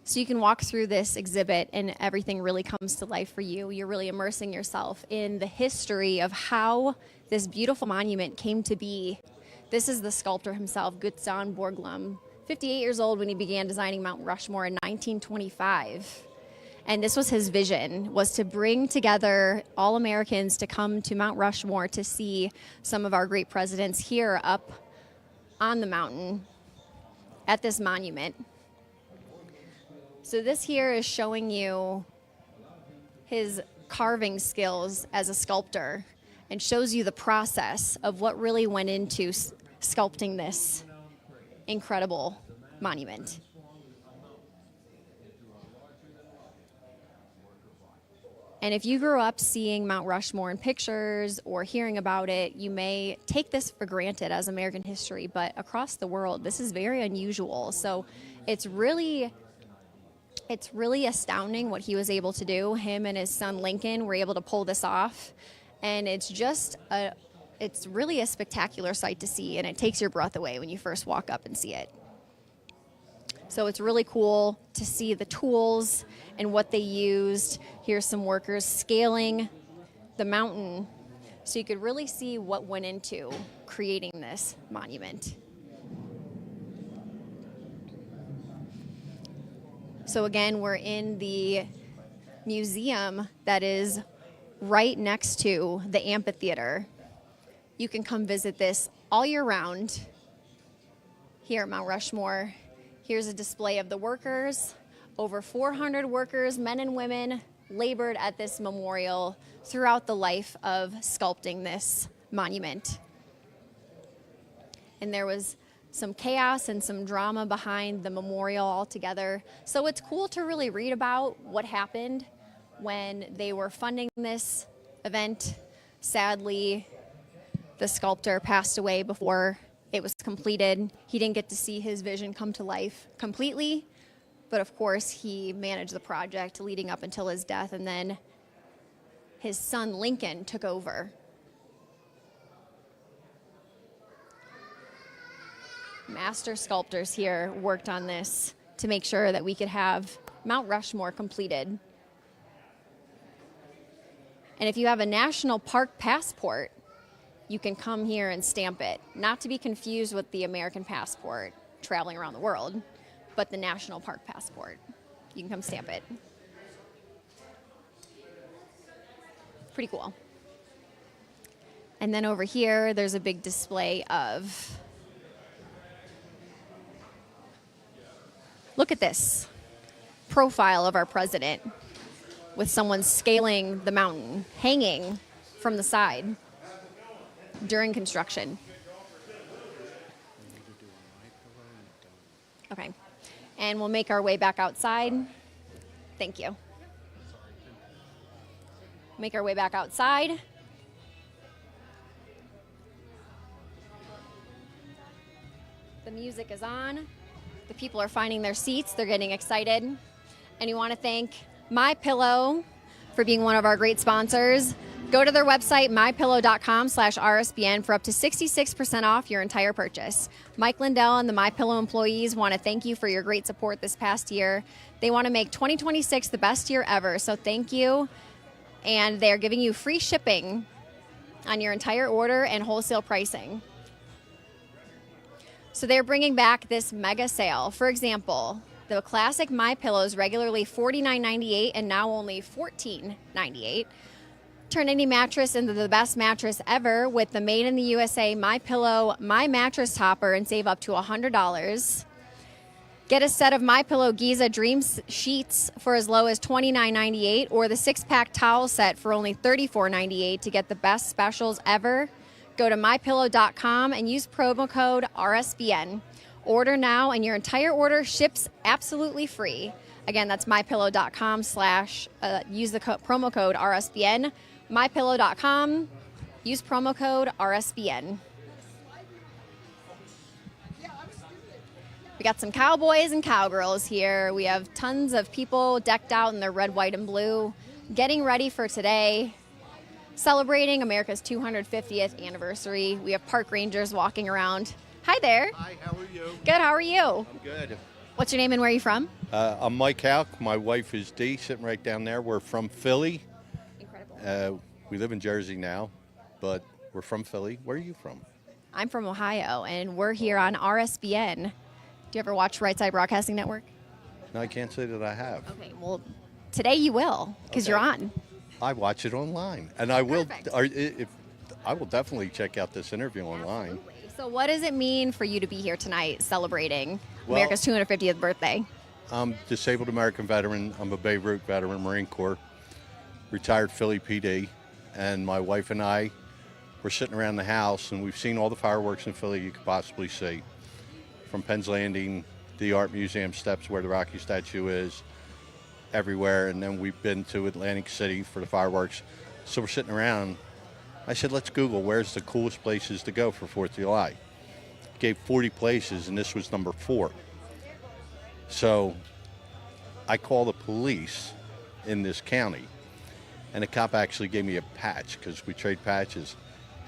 [SPEAKER 1] So you can walk through this exhibit and everything really comes to life for you. You're really immersing yourself in the history of how this beautiful monument came to be. This is the sculptor himself, Gutzon Borglum, 58 years old when he began designing Mount Rushmore in 1925. And this was his vision, was to bring together all Americans to come to Mount Rushmore to see some of our great presidents here up on the mountain at this monument. So this here is showing you his carving skills as a sculptor and shows you the process of what really went into sculpting this incredible monument. And if you grew up seeing Mount Rushmore in pictures or hearing about it, you may take this for granted as American history, but across the world, this is very unusual. So it's really astounding what he was able to do. Him and his son Lincoln were able to pull this off. And it's really a spectacular sight to see, and it takes your breath away when you first walk up and see it. So it's really cool to see the tools and what they used. Here's some workers scaling the mountain so you could really see what went into creating this monument. So again, we're in the museum that is right next to the amphitheater. You can come visit this all year round here at Mount Rushmore. Here's a display of the workers. Over 400 workers, men and women, labored at this memorial throughout the life of sculpting this monument. And there was some chaos and some drama behind the memorial altogether. So it's cool to really read about what happened when they were funding this event. Sadly, the sculptor passed away before it was completed. He didn't get to see his vision come to life completely, but of course he managed the project leading up until his death, and then his son Lincoln took over. Master sculptors here worked on this to make sure that we could have Mount Rushmore completed. And if you have a national park passport, you can come here and stamp it. Not to be confused with the American passport traveling around the world, but the national park passport. You can come stamp it. Pretty cool. And then over here, there's a big display of, look at this profile of our president with someone scaling the mountain, hanging from the side during construction. Okay, and we'll make our way back outside. Thank you. Make our way back outside. The music is on. The people are finding their seats. They're getting excited. And you want to thank MyPillow for being one of our great sponsors. Go to their website, mypillow.com/RSBN for up to 66% off your entire purchase. Mike Lindell and the MyPillow employees want to thank you for your great support this past year. They want to make 2026 the best year ever, so thank you. And they're giving you free shipping on your entire order and wholesale pricing. So they're bringing back this mega sale. For example, the classic MyPillow is regularly $49.98 and now only $14.98. turn any mattress into the best mattress ever with the Made in the USA MyPillow My Mattress Topper and save up to $100. Get a set of MyPillow Giza Dreams sheets for as low as $29.98 or the 6-pack towel set for only $34.98 to get the best specials ever. Go to mypillow.com and use promo code RSBN. Order now and your entire order ships absolutely free. Again, that's mypillow.com use the promo code RSBN. mypillow.com, use promo code RSBN. We got some cowboys and cowgirls here. We have tons of people decked out in their red, white, and blue, getting ready for today, celebrating America's 250th anniversary. We have park rangers walking around. Hi there.
[SPEAKER 6] Hi, how are you?
[SPEAKER 1] Good, how are you?
[SPEAKER 6] I'm good.
[SPEAKER 1] What's your name and where are you from?
[SPEAKER 6] I'm Mike Hauk. My wife is Dee, sitting right down there. We're from Philly.
[SPEAKER 1] Incredible.
[SPEAKER 6] We live in Jersey now, but we're from Philly. Where are you from?
[SPEAKER 1] I'm from Ohio, and we're here on RSBN. Do you ever watch Right Side Broadcasting Network?
[SPEAKER 6] No, I can't say that I have.
[SPEAKER 1] Okay, well, today you will, because you're on.
[SPEAKER 6] I watch it online, and I will. I will definitely check out this interview online.
[SPEAKER 1] Absolutely. So what does it mean for you to be here tonight celebrating
[SPEAKER 6] Well,
[SPEAKER 1] America's 250th birthday?
[SPEAKER 6] I'm a disabled American veteran. I'm a Beirut veteran, Marine Corps, retired Philly PD, and my wife and I were sitting around the house, and we've seen all the fireworks in Philly you could possibly see. From Penn's Landing, the Art Museum steps where the Rocky statue is, everywhere. And then we've been to Atlantic City for the fireworks. So we're sitting around. I said, let's Google where's the coolest places to go for 4th of July. Gave 40 places, and this was number 4. So I called the police in this county, and the cop actually gave me a patch because we trade patches.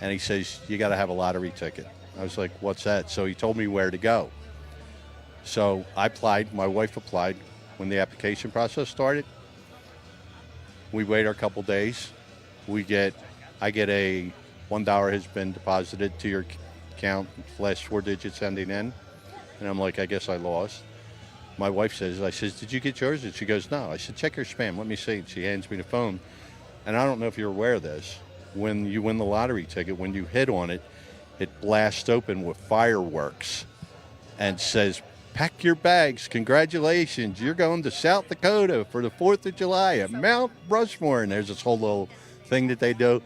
[SPEAKER 6] And he says, you got to have a lottery ticket. I was like, what's that? So he told me where to go. So I applied, my wife applied. When the application process started, we wait a couple days. I get a $1 has been deposited to your account, last 4 digits ending in. And I'm like, I guess I lost. My wife says, did you get yours? And she goes, no. I said, check your spam, let me see. And she hands me the phone. And I don't know if you're aware of this. When you win the lottery ticket, when you hit on it, it blasts open with fireworks and says, pack your bags. Congratulations. You're going to South Dakota for the 4th of July at Mount Rushmore. And there's this whole little thing that they do.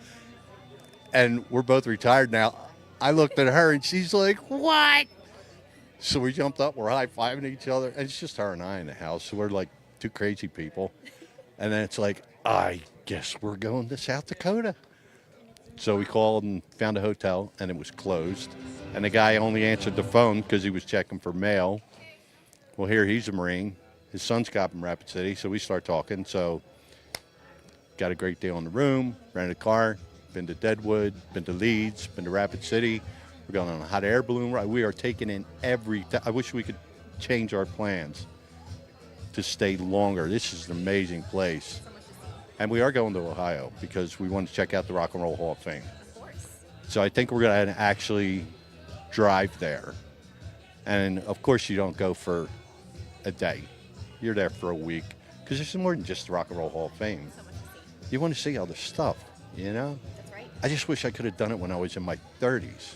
[SPEAKER 6] And we're both retired now. I looked at her and she's like, what? So we jumped up. We're high-fiving each other. And it's just her and I in the house. So we're like two crazy people. And then it's like, I guess we're going to South Dakota. So we called and found a hotel, and it was closed. And the guy only answered the phone because he was checking for mail. Well, here he's a Marine. His son's got from Rapid City, so we start talking. So got a great deal on the room, rented a car, been to Deadwood, been to Leeds, been to Rapid City. We're going on a hot air balloon ride. We are taking in I wish we could change our plans to stay longer. This is an amazing place. And we are going to Ohio because we want to check out the Rock and Roll Hall of Fame.
[SPEAKER 1] Of course.
[SPEAKER 6] So I think we're going to actually drive there. And, of course, you don't go for a day. You're there for a week because there's more than just the Rock and Roll Hall of Fame. You want to see other stuff, you know?
[SPEAKER 1] That's right.
[SPEAKER 6] I just wish I could have done it when I was in my 30s,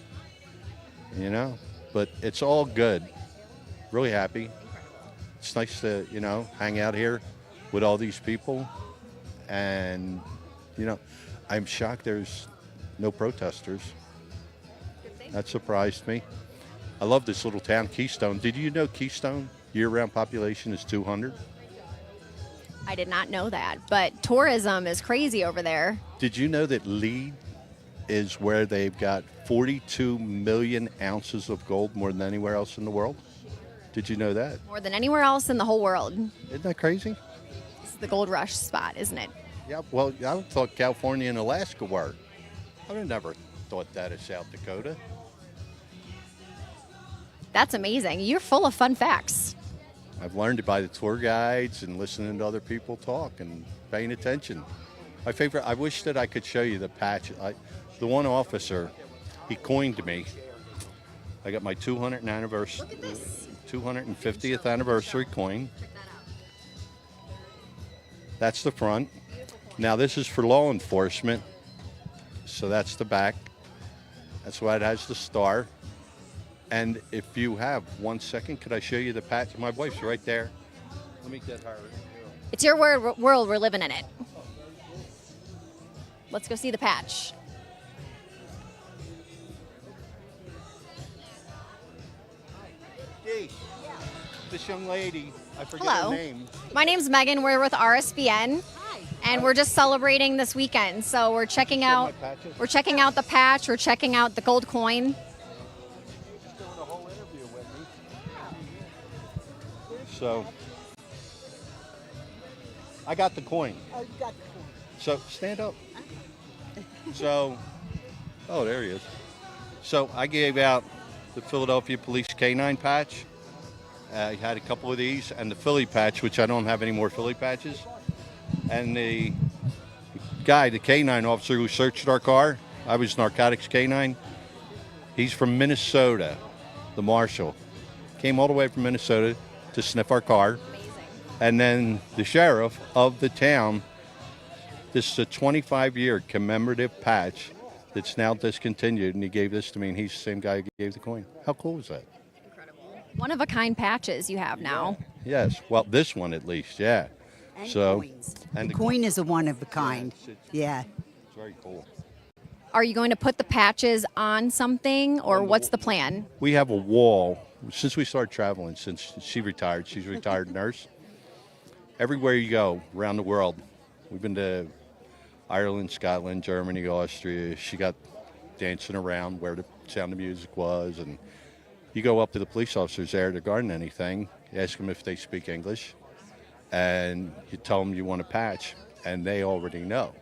[SPEAKER 6] you know? But it's all good. Really happy. It's nice to, hang out here with all these people. And, I'm shocked there's no protesters. That surprised me. I love this little town, Keystone. Did you know Keystone, year-round population is 200?
[SPEAKER 1] I did not know that, but tourism is crazy over there.
[SPEAKER 6] Did you know that Lead is where they've got 42 million ounces of gold, more than anywhere else in the world? Did you know that?
[SPEAKER 1] More than anywhere else in the whole world.
[SPEAKER 6] Isn't that crazy?
[SPEAKER 1] The gold rush spot, isn't it?
[SPEAKER 6] Yeah, well, I thought California and Alaska were. I would have never thought that of South Dakota.
[SPEAKER 1] That's amazing. You're full of fun facts.
[SPEAKER 6] I've learned it by the tour guides and listening to other people talk and paying attention. My favorite, I wish that I could show you the patch. The one officer, he coined me. I got my 250th anniversary coin. That's the front. Now this is for law enforcement. So that's the back. That's why it has the star. And if you have 1 second, could I show you the patch? My wife's right there. Let me get her.
[SPEAKER 1] It's your world. We're living in it. Let's go see the patch.
[SPEAKER 6] Hey, this young lady, I forget
[SPEAKER 1] Hello.
[SPEAKER 6] her name.
[SPEAKER 1] My name's Megan. We're with RSBN. And we're just celebrating this weekend. So we're checking out the patch, we're checking out the gold coin.
[SPEAKER 6] Just doing a whole interview with me. So I got the coin.
[SPEAKER 9] Oh, you got the coin.
[SPEAKER 6] So stand up. So, oh, there he is. So I gave out the Philadelphia Police K9 patch. I had a couple of these, and the Philly patch, which I don't have any more Philly patches. And the guy, the K9 officer who searched our car, I was narcotics K9. He's from Minnesota, the marshal. Came all the way from Minnesota to sniff our car.
[SPEAKER 1] Amazing.
[SPEAKER 6] And then the sheriff of the town, this is a 25-year commemorative patch that's now discontinued, and he gave this to me, and he's the same guy who gave the coin. How cool is that?
[SPEAKER 1] One-of-a-kind patches you have now.
[SPEAKER 6] Yes, well, this one at least, yeah.
[SPEAKER 9] And
[SPEAKER 6] So,
[SPEAKER 9] coins.
[SPEAKER 6] and
[SPEAKER 9] the coin is a one of a kind. Yeah.
[SPEAKER 6] It's very cool.
[SPEAKER 1] Are you going to put the patches on something, or what's the plan?
[SPEAKER 6] We have a wall, since we started traveling, since she retired, she's a retired nurse. Everywhere you go around the world, we've been to Ireland, Scotland, Germany, Austria. She got dancing around where the sound of music was, and you go up to the police officers there to guard anything, you ask them if they speak English, and you tell them you want a patch, and they already know.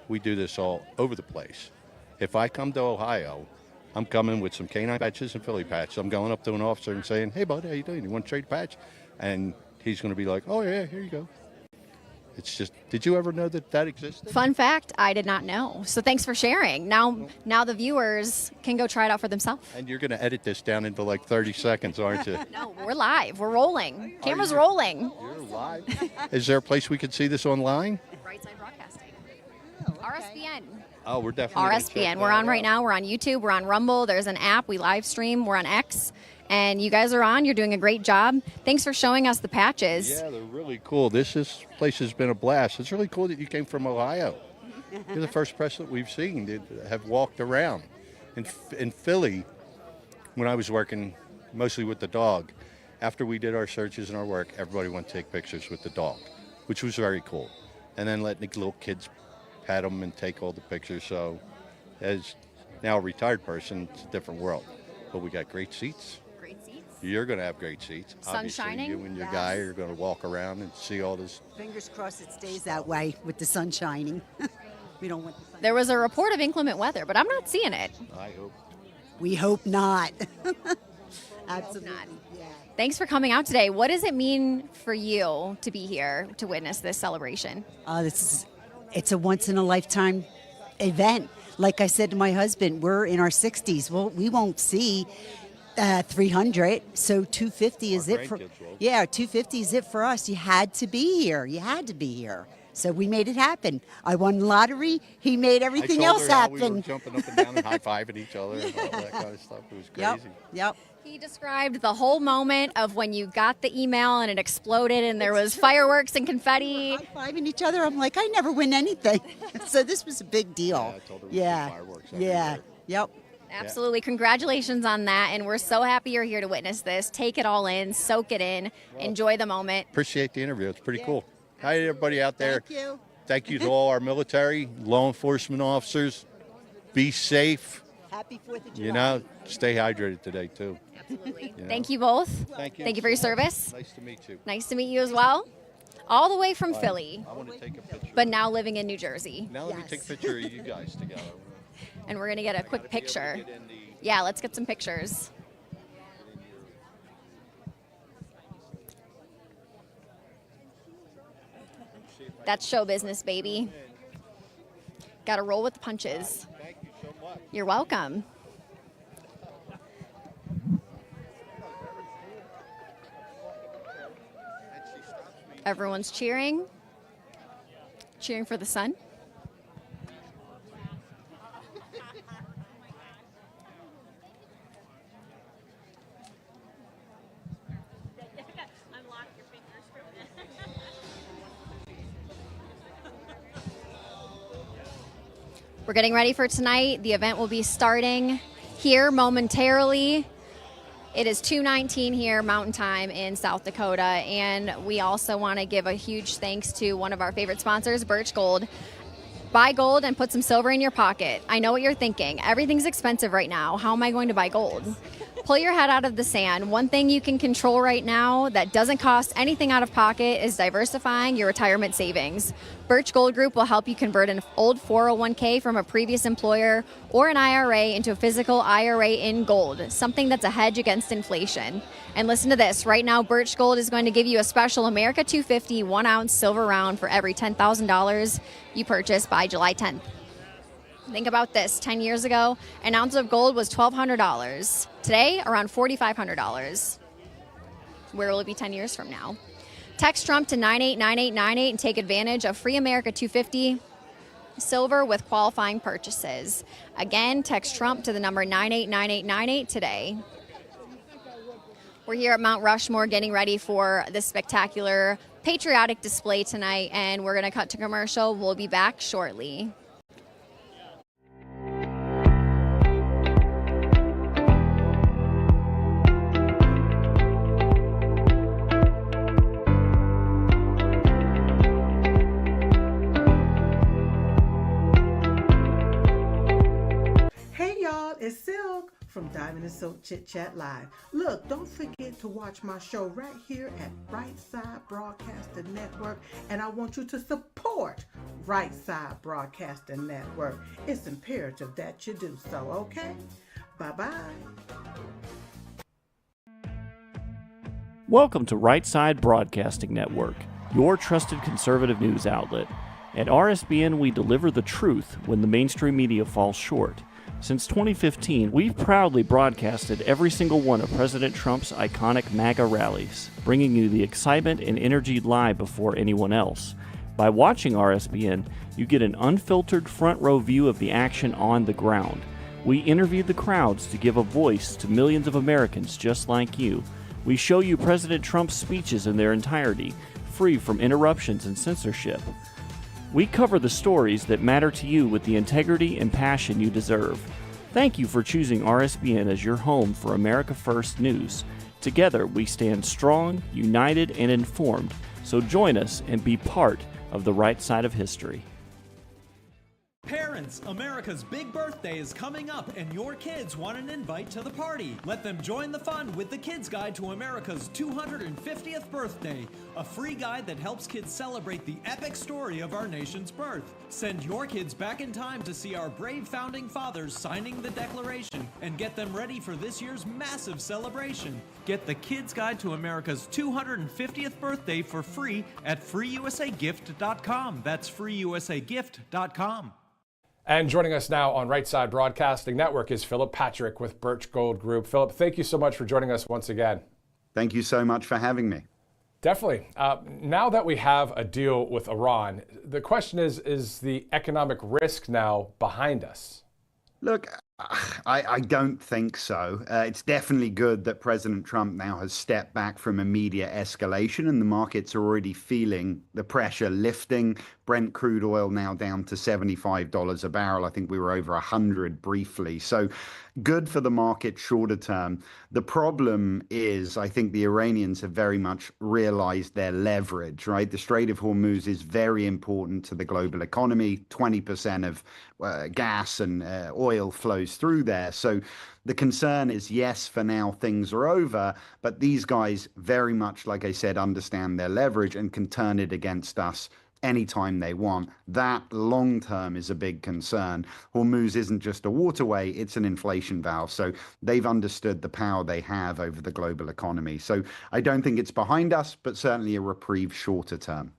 [SPEAKER 6] We do this all over the place. If I come to Ohio, I'm coming with some K9 patches and Philly patches. I'm going up to an officer and saying, "Hey, bud, how you doing? You want to trade a patch?" And he's going to be like, "Oh, yeah, here you go." It's just, did you ever know that that existed?
[SPEAKER 1] Fun fact, I did not know. So thanks for sharing. Now the viewers can go try it out for themselves.
[SPEAKER 6] And you're going to edit this down into like 30 seconds, aren't you?
[SPEAKER 1] No, we're live. We're rolling. Camera's
[SPEAKER 6] you?
[SPEAKER 1] rolling.
[SPEAKER 6] You're live. Is there a place we could see this online?
[SPEAKER 1] Right Side Broadcasting. RSBN.
[SPEAKER 6] Oh, we're definitely gonna check
[SPEAKER 1] RSBN. We're on
[SPEAKER 6] that
[SPEAKER 1] right
[SPEAKER 6] out.
[SPEAKER 1] now. We're on YouTube. We're on Rumble. There's an app. We live stream. We're on X. And you guys are on. You're doing a great job. Thanks for showing us the patches.
[SPEAKER 6] Yeah, they're really cool. This place has been a blast. It's really cool that you came from Ohio. You're the first president we've seen that have walked around. In Philly, when I was working mostly with the dog, after we did our searches and our work, everybody wanted to take pictures with the dog, which was very cool. And then letting the little kids pat them and take all the pictures. So as now a retired person, it's a different world. But we got great seats. You're going to have great seats.
[SPEAKER 1] Sun
[SPEAKER 6] Obviously,
[SPEAKER 1] shining?
[SPEAKER 6] you and your guy are going to walk around and see all this.
[SPEAKER 9] Fingers crossed it stays that way with the sun shining. We don't want the sun.
[SPEAKER 1] There was a report of inclement weather, but I'm not seeing it.
[SPEAKER 6] I hope.
[SPEAKER 9] We hope not. Absolutely. Yeah.
[SPEAKER 1] Thanks for coming out today. What does it mean for you to be here to witness this celebration?
[SPEAKER 9] It's a once in a lifetime event. Like I said to my husband, we're in our 60s. Well, we won't see 300, so 250 is it for? Yeah, 250 is it for us. You had to be here. You had to be here. So we made it happen. I won the lottery. He made everything else happen.
[SPEAKER 6] We were jumping up and down and high-fiving each other and all that kind of stuff. It was crazy.
[SPEAKER 9] Yep.
[SPEAKER 1] He described the whole moment of when you got the email and it exploded and there was fireworks and confetti.
[SPEAKER 9] High-fiving each other. I'm like, I never win anything. So this was a big deal.
[SPEAKER 6] Yeah, I told her we did fireworks every year.
[SPEAKER 9] Yep.
[SPEAKER 1] Absolutely. Congratulations on that. And we're so happy you're here to witness this. Take it all in, soak it in, enjoy the moment.
[SPEAKER 6] Appreciate the interview. It's pretty cool. Hi, everybody out there.
[SPEAKER 9] Thank you.
[SPEAKER 6] Thank you to all our military, law enforcement officers. Be safe.
[SPEAKER 9] Happy 4th of July.
[SPEAKER 6] You know, stay hydrated today, too.
[SPEAKER 1] Absolutely.
[SPEAKER 6] You know.
[SPEAKER 1] Thank you both.
[SPEAKER 6] Thank you.
[SPEAKER 1] Thank you for your service.
[SPEAKER 6] Nice to meet you.
[SPEAKER 1] Nice to meet you as well. All the way from Philly,
[SPEAKER 6] I want to take a picture.
[SPEAKER 1] but now living in New Jersey.
[SPEAKER 6] Now let me take a picture of you guys together.
[SPEAKER 1] And we're going to get a quick picture. Yeah, let's get some pictures. That's show business, baby. Got to roll with the punches.
[SPEAKER 6] Thank you so much.
[SPEAKER 1] You're welcome. Everyone's cheering for the sun. We're getting ready for tonight. The event will be starting here momentarily. It is 2:19 here Mountain Time in South Dakota, and we also want to give a huge thanks to one of our favorite sponsors, Birch Gold. Buy gold and put some silver in your pocket. I know what you're thinking. Everything's expensive right now. How am I going to buy gold? Pull your head out of the sand. One thing you can control right now that doesn't cost anything out of pocket is diversifying your retirement savings. Birch Gold Group will help you convert an old 401k from a previous employer or an IRA into a physical IRA in gold, something that's a hedge against inflation. And listen to this. Right now, Birch Gold is going to give you a special America 250 1-ounce silver round for every $10,000 you purchase by July 10th. Think about this. 10 years ago, an ounce of gold was $1,200. Today, around $4,500. Where will it be 10 years from now? Text Trump to 989898 and take advantage of free America 250 silver with qualifying purchases. Again, text Trump to the number 989898 today. We're here at Mount Rushmore getting ready for this spectacular patriotic display tonight, and we're going to cut to commercial. We'll be back shortly.
[SPEAKER 4] It's Silk from Diamond and Silk Chit Chat Live. Look, don't forget to watch my show right here at Right Side Broadcasting Network, and I want you to support Right Side Broadcasting Network. It's imperative that you do so, okay? Bye-bye.
[SPEAKER 2] Welcome to Right Side Broadcasting Network, your trusted conservative news outlet. At RSBN, we deliver the truth when the mainstream media falls short. Since 2015, we've proudly broadcasted every single one of President Trump's iconic MAGA rallies, bringing you the excitement and energy live before anyone else. By watching RSBN, you get an unfiltered front row view of the action on the ground. We interview the crowds to give a voice to millions of Americans just like you. We show you President Trump's speeches in their entirety, free from interruptions and censorship. We cover the stories that matter to you with the integrity and passion you deserve. Thank you for choosing RSBN as your home for America First News. Together, we stand strong, united, and informed. So join us and be part of the right side of history.
[SPEAKER 3] Parents, America's big birthday is coming up and your kids want an invite to the party. Let them join the fun with the Kids Guide to America's 250th birthday, a free guide that helps kids celebrate the epic story of our nation's birth. Send your kids back in time to see our brave founding fathers signing the Declaration and get them ready for this year's massive celebration. Get the Kids Guide to America's 250th birthday for free at freeusagift.com. That's freeusagift.com.
[SPEAKER 8] And joining us now on Right Side Broadcasting Network is Philip Patrick with Birch Gold Group. Philip, thank you so much for joining us once again.
[SPEAKER 10] Thank you so much for having me.
[SPEAKER 8] Definitely. Now that we have a deal with Iran, the question is the economic risk now behind us?
[SPEAKER 10] Look, I don't think so. It's definitely good that President Trump now has stepped back from immediate escalation, and the market's already feeling the pressure lifting. Brent crude oil now down to $75 a barrel. I think we were over 100 briefly. So good for the market shorter term. The problem is, I think the Iranians have very much realized their leverage, right? The Strait of Hormuz is very important to the global economy. 20% of gas and oil flows through there. So the concern is, yes, for now things are over, but these guys very much, like I said, understand their leverage and can turn it against us anytime they want. That long term is a big concern. Hormuz isn't just a waterway, it's an inflation valve. So they've understood the power they have over the global economy. So I don't think it's behind us, but certainly a reprieve shorter term.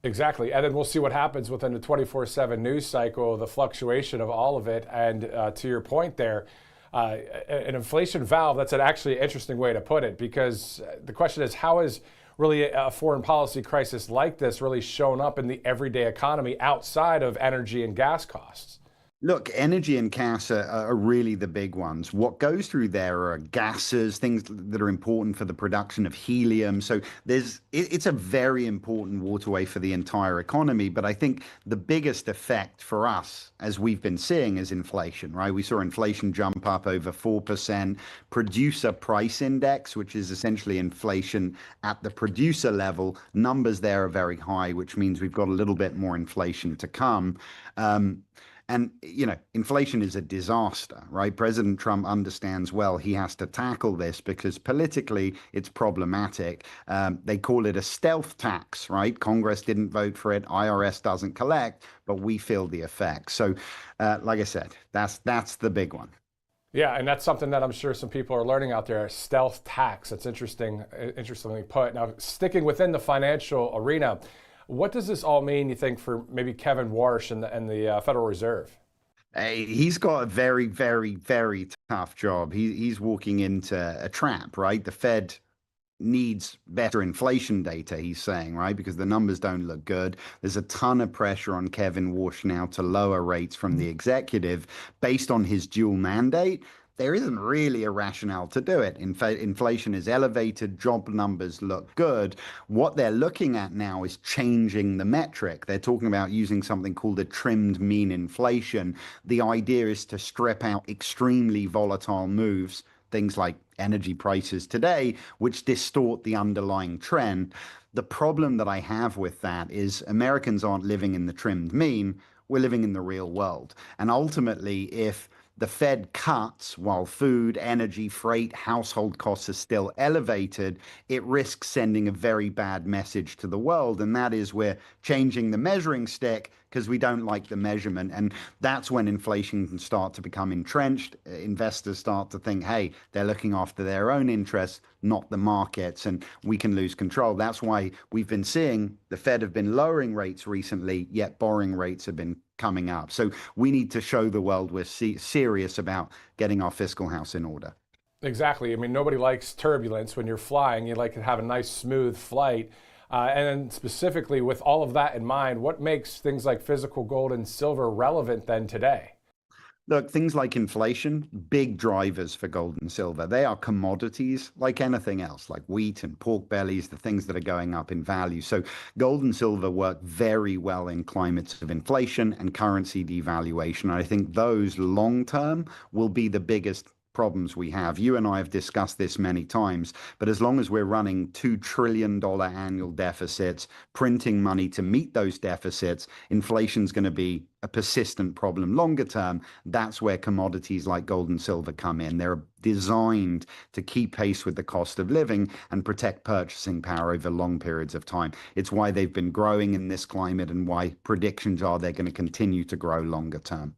[SPEAKER 8] Exactly. And then we'll see what happens within the 24/7 news cycle, the fluctuation of all of it. And to your point there, an inflation valve, that's actually an interesting way to put it, because the question is, how is really a foreign policy crisis like this really shown up in the everyday economy outside of energy and gas costs?
[SPEAKER 10] Look, energy and gas are really the big ones. What goes through there are gases, things that are important for the production of helium. So it's a very important waterway for the entire economy. But I think the biggest effect for us, as we've been seeing, is inflation, right? We saw inflation jump up over 4%. Producer price index, which is essentially inflation at the producer level, numbers there are very high, which means we've got a little bit more inflation to come. And, inflation is a disaster, right? President Trump understands well he has to tackle this because politically it's problematic. They call it a stealth tax, right? Congress didn't vote for it. IRS doesn't collect, but we feel the effects. So, like I said, that's the big one.
[SPEAKER 8] Yeah, and that's something that I'm sure some people are learning out there, stealth tax. That's interestingly put. Now, sticking within the financial arena, what does this all mean, you think, for maybe Kevin Warsh and the Federal Reserve?
[SPEAKER 10] Hey, he's got a very, very, very tough job. He's walking into a trap, right? The Fed needs better inflation data, he's saying, right? Because the numbers don't look good. There's a ton of pressure on Kevin Warsh now to lower rates from the executive based on his dual mandate. There isn't really a rationale to do it. Inflation is elevated, job numbers look good. What they're looking at now is changing the metric. They're talking about using something called a trimmed mean inflation. The idea is to strip out extremely volatile moves, things like energy prices today, which distort the underlying trend. The problem that I have with that is Americans aren't living in the trimmed mean, we're living in the real world. And ultimately, if the Fed cuts while food, energy, freight, household costs are still elevated, it risks sending a very bad message to the world. And that is we're changing the measuring stick because we don't like the measurement. And that's when inflation can start to become entrenched. Investors start to think, hey, they're looking after their own interests, not the markets, and we can lose control. That's why we've been seeing the Fed have been lowering rates recently, yet borrowing rates have been coming up. So we need to show the world we're serious about getting our fiscal house in order.
[SPEAKER 8] Exactly. I mean, nobody likes turbulence. When you're flying, you like to have a nice, smooth flight. And then specifically with all of that in mind, what makes things like physical gold and silver relevant then today?
[SPEAKER 10] Look, things like inflation, big drivers for gold and silver. They are commodities like anything else, like wheat and pork bellies, the things that are going up in value. So gold and silver work very well in climates of inflation and currency devaluation. And I think those long term will be the biggest problems we have. You and I have discussed this many times, but as long as we're running $2 trillion annual deficits, printing money to meet those deficits, inflation's going to be a persistent problem longer term. That's where commodities like gold and silver come in. They're designed to keep pace with the cost of living and protect purchasing power over long periods of time. It's why they've been growing in this climate and why predictions are they're going to continue to grow longer term.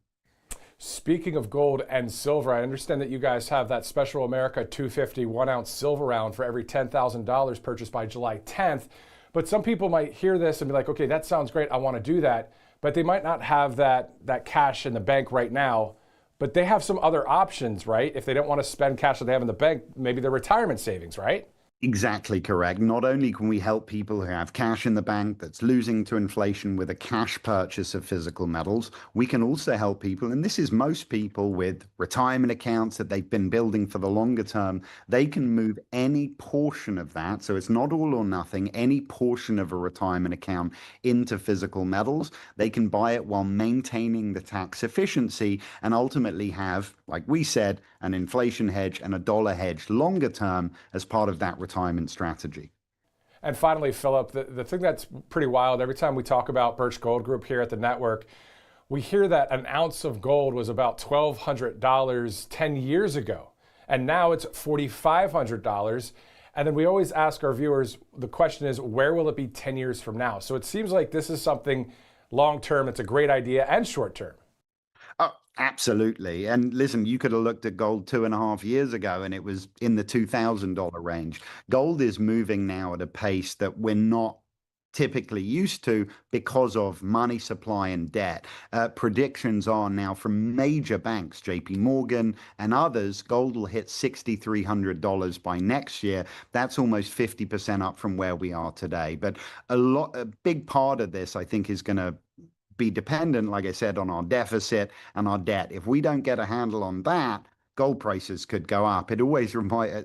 [SPEAKER 8] Speaking of gold and silver, I understand that you guys have that Special America 250 1-ounce silver round for every $10,000 purchased by July 10th. But some people might hear this and be like, okay, that sounds great. I want to do that. But they might not have that cash in the bank right now. But they have some other options, right? If they don't want to spend cash that they have in the bank, maybe their retirement savings, right?
[SPEAKER 10] Exactly correct. Not only can we help people who have cash in the bank that's losing to inflation with a cash purchase of physical metals, we can also help people, and this is most people with retirement accounts that they've been building for the longer term. They can move any portion of that, so it's not all or nothing, any portion of a retirement account into physical metals. They can buy it while maintaining the tax efficiency and ultimately have, like we said, an inflation hedge and a dollar hedge longer term as part of that retirement strategy.
[SPEAKER 8] And finally, Philip, the thing that's pretty wild, every time we talk about Birch Gold Group here at the network, we hear that an ounce of gold was about $1,200 10 years ago, and now it's $4,500. And then we always ask our viewers, the question is, where will it be 10 years from now? So it seems like this is something long-term, it's a great idea, and short-term.
[SPEAKER 10] Oh, absolutely. And listen, you could have looked at gold 2.5 years ago and it was in the $2,000 range. Gold is moving now at a pace that we're not typically used to because of money supply and debt. Predictions are now from major banks, JP Morgan and others, gold will hit $6,300 by next year. That's almost 50% up from where we are today. But a big part of this, I think, is going to be dependent, like I said, on our deficit and our debt. If we don't get a handle on that, gold prices could go up. It always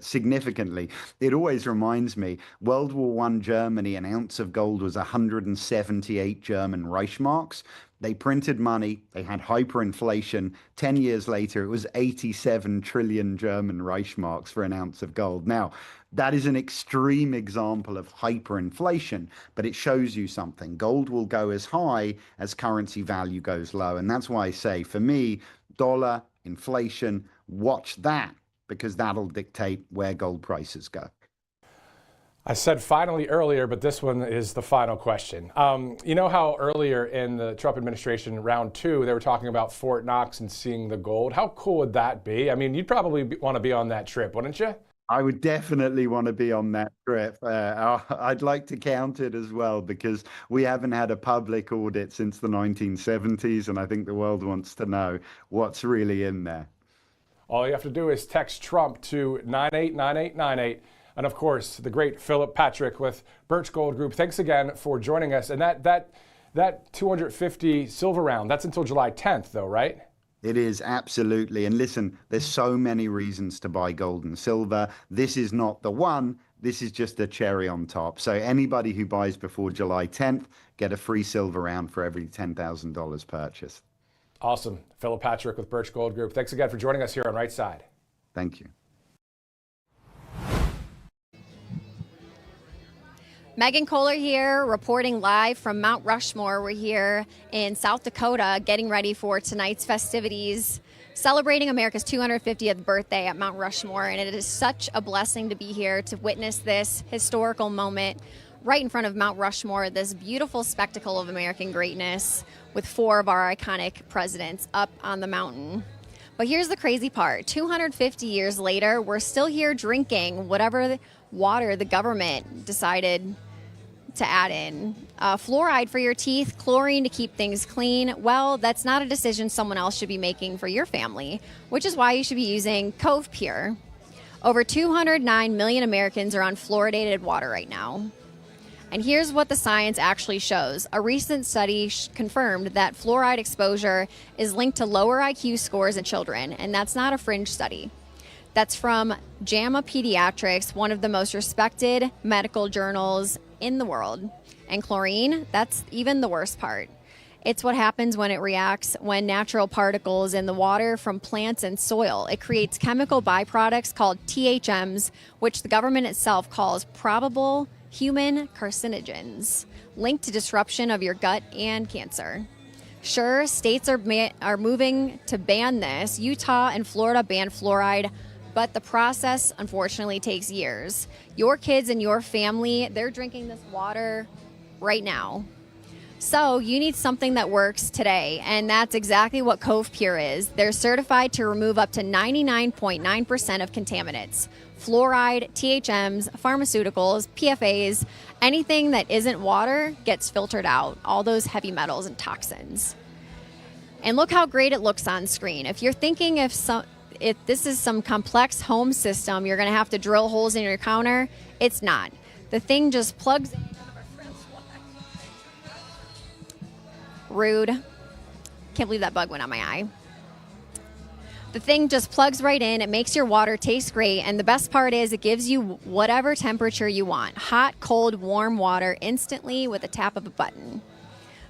[SPEAKER 10] significantly. It always reminds me, World War I Germany, an ounce of gold was 178 German Reichsmarks. They printed money. They had hyperinflation. 10 years later, it was 87 trillion German Reichsmarks for an ounce of gold. Now, that is an extreme example of hyperinflation, but it shows you something. Gold will go as high as currency value goes low. And that's why I say, for me, dollar, inflation, watch that, because that'll dictate where gold prices go.
[SPEAKER 8] I said finally earlier, but this one is the final question. You know how earlier in the Trump administration, round 2, they were talking about Fort Knox and seeing the gold? How cool would that be? I mean, you'd probably want to be on that trip, wouldn't you?
[SPEAKER 10] I would definitely want to be on that trip. I'd like to count it as well, because we haven't had a public audit since the 1970s, and I think the world wants to know what's really in there.
[SPEAKER 8] All you have to do is text Trump to 989898. And of course, the great Philip Patrick with Birch Gold Group. Thanks again for joining us. And that 250 silver round, that's until July 10th, though, right?
[SPEAKER 10] It is, absolutely. And listen, there's so many reasons to buy gold and silver. This is not the one. This is just a cherry on top. So anybody who buys before July 10th, get a free silver round for every $10,000 purchased.
[SPEAKER 8] Awesome. Philip Patrick with Birch Gold Group. Thanks again for joining us here on Right Side.
[SPEAKER 10] Thank you.
[SPEAKER 1] Megan Kohler here, reporting live from Mount Rushmore. We're here in South Dakota getting ready for tonight's festivities, celebrating America's 250th birthday at Mount Rushmore. And it is such a blessing to be here to witness this historical moment right in front of Mount Rushmore, this beautiful spectacle of American greatness with 4 of our iconic presidents up on the mountain. But here's the crazy part. 250 years later, we're still here drinking whatever water the government decided to add in. Fluoride for your teeth, chlorine to keep things clean. Well, that's not a decision someone else should be making for your family, which is why you should be using Cove Pure. Over 209 million Americans are on fluoridated water right now. And here's what the science actually shows. A recent study confirmed that fluoride exposure is linked to lower IQ scores in children, and that's not a fringe study. That's from JAMA Pediatrics, one of the most respected medical journals in the world. And chlorine, that's even the worst part. It's what happens when it reacts when natural particles in the water from plants and soil. It creates chemical byproducts called THMs, which the government itself calls probable human carcinogens, linked to disruption of your gut and cancer. Sure, states are moving to ban this. Utah and Florida ban fluoride, but the process, unfortunately, takes years. Your kids and your family, they're drinking this water right now. So you need something that works today, and that's exactly what Cove Pure is. They're certified to remove up to 99.9% of contaminants. Fluoride, THMs, pharmaceuticals, PFAs, anything that isn't water gets filtered out, all those heavy metals and toxins. And look how great it looks on screen. If you're thinking if this is some complex home system, you're going to have to drill holes in your counter, it's not. The thing just plugs in. Rude. Can't believe that bug went on my eye. The thing just plugs right in. It makes your water taste great. And the best part is it gives you whatever temperature you want. Hot, cold, warm water instantly with a tap of a button.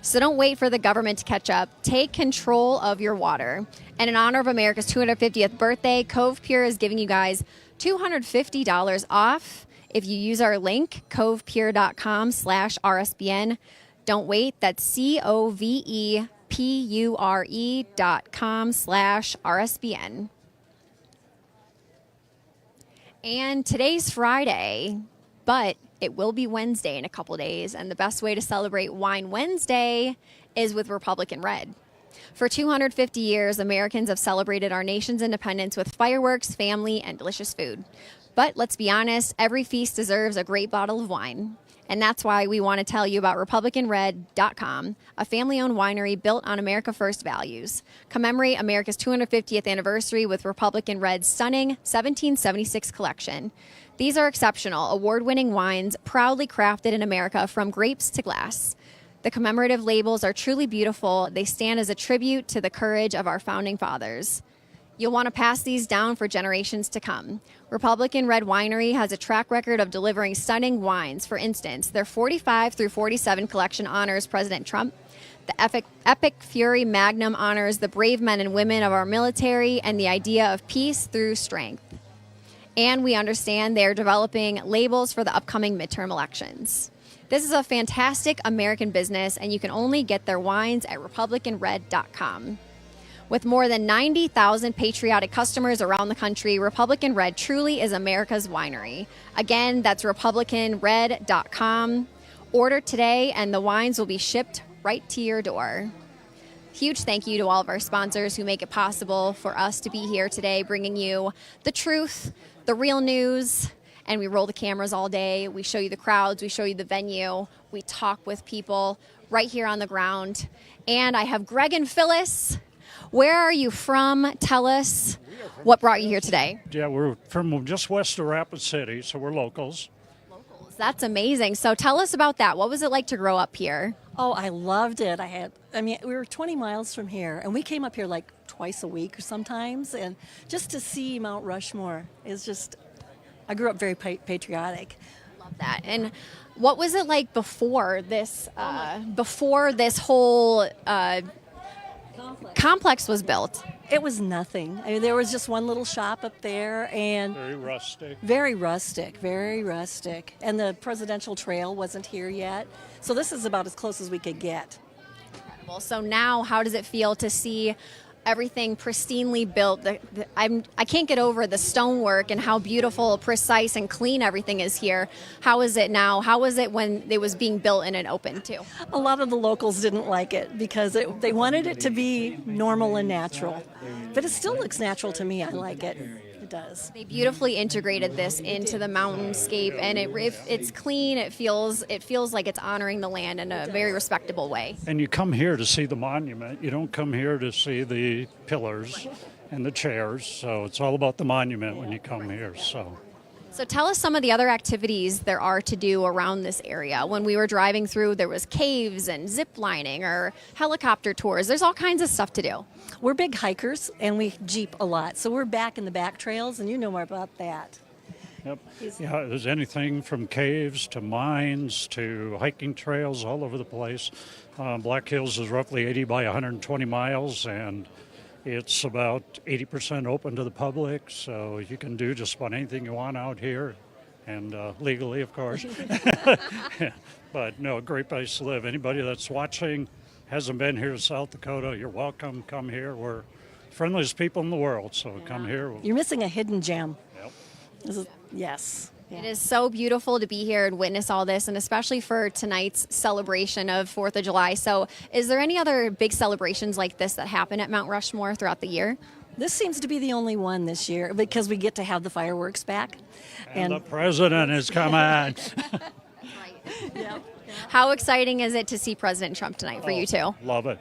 [SPEAKER 1] So don't wait for the government to catch up. Take control of your water. And in honor of America's 250th birthday, Cove Pure is giving you guys $250 off if you use our link, covepure.com/RSBN. Don't wait. That's covepure.com/RSBN. And today's Friday, but it will be Wednesday in a couple days. And the best way to celebrate Wine Wednesday is with Republican Red. For 250 years, Americans have celebrated our nation's independence with fireworks, family, and delicious food. But let's be honest, every feast deserves a great bottle of wine. And that's why we want to tell you about RepublicanRed.com, a family-owned winery built on America First values. Commemorate America's 250th anniversary with Republican Red's stunning 1776 collection. These are exceptional, award-winning wines proudly crafted in America from grapes to glass. The commemorative labels are truly beautiful. They stand as a tribute to the courage of our founding fathers. You'll want to pass these down for generations to come. Republican Red Winery has a track record of delivering stunning wines. For instance, their 45 through 47 collection honors President Trump. The Epic Fury Magnum honors the brave men and women of our military and the idea of peace through strength. And we understand they are developing labels for the upcoming midterm elections. This is a fantastic American business, and you can only get their wines at republicanred.com. With more than 90,000 patriotic customers around the country, Republican Red truly is America's winery. Again, that's republicanred.com. Order today, and the wines will be shipped right to your door. Huge thank you to all of our sponsors who make it possible for us to be here today, bringing you the truth, the real news, and we roll the cameras all day. We show you the crowds, we show you the venue, we talk with people right here on the ground. And I have Greg and Phyllis. Where are you from? Tell us what brought you here today.
[SPEAKER 12] Yeah, we're from just west of Rapid City, so we're locals.
[SPEAKER 1] That's amazing. So tell us about that. What was it like to grow up here?
[SPEAKER 14] Oh, I loved it. We were 20 miles from here, and we came up here like twice a week or sometimes, and just to see Mount Rushmore is just, I grew up very patriotic.
[SPEAKER 1] Love that. And what was it like before this whole complex was built?
[SPEAKER 14] It was nothing. I mean, there was just one little shop up there, and
[SPEAKER 12] Very rustic.
[SPEAKER 14] very rustic, very rustic. And the presidential trail wasn't here yet, so this is about as close as we could get.
[SPEAKER 1] Incredible. So now, how does it feel to see everything pristinely built? I can't get over the stonework and how beautiful, precise, and clean everything is here. How is it now? How was it when it was being built and it opened too?
[SPEAKER 14] A lot of the locals didn't like it because they wanted it to be normal and natural. But it still looks natural to me. I like it. It does.
[SPEAKER 1] They beautifully integrated this into the mountainscape, and it's clean. It feels like it's honoring the land in a very respectable way.
[SPEAKER 12] And you come here to see the monument. You don't come here to see the pillars and the chairs. So it's all about the monument when you come here.
[SPEAKER 1] So tell us some of the other activities there are to do around this area. When we were driving through, there was caves and zip lining or helicopter tours. There's all kinds of stuff to do.
[SPEAKER 14] We're big hikers, and we Jeep a lot. So we're back in the back trails, and you know more about that.
[SPEAKER 12] Yep. Yeah, there's anything from caves to mines to hiking trails all over the place. Black Hills is roughly 80 by 120 miles, and it's about 80% open to the public, so you can do just about anything you want out here, and legally, of course. But no, a great place to live. Anybody that's watching hasn't been here to South Dakota, you're welcome. Come here. We're friendliest people in the world, so come here.
[SPEAKER 14] You're missing a hidden gem.
[SPEAKER 12] Yep.
[SPEAKER 14] Yes.
[SPEAKER 1] It is so beautiful to be here and witness all this, and especially for tonight's celebration of 4th of July. So is there any other big celebrations like this that happen at Mount Rushmore throughout the year?
[SPEAKER 14] This seems to be the only one this year because we get to have the fireworks back.
[SPEAKER 12] And the president is coming.
[SPEAKER 1] Yep. How exciting is it to see President Trump tonight for you two?
[SPEAKER 12] Love it.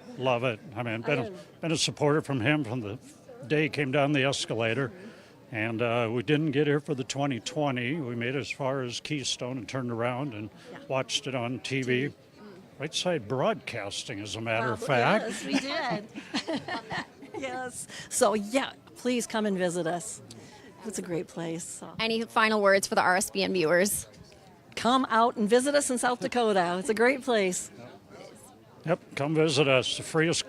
[SPEAKER 12] I mean, been a supporter from him from the day he came down the escalator. And we didn't get here for the 2020. We made it as far as Keystone and turned around and watched it on TV. Right Side Broadcasting, as a matter of fact.
[SPEAKER 14] Yes, we did. Yes. So, yeah, please come and visit us. It's a great place. So.
[SPEAKER 1] Any final words for the RSBN viewers?
[SPEAKER 14] Come out and visit us in South Dakota. It's a great place.
[SPEAKER 12] Yep, come visit us. The freest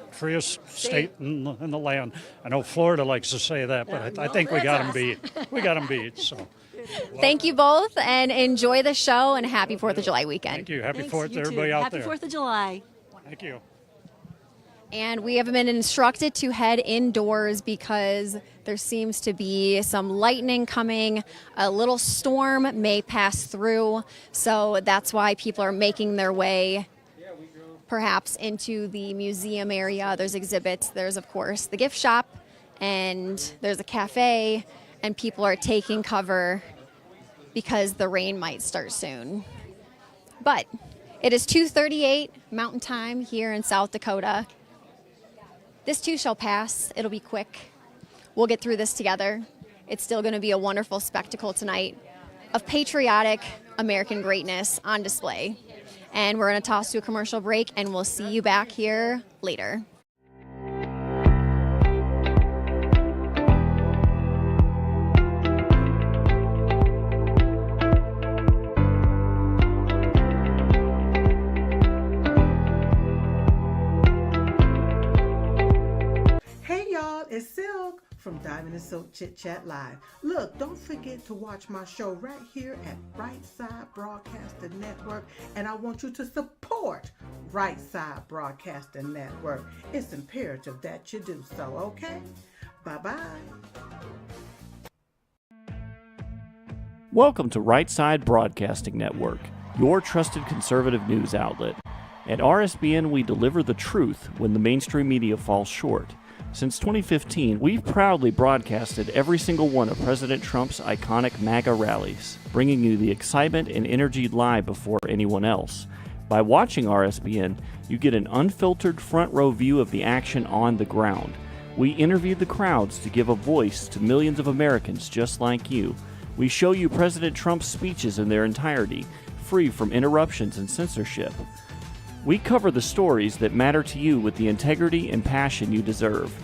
[SPEAKER 12] state in the land. I know Florida likes to say that, but I think we got them beat. We got them beat. So,
[SPEAKER 1] thank you both, and enjoy the show, and happy 4th of July weekend.
[SPEAKER 12] Thank you. Happy 4th to everybody out there.
[SPEAKER 14] Happy 4th of July.
[SPEAKER 12] Thank you.
[SPEAKER 1] And we have been instructed to head indoors because there seems to be some lightning coming. A little storm may pass through, so that's why people are making their way perhaps into the museum area. There's exhibits. There's, of course, the gift shop, and there's a cafe, and people are taking cover because the rain might start soon. But it is 2:38 Mountain Time here in South Dakota. This too shall pass. It'll be quick. We'll get through this together. It's still going to be a wonderful spectacle tonight of patriotic American greatness on display. And we're going to toss to a commercial break, and we'll see you back here later.
[SPEAKER 4] Hey y'all, it's Silk from Diamond and Silk Chit Chat Live. Look, don't forget to watch my show right here at Brightside Broadcasting Network, and I want you to support Brightside Broadcasting Network. It's imperative that you do so, okay? Bye-bye.
[SPEAKER 2] Welcome to Right Side Broadcasting Network, your trusted conservative news outlet. At RSBN, we deliver the truth when the mainstream media falls short. Since 2015, we've proudly broadcasted every single one of President Trump's iconic MAGA rallies, bringing you the excitement and energy live before anyone else. By watching RSBN, you get an unfiltered front row view of the action on the ground. We interview the crowds to give a voice to millions of Americans just like you. We show you President Trump's speeches in their entirety, free from interruptions and censorship. We cover the stories that matter to you with the integrity and passion you deserve.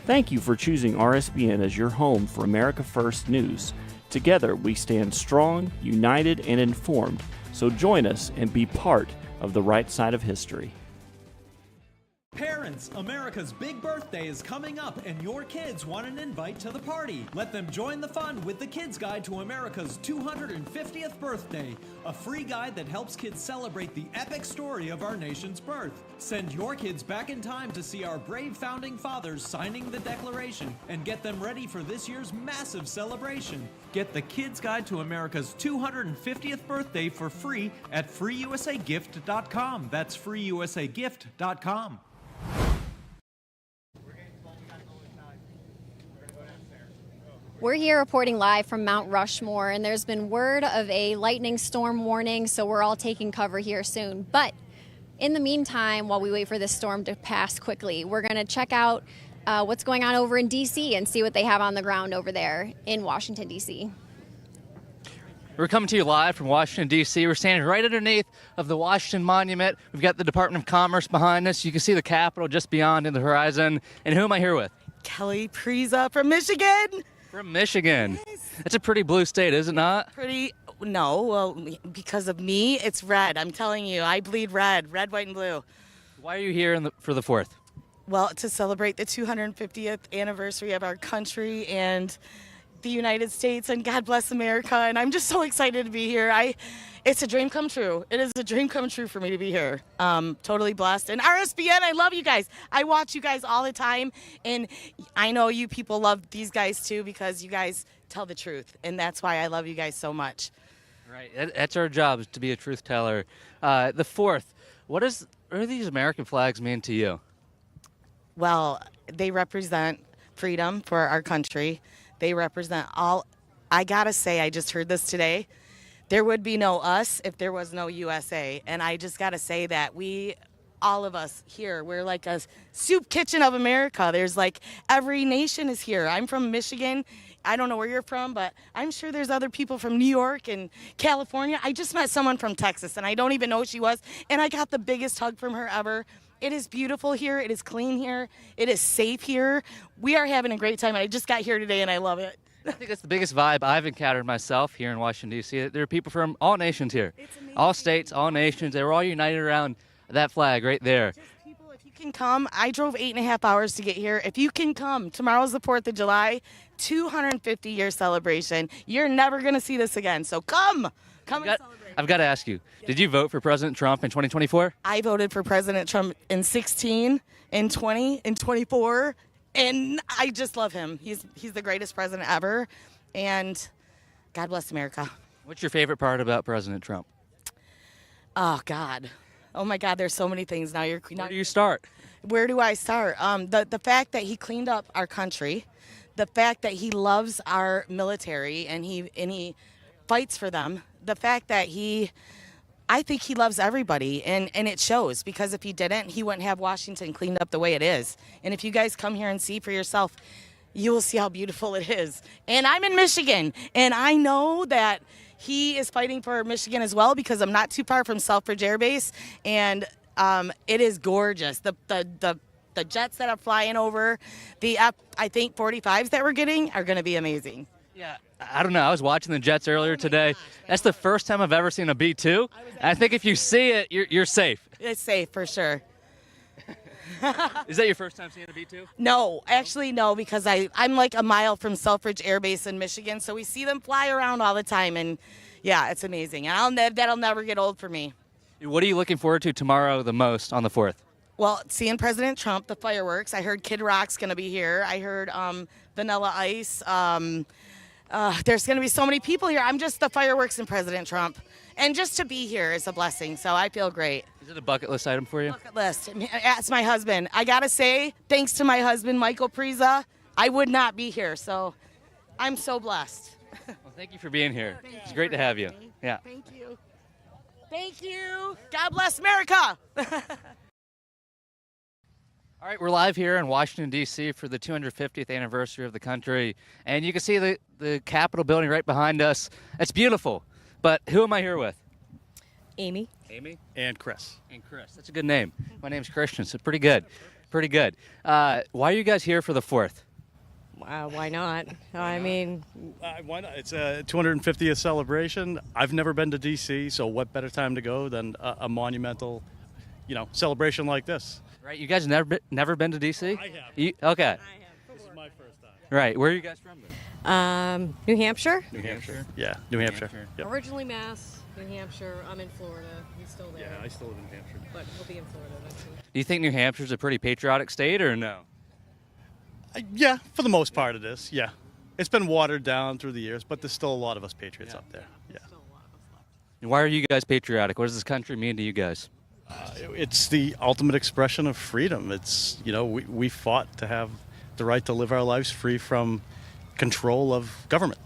[SPEAKER 2] Thank you for choosing RSBN as your home for America First news. Together, we stand strong, united, and informed. So join us and be part of the right side of history.
[SPEAKER 3] Parents, America's big birthday is coming up and your kids want an invite to the party. Let them join the fun with the Kids Guide to America's 250th birthday, a free guide that helps kids celebrate the epic story of our nation's birth. Send your kids back in time to see our brave founding fathers signing the Declaration and get them ready for this year's massive celebration. Get the Kids Guide to America's 250th birthday for free at freeusagift.com. That's freeusagift.com.
[SPEAKER 1] We're here reporting live from Mount Rushmore, and there's been word of a lightning storm warning, so we're all taking cover here soon. But in the meantime, while we wait for this storm to pass quickly, we're going to check out what's going on over in D.C. and see what they have on the ground over there in Washington, D.C.
[SPEAKER 13] We're coming to you live from Washington, D.C. We're standing right underneath of the Washington Monument. We've got the Department of Commerce behind us. You can see the Capitol just beyond in the horizon. And who am I here with?
[SPEAKER 15] Kelly Priza from Michigan.
[SPEAKER 13] From Michigan. It's a pretty blue state, is it not?
[SPEAKER 15] No, well, because of me, it's red. I'm telling you, I bleed red, white, and blue.
[SPEAKER 13] Why are you here for the 4th?
[SPEAKER 15] Well, to celebrate the 250th anniversary of our country and the United States, and God bless America, and I'm just so excited to be here. It's a dream come true. It is a dream come true for me to be here. Totally blessed. And RSBN, I love you guys. I watch you guys all the time, and I know you people love these guys too because you guys tell the truth, and that's why I love you guys so much.
[SPEAKER 13] Right, that's our job, is to be a truth teller. The 4th, what do these American flags mean to you?
[SPEAKER 15] Well, they represent freedom for our country. They represent all. I gotta say, I just heard this today. There would be no us if there was no USA. And I just gotta say that all of us here, we're like a soup kitchen of America. There's like every nation is here. I'm from Michigan. I don't know where you're from, but I'm sure there's other people from New York and California. I just met someone from Texas, and I don't even know who she was. And I got the biggest hug from her ever. It is beautiful here. It is clean here. It is safe here. We are having a great time. I just got here today, and I love it.
[SPEAKER 13] I think that's the biggest vibe I've encountered myself here in Washington, D.C. There are people from all nations here. All states, all nations. They were all united around that flag right there.
[SPEAKER 15] People, if you can come, I drove 8.5 hours to get here. If you can come, tomorrow's the 4th of July, 250-year celebration. You're never going to see this again, so come. Come and celebrate.
[SPEAKER 13] I've got to ask you, did you vote for President Trump in 2024?
[SPEAKER 15] I voted for President Trump in 16, in 20, in 24, and I just love him. He's the greatest president ever, and God bless America.
[SPEAKER 13] What's your favorite part about President Trump?
[SPEAKER 15] Oh, God. Oh, my God, there's so many things. Where
[SPEAKER 13] do you start?
[SPEAKER 15] Where do I start? The fact that he cleaned up our country, the fact that he loves our military and he fights for them, the fact that I think he loves everybody, and it shows, because if he didn't, he wouldn't have Washington cleaned up the way it is. And if you guys come here and see for yourself, you will see how beautiful it is. And I'm in Michigan, and I know that he is fighting for Michigan as well because I'm not too far from Selfridge Air Base, and it is gorgeous. The jets that are flying over, the I think 45s that we're getting are going to be amazing.
[SPEAKER 13] Yeah, I don't know. I was watching the Jets earlier today. That's the first time I've ever seen a B-2. I think if you see it, you're safe.
[SPEAKER 15] It's safe for sure.
[SPEAKER 13] Is that your first time seeing a B-2?
[SPEAKER 15] No, actually no, because I'm like a mile from Selfridge Air Base in Michigan, so we see them fly around all the time, and yeah, it's amazing. And that'll never get old for me.
[SPEAKER 13] What are you looking forward to tomorrow the most on the 4th?
[SPEAKER 15] Well, seeing President Trump, the fireworks. I heard Kid Rock's going to be here. I heard Vanilla Ice. There's going to be so many people here. I'm just the fireworks and President Trump. And just to be here is a blessing, so I feel great.
[SPEAKER 13] Is it a bucket list item for you?
[SPEAKER 15] Bucket list. Ask my husband. I got to say, thanks to my husband, Michael Priza, I would not be here, so I'm so blessed.
[SPEAKER 13] Well, thank you for being here. It's great to have you. Yeah.
[SPEAKER 15] Thank you. Thank you. God bless America.
[SPEAKER 13] All right, we're live here in Washington, D.C. for the 250th anniversary of the country. And you can see the Capitol building right behind us. It's beautiful. But who am I here with?
[SPEAKER 11] Amy.
[SPEAKER 13] Amy?
[SPEAKER 11] And Chris.
[SPEAKER 13] And Chris. That's a good name. My name's Christian, so pretty good. Pretty good. Why are you guys here for the 4th?
[SPEAKER 11] Why not? I mean, why not? It's a 250th celebration. I've never been to D.C., so what better time to go than a monumental, celebration like this?
[SPEAKER 13] Right, you guys never been to D.C.?
[SPEAKER 11] I have.
[SPEAKER 13] Okay.
[SPEAKER 11] I have. This is my first time.
[SPEAKER 13] Right, where are you guys from then?
[SPEAKER 11] New Hampshire. New Hampshire. Yeah, New Hampshire. Yep. Originally Mass, New Hampshire. I'm in Florida. He's still there. Yeah, I still live in New Hampshire. But he'll be in Florida eventually.
[SPEAKER 13] Do you think New Hampshire's a pretty patriotic state or no?
[SPEAKER 11] Yeah, for the most part it is, yeah. It's been watered down through the years, but there's still a lot of us patriots up there, yeah.
[SPEAKER 13] And why are you guys patriotic? What does this country mean to you guys?
[SPEAKER 11] It's the ultimate expression of freedom. It's, we fought to have the right to live our lives free from control of government.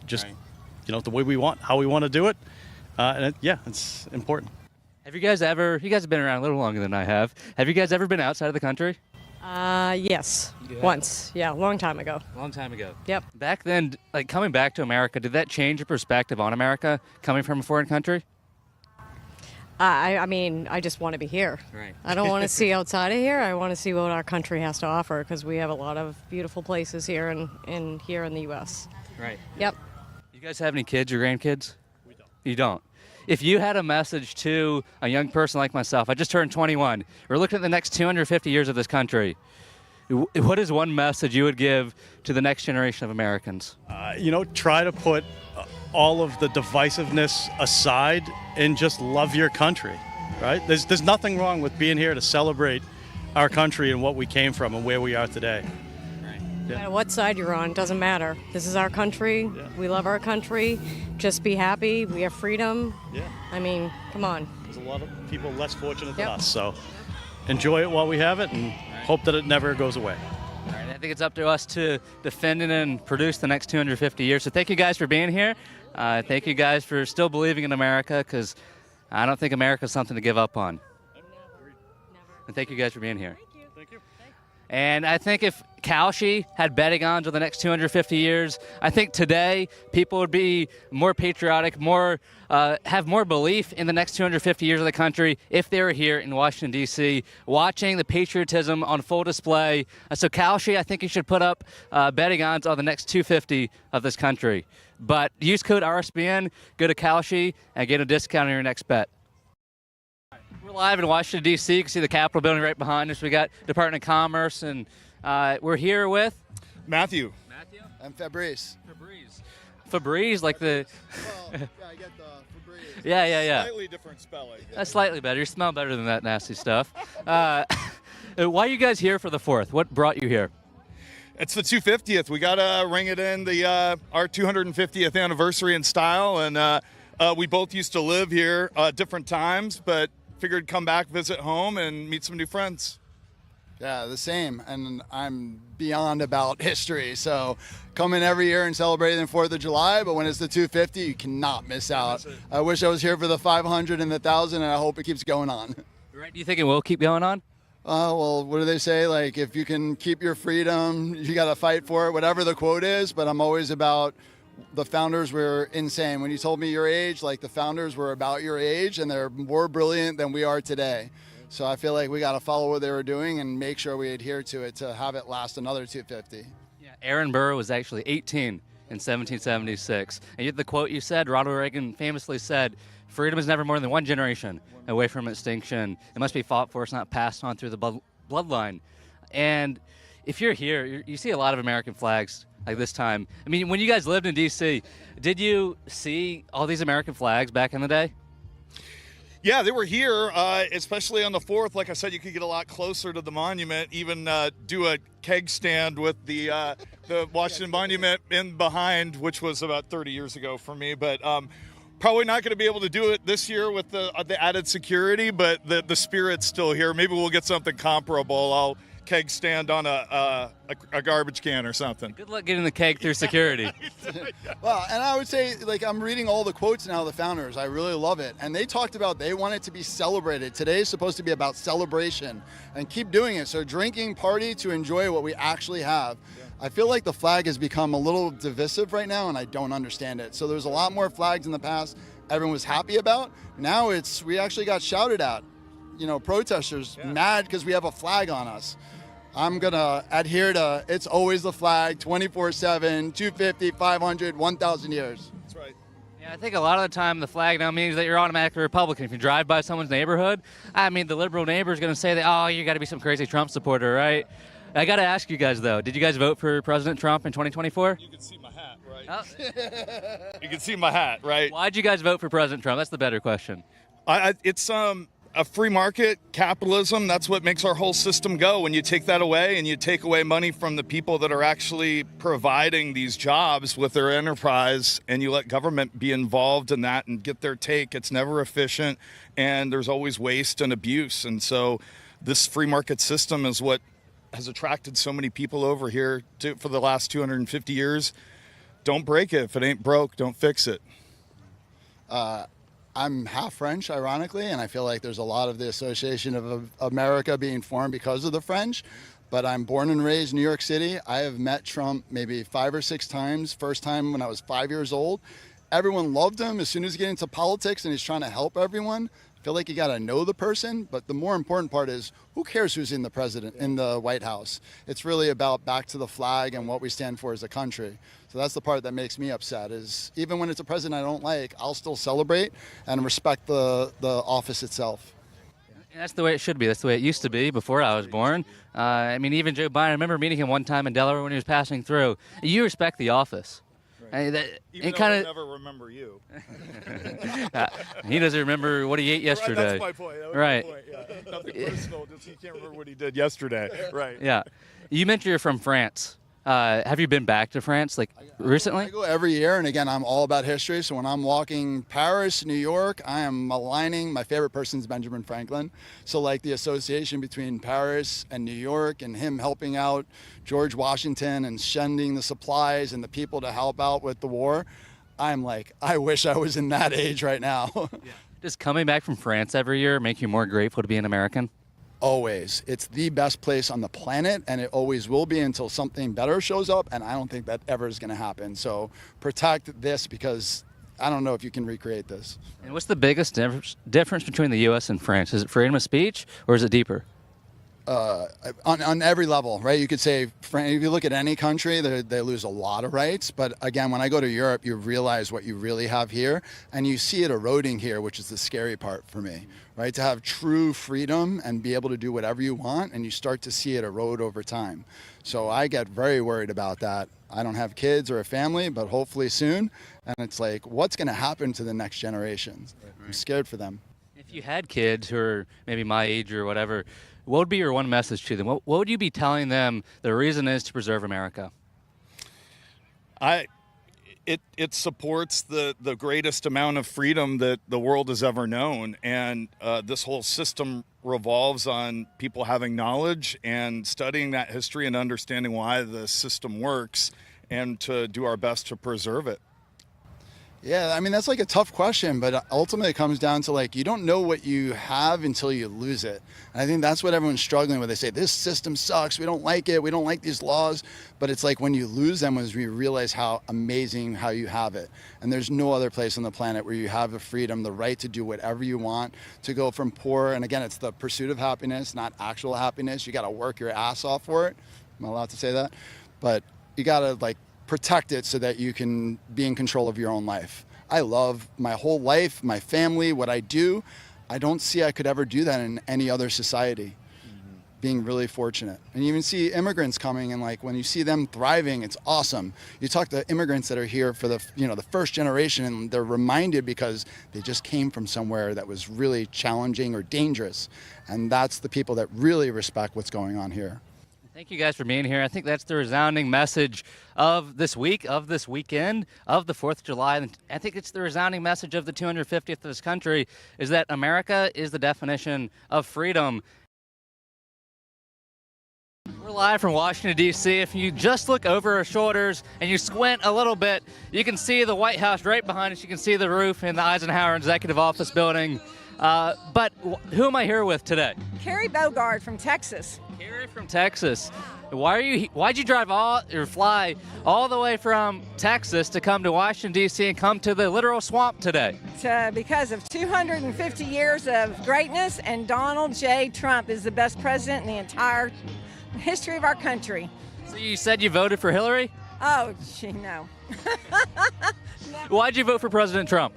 [SPEAKER 11] Just, the way we want, how we want to do it. It's important.
[SPEAKER 13] Have you guys have been around a little longer than I have. Have you guys ever been outside of the country?
[SPEAKER 11] Yes, once. Yeah, a long time ago.
[SPEAKER 13] Long time ago.
[SPEAKER 11] Yep.
[SPEAKER 13] Back then, like coming back to America, did that change your perspective on America coming from a foreign country?
[SPEAKER 11] I mean, I just want to be here.
[SPEAKER 13] Right.
[SPEAKER 11] I don't want to see outside of here. I want to see what our country has to offer because we have a lot of beautiful places here in the U.S.
[SPEAKER 13] Right.
[SPEAKER 11] Yep.
[SPEAKER 13] You guys have any kids or grandkids? We don't. You don't? If you had a message to a young person like myself, I just turned 21. We're looking at the next 250 years of this country. What is one message you would give to the next generation of Americans?
[SPEAKER 11] Try to put all of the divisiveness aside and just love your country, right? There's nothing wrong with being here to celebrate our country and what we came from and where we are today.
[SPEAKER 13] Right.
[SPEAKER 11] No matter what side you're on, doesn't matter. This is our country. Yeah. We love our country. Just be happy. We have freedom. Yeah. I mean, come on. There's a lot of people less fortunate than us, so enjoy it while we have it and hope that it never goes away.
[SPEAKER 13] All right, I think it's up to us to defend it and produce the next 250 years. So thank you guys for being here. Thank you guys for still believing in America because I don't think America is something to give up on. And thank you guys for being here.
[SPEAKER 11] Thank you.
[SPEAKER 13] And I think if Kalshi had betting odds for the next 250 years, I think today people would be more patriotic, have more belief in the next 250 years of the country if they were here in Washington, D.C., watching the patriotism on full display. So Kalshi, I think you should put up betting odds on the next 250 of this country. But use code RSBN, go to Kalshi, and get a discount on your next bet. We're live in Washington, D.C. You can see the Capitol building right behind us. We got Department of Commerce, and we're here with
[SPEAKER 16] Matthew.
[SPEAKER 13] Matthew?
[SPEAKER 16] And Fabrice.
[SPEAKER 13] Fabrice, like the...
[SPEAKER 16] Well, yeah, I get the Fabrice.
[SPEAKER 13] Yeah.
[SPEAKER 16] Slightly different spelling.
[SPEAKER 13] That's slightly better. You smell better than that nasty stuff. Why are you guys here for the 4th? What brought you here?
[SPEAKER 16] It's the 250th. We got to ring it in our 250th anniversary in style, and we both used to live here different times, but figured come back, visit home, and meet some new friends.
[SPEAKER 23] Yeah, the same. And I'm beyond about history. So come in every year and celebrate the 4th of July, but when it's the 250, you cannot miss out. I wish I was here for the 500 and the 1,000, and I hope it keeps going on.
[SPEAKER 13] Right? Do you think it will keep going on?
[SPEAKER 23] Well, what do they say? Like, if you can keep your freedom, you got to fight for it, whatever the quote is. But I'm always about the founders were insane. When you told me your age, like the founders were about your age and they're more brilliant than we are today. So I feel like we got to follow what they were doing and make sure we adhere to it to have it last another 250.
[SPEAKER 13] Yeah, Aaron Burr was actually 18 in 1776. And yet the quote you said, Ronald Reagan famously said, "Freedom is never more than one generation away from extinction. It must be fought for, it's not passed on through the bloodline." And if you're here, you see a lot of American flags like this time. I mean, when you guys lived in D.C., did you see all these American flags back in the day?
[SPEAKER 16] Yeah, they were here, especially on the 4th. Like I said, you could get a lot closer to the monument, even do a keg stand with the Washington Monument in behind, which was about 30 years ago for me. But probably not going to be able to do it this year with the added security, but the spirit's still here. Maybe we'll get something comparable. I'll keg stand on a garbage can or something.
[SPEAKER 13] Good luck getting the keg through security.
[SPEAKER 23] Well, and I would say, like, I'm reading all the quotes now of the founders. I really love it. And they talked about they want it to be celebrated. Today is supposed to be about celebration and keep doing it. So drinking, party to enjoy what we actually have. I feel like the flag has become a little divisive right now, and I don't understand it. So there's a lot more flags in the past everyone was happy about. Now we actually got shouted at. You know, protesters mad because we have a flag on us. I'm going to adhere to it's always the flag, 24/7, 250, 500, 1,000 years.
[SPEAKER 16] That's right.
[SPEAKER 13] Yeah, I think a lot of the time the flag now means that you're automatically Republican. If you drive by someone's neighborhood, I mean, the liberal neighbor is going to say that, oh, you got to be some crazy Trump supporter, right? I got to ask you guys, though, did you guys vote for President Trump in 2024?
[SPEAKER 16] You can see my hat, right? You can see my hat, right?
[SPEAKER 13] Why'd you guys vote for President Trump? That's the better question.
[SPEAKER 16] It's a free market, capitalism. That's what makes our whole system go. When you take that away and you take away money from the people that are actually providing these jobs with their enterprise, and you let government be involved in that and get their take, it's never efficient, and there's always waste and abuse. And so this free market system is what has attracted so many people over here for the last 250 years. Don't break it. If it ain't broke, don't fix it.
[SPEAKER 23] I'm half French, ironically, and I feel like there's a lot of the association of America being formed because of the French. But I'm born and raised in New York City. I have met Trump maybe 5 or 6 times. First time when I was 5 years old. Everyone loved him. As soon as he gets into politics and he's trying to help everyone, I feel like you got to know the person. But the more important part is, who cares who's in the White House? It's really about back to the flag and what we stand for as a country. So that's the part that makes me upset, is even when it's a president I don't like, I'll still celebrate and respect the office itself.
[SPEAKER 13] And that's the way it should be. That's the way it used to be before I was born. I mean, even Joe Biden, I remember meeting him one time in Delaware when he was passing through. You respect the office.
[SPEAKER 16] Even though I never remember you.
[SPEAKER 13] He doesn't remember what he ate yesterday.
[SPEAKER 16] That's my point. That was
[SPEAKER 13] right.
[SPEAKER 16] my point. Yeah. Nothing personal, just he can't remember what he did yesterday. Right.
[SPEAKER 13] Yeah. You mentioned you're from France. Have you been back to France recently?
[SPEAKER 23] I go every year, and again, I'm all about history. So when I'm walking Paris, New York, I am aligning. My favorite person is Benjamin Franklin. So like the association between Paris and New York, and him helping out George Washington and sending the supplies and the people to help out with the war, I'm like, I wish I was in that age right now.
[SPEAKER 13] Does coming back from France every year make you more grateful to be an American?
[SPEAKER 23] Always. It's the best place on the planet, and it always will be until something better shows up, and I don't think that ever is going to happen. So protect this, because I don't know if you can recreate this.
[SPEAKER 13] And what's the biggest difference between the U.S. and France? Is it freedom of speech, or is it deeper?
[SPEAKER 23] On every level, right? You could say, if you look at any country, they lose a lot of rights. But again, when I go to Europe, you realize what you really have here, and you see it eroding here, which is the scary part for me, right? To have true freedom and be able to do whatever you want, and you start to see it erode over time. So I get very worried about that. I don't have kids or a family, but hopefully soon. And it's like, what's going to happen to the next generations? I'm scared for them.
[SPEAKER 13] If you had kids who are maybe my age or whatever, what would be your one message to them? What would you be telling them the reason is to preserve America?
[SPEAKER 16] It supports the greatest amount of freedom that the world has ever known. And this whole system revolves on people having knowledge and studying that history and understanding why the system works, and to do our best to preserve it.
[SPEAKER 23] Yeah, I mean, that's like a tough question, but ultimately it comes down to like, you don't know what you have until you lose it. And I think that's what everyone's struggling with. They say, this system sucks, we don't like it, we don't like these laws. But it's like when you lose them is when you realize how amazing how you have it. And there's no other place on the planet where you have the freedom, the right to do whatever you want, to go from poor. And again, it's the pursuit of happiness, not actual happiness. You got to work your ass off for it. Am I allowed to say that? But you got to like protect it so that you can be in control of your own life. I love my whole life, my family, what I do. I don't see I could ever do that in any other society. Being really fortunate. And you even see immigrants coming, and like when you see them thriving, it's awesome. You talk to immigrants that are here for the first generation, and they're reminded because they just came from somewhere that was really challenging or dangerous. And that's the people that really respect what's going on here.
[SPEAKER 13] Thank you guys for being here. I think that's the resounding message of this week, of this weekend, of the 4th of July. And I think it's the resounding message of the 250th of this country, is that America is the definition of freedom. We're live from Washington, D.C. If you just look over our shoulders and you squint a little bit, you can see the White House right behind us. You can see the roof in the Eisenhower Executive Office building. But who am I here with today?
[SPEAKER 17] Carrie Bogard from Texas.
[SPEAKER 13] Carrie from Texas. Why'd you fly all the way from Texas to come to Washington, D.C. and come to the literal swamp today?
[SPEAKER 17] Because of 250 years of greatness, and Donald J. Trump is the best president in the entire history of our country.
[SPEAKER 13] So you said you voted for Hillary?
[SPEAKER 17] Oh, gee, no.
[SPEAKER 13] Why'd you vote for President Trump?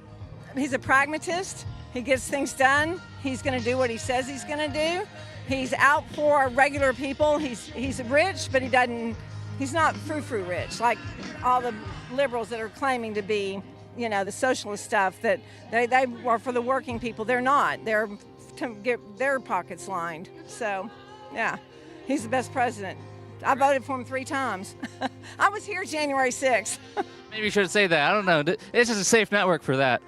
[SPEAKER 17] He's a pragmatist. He gets things done. He's going to do what he says he's going to do. He's out for regular people. He's rich, but he's not frou-frou rich like all the liberals that are claiming to be, the socialist stuff, that they are for the working people. They're not. They're to get their pockets lined. So, yeah, he's the best president. I voted for him 3 times. I was here January 6th.
[SPEAKER 13] Maybe you should say that. I don't know. This is a safe network for that.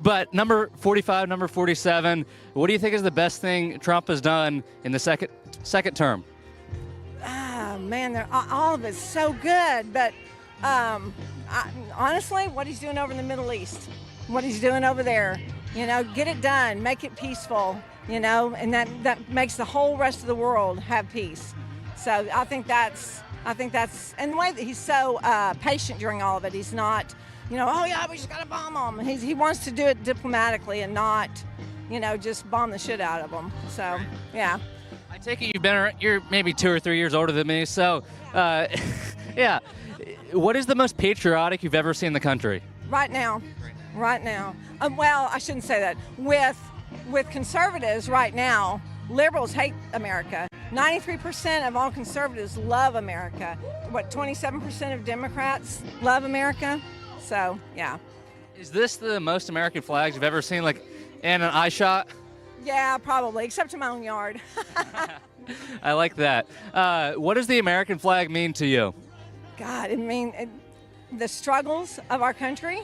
[SPEAKER 13] But number 45, number 47, what do you think is the best thing Trump has done in the second term?
[SPEAKER 17] Oh, man, all of it's so good. But honestly, what he's doing over in the Middle East, what he's doing over there, get it done, make it peaceful, and that makes the whole rest of the world have peace. So I think that's, and the way that he's so patient during all of it, he's not, oh yeah, we just got to bomb them. He wants to do it diplomatically and not, just bomb the shit out of them. So, yeah.
[SPEAKER 13] I take it you're maybe 2 or 3 years older than me. So, yeah. What is the most patriotic you've ever seen in the country?
[SPEAKER 17] Right now. Well, I shouldn't say that. With conservatives right now, liberals hate America. 93% of all conservatives love America. 27% of Democrats love America? So, yeah.
[SPEAKER 13] Is this the most American flags you've ever seen, like, in an eye shot?
[SPEAKER 17] Yeah, probably, except in my own yard.
[SPEAKER 13] I like that. What does the American flag mean to you?
[SPEAKER 17] God, the struggles of our country,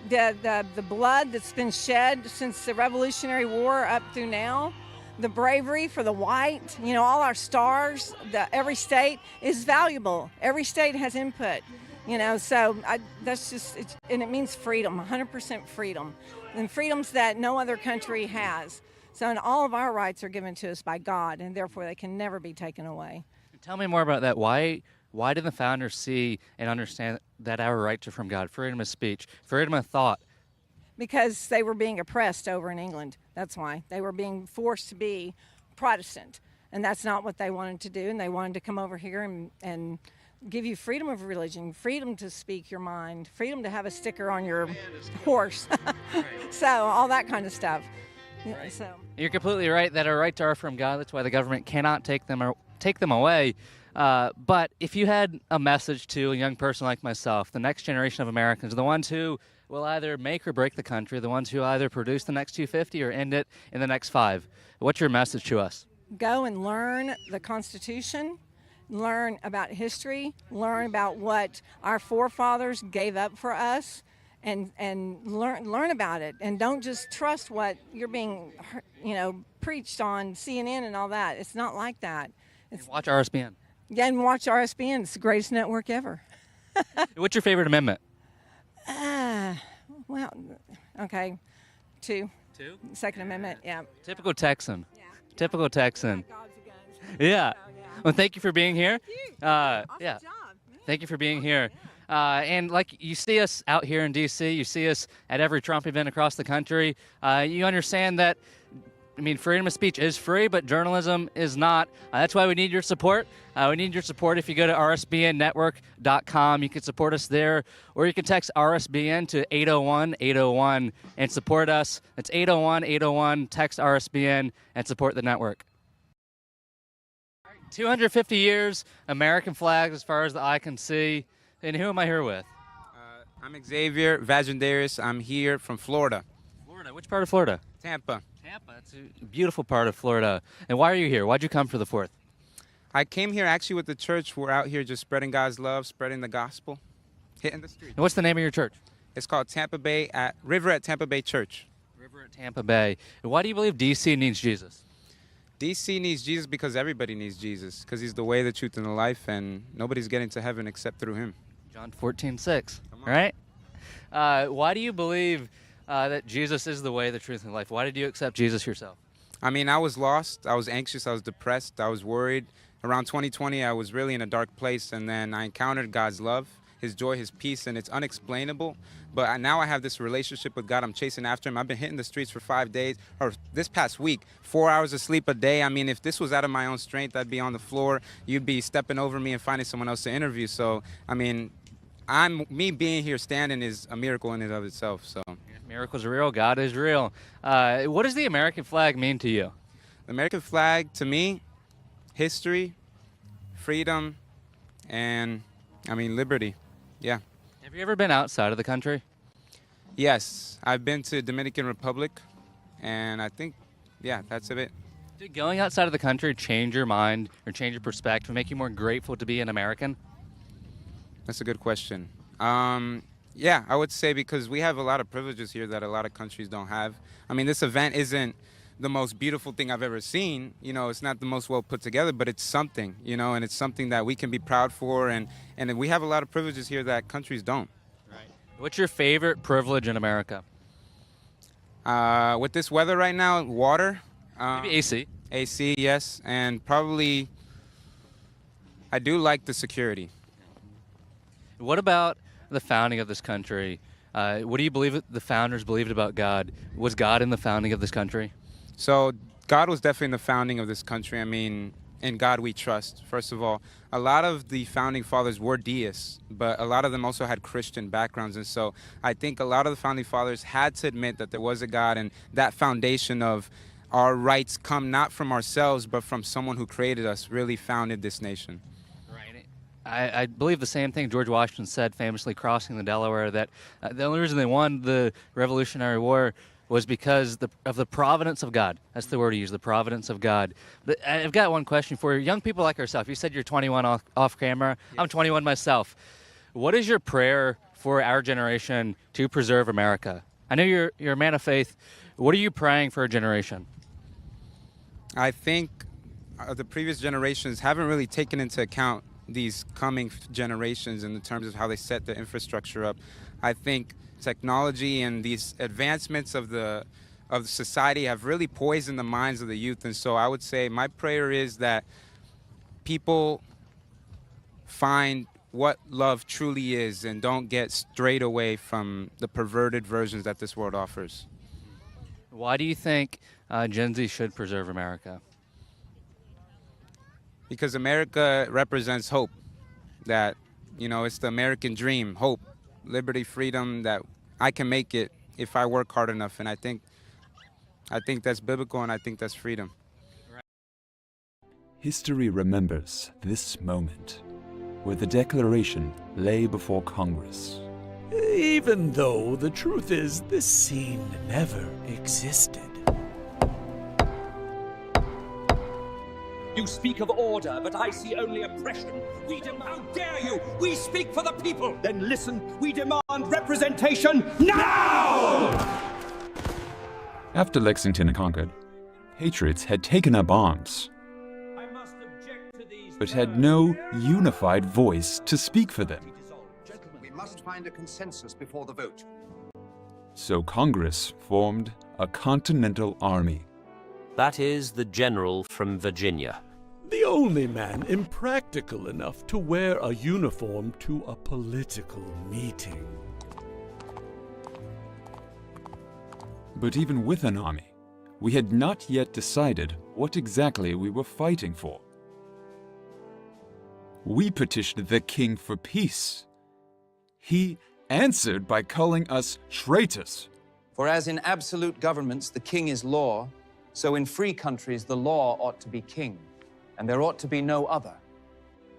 [SPEAKER 17] the blood that's been shed since the Revolutionary War up through now, the bravery for the white, all our stars, every state is valuable. Every state has input. So that's just, and it means freedom, 100% freedom, and freedoms that no other country has. So, and all of our rights are given to us by God, and therefore they can never be taken away.
[SPEAKER 13] Tell me more about that. Why did the founders see and understand that our rights are from God? Freedom of speech, freedom of thought.
[SPEAKER 17] Because they were being oppressed over in England. That's why. They were being forced to be Protestant, and that's not what they wanted to do, and they wanted to come over here and give you freedom of religion, freedom to speak your mind, freedom to have a sticker on your horse. So all that kind of stuff.
[SPEAKER 13] Right. So you're completely right that our rights are from God. That's why the government cannot take them away. But if you had a message to a young person like myself, the next generation of Americans, the ones who will either make or break the country, the ones who either produce the next 250 or end it in the next 5, what's your message to us?
[SPEAKER 17] Go and learn the Constitution. Learn about history, learn about what our forefathers gave up for us, and learn about it. And don't just trust what you're being, preached on CNN and all that. It's not like that.
[SPEAKER 13] Watch RSBN.
[SPEAKER 17] Yeah, and watch RSBN. It's the greatest network ever.
[SPEAKER 13] What's your favorite amendment?
[SPEAKER 17] Well, okay, two.
[SPEAKER 13] Two?
[SPEAKER 17] Second Amendment, yeah.
[SPEAKER 13] Typical Texan. Typical Texan. Yeah. Well, thank you for being here. Yeah. Thank you for being here. And like you see us out here in D.C., you see us at every Trump event across the country. You understand that, I mean, freedom of speech is free, but journalism is not. That's why we need your support. We need your support. If you go to rsbnnetwork.com, you can support us there, or you can text RSBN to 801-801 and support us. It's 801-801, text RSBN and support the network. 250 years, American flags as far as the eye can see. And who am I here with?
[SPEAKER 18] I'm Xavier Vagendarius. I'm here from Florida.
[SPEAKER 13] Florida. Which part of Florida?
[SPEAKER 18] Tampa.
[SPEAKER 13] Tampa. It's a beautiful part of Florida. And why are you here? Why'd you come for the 4th?
[SPEAKER 18] I came here actually with the church. We're out here just spreading God's love, spreading the gospel, hitting the streets.
[SPEAKER 13] And what's the name of your church?
[SPEAKER 18] It's called River at Tampa Bay Church.
[SPEAKER 13] River at Tampa Bay. And why do you believe D.C. needs Jesus?
[SPEAKER 18] D.C. needs Jesus because everybody needs Jesus, because he's the way, the truth, and the life, and nobody's getting to heaven except through him.
[SPEAKER 13] John 14:6, right? Why do you believe that Jesus is the way, the truth, and the life? Why did you accept Jesus yourself?
[SPEAKER 18] I mean, I was lost. I was anxious. I was depressed. I was worried. Around 2020, I was really in a dark place, and then I encountered God's love, his joy, his peace, and it's unexplainable. But now I have this relationship with God. I'm chasing after him. I've been hitting the streets for 5 days, or this past week, 4 hours of sleep a day. I mean, if this was out of my own strength, I'd be on the floor. You'd be stepping over me and finding someone else to interview. So, I mean, me being here standing is a miracle in and of itself. So,
[SPEAKER 13] miracles are real. God is real. What does the American flag mean to you?
[SPEAKER 18] The American flag, to me, history, freedom, and, I mean, liberty. Yeah.
[SPEAKER 13] Have you ever been outside of the country?
[SPEAKER 18] Yes. I've been to Dominican Republic, and I think, yeah, that's it.
[SPEAKER 13] Did going outside of the country change your mind or change your perspective, make you more grateful to be an American?
[SPEAKER 18] That's a good question. Yeah, I would say because we have a lot of privileges here that a lot of countries don't have. I mean, this event isn't the most beautiful thing I've ever seen. You know, it's not the most well put together, but it's something, you know, and it's something that we can be proud for. And we have a lot of privileges here that countries don't.
[SPEAKER 13] Right. What's your favorite privilege in America?
[SPEAKER 18] With this weather right now, water.
[SPEAKER 13] Maybe AC.
[SPEAKER 18] AC, yes. And probably, I do like the security.
[SPEAKER 13] What about the founding of this country? What do you believe the founders believed about God? Was God in the founding of this country?
[SPEAKER 18] So God was definitely in the founding of this country. I mean, in God we trust, first of all. A lot of the founding fathers were deists, but a lot of them also had Christian backgrounds. And so I think a lot of the founding fathers had to admit that there was a God, and that foundation of our rights come not from ourselves, but from someone who created us, really founded this nation.
[SPEAKER 13] I believe the same thing George Washington said, famously crossing the Delaware, that the only reason they won the Revolutionary War was because of the providence of God. That's the word he used, the providence of God. But I've got one question for you. Young people like ourselves, you said you're 21 off camera. Yes. I'm 21 myself. What is your prayer for our generation to preserve America? I know you're a man of faith. What are you praying for a generation?
[SPEAKER 18] I think the previous generations haven't really taken into account these coming generations in terms of how they set the infrastructure up. I think technology and these advancements of the society have really poisoned the minds of the youth. And so I would say my prayer is that people find what love truly is and don't get strayed away from the perverted versions that this world offers.
[SPEAKER 13] Why do you think Gen Z should preserve America?
[SPEAKER 18] Because America represents hope, that, you know, it's the American dream, hope, liberty, freedom, that I can make it if I work hard enough. And I think that's biblical, and I think that's freedom.
[SPEAKER 19] History remembers this moment, where the Declaration lay before Congress.
[SPEAKER 20] Even though the truth is, this scene never existed.
[SPEAKER 24] You speak of order, but I see only oppression. We demand, how dare you? We speak for the people. Then listen, we demand representation now!
[SPEAKER 19] After Lexington and Concord, patriots had taken up arms, but had no unified voice to speak for them.
[SPEAKER 25] We must find a consensus before the vote.
[SPEAKER 19] So Congress formed a Continental Army.
[SPEAKER 5] That is the general from Virginia.
[SPEAKER 20] The only man impractical enough to wear a uniform to a political meeting.
[SPEAKER 19] But even with an army, we had not yet decided what exactly we were fighting for. We petitioned the king for peace. He answered by calling us traitors.
[SPEAKER 7] For as in absolute governments the king is law, so in free countries the law ought to be king, and there ought to be no other.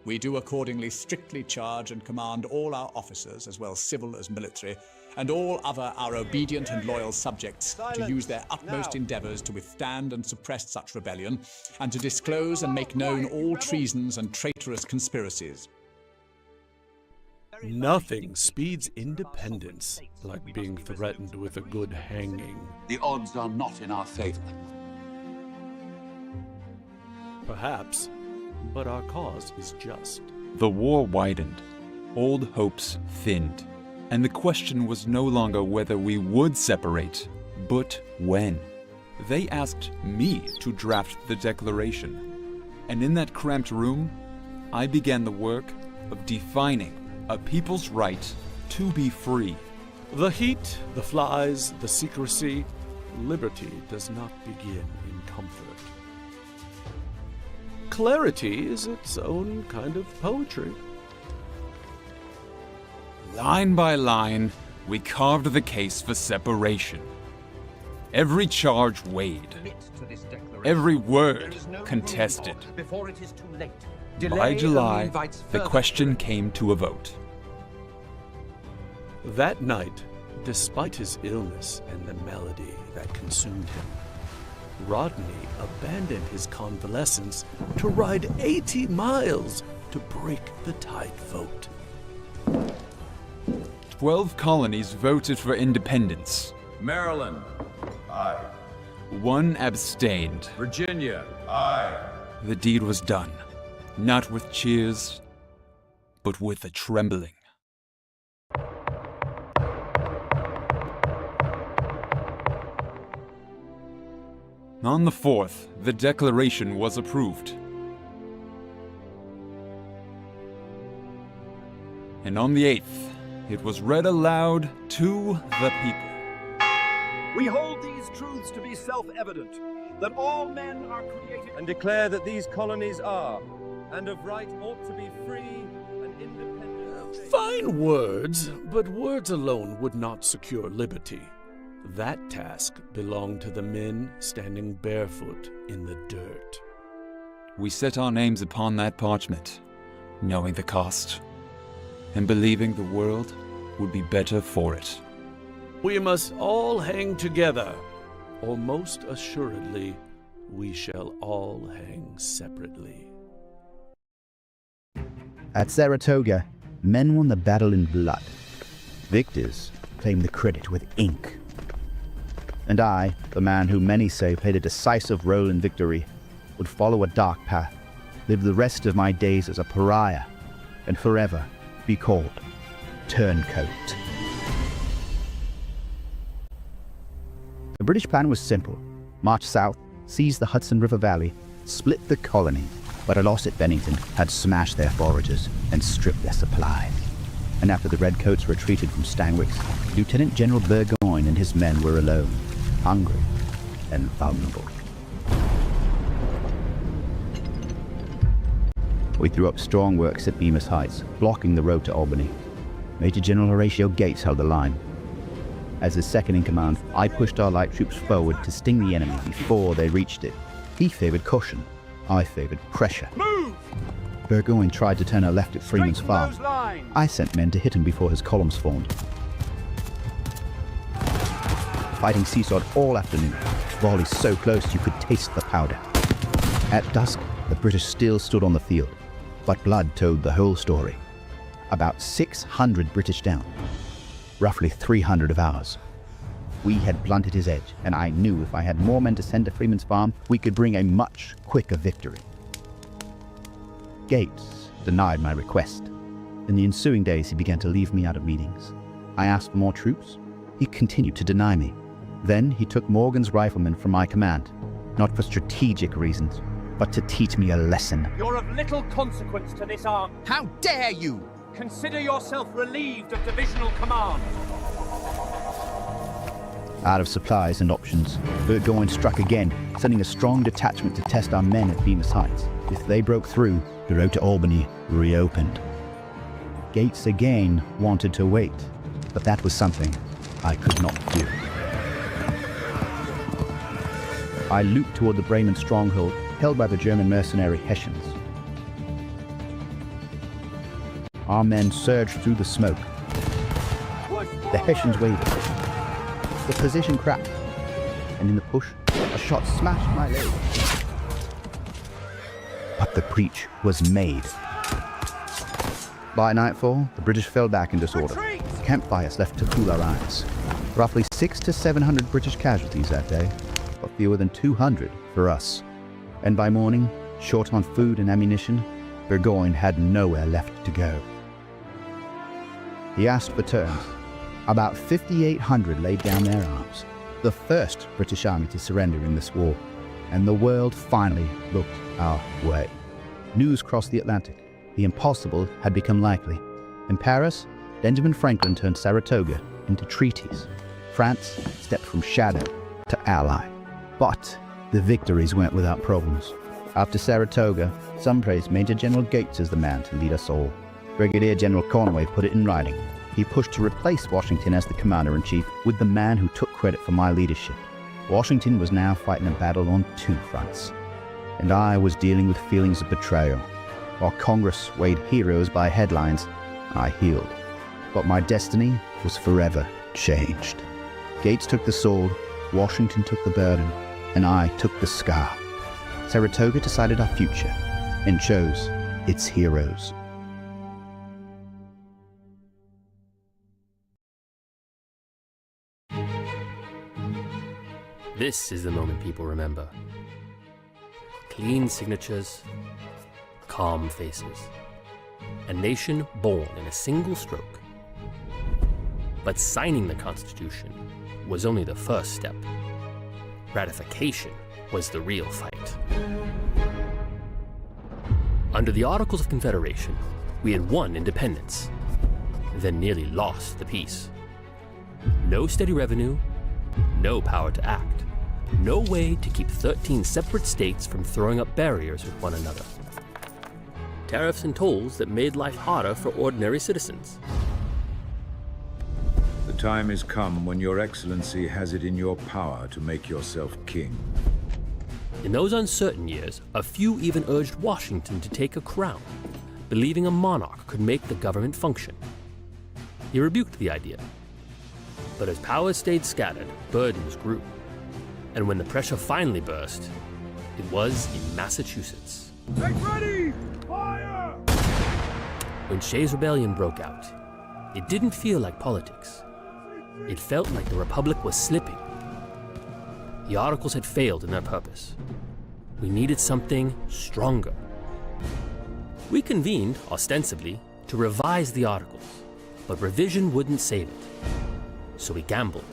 [SPEAKER 21] We do accordingly strictly charge and command all our officers, as well civil as military, and all other our obedient and loyal subjects to use their utmost endeavours to withstand and suppress such rebellion, and to disclose and make known all treasons and traitorous conspiracies.
[SPEAKER 20] Nothing speeds independence like being threatened with a good hanging.
[SPEAKER 22] The odds are not in our favor.
[SPEAKER 20] Perhaps, but our cause is just.
[SPEAKER 19] The war widened, old hopes thinned, and the question was no longer whether we would separate, but when. They asked me to draft the Declaration, and in that cramped room, I began the work of defining a people's right to be free.
[SPEAKER 20] The heat, the flies, the secrecy, liberty does not begin in comfort. Clarity is its own kind of poetry.
[SPEAKER 19] Line by line, we carved the case for separation. Every charge weighed. Every word contested. By July, the question came to a vote.
[SPEAKER 20] That night, despite his illness and the malady that consumed him, Rodney abandoned his convalescence to ride 80 miles to break the tide vote.
[SPEAKER 19] 12 colonies voted for independence.
[SPEAKER 22] Maryland, aye.
[SPEAKER 19] 1 abstained.
[SPEAKER 22] Virginia, aye.
[SPEAKER 19] The deed was done, not with cheers, but with a trembling. On the 4th, the Declaration was approved. And on the 8th, it was read aloud to the people.
[SPEAKER 24] We hold these truths to be self-evident, that all men are created, and declare that these colonies are, and of right ought to be free and independent.
[SPEAKER 20] Fine words, but words alone would not secure liberty. That task belonged to the men standing barefoot in the dirt.
[SPEAKER 19] We set our names upon that parchment, knowing the cost, and believing the world would be better for it.
[SPEAKER 20] We must all hang together, or most assuredly, we shall all hang separately.
[SPEAKER 25] At Saratoga, men won the battle in blood. Victors claimed the credit with ink. And I, the man who many say played a decisive role in victory, would follow a dark path, live the rest of my days as a pariah, and forever be called Turncoat. The British plan was simple. March south, seize the Hudson River Valley, split the colony, but a loss at Bennington had smashed their foragers and stripped their supplies. And after the Redcoats retreated from Stanwix, Lieutenant General Burgoyne and his men were alone, hungry and vulnerable. We threw up strong works at Bemis Heights, blocking the road to Albany. Major General Horatio Gates held the line. As his second in command, I pushed our light troops forward to sting the enemy before they reached it. He favored caution. I favored pressure.
[SPEAKER 24] Move!
[SPEAKER 25] Burgoyne tried to turn her left at Freeman's Farm. I sent men to hit him before his columns formed. Fighting seesawed all afternoon, volleys so close you could taste the powder. At dusk, the British still stood on the field, but blood told the whole story. About 600 British down, roughly 300 of ours. We had blunted his edge, and I knew if I had more men to send to Freeman's Farm, we could bring a much quicker victory. Gates denied my request. In the ensuing days, he began to leave me out of meetings. I asked for more troops. he continued to deny me. Then he took Morgan's riflemen from my command, not for strategic reasons, but to teach me a lesson.
[SPEAKER 6] You're of little consequence to this army.
[SPEAKER 25] How dare you!
[SPEAKER 6] Consider yourself relieved of divisional command.
[SPEAKER 25] Out of supplies and options, Burgoyne struck again, sending a strong detachment to test our men at Bemis Heights. If they broke through, the road to Albany reopened. Gates again wanted to wait, but that was something I could not do. I looped toward the Bremen stronghold, held by the German mercenary Hessians. Our men surged through the smoke. The Hessians wavered. The position cracked, and in the push, a shot smashed my leg. But the breach was made. By nightfall, the British fell back in disorder. Campfires left to cool our eyes. Roughly 600 to 700 British casualties that day, but fewer than 200 for us. And by morning, short on food and ammunition, Burgoyne had nowhere left to go. He asked for terms. About 5,800 laid down their arms, the first British army to surrender in this war, and the world finally looked our way. News crossed the Atlantic. The impossible had become likely. In Paris, Benjamin Franklin turned Saratoga into treaties. France stepped from shadow to ally. But the victories weren't without problems. After Saratoga, some praised Major General Gates as the man to lead us all. Brigadier General Conway put it in writing. He pushed to replace Washington as the commander-in-chief with the man who took credit for my leadership. Washington was now fighting a battle on two fronts, and I was dealing with feelings of betrayal. While Congress weighed heroes by headlines, I healed. But my destiny was forever changed. Gates took the sword, Washington took the burden, and I took the scar. Saratoga decided our future and chose its heroes.
[SPEAKER 5] This is the moment people remember. Clean signatures, calm faces. A nation born in a single stroke. But signing the Constitution was only the first step. Ratification was the real fight. Under the Articles of Confederation, we had won independence, then nearly lost the peace. No steady revenue, no power to act, no way to keep 13 separate states from throwing up barriers with one another. Tariffs and tolls that made life harder for ordinary citizens.
[SPEAKER 22] The time has come when Your Excellency has it in your power to make yourself king.
[SPEAKER 5] In those uncertain years, a few even urged Washington to take a crown, believing a monarch could make the government function. He rebuked the idea. But as powers stayed scattered, burdens grew. And when the pressure finally burst, it was in Massachusetts.
[SPEAKER 22] Get ready! Fire!
[SPEAKER 5] When Shays' Rebellion broke out, it didn't feel like politics. It felt like the Republic was slipping. The Articles had failed in their purpose. We needed something stronger. We convened, ostensibly, to revise the Articles, but revision wouldn't save it. So we gambled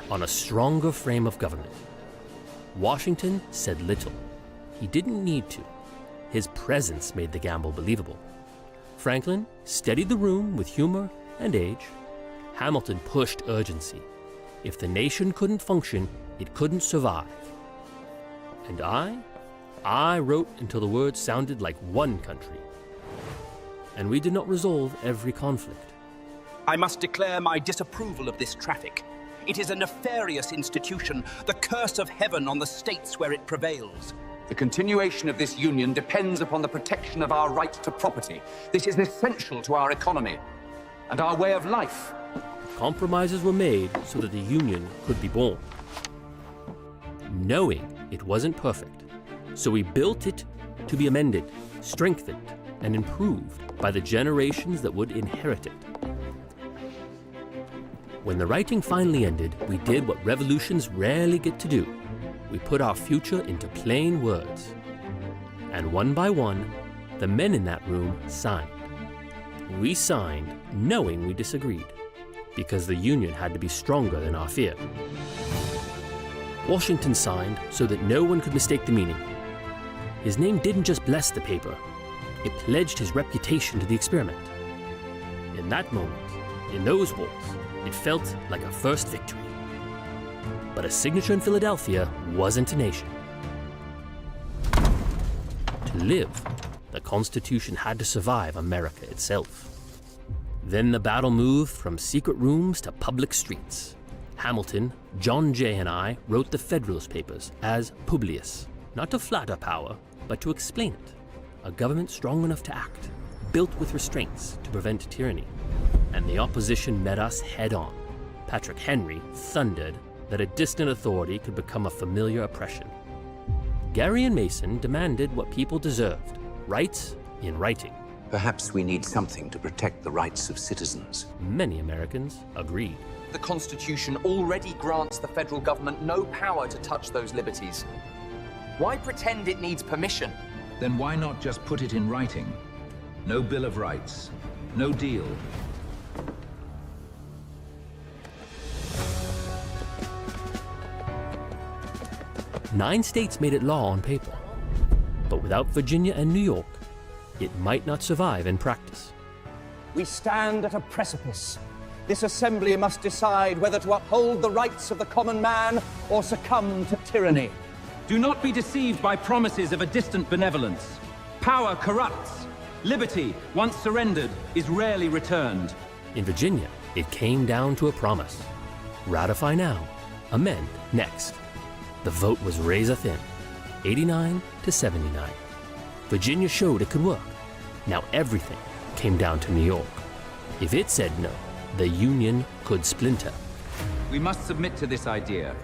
[SPEAKER 5] on a stronger frame of government. Washington said little. He didn't need to. His presence made the gamble believable. Franklin steadied the room with humor and age. Hamilton pushed urgency. If the nation couldn't function, it couldn't survive. And I wrote until the words sounded like one country. And we did not resolve every conflict.
[SPEAKER 8] I must declare my disapproval of this traffic. It is a nefarious institution, the curse of heaven on the states where it prevails.
[SPEAKER 9] The continuation of this union depends upon the protection of our right to property. This is essential to our economy and our way of life.
[SPEAKER 5] Compromises were made so that the union could be born. Knowing it wasn't perfect, so we built it to be amended, strengthened, and improved by the generations that would inherit it. When the writing finally ended, we did what revolutions rarely get to do. We put our future into plain words. And one by one, the men in that room signed. We signed knowing we disagreed. because the Union had to be stronger than our fear. Washington signed so that no one could mistake the meaning. His name didn't just bless the paper, it pledged his reputation to the experiment. In that moment, in those walls, it felt like a first victory. But a signature in Philadelphia wasn't a nation. To live, the Constitution had to survive America itself. Then the battle moved from secret rooms to public streets. Hamilton, John Jay, and I wrote the Federalist Papers as Publius, not to flatter power, but to explain it. A government strong enough to act, built with restraints to prevent tyranny. And the opposition met us head on. Patrick Henry thundered that a distant authority could become a familiar oppression. Gary and Mason demanded what people deserved, rights in writing.
[SPEAKER 9] Perhaps we need something to protect the rights of citizens.
[SPEAKER 5] Many Americans agreed.
[SPEAKER 8] The Constitution already grants the federal government no power to touch those liberties. Why pretend it needs permission?
[SPEAKER 22] Then why not just put it in writing? No Bill of Rights, no deal.
[SPEAKER 5] Nine states made it law on paper, but without Virginia and New York, it might not survive in practice.
[SPEAKER 8] We stand at a precipice. This assembly must decide whether to uphold the rights of the common man or succumb to tyranny.
[SPEAKER 6] Do not be deceived by promises of a distant benevolence. Power corrupts. Liberty, once surrendered, is rarely returned.
[SPEAKER 5] In Virginia, it came down to a promise. Ratify now, amend next. The vote was razor thin, 89 to 79. Virginia showed it could work. Now everything came down to New York. If it said no, the Union could splinter.
[SPEAKER 6] We must submit to this idea.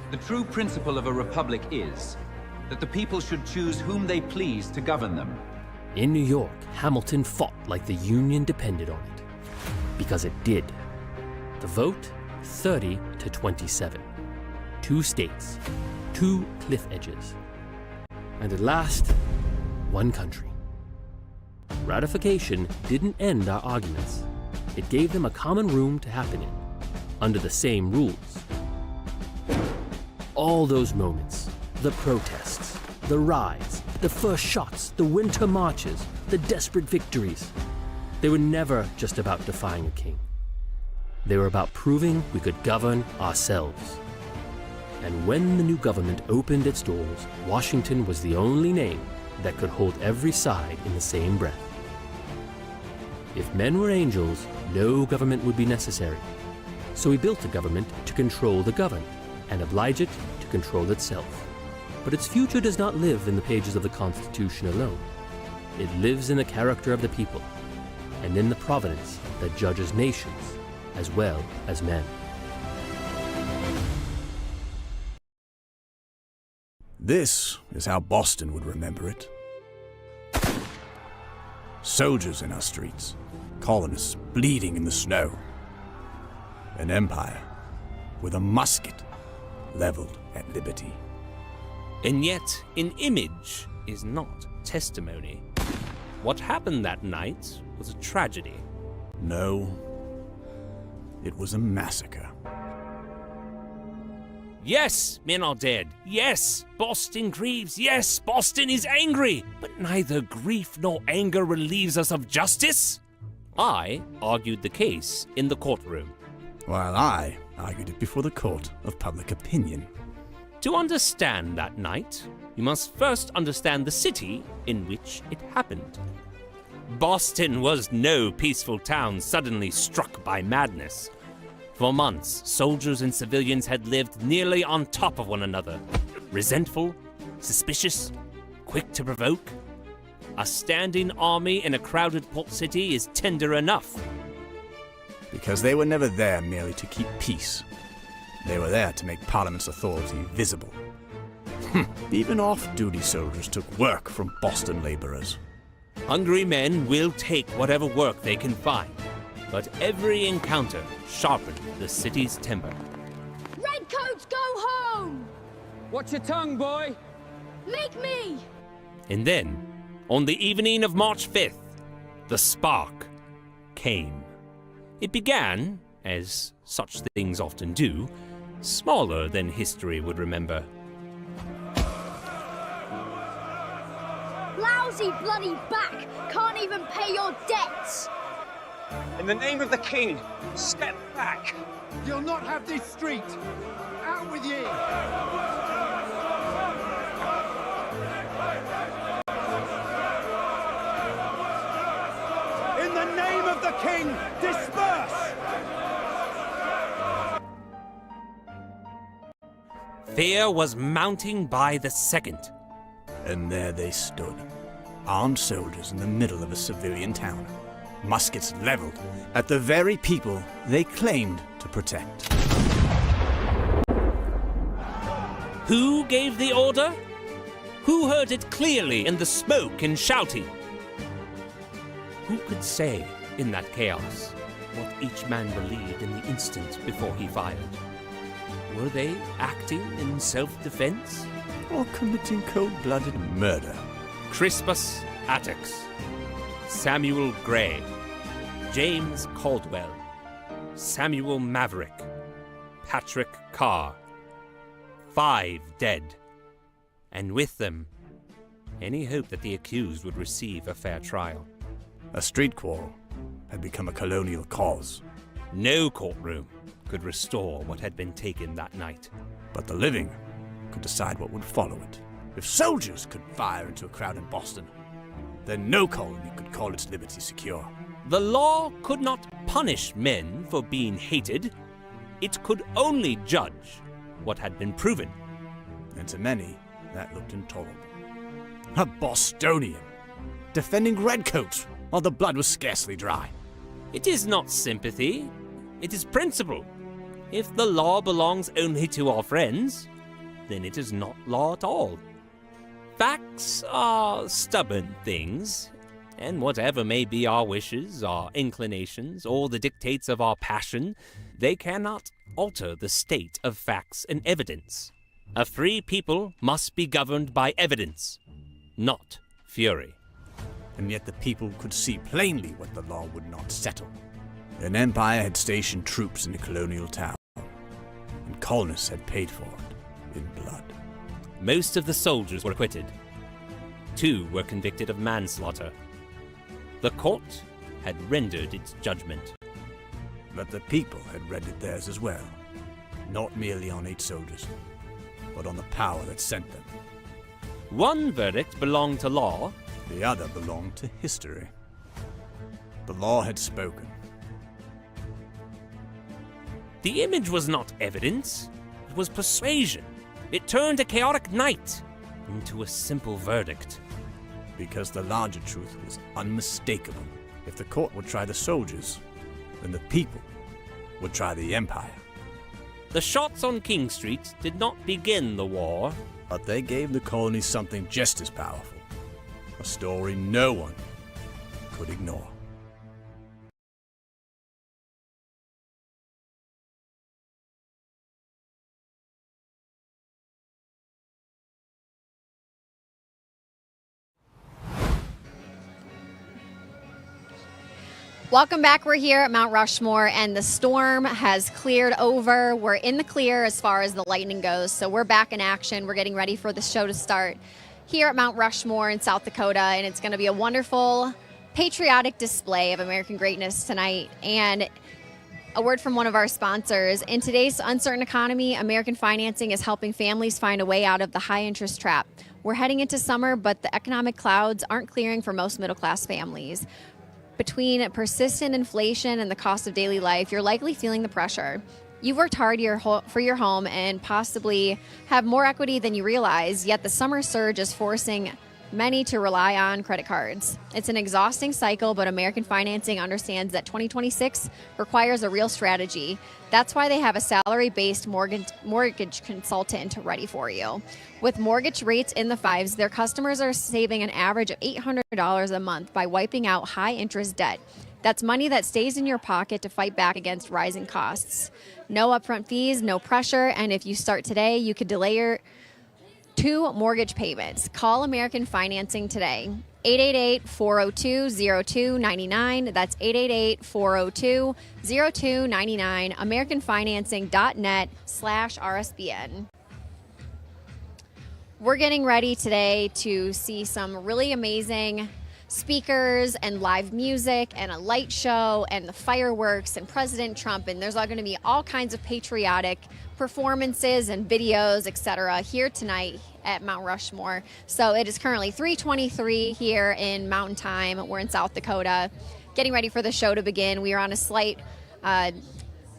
[SPEAKER 6] The true principle of a republic is that the people should choose whom they please to govern them.
[SPEAKER 5] In New York, Hamilton fought like the Union depended on it. Because it did. The vote, 30 to 27. 2 states, 2 cliff edges. And at last, 1 country. Ratification didn't end our arguments. It gave them a common room to happen in, under the same rules. All those moments, the protests, the riots, the first shots, the winter marches, the desperate victories, they were never just about defying a king. They were about proving we could govern ourselves. And when the new government opened its doors, Washington was the only name that could hold every side in the same breath. If men were angels, no government would be necessary. So he built a government to control the governed and oblige it to control itself. But its future does not live in the pages of the Constitution alone. It lives in the character of the people and in the providence that judges nations as well as men.
[SPEAKER 20] This is how Boston would remember it. Soldiers in our streets, colonists bleeding in the snow. An empire with a musket leveled at liberty.
[SPEAKER 2] And yet, an image is not testimony. What happened that night was a tragedy.
[SPEAKER 20] No, it was a massacre.
[SPEAKER 2] Yes, men are dead. Yes, Boston grieves. Yes, Boston is angry. But neither grief nor anger relieves us of justice. I argued the case in the courtroom,
[SPEAKER 20] While I argued it before the court of public opinion.
[SPEAKER 2] To understand that night, you must first understand the city in which it happened. Boston was no peaceful town suddenly struck by madness. For months, soldiers and civilians had lived nearly on top of one another. Resentful, suspicious, quick to provoke. A standing army in a crowded port city is tender enough.
[SPEAKER 20] Because they were never there merely to keep peace. They were there to make Parliament's authority visible. Even off-duty soldiers took work from Boston laborers.
[SPEAKER 2] Hungry men will take whatever work they can find, but every encounter sharpened the city's temper.
[SPEAKER 4] Redcoats, go home!
[SPEAKER 6] Watch your tongue, boy!
[SPEAKER 4] Make me!
[SPEAKER 2] And then, on the evening of March 5th, the spark came. It began as such things often do, smaller than history would remember.
[SPEAKER 4] Lousy bloody back! Can't even pay your debts!
[SPEAKER 24] In the name of the king, step back!
[SPEAKER 1] You'll not have this street! Out with ye! In the name of the king, disperse!
[SPEAKER 2] Fear was mounting by the second.
[SPEAKER 3] And there they stood, armed soldiers in the middle of a civilian town, muskets leveled at the very people they claimed to protect.
[SPEAKER 2] Who gave the order? Who heard it clearly in the smoke and shouting? Who could say in that chaos what each man believed in the instant before he fired? Were they acting in self-defense?
[SPEAKER 3] Or committing cold-blooded murder?
[SPEAKER 2] Crispus Attucks, Samuel Gray, James Caldwell, Samuel Maverick, Patrick Carr. 5 dead. And with them, any hope that the accused would receive a fair trial.
[SPEAKER 3] A street quarrel had become a colonial cause.
[SPEAKER 2] No courtroom could restore what had been taken that night.
[SPEAKER 3] But the living could decide what would follow it. If soldiers could fire into a crowd in Boston, then no colony could call its liberty secure.
[SPEAKER 2] The law could not punish men for being hated. It could only judge what had been proven.
[SPEAKER 3] And to many, that looked intolerable. A Bostonian defending redcoats while the blood was scarcely dry.
[SPEAKER 2] It is not sympathy, it is principle. If the law belongs only to our friends, then it is not law at all. Facts are stubborn things, and whatever may be our wishes, our inclinations, or the dictates of our passion, they cannot alter the state of facts and evidence. A free people must be governed by evidence, not fury.
[SPEAKER 3] And yet the people could see plainly what the law would not settle. An empire had stationed troops in a colonial town, and colonists had paid for it in blood.
[SPEAKER 2] Most of the soldiers were acquitted. 2 were convicted of manslaughter. The court had rendered its judgment.
[SPEAKER 3] But the people had rendered theirs as well, not merely on 8 soldiers, but on the power that sent them.
[SPEAKER 2] One verdict belonged to law,
[SPEAKER 3] the other belonged to history. The law had spoken.
[SPEAKER 2] The image was not evidence, it was persuasion. It turned a chaotic night into a simple verdict.
[SPEAKER 3] Because the larger truth was unmistakable. If the court would try the soldiers, then the people would try the empire.
[SPEAKER 2] The shots on King Street did not begin the war,
[SPEAKER 3] but they gave the colonies something just as powerful. A story no one could ignore.
[SPEAKER 10] Welcome back. We're here at Mount Rushmore, and the storm has cleared over. We're in the clear as far as the lightning goes, so we're back in action. We're getting ready for the show to start here at Mount Rushmore in South Dakota, and it's going to be a wonderful, patriotic display of American greatness tonight. And a word from one of our sponsors. In today's uncertain economy, American Financing is helping families find a way out of the high-interest trap. We're heading into summer, but the economic clouds aren't clearing for most middle-class families. Between persistent inflation and the cost of daily life, you're likely feeling the pressure. You've worked hard for your home and possibly have more equity than you realize, yet the summer surge is forcing many to rely on credit cards. It's an exhausting cycle, but American Financing understands that 2026 requires a real strategy. That's why they have a salary-based mortgage consultant ready for you. With mortgage rates in the 5s, their customers are saving an average of $800 a month by wiping out high-interest debt. That's money that stays in your pocket to fight back against rising costs. No upfront fees, no pressure, and if you start today, you could delay your 2 mortgage payments. Call American Financing today. 888-402-0299. That's 888-402-0299. AmericanFinancing.net/RSBN. We're getting ready today to see some really amazing speakers and live music and a light show and the fireworks and President Trump, and there's all going to be all kinds of patriotic performances and videos, etc. here tonight at Mount Rushmore. So it is currently 3:23 here in Mountain Time. We're in South Dakota, getting ready for the show to begin. We are on a slight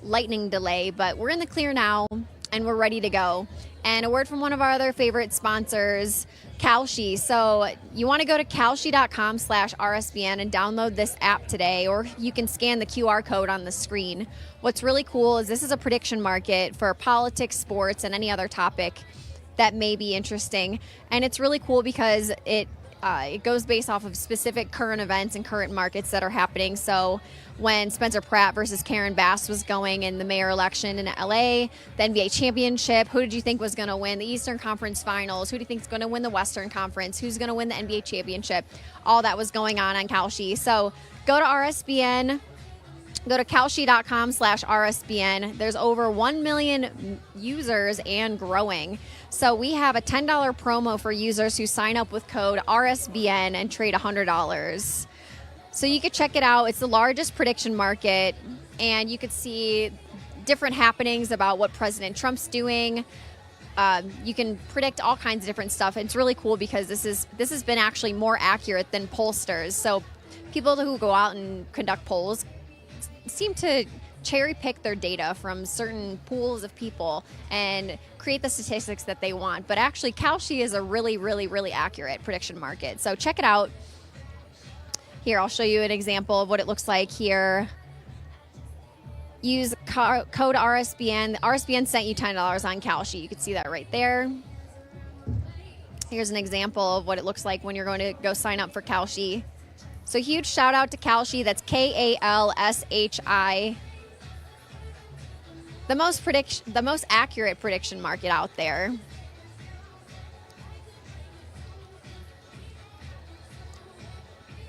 [SPEAKER 10] lightning delay, but we're in the clear now and we're ready to go. And a word from one of our other favorite sponsors, Kalshi. So you want to go to kalshi.com/RSBN and download this app today, or you can scan the QR code on the screen. What's really cool is this is a prediction market for politics, sports, and any other topic that may be interesting. And it's really cool because it goes based off of specific current events and current markets that are happening. So when Spencer Pratt versus Karen Bass was going in the mayor election in LA, the NBA championship, who did you think was going to win the Eastern Conference Finals? Who do you think is going to win the Western Conference? Who's going to win the NBA championship? All that was going on Kalshi. So go to RSBN. Go to kalshi.com/RSBN. There's over 1 million users and growing. So we have a $10 promo for users who sign up with code RSBN and trade $100. So you could check it out. It's the largest prediction market, and you could see different happenings about what President Trump's doing. You can predict all kinds of different stuff. It's really cool because this has been actually more accurate than pollsters. So people who go out and conduct polls seem to cherry pick their data from certain pools of people and create the statistics that they want. But actually, Kalshi is a really, really, really accurate prediction market. So check it out. Here, I'll show you an example of what it looks like here. Use code RSBN. RSBN sent you $10 on Kalshi. You can see that right there. Here's an example of what it looks like when you're going to go sign up for Kalshi. So huge shout out to Kalshi. That's KALSHI. The most accurate prediction market out there.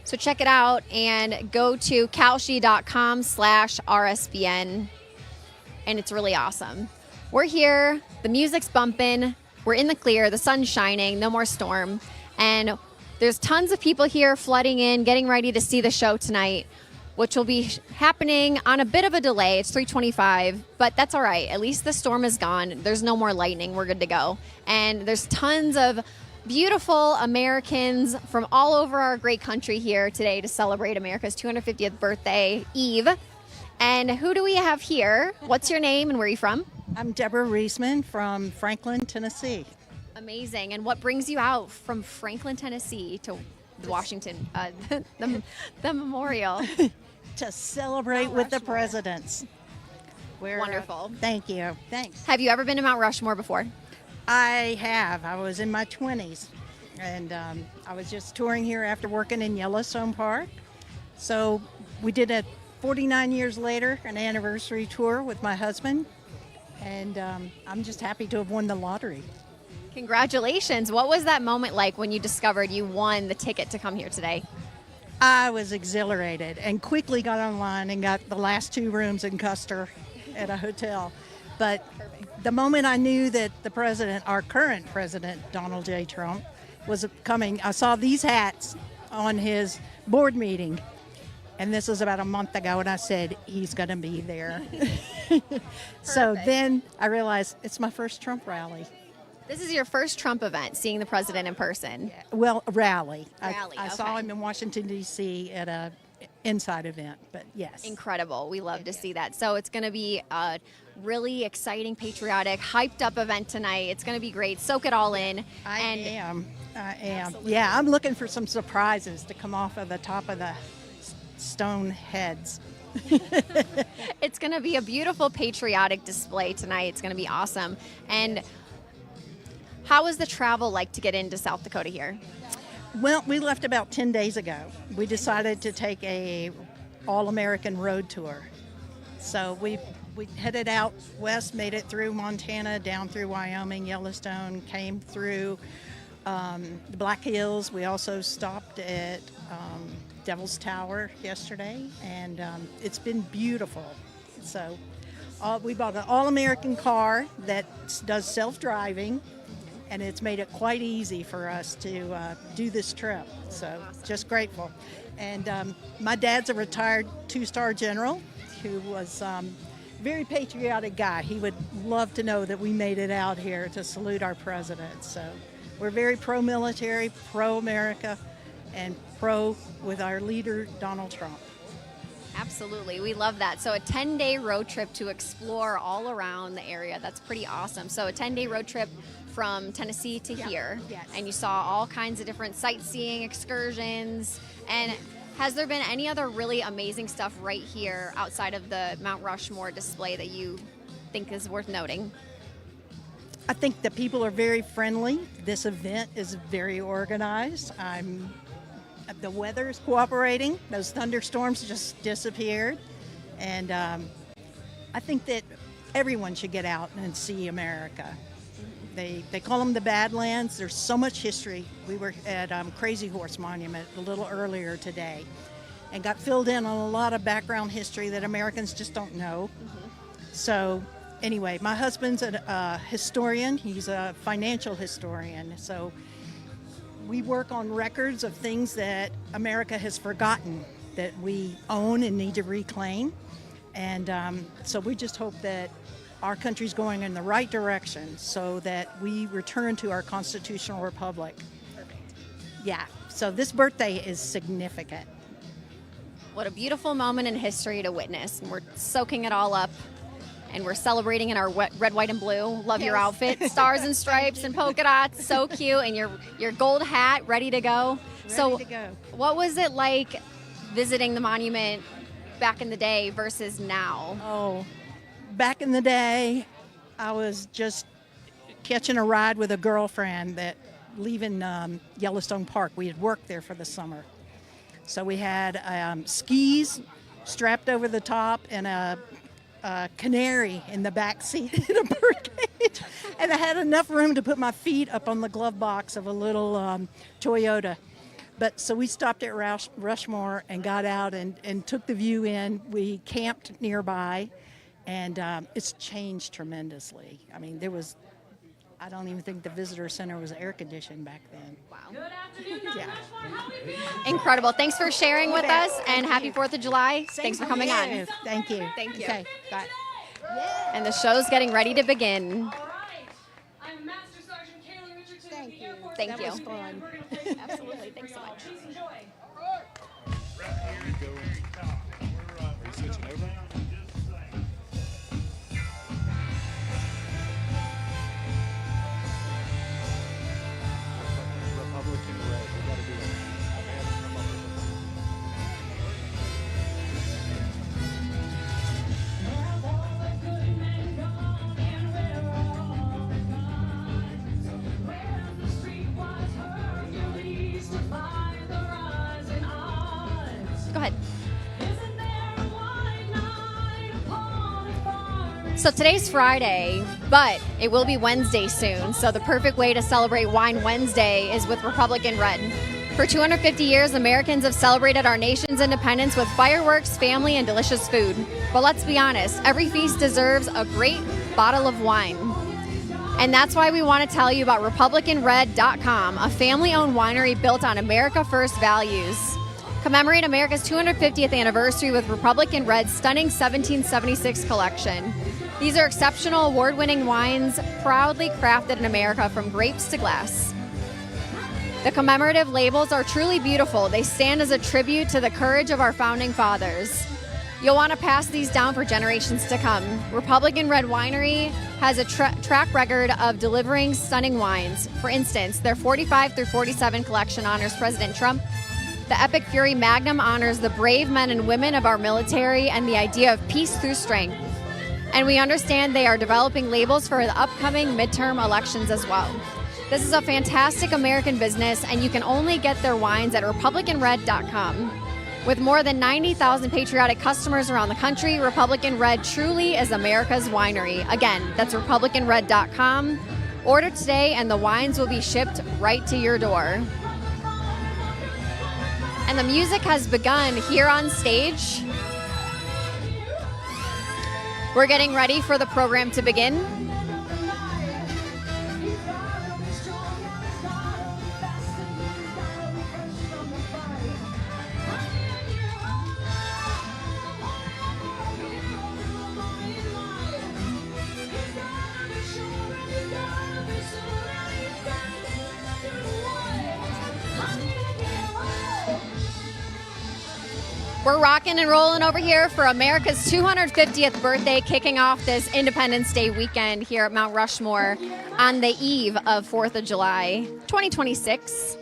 [SPEAKER 10] So check it out and go to kalshi.com/RSBN. And it's really awesome. We're here. The music's bumping. We're in the clear. The sun's shining. No more storm. And there's tons of people here flooding in, getting ready to see the show tonight, which will be happening on a bit of a delay. It's 3:25, but that's all right. At least the storm is gone. There's no more lightning. We're good to go. And there's tons of beautiful Americans from all over our great country here today to celebrate America's 250th birthday eve. And who do we have here? What's your name and where are you from?
[SPEAKER 11] I'm Deborah Reisman from Franklin, Tennessee.
[SPEAKER 10] Amazing. And what brings you out from Franklin, Tennessee to Washington, the memorial?
[SPEAKER 11] To celebrate with the presidents.
[SPEAKER 10] Wonderful.
[SPEAKER 11] Thank you. Thanks.
[SPEAKER 10] Have you ever been to Mount Rushmore before?
[SPEAKER 11] I have. I was in my 20s, and I was just touring here after working in Yellowstone Park. So we did a 49 years later, an anniversary tour with my husband, and I'm just happy to have won the lottery.
[SPEAKER 10] Congratulations. What was that moment like when you discovered you won the ticket to come here today?
[SPEAKER 11] I was exhilarated and quickly got online and got the last 2 rooms in Custer at a hotel. But the moment I knew that the president, our current president, Donald J. Trump, was coming, I saw these hats on his board meeting. And this was about a month ago, and I said, he's going to be there. So then I realized it's my first Trump rally.
[SPEAKER 10] This is your first Trump event, seeing the president in person.
[SPEAKER 11] Well, a rally. I
[SPEAKER 10] Okay.
[SPEAKER 11] saw him in Washington, D.C. at a inside event, but yes.
[SPEAKER 10] Incredible. We love to see that. So it's going to be a really exciting, patriotic, hyped up event tonight. It's going to be great. Soak it all in.
[SPEAKER 11] I am. Yeah, I'm looking for some surprises to come off of the top of the stone heads.
[SPEAKER 10] It's going to be a beautiful patriotic display tonight. It's going to be awesome. And how was the travel like to get into South Dakota here?
[SPEAKER 11] Well, we left about 10 days ago. We decided to take a all-American road tour. So we headed out west, made it through Montana, down through Wyoming, Yellowstone, came through the Black Hills. We also stopped at Devil's Tower yesterday, and it's been beautiful. So we bought an all-American car that does self-driving, and it's made it quite easy for us to do this trip. So just grateful. And my dad's a retired two-star general who was very patriotic guy. He would love to know that we made it out here to salute our president. So we're very pro-military, pro-America, and pro with our leader, Donald Trump.
[SPEAKER 10] Absolutely. We love that. So a 10-day road trip to explore all around the area. That's pretty awesome. So a 10-day road trip from Tennessee to here.
[SPEAKER 11] Yes.
[SPEAKER 10] And you saw all kinds of different sightseeing excursions. And has there been any other really amazing stuff right here outside of the Mount Rushmore display that you think is worth noting?
[SPEAKER 11] I think the people are very friendly. This event is very organized. The weather is cooperating. Those thunderstorms just disappeared. And I think that everyone should get out and see America. They call them the Badlands. There's so much history. We were at Crazy Horse Monument a little earlier today and got filled in on a lot of background history that Americans just don't know. So anyway, my husband's a historian. He's a financial historian. So we work on records of things that America has forgotten that we own and need to reclaim. And so we just hope that our country's going in the right direction so that we return to our constitutional republic.
[SPEAKER 10] Perfect.
[SPEAKER 11] Yeah, so this birthday is significant.
[SPEAKER 10] What a beautiful moment in history to witness. And we're soaking it all up. And we're celebrating in our red, white, and blue. Love your outfit. Stars and stripes and polka dots. So cute. And your gold hat ready to go.
[SPEAKER 11] Ready to go.
[SPEAKER 10] What was it like visiting the monument back in the day versus now?
[SPEAKER 11] Oh, back in the day, I was just catching a ride with a girlfriend that leaving Yellowstone Park. We had worked there for the summer. So we had skis strapped over the top and a canary in the back seat in a birdcage, and I had enough room to put my feet up on the glove box of a little Toyota. But so we stopped at Rushmore and got out and took the view in. We camped nearby, and it's changed tremendously. I mean, I don't even think the visitor center was air conditioned back then.
[SPEAKER 10] Wow.
[SPEAKER 11] Good afternoon,
[SPEAKER 10] yeah. Incredible. Thanks for sharing with us, and happy 4th of July.
[SPEAKER 11] Same
[SPEAKER 10] Thanks for
[SPEAKER 11] to
[SPEAKER 10] coming
[SPEAKER 11] you.
[SPEAKER 10] on.
[SPEAKER 11] Thank you.
[SPEAKER 10] Thank you.
[SPEAKER 11] Okay, bye.
[SPEAKER 10] And the show's getting ready to begin.
[SPEAKER 12] I'm Master Sergeant Kaylee Richardson.
[SPEAKER 11] Thank you.
[SPEAKER 10] Thank
[SPEAKER 11] That
[SPEAKER 10] you.
[SPEAKER 11] was fun.
[SPEAKER 10] Absolutely. Thanks so much.
[SPEAKER 12] Please enjoy.
[SPEAKER 10] Go ahead. So today's Friday, but it will be Wednesday soon. So the perfect way to celebrate Wine Wednesday is with Republican Red. For 250 years, Americans have celebrated our nation's independence with fireworks, family, and delicious food. But let's be honest, every feast deserves a great bottle of wine. And that's why we want to tell you about RepublicanRed.com, a family-owned winery built on America First values. Commemorate America's 250th anniversary with Republican Red's stunning 1776 collection. These are exceptional award-winning wines proudly crafted in America from grapes to glass. The commemorative labels are truly beautiful. They stand as a tribute to the courage of our founding fathers. You'll want to pass these down for generations to come. Republican Red Winery has a track record of delivering stunning wines. For instance, their 45 through 47 collection honors President Trump. The Epic Fury Magnum honors the brave men and women of our military and the idea of peace through strength. And we understand they are developing labels for the upcoming midterm elections as well. This is a fantastic American business, and you can only get their wines at RepublicanRed.com. With more than 90,000 patriotic customers around the country, Republican Red truly is America's winery. Again, that's RepublicanRed.com. Order today and the wines will be shipped right to your door. And the music has begun here on stage. We're getting ready for the program to begin. We're rocking and rolling over here for America's 250th birthday, kicking off this Independence Day weekend here at Mount Rushmore on the eve of 4th of July, 2026.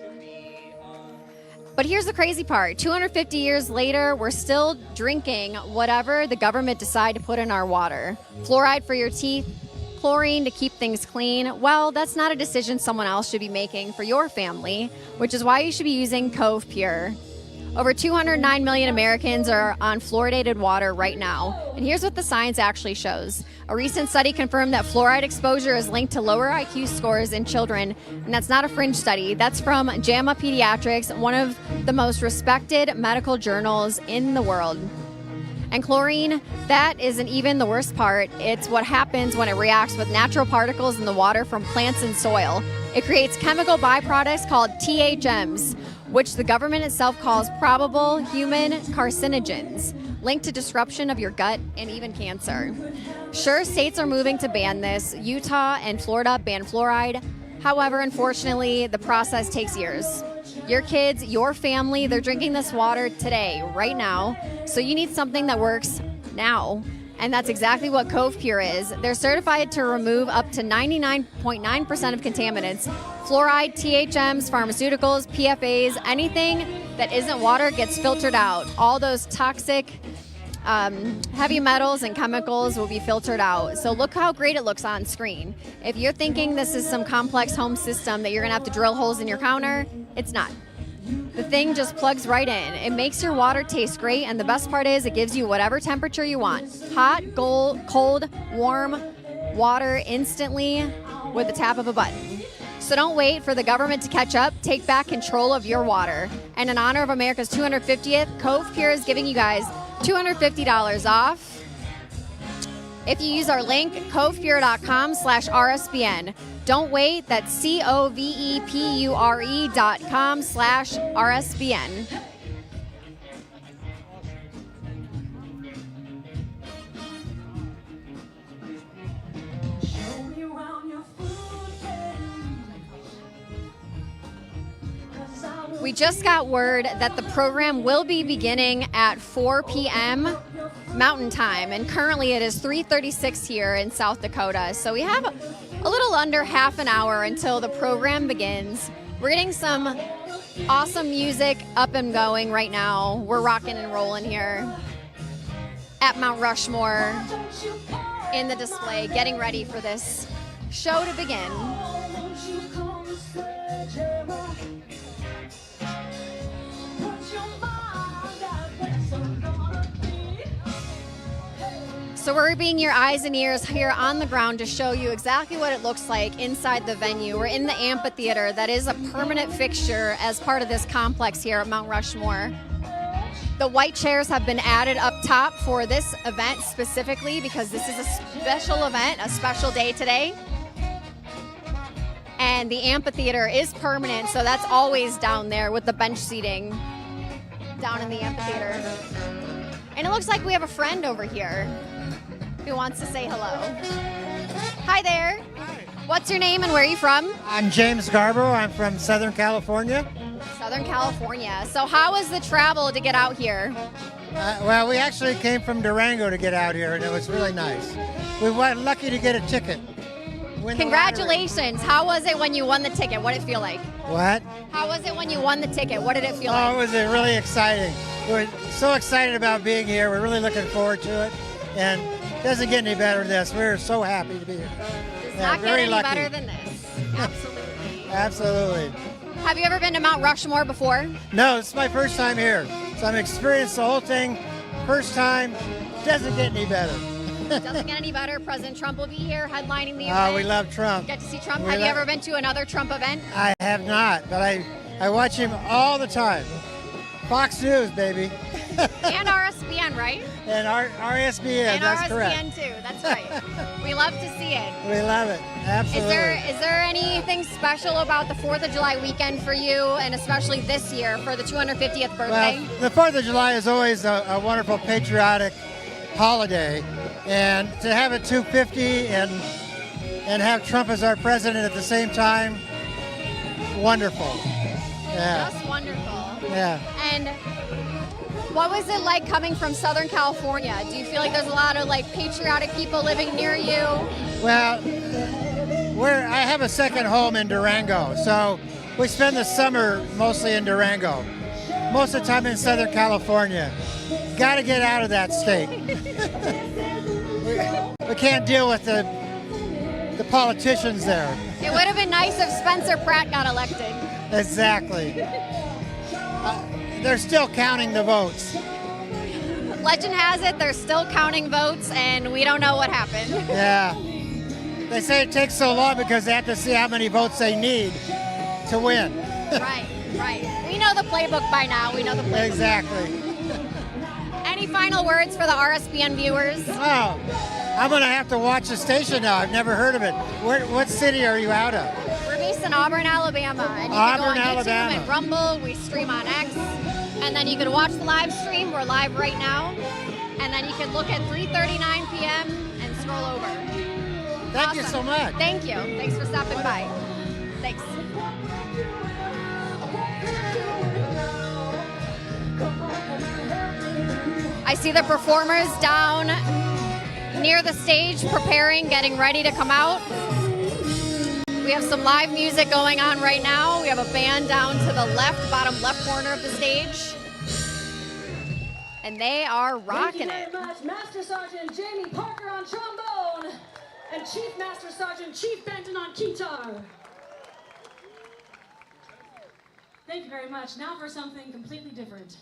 [SPEAKER 10] But here's the crazy part. 250 years later, we're still drinking whatever the government decide to put in our water. Fluoride for your teeth, chlorine to keep things clean. Well, that's not a decision someone else should be making for your family, which is why you should be using Cove Pure. Over 209 million Americans are on fluoridated water right now. And here's what the science actually shows. A recent study confirmed that fluoride exposure is linked to lower IQ scores in children. And that's not a fringe study. That's from JAMA Pediatrics, one of the most respected medical journals in the world. And chlorine, that isn't even the worst part. It's what happens when it reacts with natural particles in the water from plants and soil. It creates chemical byproducts called THMs, which the government itself calls probable human carcinogens, linked to disruption of your gut and even cancer. Sure, states are moving to ban this. Utah and Florida ban fluoride. However, unfortunately, the process takes years. Your kids, your family, they're drinking this water today, right now. So you need something that works now. And that's exactly what Cove Pure is. They're certified to remove up to 99.9% of contaminants. Fluoride, THMs, pharmaceuticals, PFAs, anything that isn't water gets filtered out. All those toxic heavy metals and chemicals will be filtered out. So look how great it looks on screen. If you're thinking this is some complex home system that you're gonna have to drill holes in your counter, it's not. The thing just plugs right in. It makes your water taste great, and the best part is it gives you whatever temperature you want. Hot, cold, warm water instantly with the tap of a button. So don't wait for the government to catch up. Take back control of your water. And in honor of America's 250th, Cove Pure is giving you guys $250 off if you use our link, covepure.com/RSBN. Don't wait, that's covepure.com/RSBN. We just got word that the program will be beginning at 4 p.m. Mountain Time, and currently it is 3:36 here in South Dakota. So we have a little under half an hour until the program begins. We're getting some awesome music up and going right now. We're rocking and rolling here at Mount Rushmore in the display, getting ready for this show to begin. So we're being your eyes and ears here on the ground to show you exactly what it looks like inside the venue. We're in the amphitheater that is a permanent fixture as part of this complex here at Mount Rushmore. The white chairs have been added up top for this event specifically because this is a special event, a special day today. And the amphitheater is permanent, so that's always down there with the bench seating down in the amphitheater. And it looks like we have a friend over here who wants to say hello. Hi there.
[SPEAKER 14] Hi.
[SPEAKER 10] What's your name and where are you from?
[SPEAKER 14] I'm James Garbo. I'm from Southern California.
[SPEAKER 10] Southern California. So how was the travel to get out here?
[SPEAKER 14] Well, we actually came from Durango to get out here, and it was really nice. We were lucky to get a ticket.
[SPEAKER 10] Congratulations. How was it when you won the ticket? What did it feel like?
[SPEAKER 14] What?
[SPEAKER 10] How was it when you won the ticket? What did it feel like?
[SPEAKER 14] Oh, it was really exciting. We're so excited about being here. We're really looking forward to it. And it doesn't get any better than this. We're so happy to be here.
[SPEAKER 10] Does not get any better than this. Absolutely.
[SPEAKER 14] Absolutely.
[SPEAKER 10] Have you ever been to Mount Rushmore before?
[SPEAKER 14] No, it's my first time here. So I'm experiencing the whole thing. First time. Doesn't get any better.
[SPEAKER 10] Doesn't get any better. President Trump will be here headlining the
[SPEAKER 14] Oh,
[SPEAKER 10] event.
[SPEAKER 14] we love Trump.
[SPEAKER 10] Get to see Trump.
[SPEAKER 14] We
[SPEAKER 10] Have you
[SPEAKER 14] love-
[SPEAKER 10] ever been to another Trump event?
[SPEAKER 14] I have not, but I watch him all the time. Fox News, baby.
[SPEAKER 10] And RSBN, right?
[SPEAKER 14] And RSBN,
[SPEAKER 10] And
[SPEAKER 14] that's
[SPEAKER 10] RSBN
[SPEAKER 14] correct.
[SPEAKER 10] too. That's right. We love to see it.
[SPEAKER 14] We love it, absolutely.
[SPEAKER 10] Is there anything special about the 4th of July weekend for you, and especially this year for the 250th birthday?
[SPEAKER 14] Well, the 4th of July is always a wonderful patriotic holiday, and to have it 250 and have Trump as our president at the same time, wonderful. Yeah.
[SPEAKER 10] Just wonderful.
[SPEAKER 14] Yeah.
[SPEAKER 10] And what was it like coming from Southern California? Do you feel like there's a lot of like patriotic people living near you?
[SPEAKER 14] Well, I have a second home in Durango, so we spend the summer mostly in Durango. Most of the time in Southern California. Got to get out of that state. we can't deal with the politicians there.
[SPEAKER 10] It would have been nice if Spencer Pratt got elected.
[SPEAKER 14] Exactly. They're still counting the votes.
[SPEAKER 10] Legend has it they're still counting votes, and we don't know what happened.
[SPEAKER 14] Yeah. They say it takes so long because they have to see how many votes they need to win.
[SPEAKER 10] Right. We know the playbook by now. We know the playbook.
[SPEAKER 14] Exactly.
[SPEAKER 10] Any final words for the RSBN viewers?
[SPEAKER 14] Oh, I'm going to have to watch the station now. I've never heard of it. What city are you out of?
[SPEAKER 10] We're based in Auburn, Alabama. And you
[SPEAKER 14] Auburn,
[SPEAKER 10] can go on
[SPEAKER 14] Alabama.
[SPEAKER 10] YouTube and Rumble. We stream on X. And then you can watch the live stream. We're live right now. And then you can look at 3:39 p.m. and scroll over.
[SPEAKER 14] Thank you so much.
[SPEAKER 10] Thank you. Thanks for stopping by. Thanks. I see the performers down near the stage preparing, getting ready to come out. We have some live music going on right now. We have a band down to the bottom left corner of the stage. And they are rocking
[SPEAKER 12] Thank
[SPEAKER 10] it.
[SPEAKER 12] you very much, Master Sergeant Jamie Parker on trombone and Chief Master Sergeant Chief Benton on guitar. Thank you very much. Now for something completely different.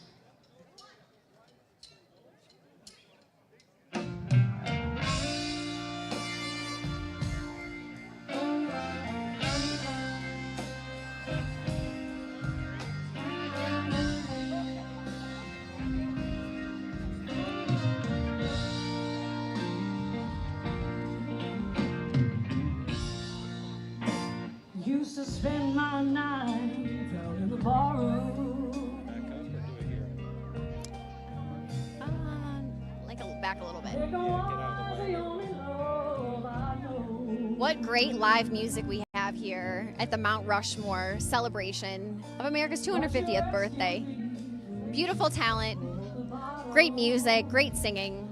[SPEAKER 12] Used to spend my nights out in the barroom.
[SPEAKER 10] Back a little bit. What great live music we have here at the Mount Rushmore celebration of America's 250th birthday. Beautiful talent, great music, great singing.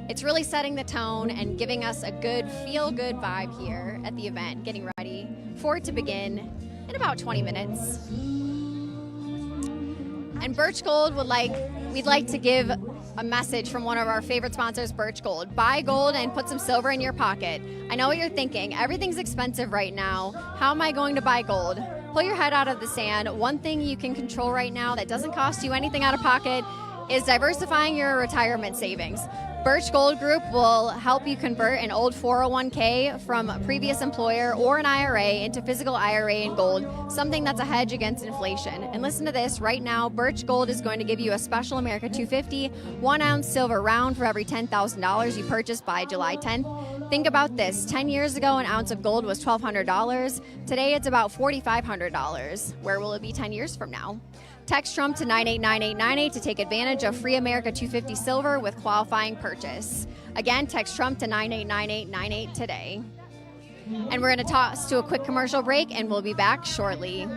[SPEAKER 10] It's really setting the tone and giving us a good, feel-good vibe here at the event, getting ready for it to begin in about 20 minutes. And Birch Gold we'd like to give a message from one of our favorite sponsors, Birch Gold. Buy gold and put some silver in your pocket. I know what you're thinking. Everything's expensive right now. How am I going to buy gold? Pull your head out of the sand. One thing you can control right now that doesn't cost you anything out of pocket is diversifying your retirement savings. Birch Gold Group will help you convert an old 401k from a previous employer or an IRA into physical IRA in gold, something that's a hedge against inflation. And listen to this, right now, Birch Gold is going to give you a special America 250 1-ounce silver round for every $10,000 you purchase by July 10th. Think about this, 10 years ago, an ounce of gold was $1,200. Today, it's about $4,500. Where will it be 10 years from now? Text Trump to 989898 to take advantage of free America 250 silver with qualifying purchase. Again, text Trump to 989898 today. And we're going to toss to a quick commercial break, and we'll be back shortly.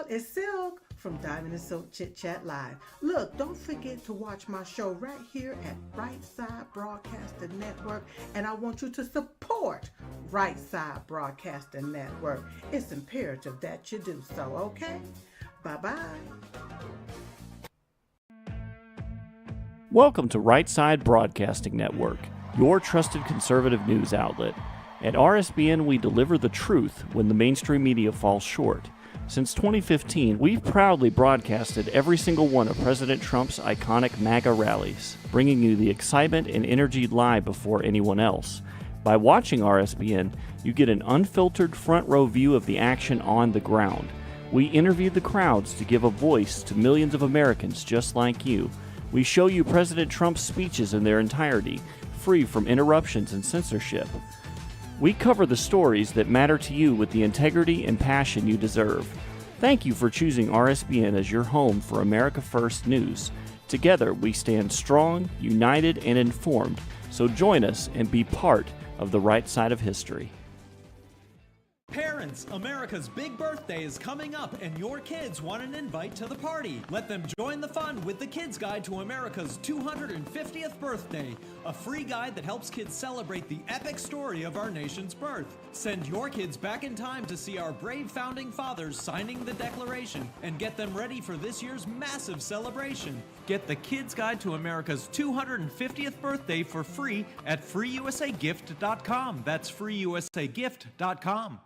[SPEAKER 13] It's Silk from Diamond and Silk Chit Chat Live. Look, don't forget to watch my show right here at Right Side Broadcasting Network, and I want you to support Right Side Broadcasting Network. It's imperative that you do so, okay? Bye-bye.
[SPEAKER 15] Welcome to Right Side Broadcasting Network, your trusted conservative news outlet. At RSBN, we deliver the truth when the mainstream media falls short. Since 2015, we've proudly broadcasted every single one of President Trump's iconic MAGA rallies, bringing you the excitement and energy live before anyone else. By watching RSBN, you get an unfiltered front row view of the action on the ground. We interview the crowds to give a voice to millions of Americans just like you. We show you President Trump's speeches in their entirety, free from interruptions and censorship. We cover the stories that matter to you with the integrity and passion you deserve. Thank you for choosing RSBN as your home for America First News. Together, we stand strong, united, and informed. So join us and be part of the right side of history.
[SPEAKER 16] Parents, America's big birthday is coming up and your kids want an invite to the party. Let them join the fun with the Kids Guide to America's 250th birthday, a free guide that helps kids celebrate the epic story of our nation's birth. Send your kids back in time to see our brave founding fathers signing the Declaration and get them ready for this year's massive celebration. Get the Kids Guide to America's 250th birthday for free at freeusagift.com. That's freeusagift.com.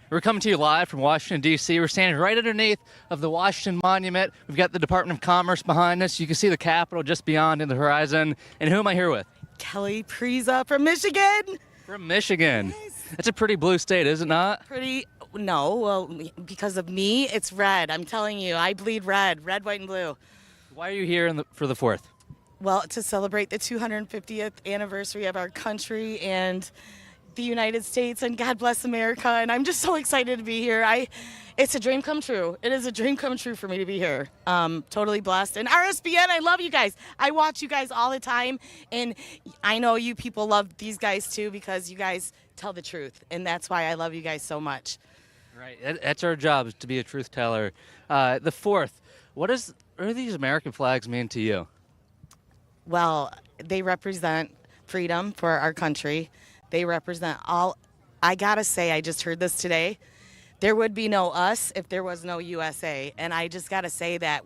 [SPEAKER 17] We're coming to you live from Washington, D.C. We're standing right underneath of the Washington Monument. We've got the Department of Commerce behind us. You can see the Capitol just beyond in the horizon. And who am I here with?
[SPEAKER 18] Kelly Priza from Michigan.
[SPEAKER 17] From Michigan. Yes. That's a pretty blue state, is it not?
[SPEAKER 18] No, well, because of me, it's red. I'm telling you, I bleed red, white, and blue.
[SPEAKER 17] Why are you here for the 4th?
[SPEAKER 18] Well, to celebrate the 250th anniversary of our country and the United States, and God bless America, and I'm just so excited to be here. It's a dream come true. It is a dream come true for me to be here. Totally blessed. And RSBN, I love you guys. I watch you guys all the time, and I know you people love these guys too because you guys tell the truth, and that's why I love you guys so much.
[SPEAKER 17] Right, that's our job, is to be a truth teller. The 4th, what do these American flags mean to you?
[SPEAKER 18] Well, they represent freedom for our country. They represent all. I gotta say, I just heard this today. There would be no us if there was no USA. And I just gotta say that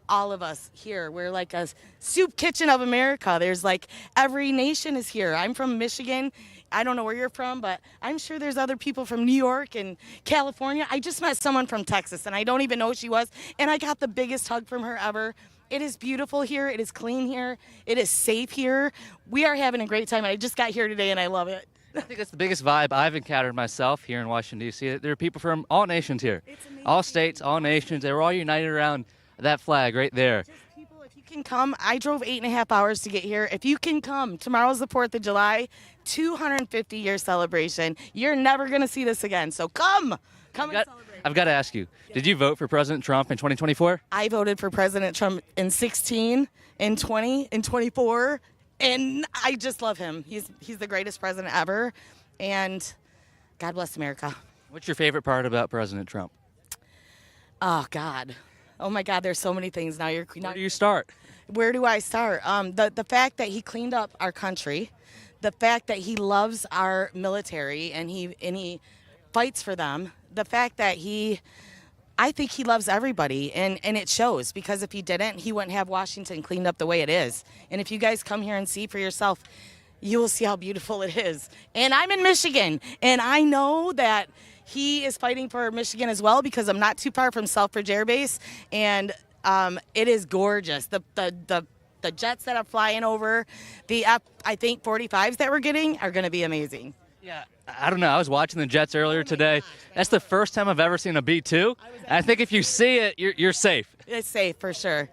[SPEAKER 18] all of us here, we're like a soup kitchen of America. There's like every nation is here. I'm from Michigan. I don't know where you're from, but I'm sure there's other people from New York and California. I just met someone from Texas, and I don't even know who she was. And I got the biggest hug from her ever. It is beautiful here. It is clean here. It is safe here. We are having a great time. I just got here today, and I love it.
[SPEAKER 17] I think that's the biggest vibe I've encountered myself here in Washington, D.C. There are people from all nations here. All states, all nations. They were all united around that flag right there.
[SPEAKER 18] Just people, if you can come. I drove 8.5 hours to get here. If you can come, tomorrow's the 4th of July, 250-year celebration. You're never going to see this again, so come. Come and celebrate.
[SPEAKER 17] I've got to ask you, did you vote for President Trump in 2024?
[SPEAKER 18] I voted for President Trump in 16, in 20, in 24, and I just love him. He's the greatest president ever, and God bless America.
[SPEAKER 17] What's your favorite part about President Trump?
[SPEAKER 18] Oh, God. Oh, my God, there's so many things now.
[SPEAKER 17] Where do you start?
[SPEAKER 18] Where do I start? The fact that he cleaned up our country, the fact that he loves our military and he fights for them, the fact that I think he loves everybody, and it shows, because if he didn't, he wouldn't have Washington cleaned up the way it is. And if you guys come here and see for yourself, you will see how beautiful it is. And I'm in Michigan, and I know that he is fighting for Michigan as well, because I'm not too far from Selfridge Air Base, and it is gorgeous. The jets that are flying over, the F-45s that we're getting are going to be amazing.
[SPEAKER 17] Yeah, I don't know. I was watching the Jets earlier today. That's the first time I've ever seen a B-2. I think if you see it, you're safe.
[SPEAKER 18] It's safe for sure.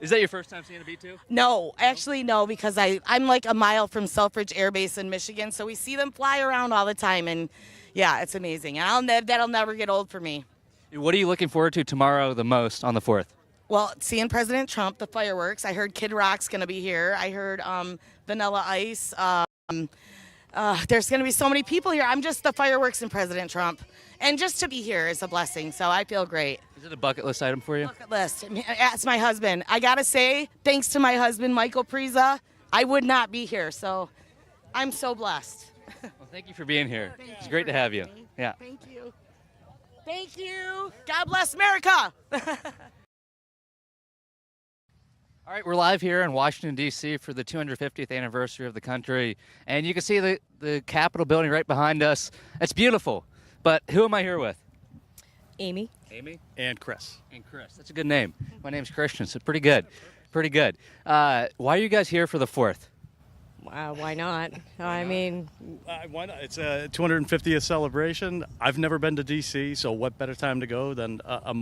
[SPEAKER 17] Is that your first time seeing a B-2?
[SPEAKER 18] No, actually no, because I'm like a mile from Selfridge Air Base in Michigan, so we see them fly around all the time, and yeah, it's amazing. And that'll never get old for me.
[SPEAKER 17] What are you looking forward to tomorrow the most on the 4th?
[SPEAKER 18] Well, seeing President Trump, the fireworks. I heard Kid Rock's going to be here. I heard Vanilla Ice. There's going to be so many people here. I'm just the fireworks and President Trump. And just to be here is a blessing, so I feel great.
[SPEAKER 17] Is it a bucket list item for you?
[SPEAKER 18] Bucket list. Ask my husband. I got to say, thanks to my husband, Michael Priza, I would not be here, so I'm so blessed.
[SPEAKER 17] Well, thank you for being here. It's great to have you. Yeah.
[SPEAKER 18] Thank you. Thank you. God bless America.
[SPEAKER 17] All right, we're live here in Washington, D.C. for the 250th anniversary of the country. And you can see the Capitol building right behind us. It's beautiful. But who am I here with?
[SPEAKER 7] Amy.
[SPEAKER 17] Amy?
[SPEAKER 19] And Chris.
[SPEAKER 17] And Chris. That's a good name. My name's Christian, so pretty good. Pretty good. Why are you guys here for the 4th?
[SPEAKER 7] Why not? I mean...
[SPEAKER 19] why not? It's a 250th celebration. I've never been to D.C., so what better time to go than a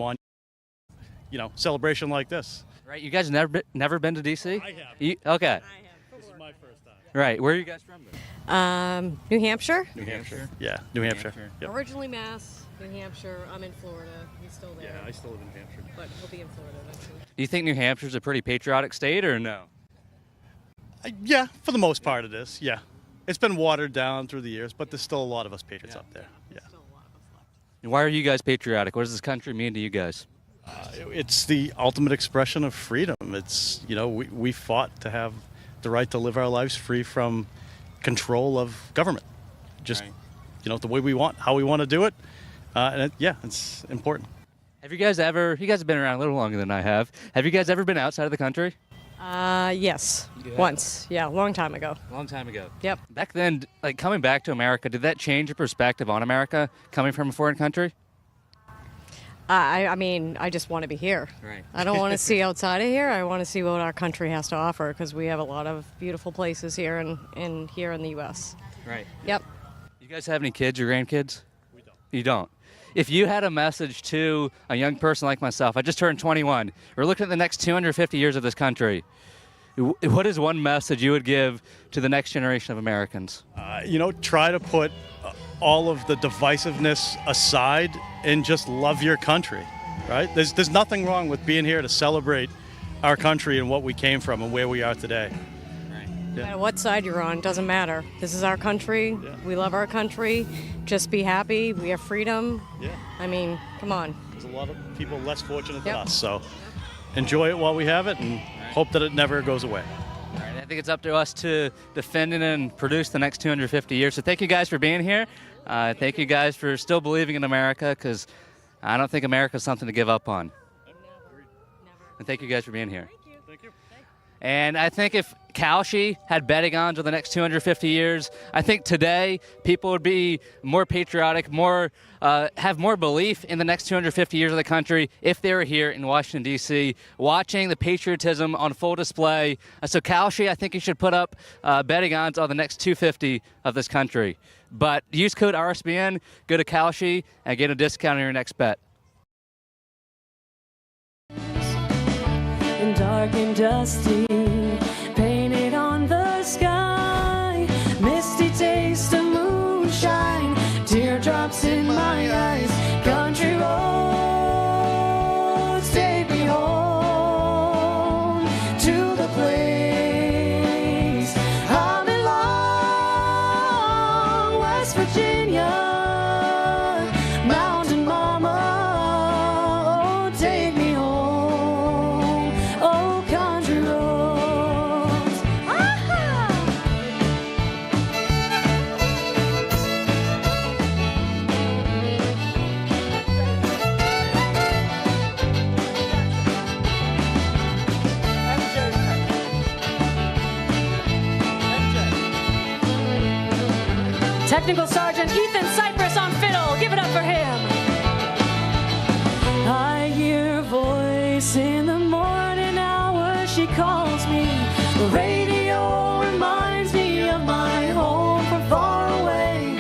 [SPEAKER 19] celebration like this?
[SPEAKER 17] Right, you guys never been to D.C.?
[SPEAKER 19] I have.
[SPEAKER 17] Okay.
[SPEAKER 19] I have. This is my first time.
[SPEAKER 17] Right, where are you guys from then?
[SPEAKER 7] New Hampshire.
[SPEAKER 19] New Hampshire. Yeah, New Hampshire. Yep.
[SPEAKER 7] Originally Mass, New Hampshire. I'm in Florida. He's still there.
[SPEAKER 19] Yeah, I still live in New Hampshire.
[SPEAKER 7] But he'll be in Florida eventually.
[SPEAKER 17] Do you think New Hampshire's a pretty patriotic state or no?
[SPEAKER 19] Yeah, for the most part it is, yeah. It's been watered down through the years, but there's still a lot of us patriots up there, yeah.
[SPEAKER 17] And why are you guys patriotic? What does this country mean to you guys?
[SPEAKER 19] It's the ultimate expression of freedom. It's, we fought to have the right to live our lives free from control of government. Just, the way we want, how we want to do it. It's important.
[SPEAKER 17] Have you guys have been around a little longer than I have. Have you guys ever been outside of the country?
[SPEAKER 7] Yes. Once. Yeah, a long time ago.
[SPEAKER 17] Long time ago.
[SPEAKER 7] Yep.
[SPEAKER 17] Back then, like coming back to America, did that change your perspective on America coming from a foreign country?
[SPEAKER 7] I mean, I just want to be here.
[SPEAKER 17] Right.
[SPEAKER 7] I don't want to see outside of here. I want to see what our country has to offer because we have a lot of beautiful places here in the U.S.
[SPEAKER 17] Right.
[SPEAKER 7] Yep.
[SPEAKER 17] You guys have any kids or grandkids? We don't. You don't? If you had a message to a young person like myself, I just turned 21. We're looking at the next 250 years of this country. What is one message you would give to the next generation of Americans?
[SPEAKER 19] Try to put all of the divisiveness aside and just love your country, right? There's nothing wrong with being here to celebrate our country and what we came from and where we are today.
[SPEAKER 7] No matter what side you're on, doesn't matter. This is our country. Yeah. We love our country. Just be happy. We have freedom.
[SPEAKER 19] Yeah.
[SPEAKER 7] I mean, come on.
[SPEAKER 19] There's a lot of people less fortunate than us, so enjoy it while we have it and hope that it never goes away.
[SPEAKER 17] All right, I think it's up to us to defend it and produce the next 250 years. So thank you guys for being here. Thank you guys for still believing in America, because I don't think America is something to give up on. Never. And thank you guys for being here.
[SPEAKER 19] Thank you.
[SPEAKER 17] And I think if Kalshi had betting odds for the next 250 years, I think today people would be more patriotic, have more belief in the next 250 years of the country if they were here in Washington, D.C., watching the patriotism on full display. So Kalshi, I think you should put up betting odds on the next 250 of this country. But use code RSBN, go to Kalshi, and get a discount on your next bet.
[SPEAKER 21] And dark and dusty, painted on the sky, misty taste of moonshine, teardrops in my eyes, country roads take me home to the place I belong, West Virginia, mountain mama, oh, take me home, oh, country roads. Technical Sergeant Ethan Cypress on fiddle. Give it up for him. I hear a voice in the morning hours. She calls me. The radio reminds me of my home from far away.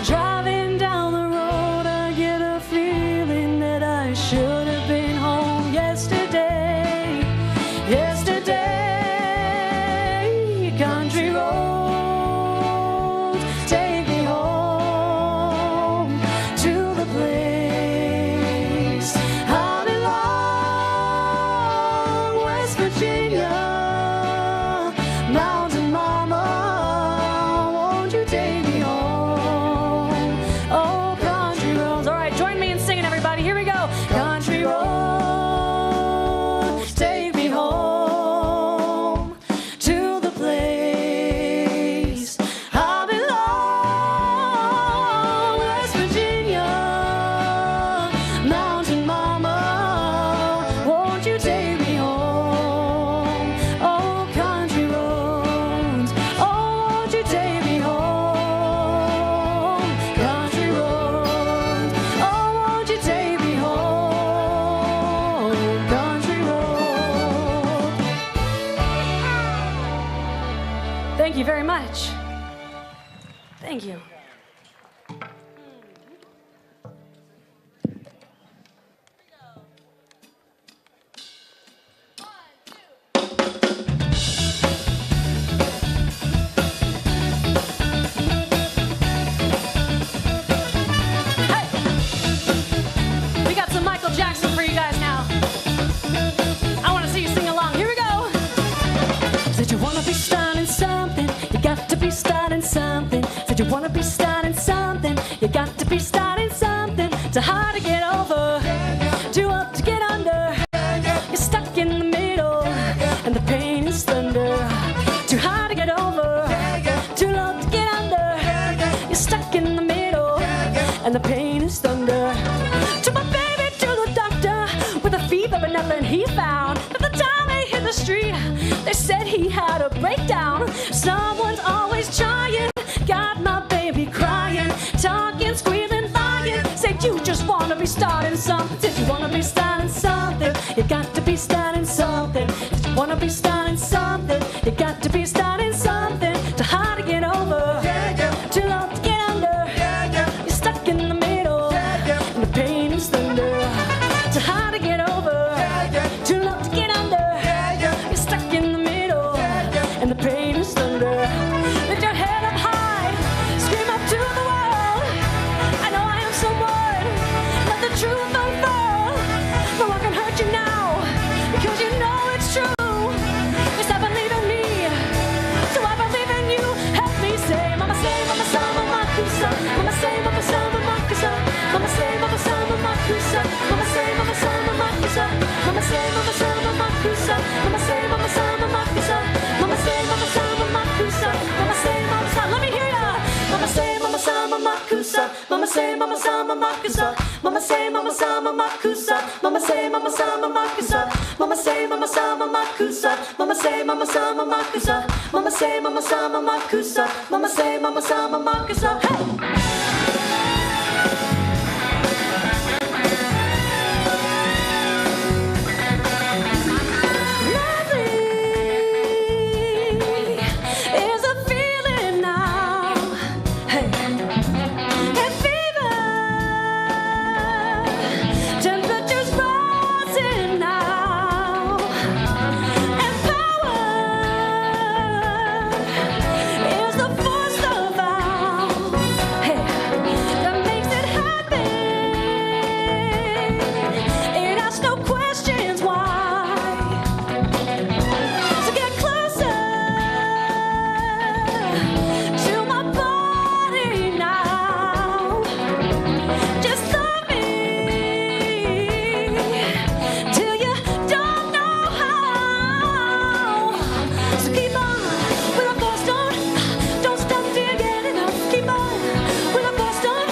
[SPEAKER 21] Driving down the road, I get a feeling that I should have been home yesterday. Yesterday, country roads take me home to the place I belong, West Virginia, much. Thank you.
[SPEAKER 12] We got some Michael Jackson for you guys now. I want to see you sing along. Here we go.
[SPEAKER 21] Said you wanna be starting something, you got to be starting something. Said you wanna be starting something, you got to be starting something. Too hard to get over, too up to get under. You're stuck in the middle, and the pain is thunder. Too hard to get over, too low to get under. You're stuck in the middle, and the pain is thunder. Took my baby to the doctor with a fever, but nothing he found. By the time they hit the street, they said he had a breakdown. Someone's always trying, got my baby crying, talking, squealing, lying. Said you just wanna be starting something. Said you wanna be starting something, you got to be starting something. Said you wanna be starting something, you got to be starting something. Too hard to get over, too low to get under. You're stuck in the middle, and the pain is thunder. Too hard to get over, too low to get under. You're stuck in the middle, and the pain is thunder. Lift your head up high, scream up to the world. I know I am someone, let the truth unfurl. No one can hurt you now, because you know it's true. Yes, I believe in me, so I believe in you. Help me say, mama say, mama sa, mama kusa. Mama say, mama sa, mama kusa. Mama say, mama sa, mama kusa. Mama say, mama sa, mama kusa. Mama say, mama sa, mama kusa. Mama say, mama sa, mama kusa. Mama say, mama sa, mama kusa. Mama say, mama sa. Let me hear ya. Mama say, mama sa, mama kusa. Mama say, mama sa, mama kusa. Mama say, mama sa, mama kusa. Mama say, mama sa, mama kusa. Mama say, mama sa, mama kusa. Mama say, mama sa, mama kusa. Mama say, mama sa, mama kusa. Mama say, mama sa, mama kusa. Hey! Is a feeling now. Hey. And fever, temperatures rising now. And power is the force of our, hey, that makes it happen. It asks no questions why. So get closer to my body now. Just love me till you don't know how. So keep on with a force, don't stop till you get enough. Keep on with a force, don't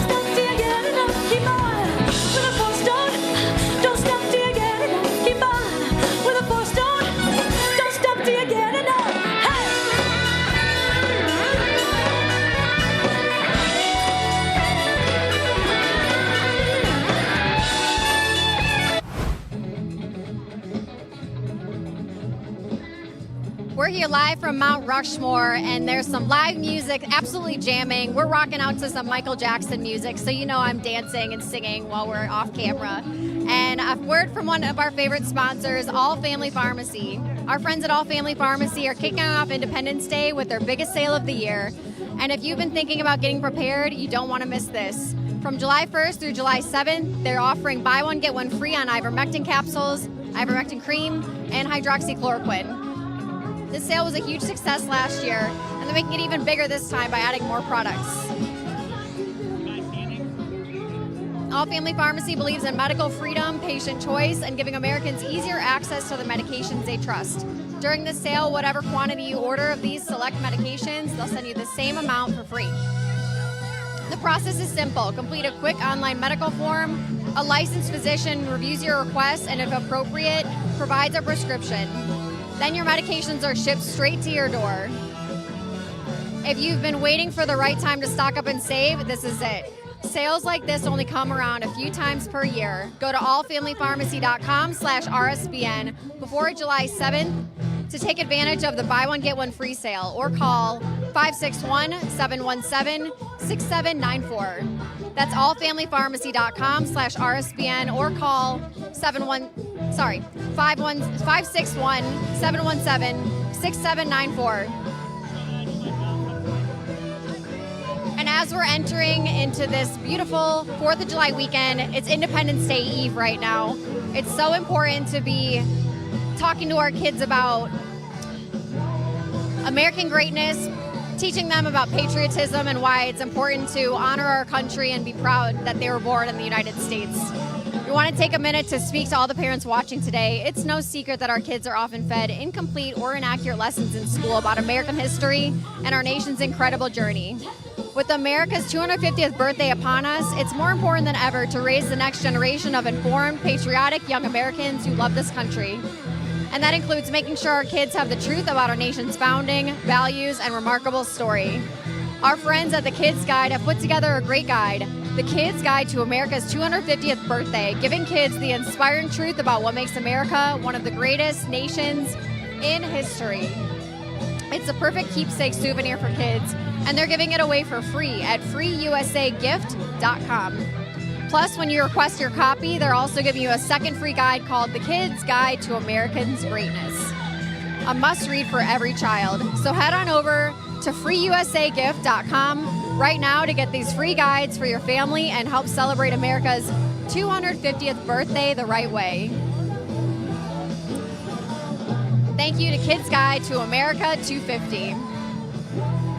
[SPEAKER 21] stop till you get enough. Keep on with a force, don't stop till you get enough. Keep on with a force, don't stop till you get enough. Hey!
[SPEAKER 10] We're here live from Mount Rushmore, and there's some live music, absolutely jamming. We're rocking out to some Michael Jackson music, so you know I'm dancing and singing while we're off camera. And a word from one of our favorite sponsors, All Family Pharmacy. Our friends at All Family Pharmacy are kicking off Independence Day with their biggest sale of the year. And if you've been thinking about getting prepared, you don't want to miss this. From July 1st through July 7th, they're offering buy one, get one free on ivermectin capsules, ivermectin cream, and hydroxychloroquine. This sale was a huge success last year, and they're making it even bigger this time by adding more products. All Family Pharmacy believes in medical freedom, patient choice, and giving Americans easier access to the medications they trust. During this sale, whatever quantity you order of these select medications, they'll send you the same amount for free. The process is simple. Complete a quick online medical form. A licensed physician reviews your request and, if appropriate, provides a prescription. Then your medications are shipped straight to your door. If you've been waiting for the right time to stock up and save, this is it. Sales like this only come around a few times per year. Go to allfamilypharmacy.com/RSBN before July 7th to take advantage of the buy one, get one free sale or call 561-717-6794. That's allfamilypharmacy.com/RSBN or call 561-717-6794. And as we're entering into this beautiful 4th of July weekend, it's Independence Day Eve right now. It's so important to be talking to our kids about American greatness, teaching them about patriotism and why it's important to honor our country and be proud that they were born in the United States. We want to take a minute to speak to all the parents watching today. It's no secret that our kids are often fed incomplete or inaccurate lessons in school about American history and our nation's incredible journey. With America's 250th birthday upon us, it's more important than ever to raise the next generation of informed, patriotic young Americans who love this country. And that includes making sure our kids have the truth about our nation's founding, values, and remarkable story. Our friends at the Kids Guide have put together a great guide, The Kids Guide to America's 250th Birthday, giving kids the inspiring truth about what makes America one of the greatest nations in history. It's a perfect keepsake souvenir for kids, and they're giving it away for free at freeusagift.com. Plus, when you request your copy, they're also giving you a second free guide called The Kids Guide to America's Greatness, a must-read for every child. So head on over to freeusagift.com right now to get these free guides for your family and help celebrate America's 250th birthday the right way. Thank you to Kids Guide to America 250.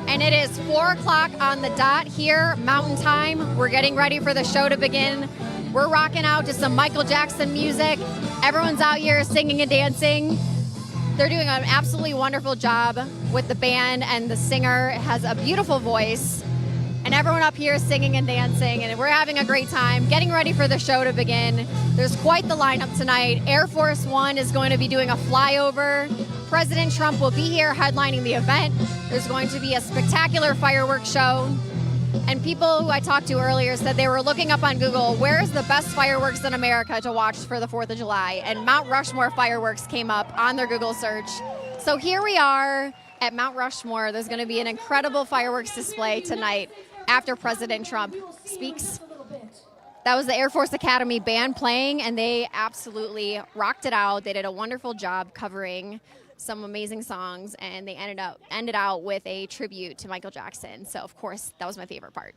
[SPEAKER 10] And it is 4 o'clock on the dot here, Mountain Time. We're getting ready for the show to begin. We're rocking out to some Michael Jackson music. Everyone's out here singing and dancing. They're doing an absolutely wonderful job with the band, and the singer has a beautiful voice. And everyone up here is singing and dancing, and we're having a great time getting ready for the show to begin. There's quite the lineup tonight. Air Force One is going to be doing a flyover. President Trump will be here headlining the event. There's going to be a spectacular fireworks show. And people who I talked to earlier said they were looking up on Google, where is the best fireworks in America to watch for the 4th of July? And Mount Rushmore fireworks came up on their Google search. So here we are at Mount Rushmore. There's going to be an incredible fireworks display tonight after President Trump speaks. That was the Air Force Academy band playing, and they absolutely rocked it out. They did a wonderful job covering some amazing songs, and they ended out with a tribute to Michael Jackson. So, of course, that was my favorite part.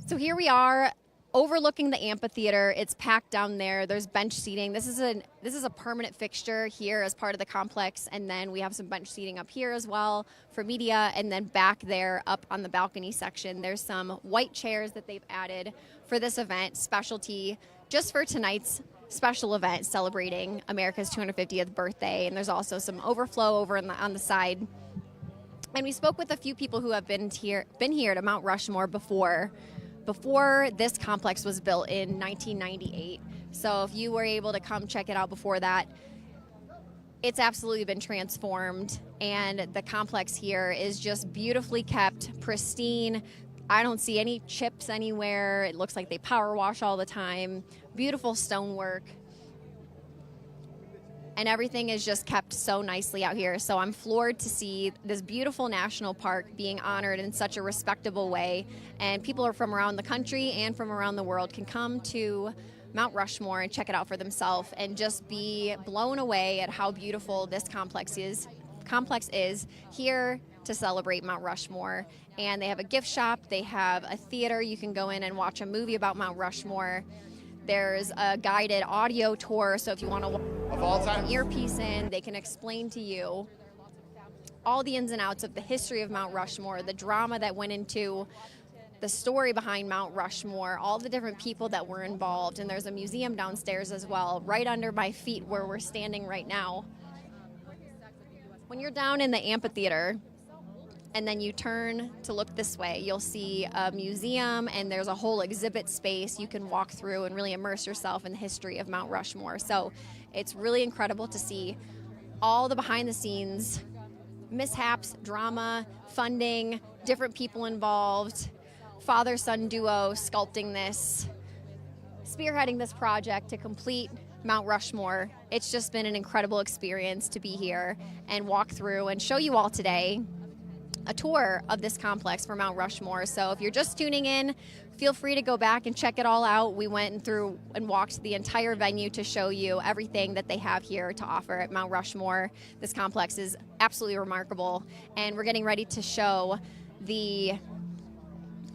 [SPEAKER 10] So here we are overlooking the amphitheater. It's packed down there. There's bench seating. This is a permanent fixture here as part of the complex, and then we have some bench seating up here as well for media, and then back there up on the balcony section, there's some white chairs that they've added for this event, specialty just for tonight's special event celebrating America's 250th birthday. And there's also some overflow over on the side. And we spoke with a few people who have been here to Mount Rushmore before this complex was built in 1998. So if you were able to come check it out before that, it's absolutely been transformed, and the complex here is just beautifully kept, pristine. I don't see any chips anywhere. It looks like they power wash all the time. Beautiful stonework. And everything is just kept so nicely out here. So I'm floored to see this beautiful national park being honored in such a respectable way. And people are from around the country and from around the world can come to Mount Rushmore and check it out for themselves and just be blown away at how beautiful this complex is here to celebrate Mount Rushmore. And they have a gift shop. They have a theater. You can go in and watch a movie about Mount Rushmore. There's a guided audio tour, so if you want to put an earpiece in, they can explain to you all the ins and outs of the history of Mount Rushmore, the drama that went into the story behind Mount Rushmore, all the different people that were involved. And there's a museum downstairs as well, right under my feet where we're standing right now. When you're down in the amphitheater, and then you turn to look this way, you'll see a museum, and there's a whole exhibit space you can walk through and really immerse yourself in the history of Mount Rushmore. So it's really incredible to see all the behind the scenes mishaps, drama, funding, different people involved, father-son duo sculpting this. spearheading this project to complete Mount Rushmore. It's just been an incredible experience to be here and walk through and show you all today a tour of this complex for Mount Rushmore. So if you're just tuning in, feel free to go back and check it all out. We went through and walked the entire venue to show you everything that they have here to offer at Mount Rushmore. This complex is absolutely remarkable, and we're getting ready to show the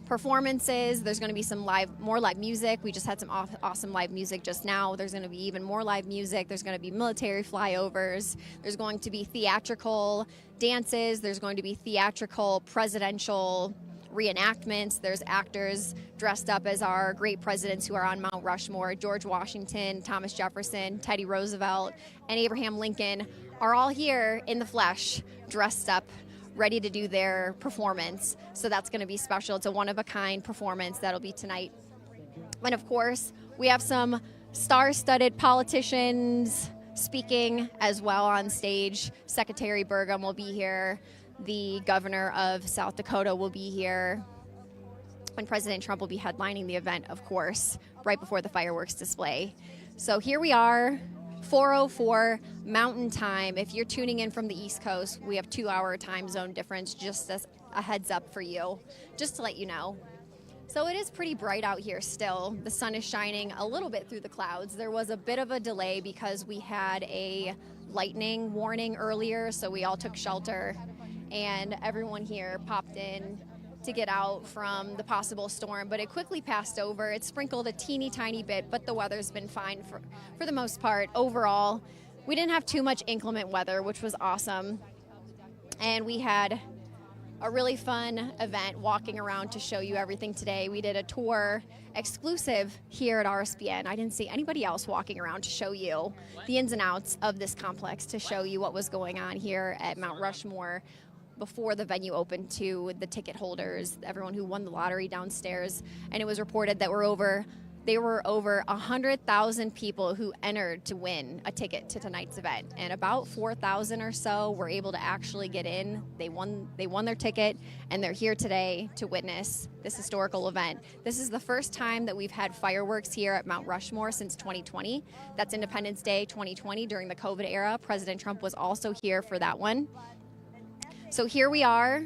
[SPEAKER 10] performances. There's going to be some more live music. We just had some awesome live music just now. There's going to be even more live music. There's going to be military flyovers. There's going to be theatrical dances. There's going to be theatrical presidential reenactments. There's actors dressed up as our great presidents who are on Mount Rushmore. George Washington, Thomas Jefferson, Teddy Roosevelt, and Abraham Lincoln are all here in the flesh, dressed up, ready to do their performance. So that's going to be special. It's a one-of-a-kind performance that'll be tonight. And of course, we have some star-studded politicians speaking as well on stage. Secretary Burgum will be here. The governor of South Dakota will be here. And President Trump will be headlining the event, of course, right before the fireworks display. So here we are, 4:04 Mountain Time. If you're tuning in from the East Coast, we have 2-hour time zone difference, just as a heads up for you, just to let you know. So it is pretty bright out here still. The sun is shining a little bit through the clouds. There was a bit of a delay because we had a lightning warning earlier, so we all took shelter, and everyone here popped in to get out from the possible storm, but it quickly passed over. It sprinkled a teeny tiny bit, but the weather's been fine for the most part. Overall, we didn't have too much inclement weather, which was awesome. And we had a really fun event walking around to show you everything today. We did a tour exclusive here at RSBN. I didn't see anybody else walking around to show you the ins and outs of this complex, to show you what was going on here at Mount Rushmore before the venue opened to the ticket holders, everyone who won the lottery downstairs. And it was reported that there were over 100,000 people who entered to win a ticket to tonight's event, and about 4,000 or so were able to actually get in. They won their ticket, and they're here today to witness this historical event. This is the first time that we've had fireworks here at Mount Rushmore since 2020. That's Independence Day 2020 during the COVID era. President Trump was also here for that one. So here we are,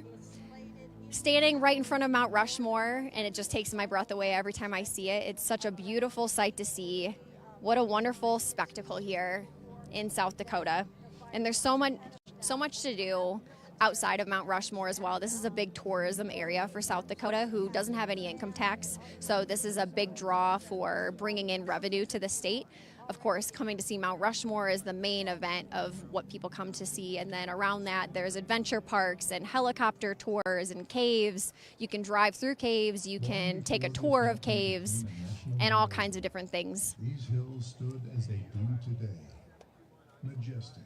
[SPEAKER 10] standing right in front of Mount Rushmore, and it just takes my breath away every time I see it. It's such a beautiful sight to see. What a wonderful spectacle here in South Dakota. And there's so much to do outside of Mount Rushmore as well. This is a big tourism area for South Dakota, who doesn't have any income tax. So this is a big draw for bringing in revenue to the state. Of course, coming to see Mount Rushmore is the main event of what people come to see. And then around that, there's adventure parks and helicopter tours and caves. You can drive through caves, you can take a tour of caves, and all kinds of different things.
[SPEAKER 8] These hills stood as they do today, majestic.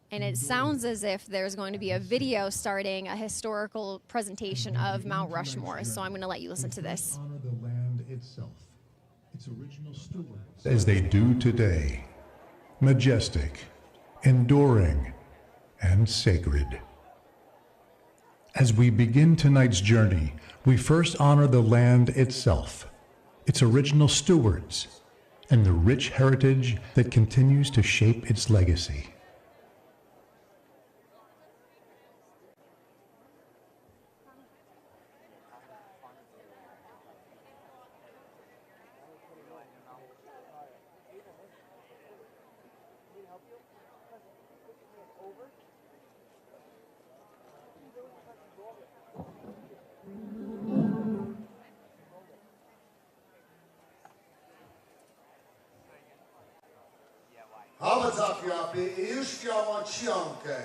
[SPEAKER 10] And it sounds as if there's going to be a video starting a historical presentation of Mount Rushmore. So I'm going to let you listen to this.
[SPEAKER 8] Honor the land itself, its original stewards, as they do today, majestic, enduring, and sacred. As we begin tonight's journey, we first honor the land itself, its original stewards, and the rich heritage that continues to shape its legacy.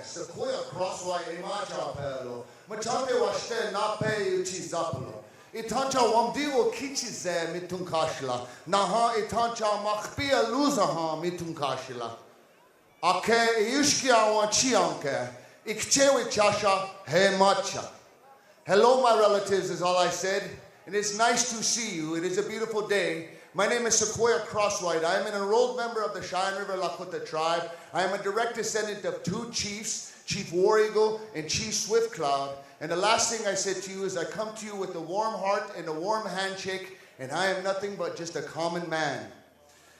[SPEAKER 9] Sequoia crossway imachapelo. Machate washte na pe utizaplo. Itancha wamdiwo kichize mitunkashla. Naha itancha machpia luzaha mitunkashla. Ake yushkia wachianke. Ikchewi chasha he macha. Hello, my relatives, is all I said. It is nice to see you. It is a beautiful day. My name is Sequoia Crosswhite. I am an enrolled member of the Cheyenne River Lakota tribe. I am a direct descendant of two chiefs, Chief War Eagle and Chief Swift Cloud. And the last thing I said to you is I come to you with a warm heart and a warm handshake and I am nothing but just a common man.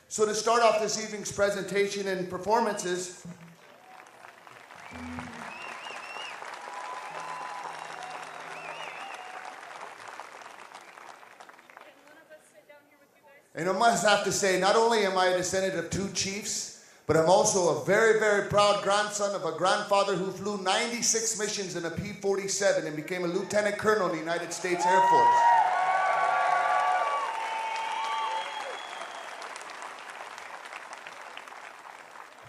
[SPEAKER 9] So to start off this evening's presentation and performances, and I must have to say, not only am I a descendant of 2 chiefs, but I'm also a very, very proud grandson of a grandfather who flew 96 missions in a P-47 and became a lieutenant colonel in the United States Air Force.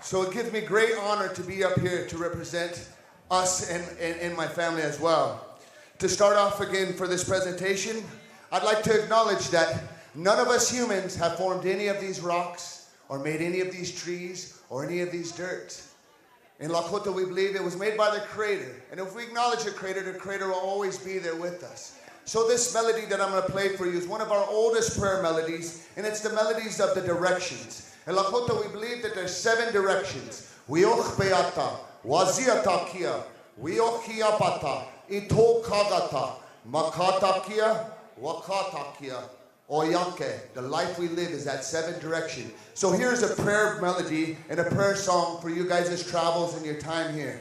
[SPEAKER 9] So it gives me great honor to be up here to represent us and my family as well. To start off again for this presentation, I'd like to acknowledge that none of us humans have formed any of these rocks or made any of these trees or any of these dirt. In Lakota, we believe it was made by the Creator. And if we acknowledge the Creator will always be there with us. So this melody that I'm going to play for you is one of our oldest prayer melodies, and it's the melodies of the directions. In Lakota, we believe that there's 7 directions. Wioch beata, waziata kia, wioch kiapata, ito kagata, makata kia, wakata kia. Oyanke, the life we live is that 7 direction. So here's a prayer melody and a prayer song for you guys' travels and your time here.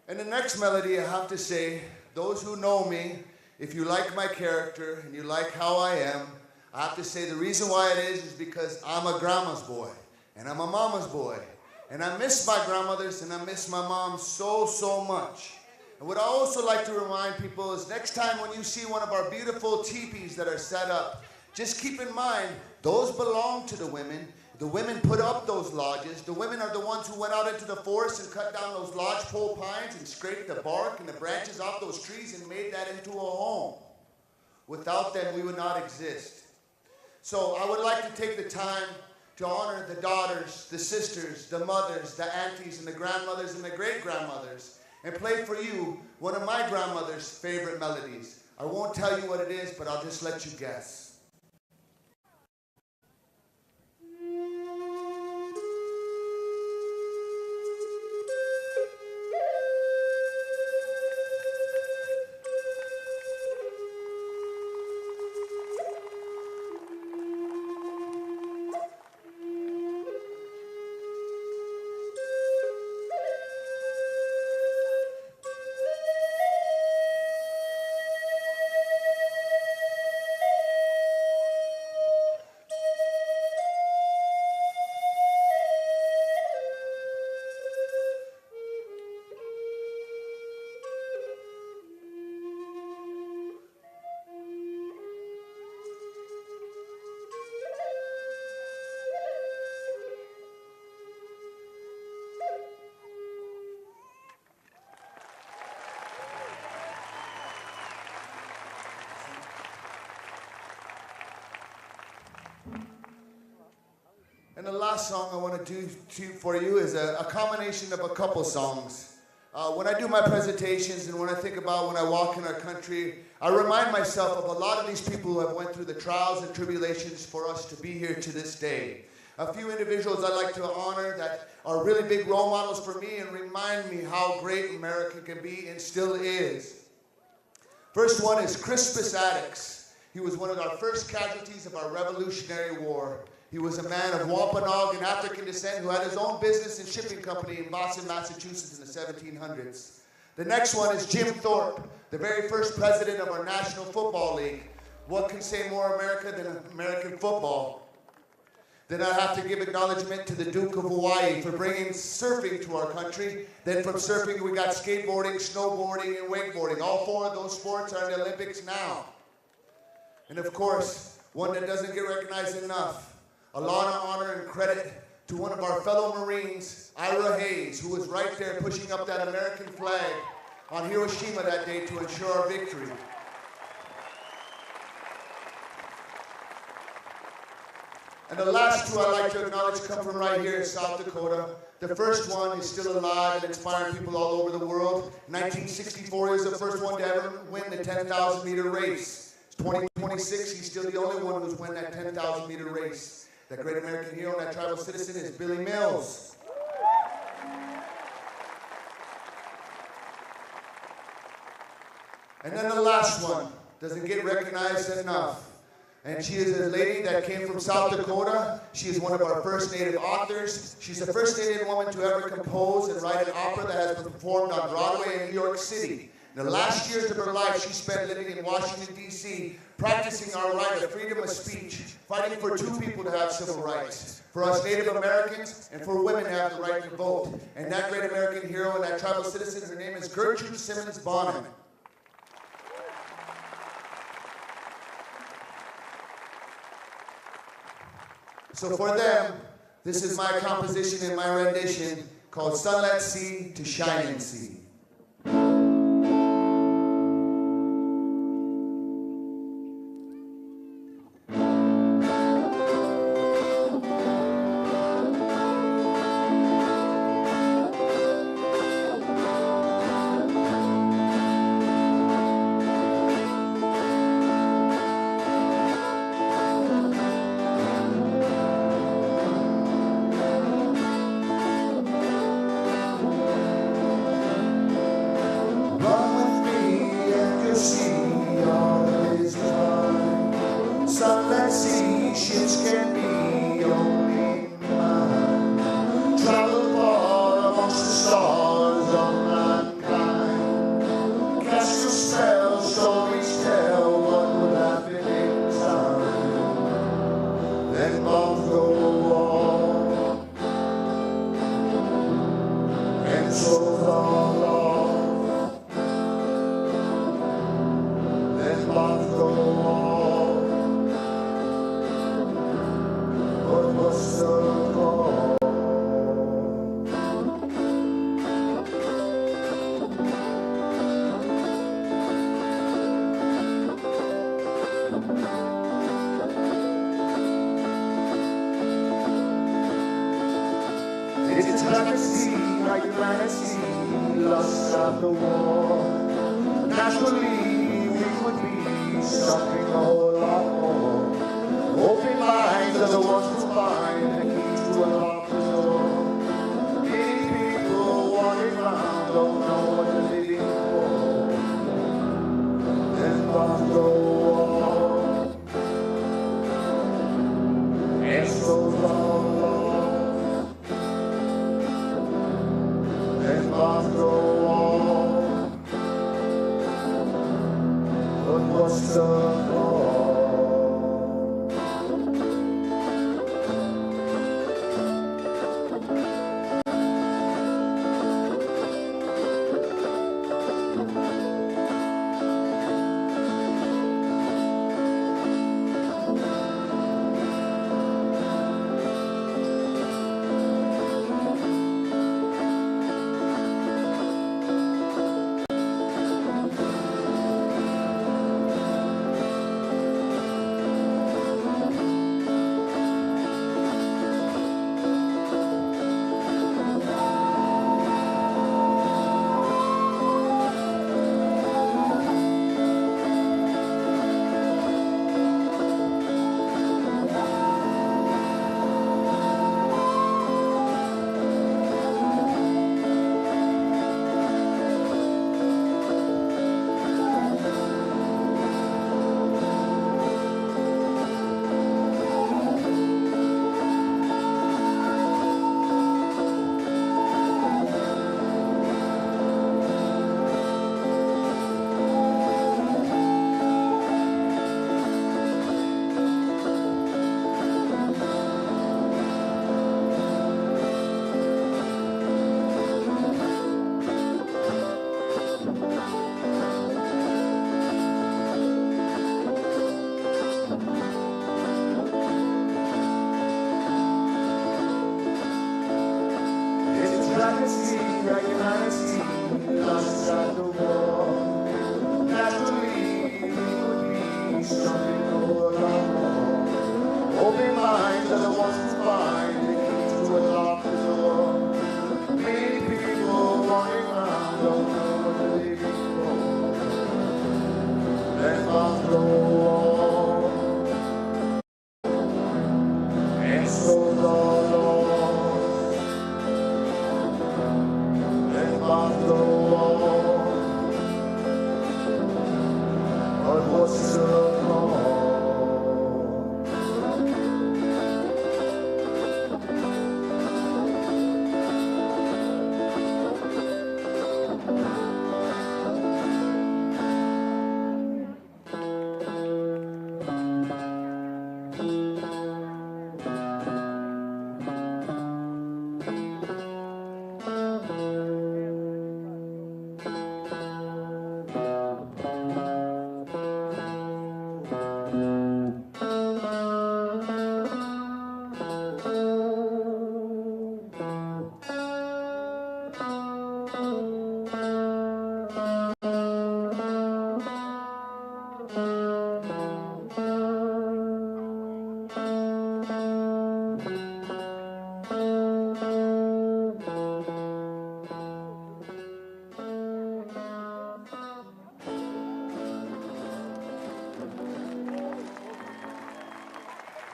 [SPEAKER 9] And the next melody, I have to say, those who know me, if you like my character and you like how I am, I have to say the reason why it is because I'm a grandma's boy and I'm a mama's boy. And I miss my grandmothers and I miss my mom so, so much. And what I also like to remind people is next time when you see one of our beautiful teepees that are set up, just keep in mind, those belong to the women. The women put up those lodges. The women are the ones who went out into the forest and cut down those lodgepole pines and scraped the bark and the branches off those trees and made that into a home. Without them, we would not exist. So I would like to take the time to honor the daughters, the sisters, the mothers, the aunties, and the grandmothers and the great-grandmothers and play for you one of my grandmother's favorite melodies. I won't tell you what it is, but I'll just let you guess. And the last song I want to do for you is a combination of a couple songs. When I do my presentations and when I think about when I walk in our country, I remind myself of a lot of these people who have went through the trials and tribulations for us to be here to this day. A few individuals I'd like to honor that are really big role models for me and remind me how great America can be and still is. First one is Crispus Attucks. He was one of our first casualties of our Revolutionary War. He was a man of Wampanoag and African descent who had his own business and shipping company in Boston, Massachusetts in the 1700s. The next one is Jim Thorpe, the very first president of our National Football League. What can say more America than American football? Then I have to give acknowledgement to the Duke of Hawaii for bringing surfing to our country. Then from surfing, we got skateboarding, snowboarding, and wakeboarding. All four of those sports are in the Olympics now. And of course, one that doesn't get recognized enough, a lot of honor and credit to one of our fellow Marines, Ira Hayes, who was right there pushing up that American flag on Hiroshima that day to ensure our victory. And the last two I'd like to acknowledge come from right here in South Dakota. The first one is still alive and inspiring people all over the world. 1964 is the first one to ever win the 10,000 meter race. 2026, he's still the only one who's won that 10,000 meter race. That great American hero and that tribal citizen is Billy Mills. And then the last one doesn't get recognized enough. And she is a lady that came from South Dakota. She is one of our first Native authors. She's the first Native woman to ever compose and write an opera that has been performed on Broadway in New York City. In the last years of her life, she spent living in Washington, D.C., practicing our right of freedom of speech, fighting for two people to have civil rights, for us Native Americans and for women to have the right to vote. And that great American hero and that tribal citizen, her name is Gertrude Simmons Bonham. So for them, this is my composition and my rendition called Sunlit Sea to Shining Sea. humanity, our humanity, lost at the war. Naturally, we would be something over our more. Open minds are the ones who find the key to unlock the door. Many people running around don't know what to live for. Let's not the war. And so the Lord. Let's not the war. But what's the wrong?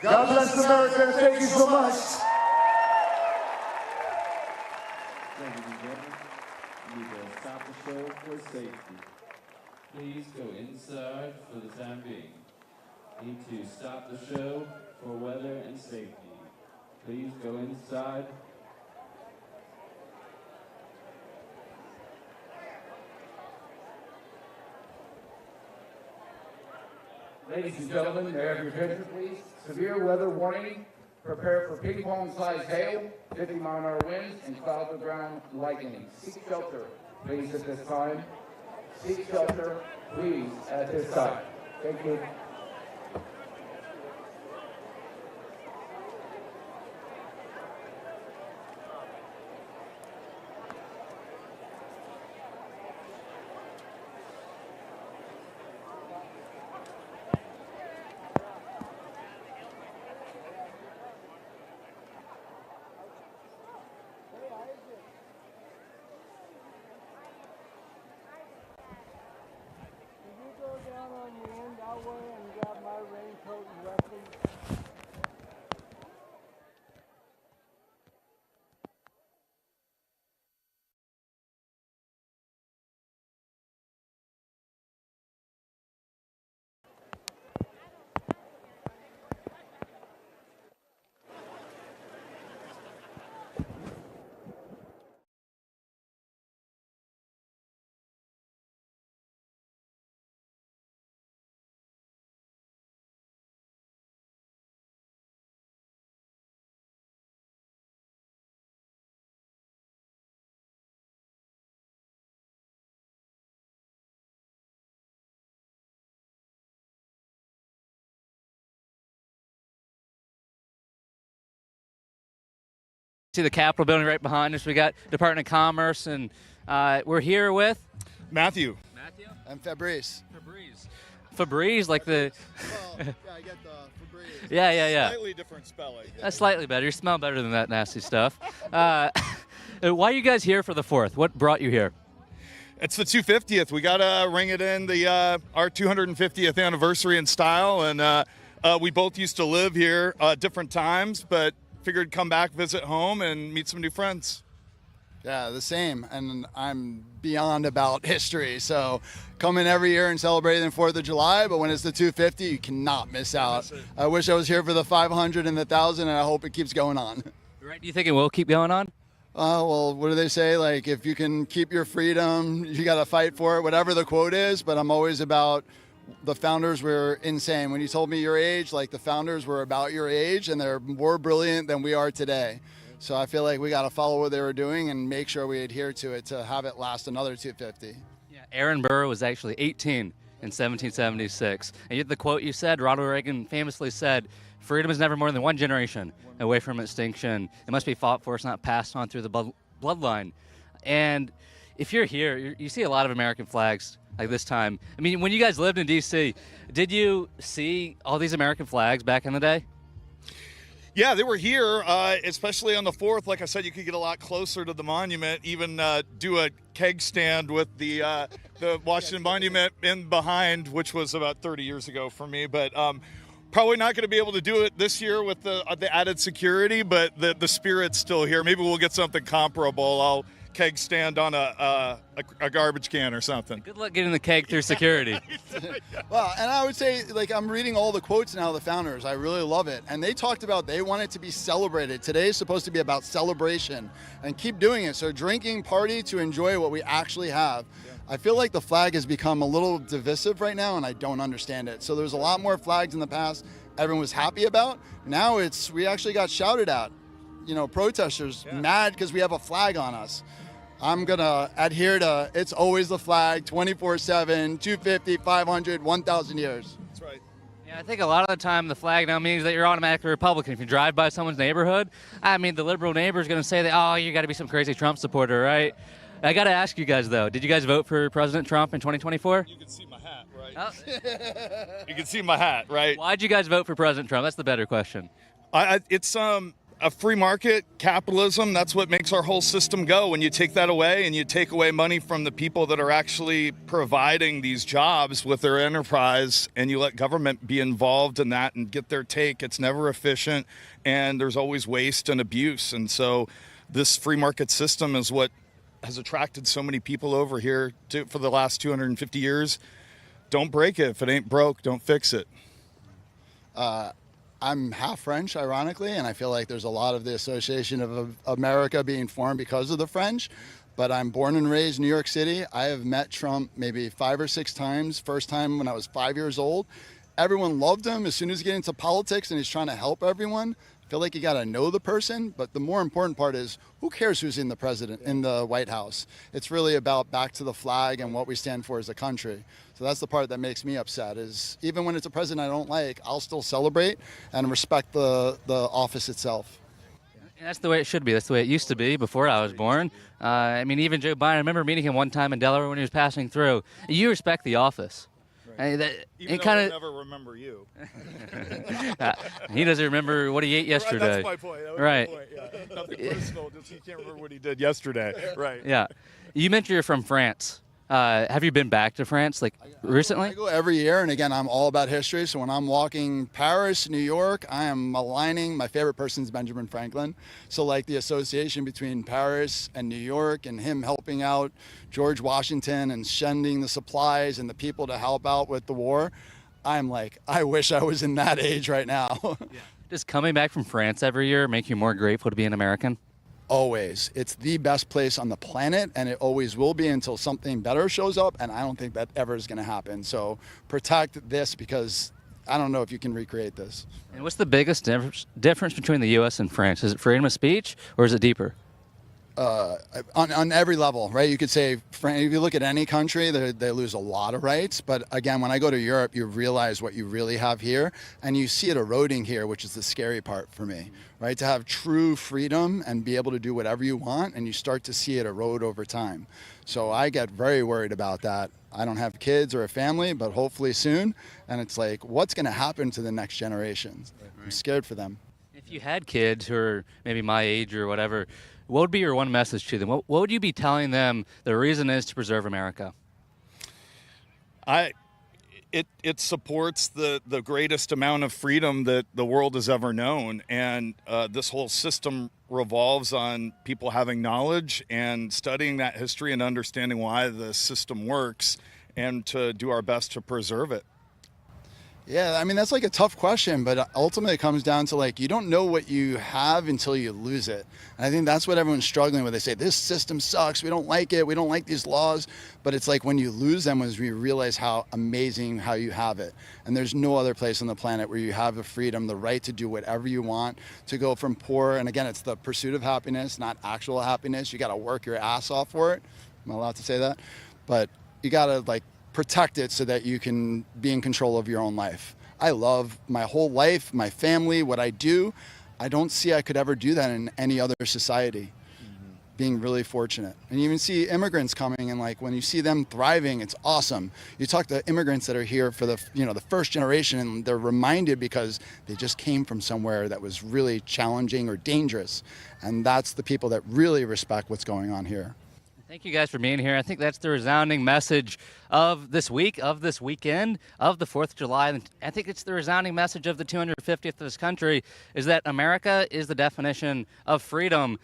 [SPEAKER 9] God bless America. Thank you so much.
[SPEAKER 5] Ladies and gentlemen, we will stop the show for safety. Please go inside for the time being. Need to stop the show for weather and safety. Please go inside.
[SPEAKER 20] Ladies and gentlemen, may I have your attention, please? Severe weather warning. Prepare for ping-pong-sized hail, 50-mile-an-hour winds, and cloud-to-ground lightning. Seek shelter, please, at this time. Seek shelter, please, at this time. Thank you.
[SPEAKER 17] See the Capitol building right behind us. We got Department of Commerce, and we're here with
[SPEAKER 22] Matthew.
[SPEAKER 17] Matthew?
[SPEAKER 22] And Fabrice.
[SPEAKER 17] Fabrice, like the.
[SPEAKER 22] Well, yeah, I get the Fabrice.
[SPEAKER 17] Yeah.
[SPEAKER 22] Slightly different spelling.
[SPEAKER 17] That's slightly better. You smell better than that nasty stuff. Why are you guys here for the 4th? What brought you here?
[SPEAKER 22] It's the 250th. We got to ring it in our 250th anniversary in style, and we both used to live here different times, but figured come back, visit home, and meet some new friends.
[SPEAKER 23] Yeah, the same. And I'm beyond about history. So coming every year and celebrating the 4th of July, but when it's the 250, you cannot miss out. I wish I was here for the 500 and the 1,000, and I hope it keeps going on.
[SPEAKER 17] Right? Do you think it will keep going on?
[SPEAKER 23] Well, what do they say? Like, if you can keep your freedom, you got to fight for it, whatever the quote is. But I'm always about the founders were insane. When you told me your age, like the founders were about your age and they're more brilliant than we are today. So I feel like we got to follow what they were doing and make sure we adhere to it to have it last another 250.
[SPEAKER 17] Yeah, Aaron Burr was actually 18 in 1776. And yet the quote you said, Ronald Reagan famously said, "Freedom is never more than one generation away from extinction. It must be fought for, it's not passed on through the blood bloodline. And if you're here, you see a lot of American flags like this time. I mean, when you guys lived in D.C., did you see all these American flags back in the day?
[SPEAKER 22] Yeah, they were here, especially on the 4th. Like I said, you could get a lot closer to the monument, even do a keg stand with the Washington Monument in behind, which was about 30 years ago for me. But probably not going to be able to do it this year with the added security, but the spirit's still here. Maybe we'll get something comparable. I'll keg stand on a garbage can or something.
[SPEAKER 17] Good luck getting the keg through security.
[SPEAKER 23] Well, and I would say, like, I'm reading all the quotes now of the founders. I really love it. And they talked about they want it to be celebrated. Today is supposed to be about celebration and keep doing it. So drinking, party to enjoy what we actually have. Yeah. I feel like the flag has become a little divisive right now, and I don't understand it. So there's a lot more flags in the past everyone was happy about. Now we actually got shouted at. You know, protesters mad because we have a flag on us. I'm going to adhere to it's always the flag, 24/7, 250, 500, 1,000 years.
[SPEAKER 22] That's right.
[SPEAKER 17] Yeah, I think a lot of the time the flag now means that you're automatically Republican. If you drive by someone's neighborhood, I mean, the liberal neighbor is going to say that, oh, you got to be some crazy Trump supporter, right? I got to ask you guys, though, did you guys vote for President Trump in 2024?
[SPEAKER 22] You can see my hat, right? Oh. You can see my hat, right?
[SPEAKER 17] Why'd you guys vote for President Trump? That's the better question.
[SPEAKER 22] It's a free market, capitalism, that's what makes our whole system go. When you take that away and you take away money from the people that are actually providing these jobs with their enterprise, and you let government be involved in that and get their take, it's never efficient, and there's always waste and abuse. And so this free market system is what has attracted so many people over here for the last 250 years. Don't break it. If it ain't broke, don't fix it.
[SPEAKER 23] I'm half French, ironically, and I feel like there's a lot of the association of America being formed because of the French. But I'm born and raised in New York City. I have met Trump maybe 5 or 6 times. First time when I was 5 years old. Everyone loved him. As soon as he gets into politics and he's trying to help everyone, I feel like you got to know the person. But the more important part is, who cares who's in the White House? It's really about back to the flag and what we stand for as a country. So that's the part that makes me upset, is even when it's a president I don't like, I'll still celebrate and respect the office itself.
[SPEAKER 17] And that's the way it should be. That's the way it used to be before I was born. I mean, even Joe Biden, I remember meeting him one time in Delaware when he was passing through. You respect the office.
[SPEAKER 22] Right. Even though I never remember you.
[SPEAKER 17] He doesn't remember what he ate yesterday.
[SPEAKER 22] That's my point. That was
[SPEAKER 17] right.
[SPEAKER 22] my point. Yeah. Nothing personal, just he can't remember what he did yesterday. Right.
[SPEAKER 17] Yeah. You mentioned you're from France. Have you been back to France recently?
[SPEAKER 23] I go every year, and again, I'm all about history. So when I'm walking Paris, New York, I am aligning. My favorite person is Benjamin Franklin. So like the association between Paris and New York, and him helping out George Washington and sending the supplies and the people to help out with the war, I'm like, I wish I was in that age right now.
[SPEAKER 17] Yeah. Does coming back from France every year make you more grateful to be an American?
[SPEAKER 23] Always. It's the best place on the planet, and it always will be until something better shows up, and I don't think that ever is going to happen. So protect this, because I don't know if you can recreate this.
[SPEAKER 17] And what's the biggest difference between the U.S. and France? Is it freedom of speech, or is it deeper?
[SPEAKER 23] On every level, right? You could say, if you look at any country, they lose a lot of rights. But again, when I go to Europe, you realize what you really have here, and you see it eroding here, which is the scary part for me, right? To have true freedom and be able to do whatever you want, and you start to see it erode over time. So I get very worried about that. I don't have kids or a family, but hopefully soon. And it's like, what's going to happen to the next generation? I'm scared for them.
[SPEAKER 17] If you had kids who are maybe my age or whatever, what would be your one message to them? What would you be telling them the reason is to preserve America?
[SPEAKER 22] It supports the greatest amount of freedom that the world has ever known. And this whole system revolves on people having knowledge and studying that history and understanding why the system works, and to do our best to preserve it.
[SPEAKER 23] Yeah, I mean, that's like a tough question, but ultimately it comes down to, like, you don't know what you have until you lose it. And I think that's what everyone's struggling with. They say, this system sucks, we don't like it, we don't like these laws. But it's like when you lose them is when you realize how amazing how you have it. And there's no other place on the planet where you have the freedom, the right to do whatever you want, to go from poor. And again, it's the pursuit of happiness, not actual happiness. You got to work your ass off for it. Am I allowed to say that? But you got to, like, protect it so that you can be in control of your own life. I love my whole life, my family, what I do. I don't see I could ever do that in any other society. being really fortunate. And you even see immigrants coming, and like when you see them thriving, it's awesome. You talk to immigrants that are here for the first generation, and they're reminded because they just came from somewhere that was really challenging or dangerous. And that's the people that really respect what's going on here.
[SPEAKER 17] Thank you guys for being here. I think that's the resounding message of this week, of this weekend, of the 4th of July. And I think it's the resounding message of the 250th of this country, is that America is the definition of freedom.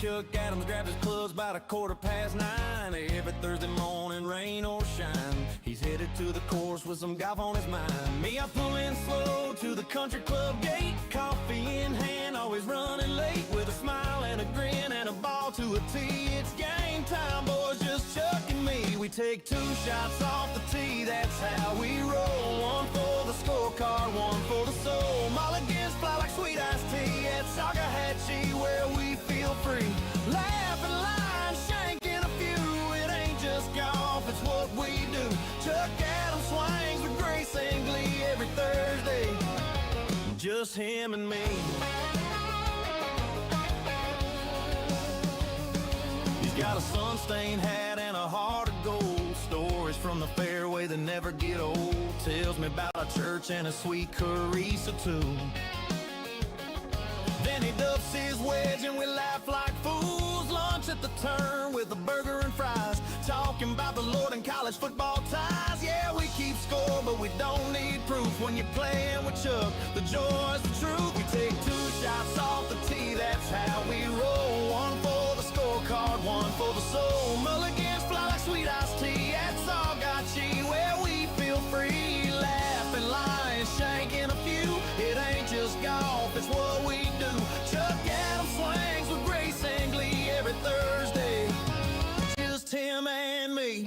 [SPEAKER 1] Chuck Adams grabs his clubs about 9:15. Every Thursday morning, rain or shine, he's headed to the course with some golf on his mind. Me, I pull in slow to the country club gate, coffee in hand, always running late, with a smile and a grin and a ball to a tee. It's game time, boys, just Chuck and me. We take 2 shots off the tee, that's how we roll. One for the scorecard, one for the soul. Mulligans fly like sweet iced tea at Salcahatchee, where we feel free. Laughing, lying, shanking a few. It ain't just golf, it's what we do. Chuck Adams swings with grace and glee every Thursday. Just him and me. He's got a sun-stained hat and a heart of gold. Stories from the fairway that never get old. Tells me about a church and a sweet Carissa tune. Then he duffs his wedge and we laugh like fools. Lunch at the turn with a burger and fries. Talking about the Lord and college football ties. Yeah, we keep score, but we don't need proof. When you're playing with Chuck, the joy's the truth. We take 2 shots off the tee, that's how we roll. One for the scorecard, one for the soul. Mulligans fly like sweet iced tea at Salcahatchee, where we feel free. Laughing, lying, shanking a few. It ain't just golf, it's what we do. Chuck Adams swings with grace and glee every Thursday. Just him and me.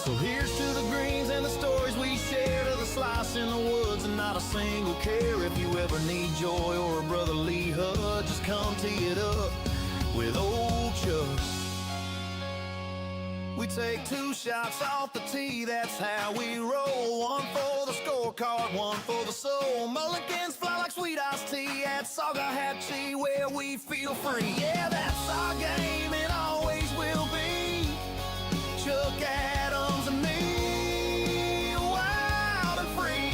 [SPEAKER 1] So here's to the greens and the stories we share, to the slice in the woods and not a single care. If you ever need joy or a brotherly hug, just come tee it up with old Chuck. We take 2 shots off the tee, that's how we roll. One for the scorecard, one for the soul. Mulligans fly like sweet iced tea at Salcahatchee, where we feel free. Yeah, that's our game, it always will be. Chuck Adams and me, wild and free.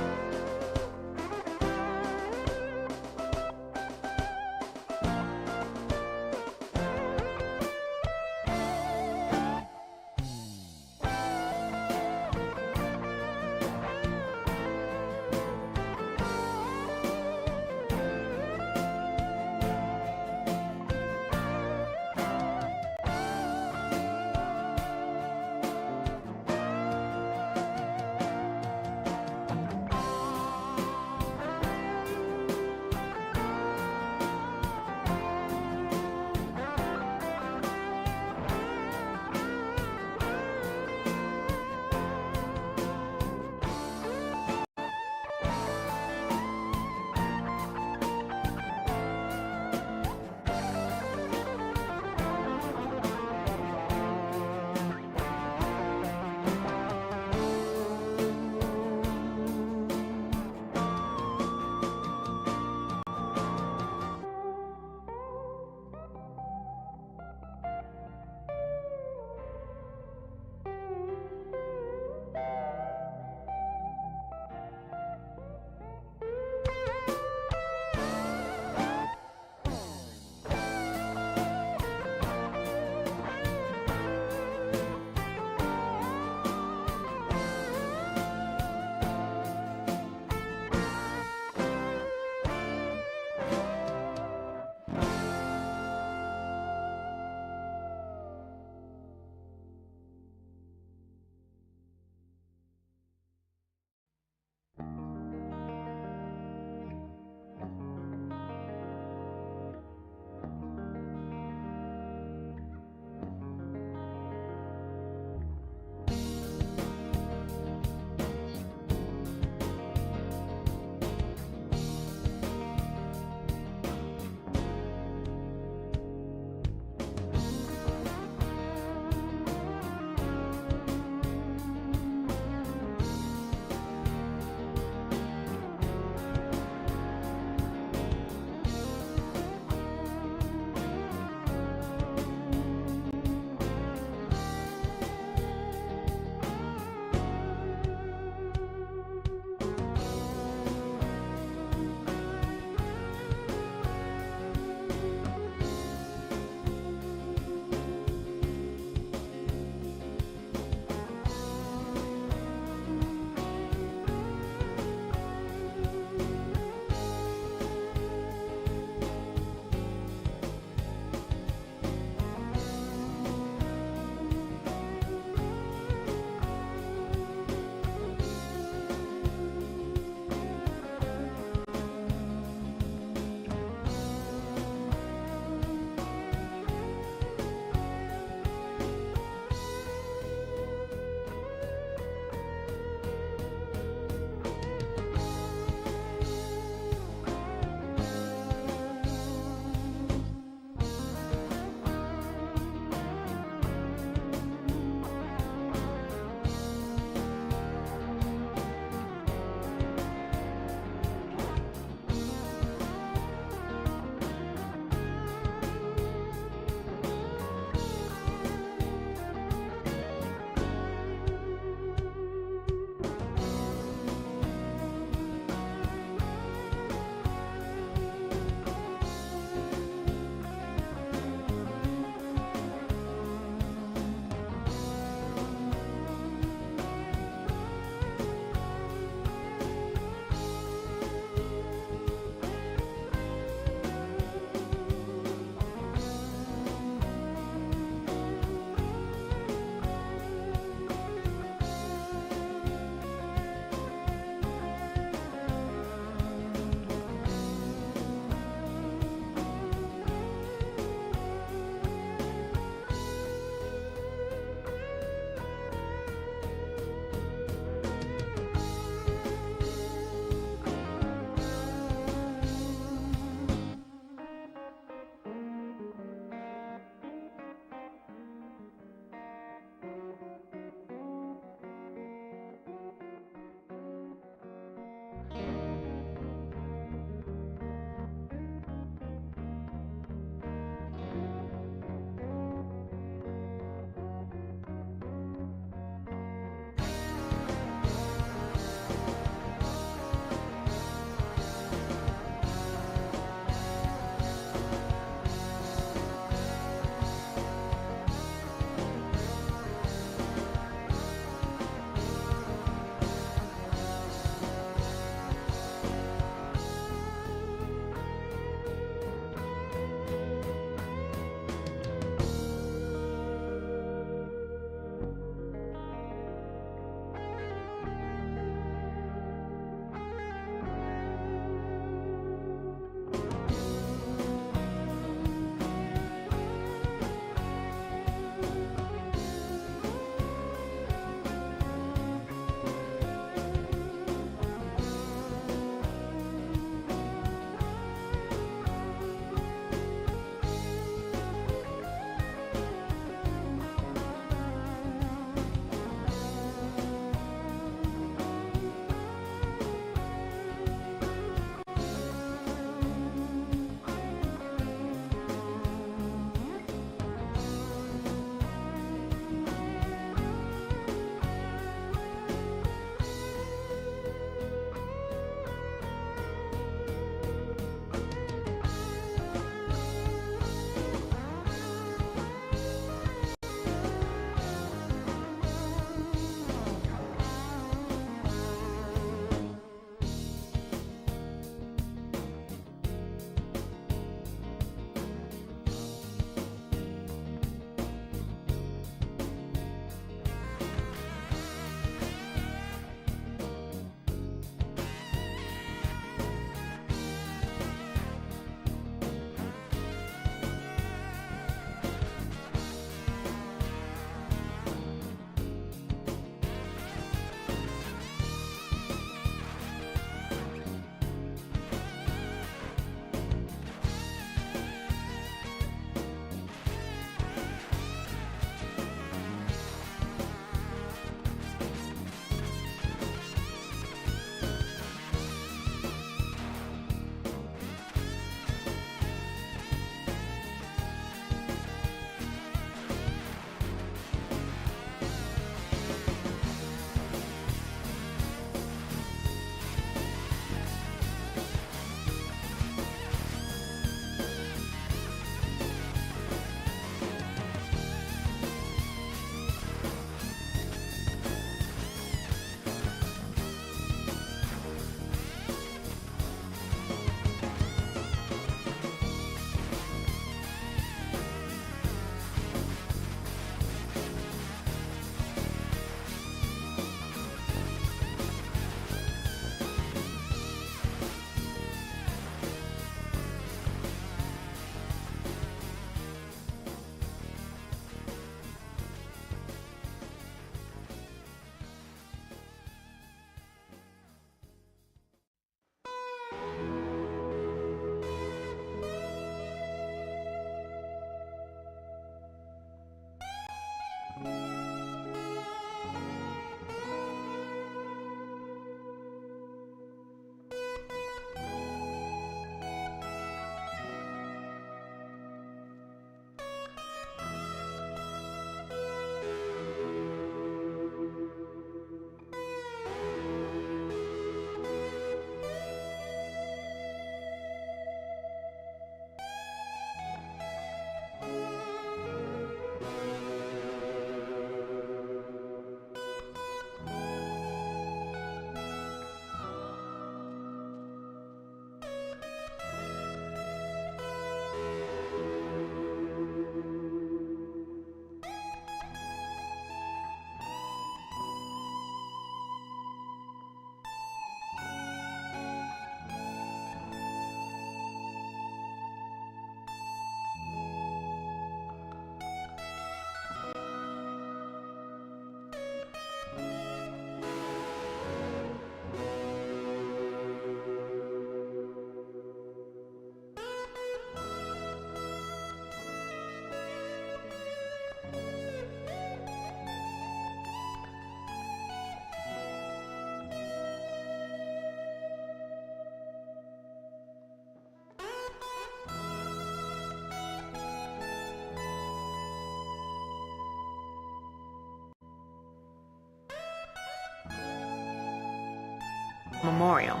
[SPEAKER 2] memorial.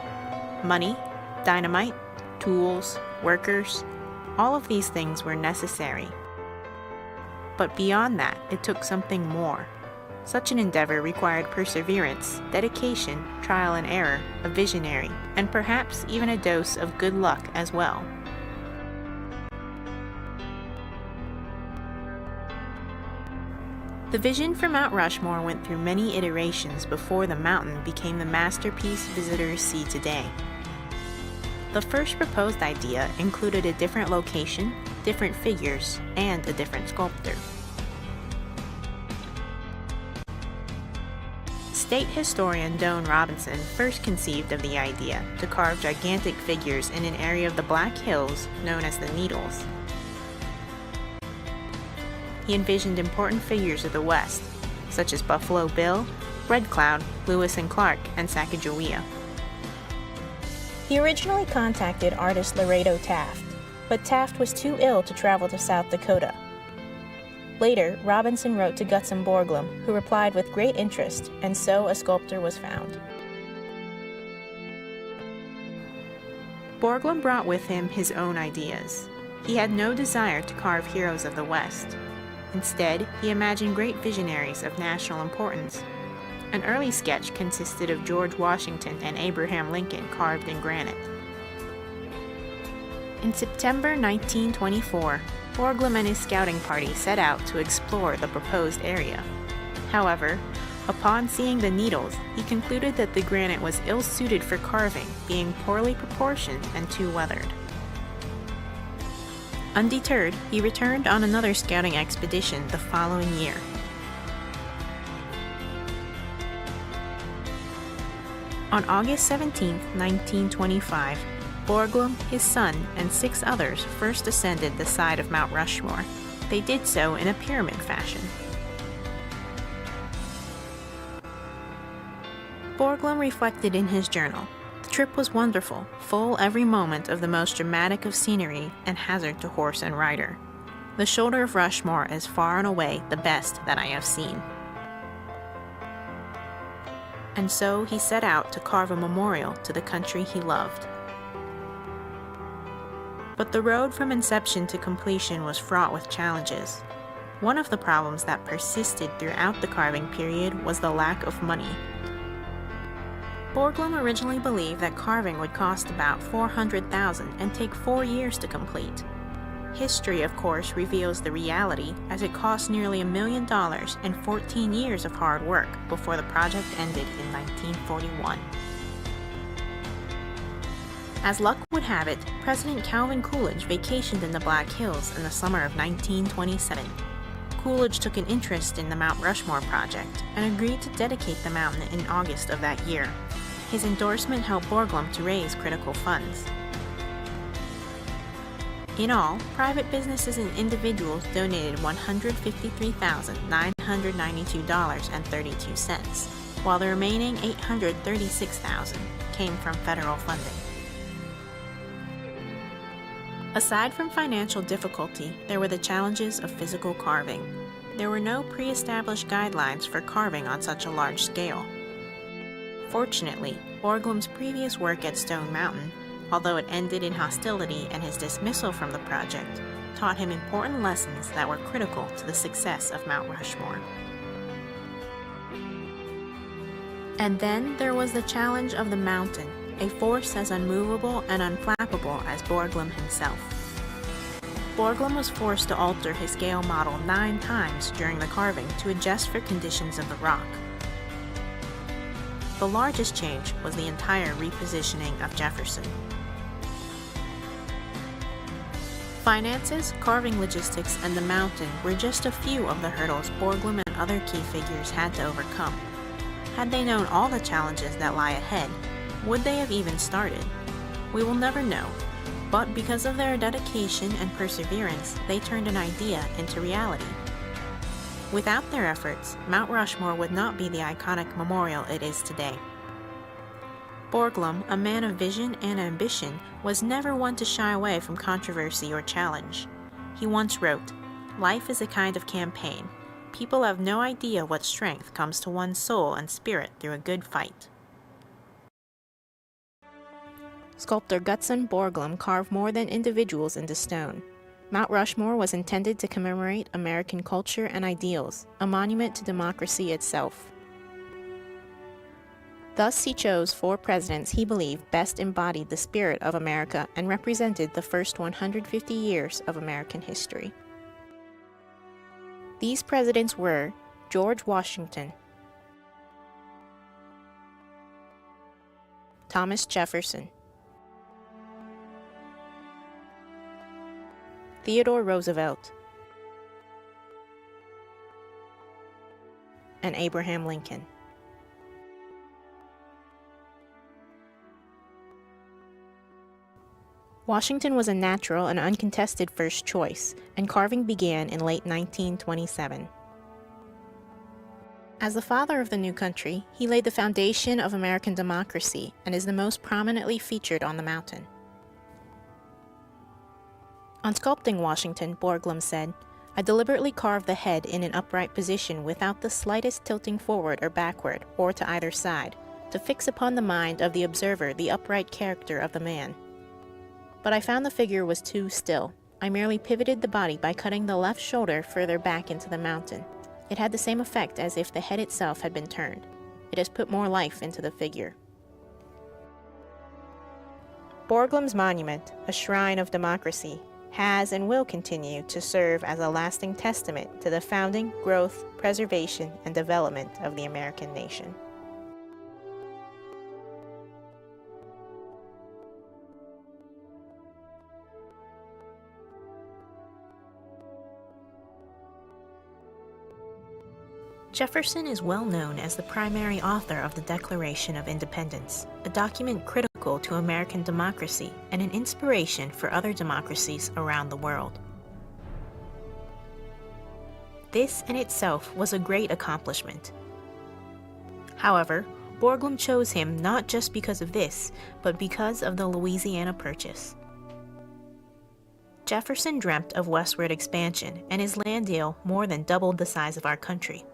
[SPEAKER 2] Money, dynamite, tools, workers, all of these things were necessary. But beyond that, it took something more. Such an endeavor required perseverance, dedication, trial and error, a visionary, and perhaps even a dose of good luck as well. The vision for Mount Rushmore went through many iterations before the mountain became the masterpiece visitors see today. The first proposed idea included a different location, different figures, and a different sculptor. State historian Doane Robinson first conceived of the idea to carve gigantic figures in an area of the Black Hills known as the Needles. He envisioned important figures of the West, such as Buffalo Bill, Red Cloud, Lewis and Clark, and Sacagawea. He originally contacted artist Laredo Taft, but Taft was too ill to travel to South Dakota. Later, Robinson wrote to Gutzon Borglum, who replied with great interest, and so a sculptor was found. Borglum brought with him his own ideas. He had no desire to carve heroes of the West. Instead, he imagined great visionaries of national importance. An early sketch consisted of George Washington and Abraham Lincoln carved in granite. In September 1924, Borglum and his scouting party set out to explore the proposed area. However, upon seeing the needles, he concluded that the granite was ill-suited for carving, being poorly proportioned and too weathered. Undeterred, he returned on another scouting expedition the following year. On August 17, 1925, Borglum, his son, and 6 others first ascended the side of Mount Rushmore. They did so in a pyramid fashion. Borglum reflected in his journal, "The trip was wonderful, full every moment of the most dramatic of scenery and hazard to horse and rider. The shoulder of Rushmore is far and away the best that I have seen." And so he set out to carve a memorial to the country he loved. But the road from inception to completion was fraught with challenges. One of the problems that persisted throughout the carving period was the lack of money. Borglum originally believed that carving would cost about $400,000 and take 4 years to complete. History, of course, reveals the reality, as it cost nearly $1 million and 14 years of hard work before the project ended in 1941. As luck would have it, President Calvin Coolidge vacationed in the Black Hills in the summer of 1927. Coolidge took an interest in the Mount Rushmore project and agreed to dedicate the mountain in August of that year. His endorsement helped Borglum to raise critical funds. In all, private businesses and individuals donated $153,992.32, while the remaining $836,000 came from federal funding. Aside from financial difficulty, there were the challenges of physical carving. There were no pre-established guidelines for carving on such a large scale. Fortunately, Borglum's previous work at Stone Mountain, although it ended in hostility and his dismissal from the project, taught him important lessons that were critical to the success of Mount Rushmore. And then there was the challenge of the mountain, a force as unmovable and unflappable as Borglum himself. Borglum was forced to alter his scale model 9 times during the carving to adjust for conditions of the rock. The largest change was the entire repositioning of Jefferson. Finances, carving logistics, and the mountain were just a few of the hurdles Borglum and other key figures had to overcome. Had they known all the challenges that lie ahead, would they have even started? We will never know, but because of their dedication and perseverance, they turned an idea into reality. Without their efforts, Mount Rushmore would not be the iconic memorial it is today. Borglum, a man of vision and ambition, was never one to shy away from controversy or challenge. He once wrote, "Life is a kind of campaign. People have no idea what strength comes to one's soul and spirit through a good fight." Sculptor Gutzon Borglum carved more than individuals into stone. Mount Rushmore was intended to commemorate American culture and ideals, a monument to democracy itself. Thus, he chose 4 presidents he believed best embodied the spirit of America and represented the first 150 years of American history. These presidents were George Washington, Thomas Jefferson, Theodore Roosevelt, and Abraham Lincoln. Washington was a natural and uncontested first choice, and carving began in late 1927. As the father of the new country, he laid the foundation of American democracy and is the most prominently featured on the mountain. On sculpting Washington, Borglum said, "I deliberately carved the head in an upright position without the slightest tilting forward or backward, or to either side, to fix upon the mind of the observer the upright character of the man. But I found the figure was too still. I merely pivoted the body by cutting the left shoulder further back into the mountain. It had the same effect as if the head itself had been turned. It has put more life into the figure." Borglum's monument, a shrine of democracy, has and will continue to serve as a lasting testament to the founding, growth, preservation, and development of the American nation. Jefferson is well known as the primary author of the Declaration of Independence, a document critical to American democracy and an inspiration for other democracies around the world. This in itself was a great accomplishment. However, Borglum chose him not just because of this, but because of the Louisiana Purchase. Jefferson dreamt of westward expansion, and his land deal more than doubled the size of our country.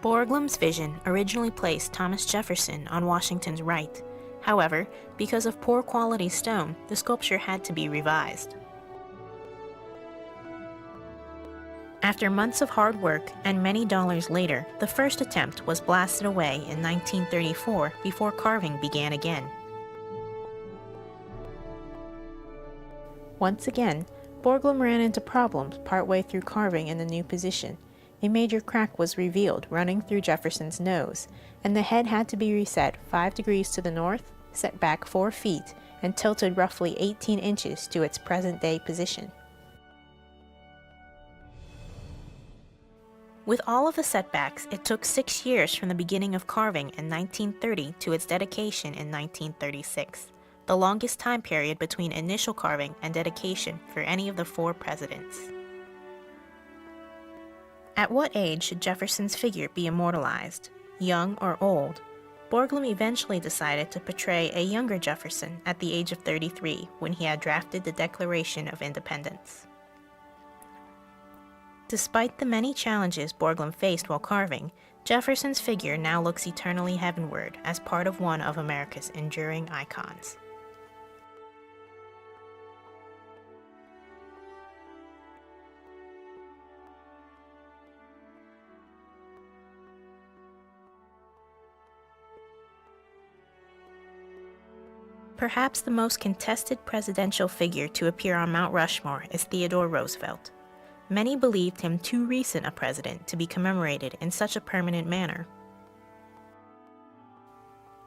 [SPEAKER 2] Borglum's vision originally placed Thomas Jefferson on Washington's right. However, because of poor quality stone, the sculpture had to be revised. After months of hard work and many dollars later, the first attempt was blasted away in 1934 before carving began again. Once again, Borglum ran into problems partway through carving in the new position. A major crack was revealed running through Jefferson's nose, and the head had to be reset 5 degrees to the north, set back 4 feet, and tilted roughly 18 inches to its present-day position. With all of the setbacks, it took 6 years from the beginning of carving in 1930 to its dedication in 1936, the longest time period between initial carving and dedication for any of the 4 presidents. At what age should Jefferson's figure be immortalized, young or old? Borglum eventually decided to portray a younger Jefferson at the age of 33 when he had drafted the Declaration of Independence. Despite the many challenges Borglum faced while carving, Jefferson's figure now looks eternally heavenward as part of one of America's enduring icons. Perhaps the most contested presidential figure to appear on Mount Rushmore is Theodore Roosevelt. Many believed him too recent a president to be commemorated in such a permanent manner.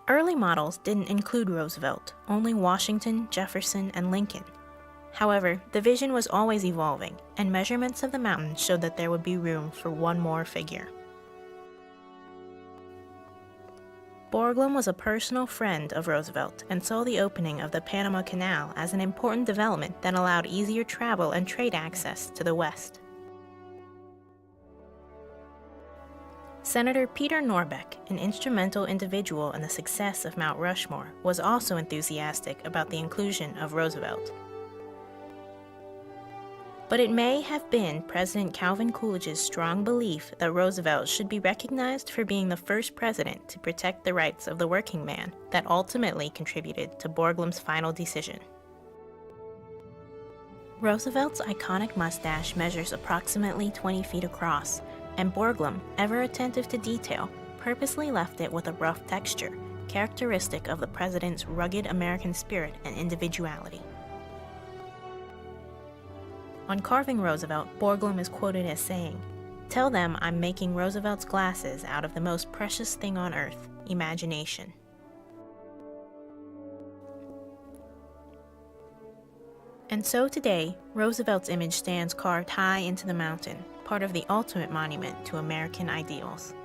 [SPEAKER 2] Early models didn't include Roosevelt, only Washington, Jefferson, and Lincoln. However, the vision was always evolving, and measurements of the mountain showed that there would be room for one more figure. Borglum was a personal friend of Roosevelt and saw the opening of the Panama Canal as an important development that allowed easier travel and trade access to the West. Senator Peter Norbeck, an instrumental individual in the success of Mount Rushmore, was also enthusiastic about the inclusion of Roosevelt. But it may have been President Calvin Coolidge's strong belief that Roosevelt should be recognized for being the first president to protect the rights of the working man that ultimately contributed to Borglum's final decision. Roosevelt's iconic mustache measures approximately 20 feet across, and Borglum, ever attentive to detail, purposely left it with a rough texture, characteristic of the president's rugged American spirit and individuality. On carving Roosevelt, Borglum is quoted as saying, "Tell them I'm making Roosevelt's glasses out of the most precious thing on earth, imagination." And so today, Roosevelt's image stands carved high into the mountain, part of the ultimate monument to American ideals.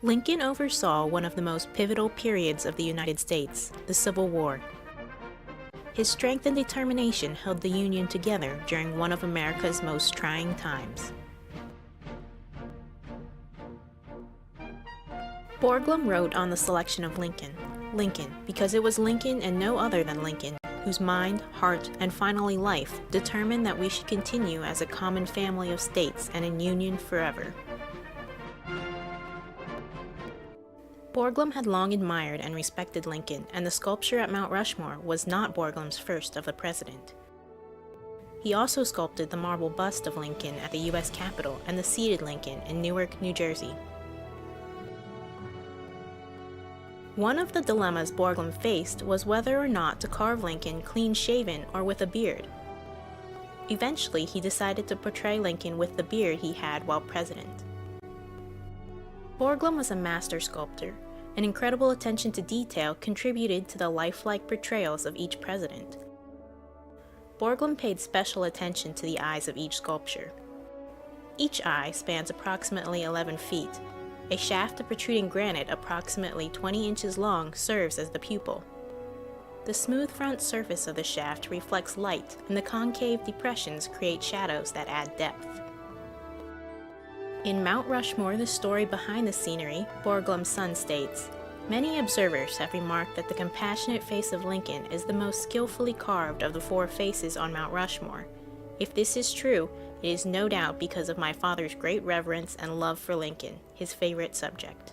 [SPEAKER 2] Lincoln oversaw one of the most pivotal periods of the United States, the Civil War. His strength and determination held the Union together during one of America's most trying times. Borglum wrote on the selection of Lincoln, Lincoln, because it was Lincoln and no other than Lincoln, whose mind, heart, and finally life determined that we should continue as a common family of states and in union forever. Borglum had long admired and respected Lincoln, and the sculpture at Mount Rushmore was not Borglum's first of the president. He also sculpted the marble bust of Lincoln at the U.S. Capitol and the seated Lincoln in Newark, New Jersey. One of the dilemmas Borglum faced was whether or not to carve Lincoln clean-shaven or with a beard. Eventually, he decided to portray Lincoln with the beard he had while president. Borglum was a master sculptor, and incredible attention to detail contributed to the lifelike portrayals of each president. Borglum paid special attention to the eyes of each sculpture. Each eye spans approximately 11 feet. A shaft of protruding granite approximately 20 inches long serves as the pupil. The smooth front surface of the shaft reflects light, and the concave depressions create shadows that add depth. In Mount Rushmore, the story behind the scenery, Borglum's son states, "Many observers have remarked that the compassionate face of Lincoln is the most skillfully carved of the 4 faces on Mount Rushmore. If this is true, it is no doubt because of my father's great reverence and love for Lincoln, his favorite subject."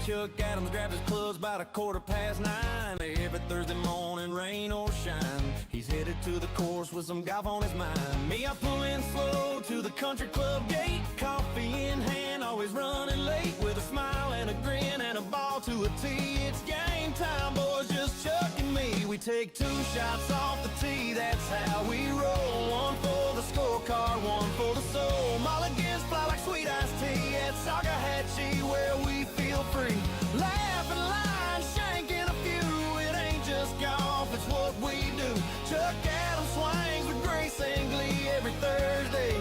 [SPEAKER 1] Chuck Adams grabbed his clubs about 9:15. Every Thursday morning, rain or shine, he's headed to the course with some golf on his mind. Me, I pull in slow to the country club gate, coffee in hand, always running late, with a smile and a grin and a ball to a tee. It's game time, boys, just Chuck and me. We take 2 shots off the tee, that's how we roll. One for the scorecard, one for the soul. Mulligans fly like sweet iced tea at Salcahatchee, where we feel free. Laughing, line, shanking a few. It ain't just golf, it's what we do. Chuck Adams swings with grace and glee every Thursday.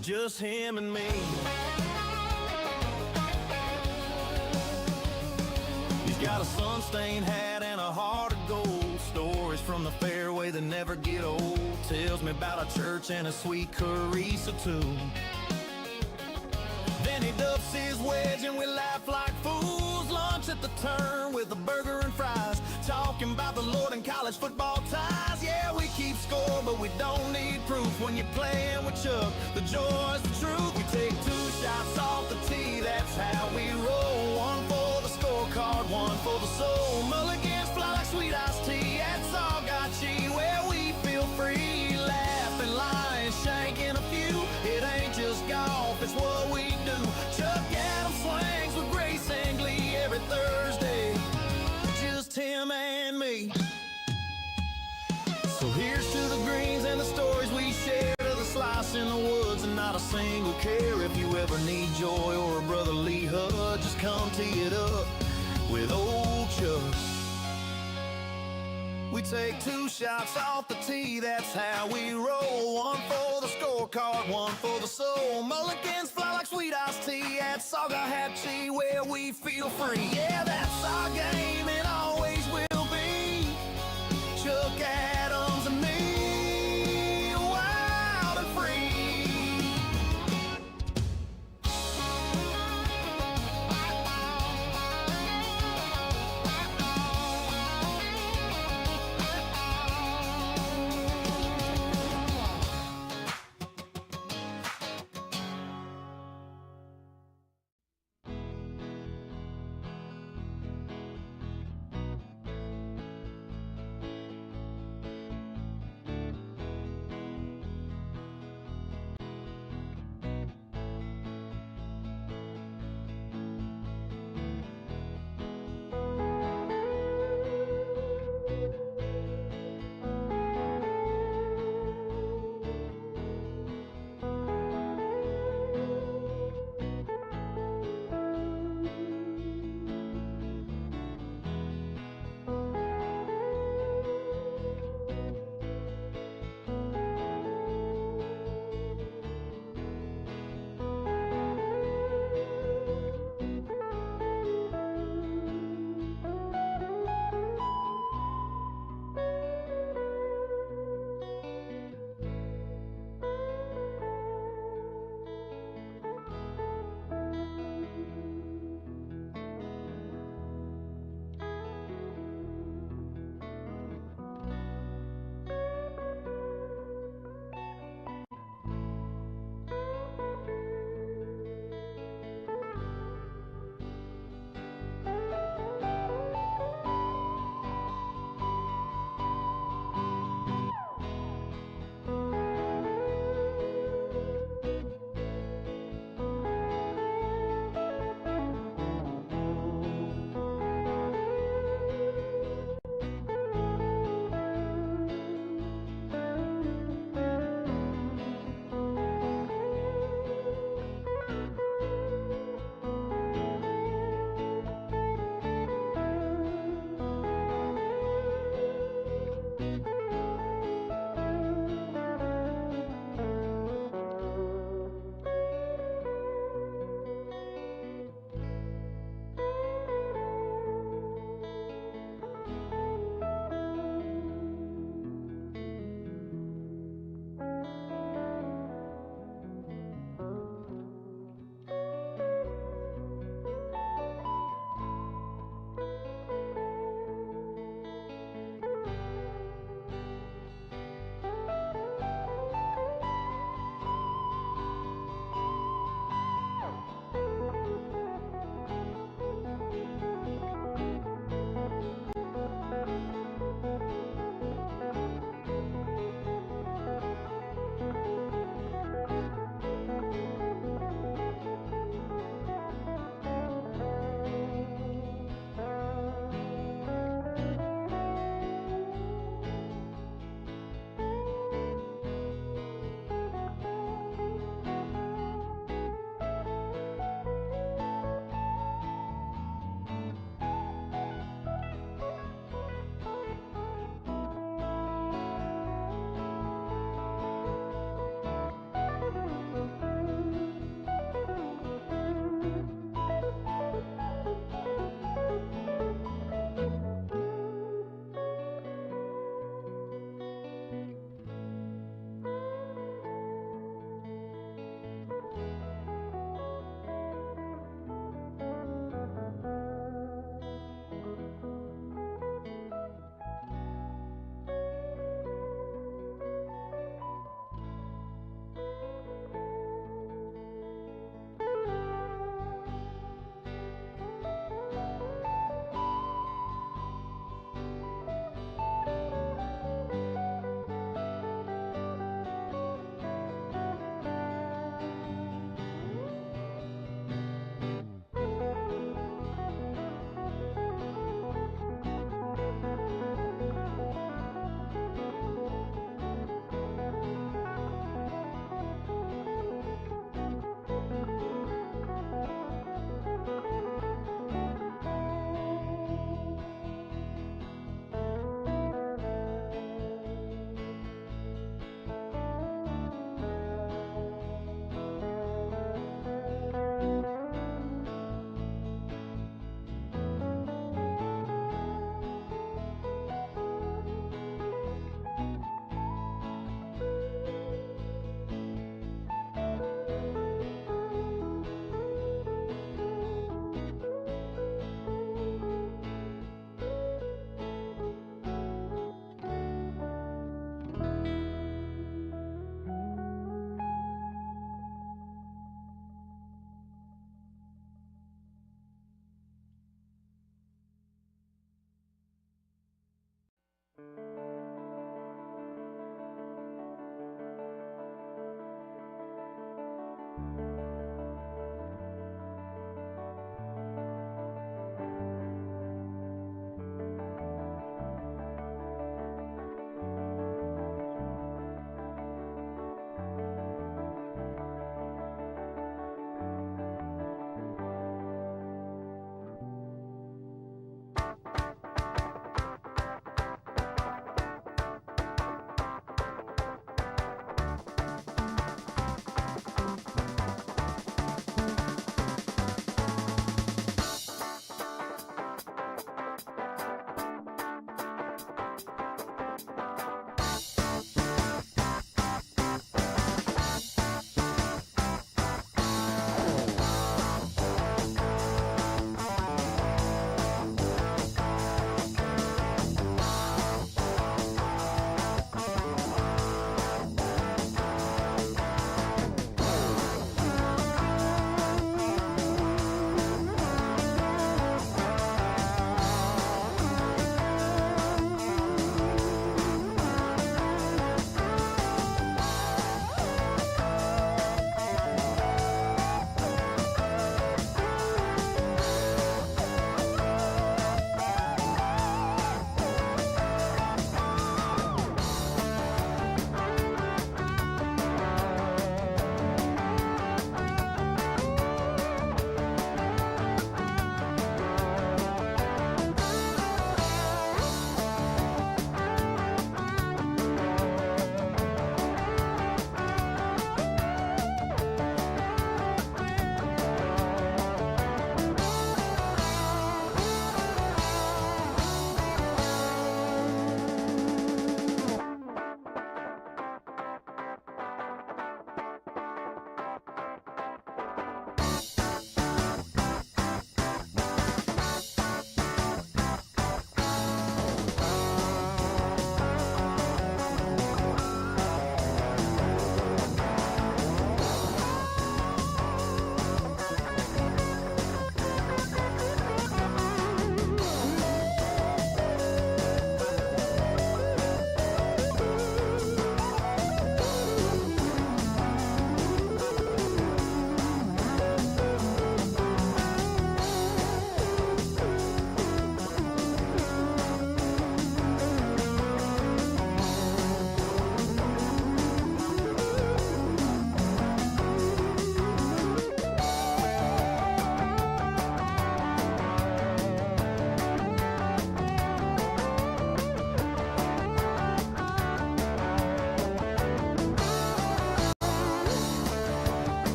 [SPEAKER 1] Just him and me. He's got a sun-stained hat and a heart of gold. Stories from the fairway that never get old. Tells me about a church and a sweet Carissa too. Then he duffs his wedge and we laugh like fools. Lunch at the turn with a burger and fries, talking about the Lord and college football ties. Yeah, we keep score, but we don't need proof. When you're playing with Chuck, the joy's the truth. We take 2 shots off the tee, that's how we roll. One for the scorecard, one for the soul. Mulligans fly like sweet iced tea at Sawgachi, where we feel free, laughing, lying, shanking a few. It ain't just golf, it's what we do. Chuck Adams swings with grace and glee every Thursday, just him and me. So here's to the greens and the stories we share, to the slice in the woods and not a single care. If you ever need joy or a brotherly hug, just come tee it up with old Chuck. We take 2 shots off the tee, that's how we roll. One for the scorecard, one for the soul. Mulligans fly like sweet iced tea at Sawgahatchee, where we feel free. Yeah, that's our game and always will be. Chuck Adams and me, wild and free.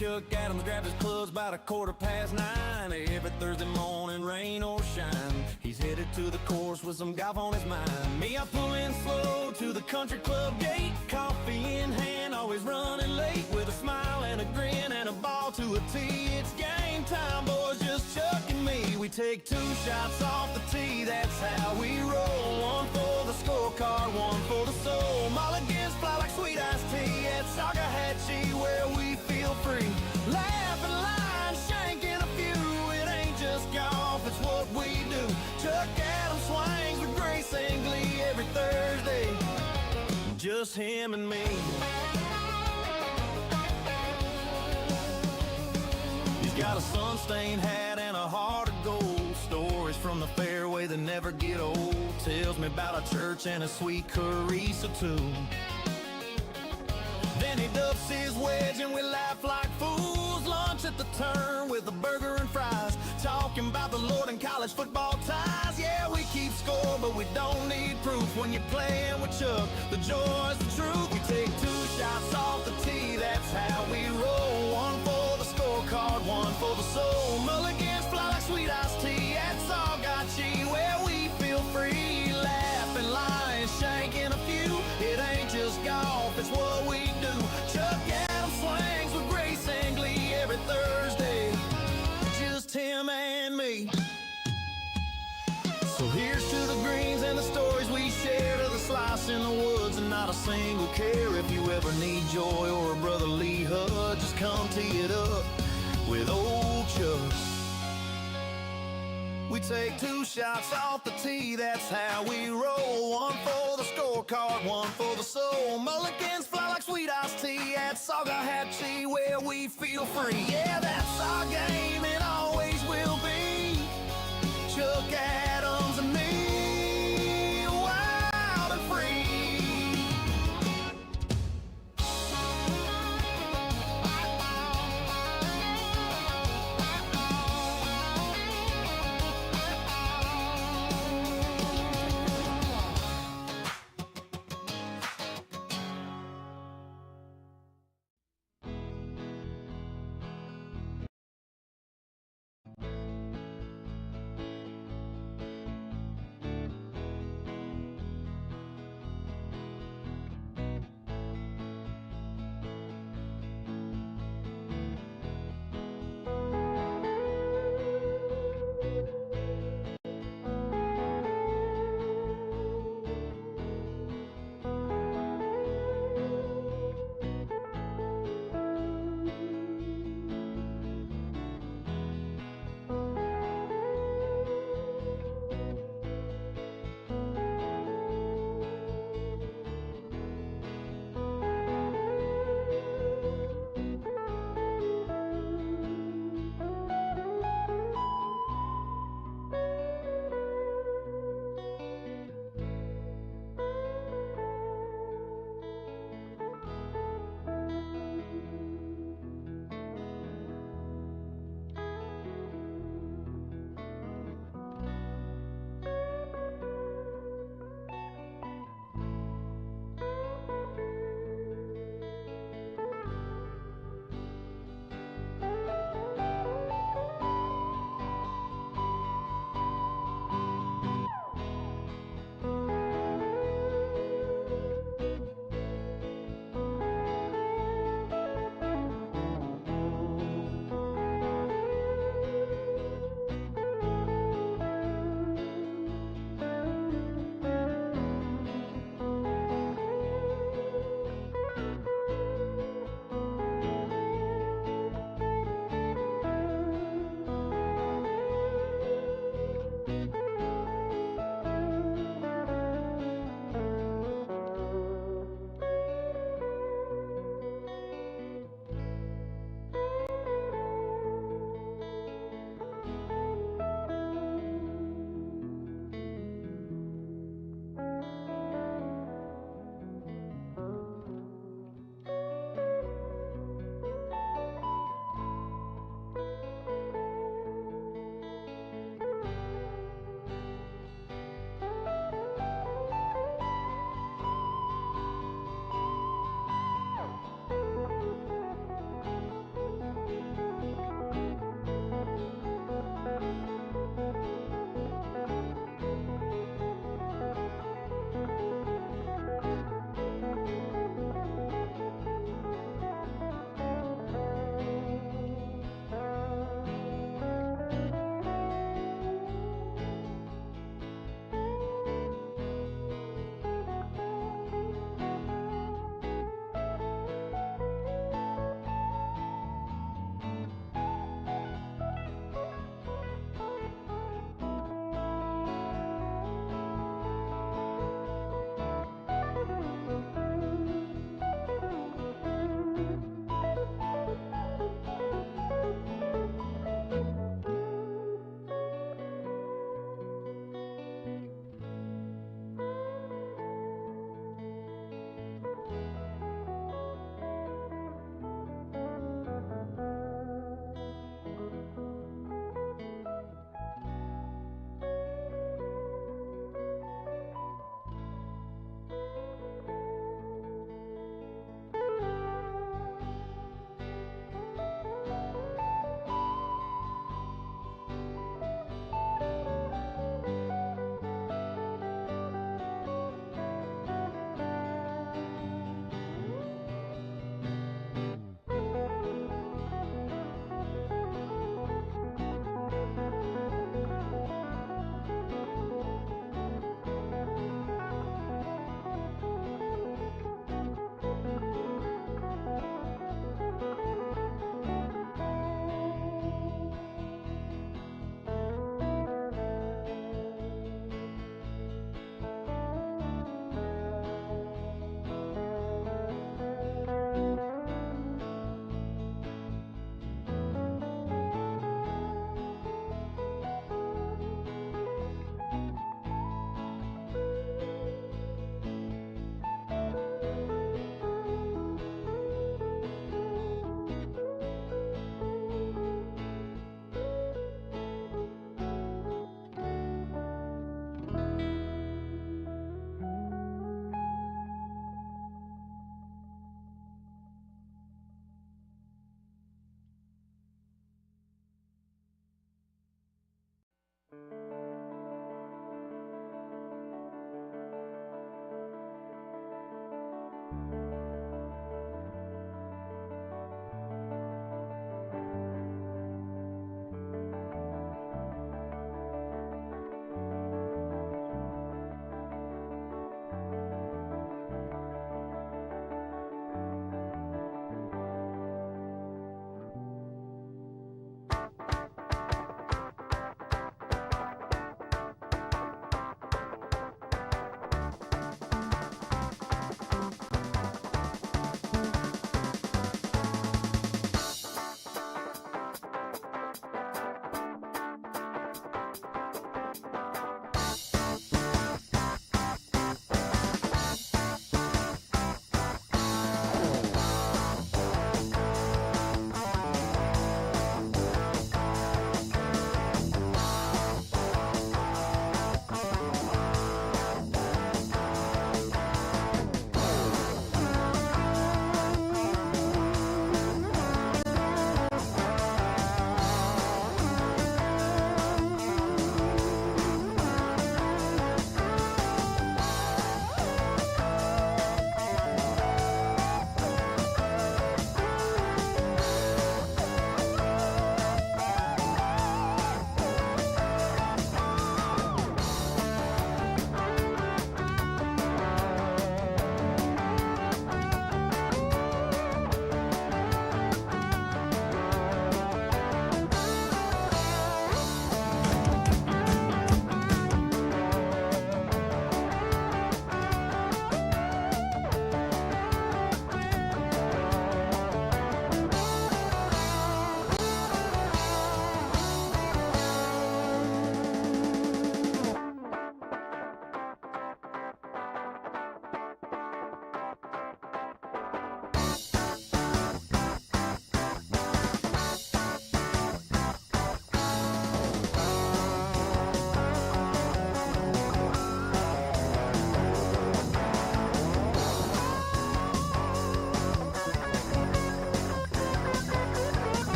[SPEAKER 1] Chuck Adams grabbed his clubs about 9:15. Every Thursday morning, rain or shine, he's headed to the course with some golf on his mind. Me, I pull in slow to the country club gate, coffee in hand, always running late, with a smile and a grin and a ball to a tee. It's game time, boys, just Chuck and me. We take 2 shots off the tee, that's how we roll. One for the scorecard, one for the soul. Mulligans fly like sweet iced tea at Salcahatchee, where we feel free. Laughing, lying, shanking a few. It ain't just golf, it's what we do. Chuck Adams swings with grace and glee every Thursday. Just him and me. He's got a sun-stained hat and a heart of gold. Stories from the fairway that never get old. Tells me about a church and a sweet Carissa too. Then he duffs his wedge and we laugh like fools. Lunch at the turn with a burger and fries. Talking about the Lord and college football ties. Yeah, we keep score, but we don't need proof. When you're playing with Chuck, the joy's the truth. We take 2 shots off the tee, that's how we roll. One for the scorecard, one for the soul. Mulligans fly like sweet iced tea at Salcahatchee, where we feel free. Laughing, lying, shanking a few. It ain't just golf, it's what we do. Chuck Adams swings with grace and glee every Thursday. Just him and me. So here's to the greens and the stories we share, to the slice in the woods and not a single care. If you ever need joy or a brotherly hug, just come tee it up with old Chuck. We take 2 shots off the tee, that's how we roll. One for the scorecard, one for the soul. Mulligans fly like sweet iced tea at Salcahatchee, where we feel free. Yeah, that's our game and always will be. Chuck Adams and me, wild and free.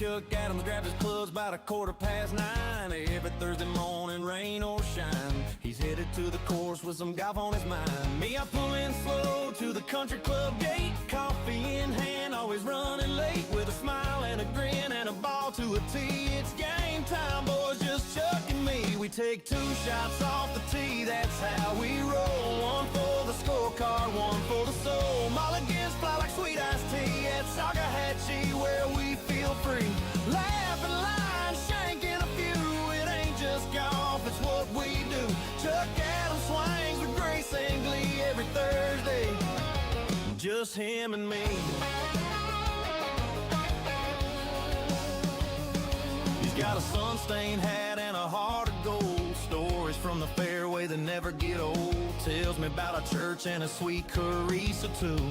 [SPEAKER 1] Chuck Adams grabs his clubs about 9:15. Every Thursday morning, rain or shine, he's headed to the course with some golf on his mind. Me, I pull in slow to the country club gate, coffee in hand, always running late, with a smile and a grin and a ball to a tee. It's game time, boys, just Chuck and me. We take 2 shots off the tee, that's how we roll. One for the scorecard, one for the soul. Mulligans fly like sweet iced tea at Salgahatchee, where we feel free. Laughing, lying, shanking a few. It ain't just golf, it's what we do. Chuck Adams swings with grace and glee every Thursday. Just him and me. He's got a sun-stained hat and a heart of gold. Stories from the fairway that never get old. Tells me about a church and a sweet Carissa too.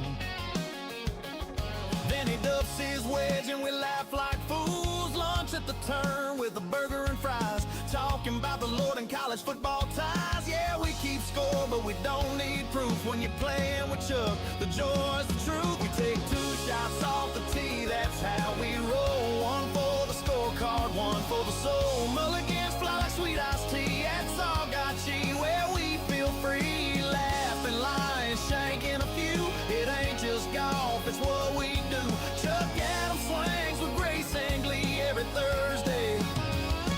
[SPEAKER 1] Then he duffs his wedge and we laugh like fools. Lunch at the turn with a burger and fries, talking about the Lord and college football ties. Yeah, we keep score, but we don't need proof. When you're playing with Chuck, the joy's the truth. We take 2 shots off the tee, that's how we roll. One for the scorecard, one for the soul. Mulligans fly like sweet iced tea at Salgahatchee, where we feel free. Laughing, lying, shanking a few. It ain't just golf, it's what we do. Chuck Adams swings with grace and glee every Thursday.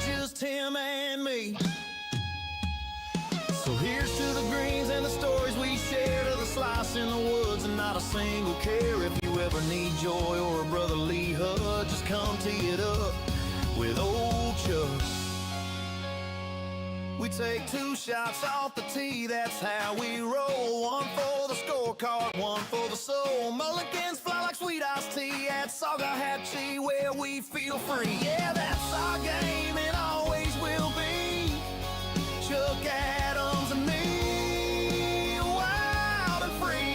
[SPEAKER 1] Just him and me. So here's to the greens and the stories we share, to the slice in the woods and not a single care. If you ever need joy or a brotherly hug, just come tee it up with old Chuck. We take 2 shots off the tee, that's how we roll. One for the scorecard, one for the soul. Mulligans fly like sweet iced tea at Salgahatchee, where we feel free. Yeah, that's our game and always will be. Chuck Adams and me, wild and free.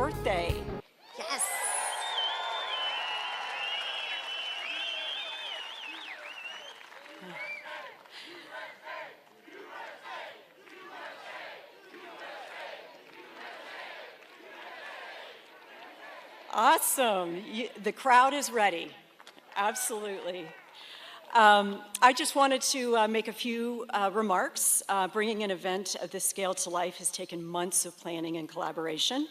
[SPEAKER 3] birthday.
[SPEAKER 10] Yes.
[SPEAKER 3] Awesome. The crowd is ready. Absolutely. I just wanted to make a few remarks. Bringing an event of this scale to life has taken months of planning and collaboration.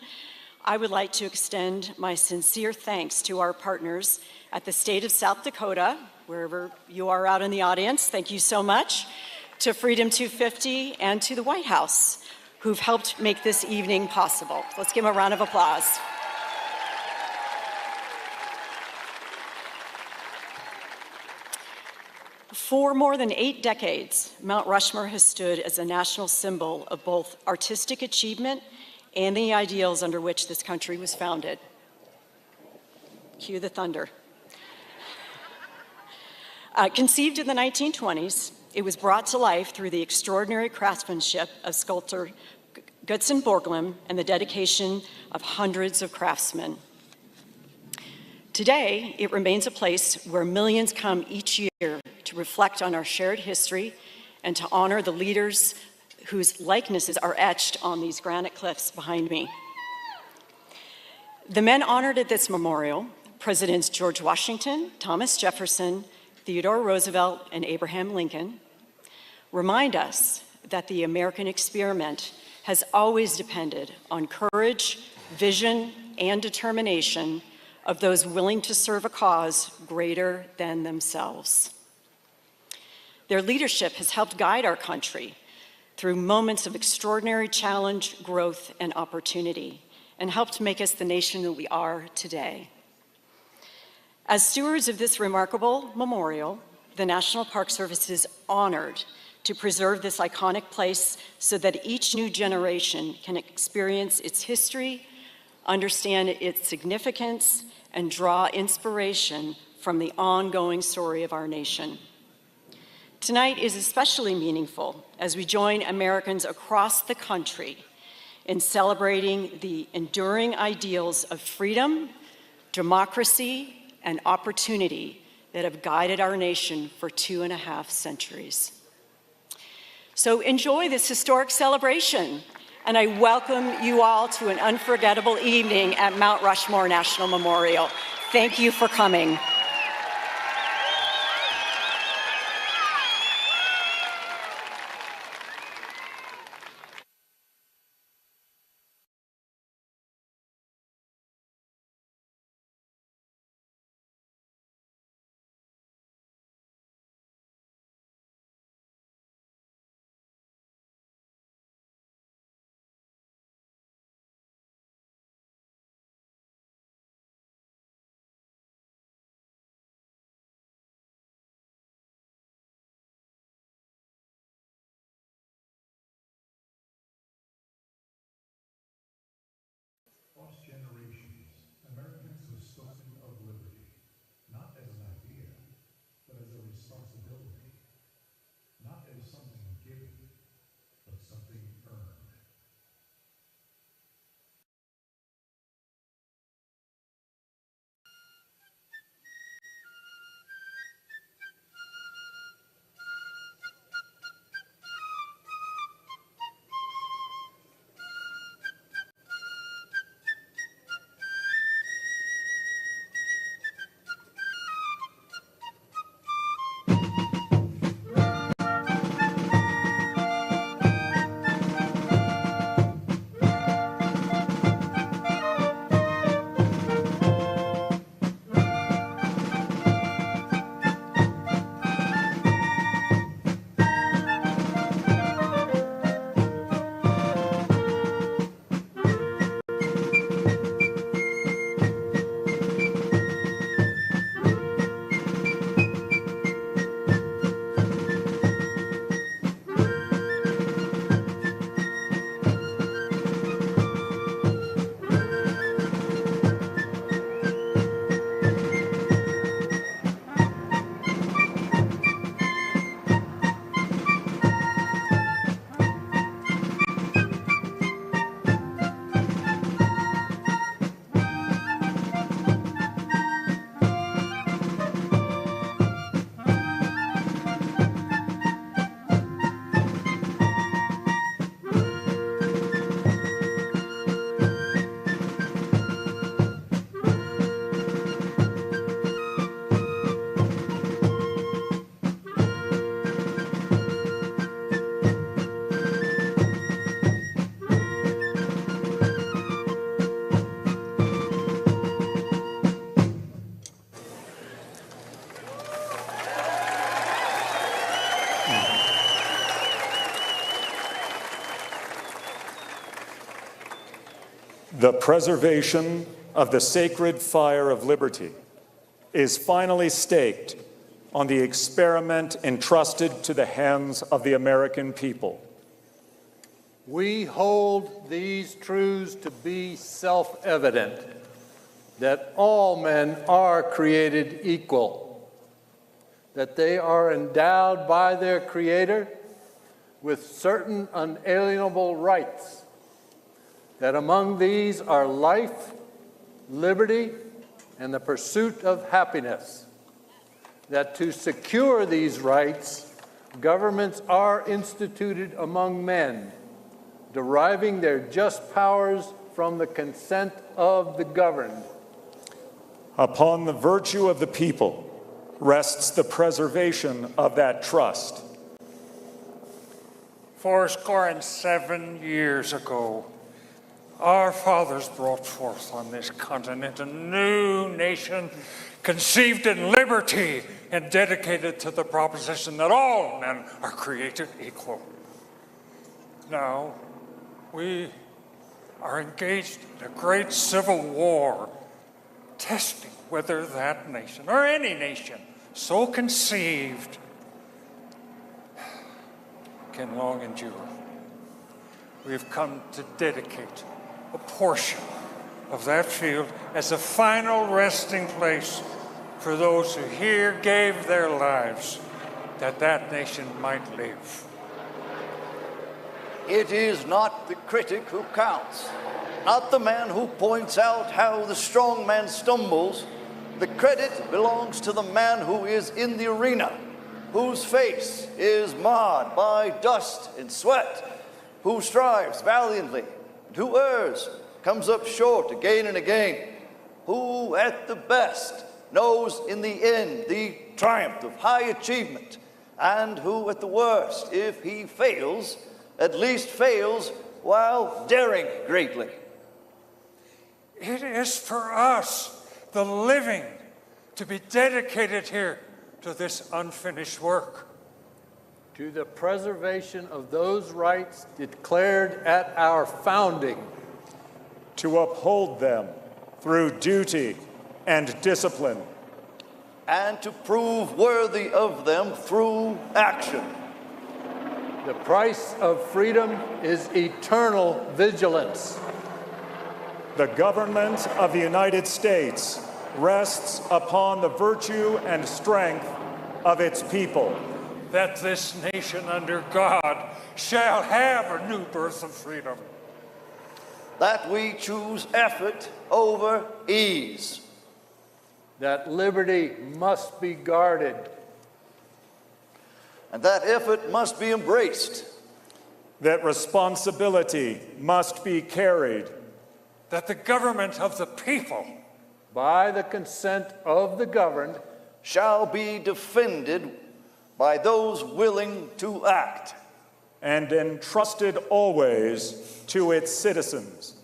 [SPEAKER 3] I would like to extend my sincere thanks to our partners at the state of South Dakota, wherever you are out in the audience. Thank you so much. To Freedom 250 and to the White House, who've helped make this evening possible. Let's give them a round of applause. For more than 8 decades, Mount Rushmore has stood as a national symbol of both artistic achievement and the ideals under which this country was founded. Cue the thunder. Conceived in the 1920s, it was brought to life through the extraordinary craftsmanship of sculptor Gutzon Borglum and the dedication of hundreds of craftsmen. Today, it remains a place where millions come each year to reflect on our shared history and to honor the leaders whose likenesses are etched on these granite cliffs behind me. The men honored at this memorial, Presidents George Washington, Thomas Jefferson, Theodore Roosevelt, and Abraham Lincoln, remind us that the American experiment has always depended on courage, vision, and determination of those willing to serve a cause greater than themselves. Their leadership has helped guide our country through moments of extraordinary challenge, growth, and opportunity, and helped make us the nation that we are today. As stewards of this remarkable memorial, the National Park Service is honored to preserve this iconic place so that each new generation can experience its history, understand its significance, and draw inspiration from the ongoing story of our nation. Tonight is especially meaningful as we join Americans across the country in celebrating the enduring ideals of freedom, democracy, and opportunity that have guided our nation for 2.5 centuries. So enjoy this historic celebration, and I welcome you all to an unforgettable evening at Mount Rushmore National Memorial. Thank you for coming.
[SPEAKER 4] The preservation of the sacred fire of liberty is finally staked on the experiment entrusted to the hands of the American people.
[SPEAKER 6] We hold these truths to be self-evident, that all men are created equal, that they are endowed by their Creator with certain unalienable rights, that among these are life, liberty, and the pursuit of happiness, that to secure these rights, governments are instituted among men, deriving their just powers from the consent of the governed.
[SPEAKER 4] Upon the virtue of the people rests the preservation of that trust.
[SPEAKER 11] 77 years ago, our fathers brought forth on this continent a new nation conceived in liberty and dedicated to the proposition that all men are created equal. Now, we are engaged in a great civil war, testing whether that nation, or any nation so conceived, can long endure. We've come to dedicate a portion of that field as a final resting place for those who here gave their lives that that nation might live.
[SPEAKER 24] It is not the critic who counts, not the man who points out how the strong man stumbles. The credit belongs to the man who is in the arena, whose face is marred by dust and sweat, who strives valiantly, and who errs, comes up short again and again, who at the best knows in the end the triumph of high achievement, and who at the worst, if he fails, at least fails while daring greatly.
[SPEAKER 11] It is for us, the living, to be dedicated here to this unfinished work.
[SPEAKER 6] To the preservation of those rights declared at our founding.
[SPEAKER 4] To uphold them through duty and discipline.
[SPEAKER 24] And to prove worthy of them through action.
[SPEAKER 6] The price of freedom is eternal vigilance.
[SPEAKER 4] The government of the United States rests upon the virtue and strength of its people.
[SPEAKER 11] That this nation under God shall have a new birth of freedom.
[SPEAKER 24] That we choose effort over ease.
[SPEAKER 6] That liberty must be guarded.
[SPEAKER 24] And that effort must be embraced.
[SPEAKER 4] That responsibility must be carried.
[SPEAKER 11] That the government of the people,
[SPEAKER 6] by the consent of the governed,
[SPEAKER 24] shall be defended by those willing to act.
[SPEAKER 4] And entrusted always to its citizens.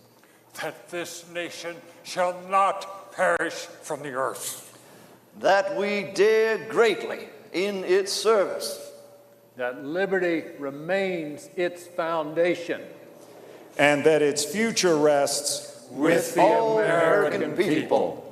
[SPEAKER 11] That this nation shall not perish from the earth.
[SPEAKER 24] That we dare greatly in its service.
[SPEAKER 6] That liberty remains its foundation.
[SPEAKER 4] And that its future rests
[SPEAKER 24] with the American people.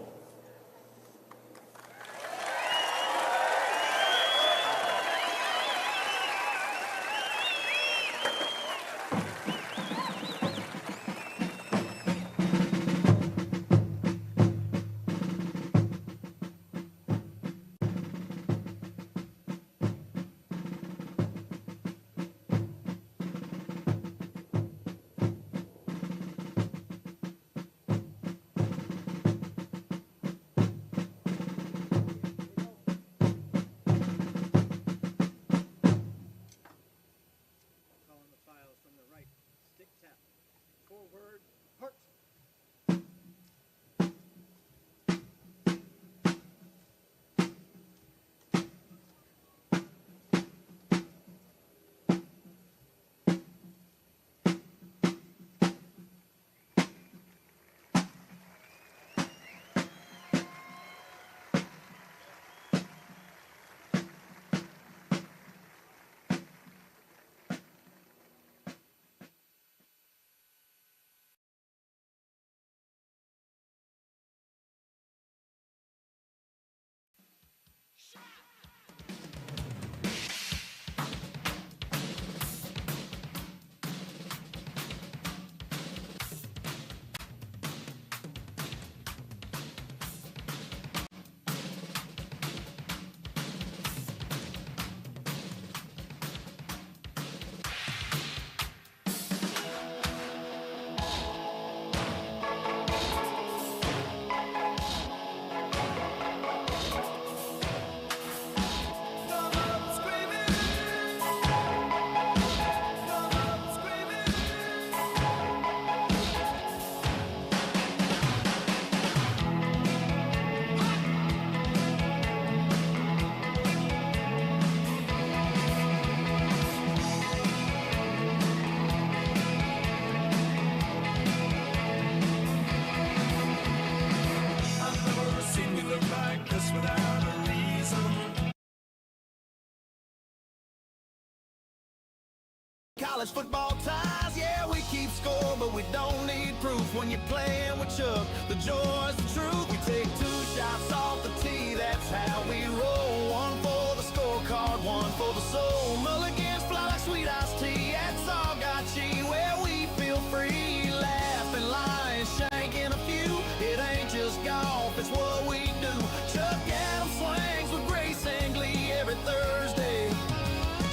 [SPEAKER 1] college football ties. Yeah, we keep score, but we don't need proof. When you're playing with Chuck, the joy's the truth. We take 2 shots off the tee, that's how we roll. One for the scorecard, one for the soul. Mulligans fly like sweet iced tea at Sargachi, where we feel free. Laughing, lying, shanking a few. It ain't just golf, it's what we do. Chuck Adams swings with grace and glee every Thursday.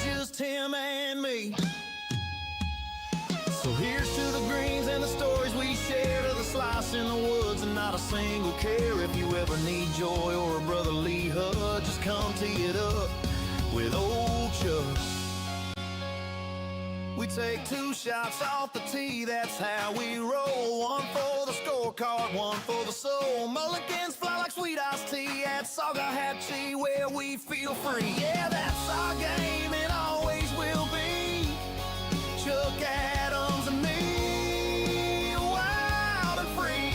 [SPEAKER 1] Just him and me. So here's to the greens and the stories we share, to the slice in the woods and not a single care. If you ever need joy or a brotherly hug, just come tee it up with old Chuck. We take 2 shots off the tee, that's how we roll. One for the scorecard, one for the soul. Mulligans fly like sweet iced tea at Sargahatchee, where we feel free. Yeah, that's our game and always will be. Chuck Adams and me, wild and free.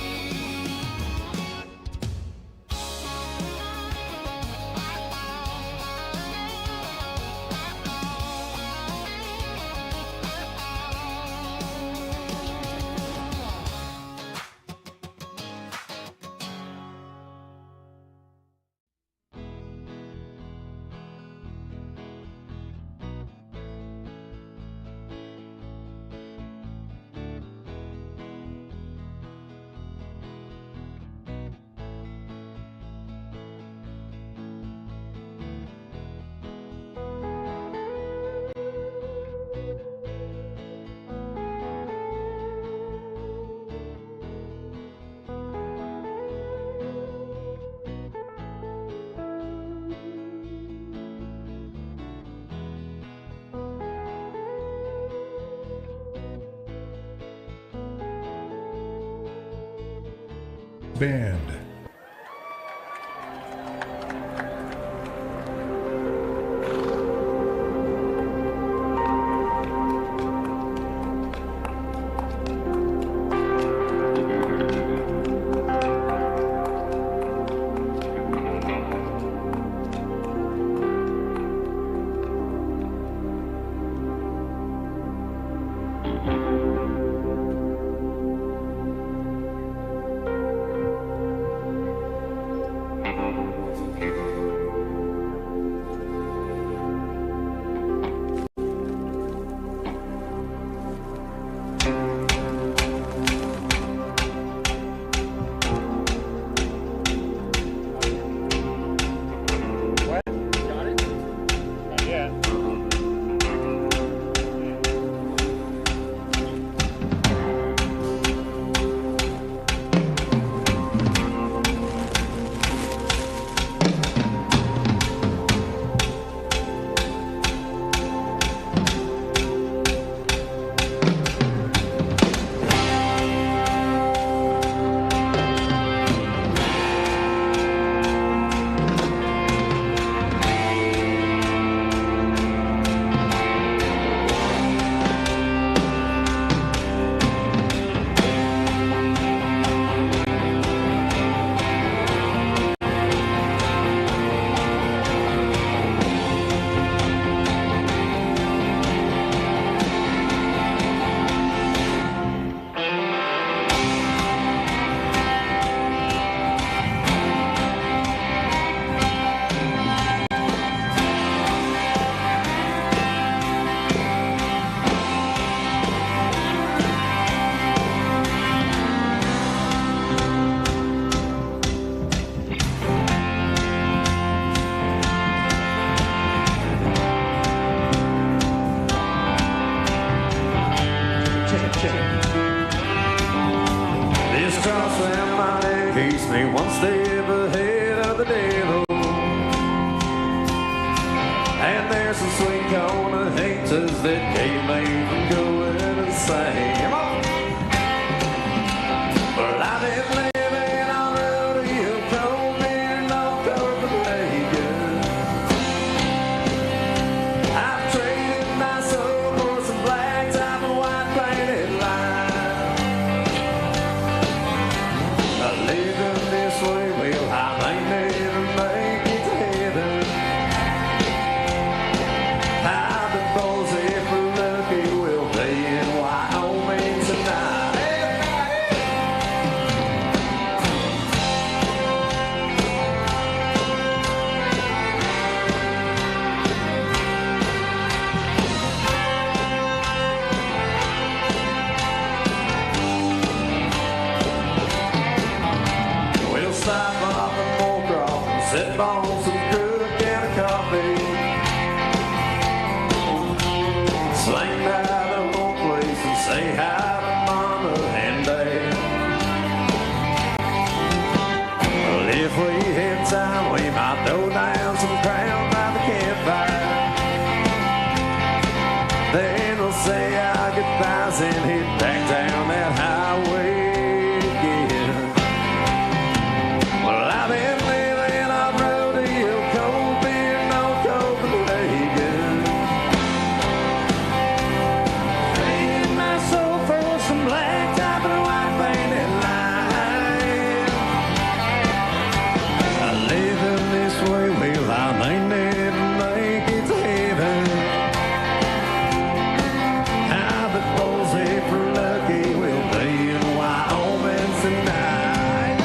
[SPEAKER 8] Band.
[SPEAKER 1] One step ahead of the devil, and there's some sweet corn haters that keep me from going insane. Well, I've been living on rodeo, cold beer, no Copenhagen. I've traded my soul for some black top and white painted line. I lived in this way, well, I may never make it to heaven. I've been born if we're lucky, sip on some crook and a coffee. Slang by the whole place and say hi to mama and dad. Well, if we had time, we might throw down some crown by the campfire. Then we'll say our goodbyes and head back down that highway again. Well, I've been living on rodeo, cold beer, no Copenhagen. Trading my soul for some black top and a white painted line. Living this way, well, I may never make it to heaven. If we're lucky, we'll be in Wyoming tonight.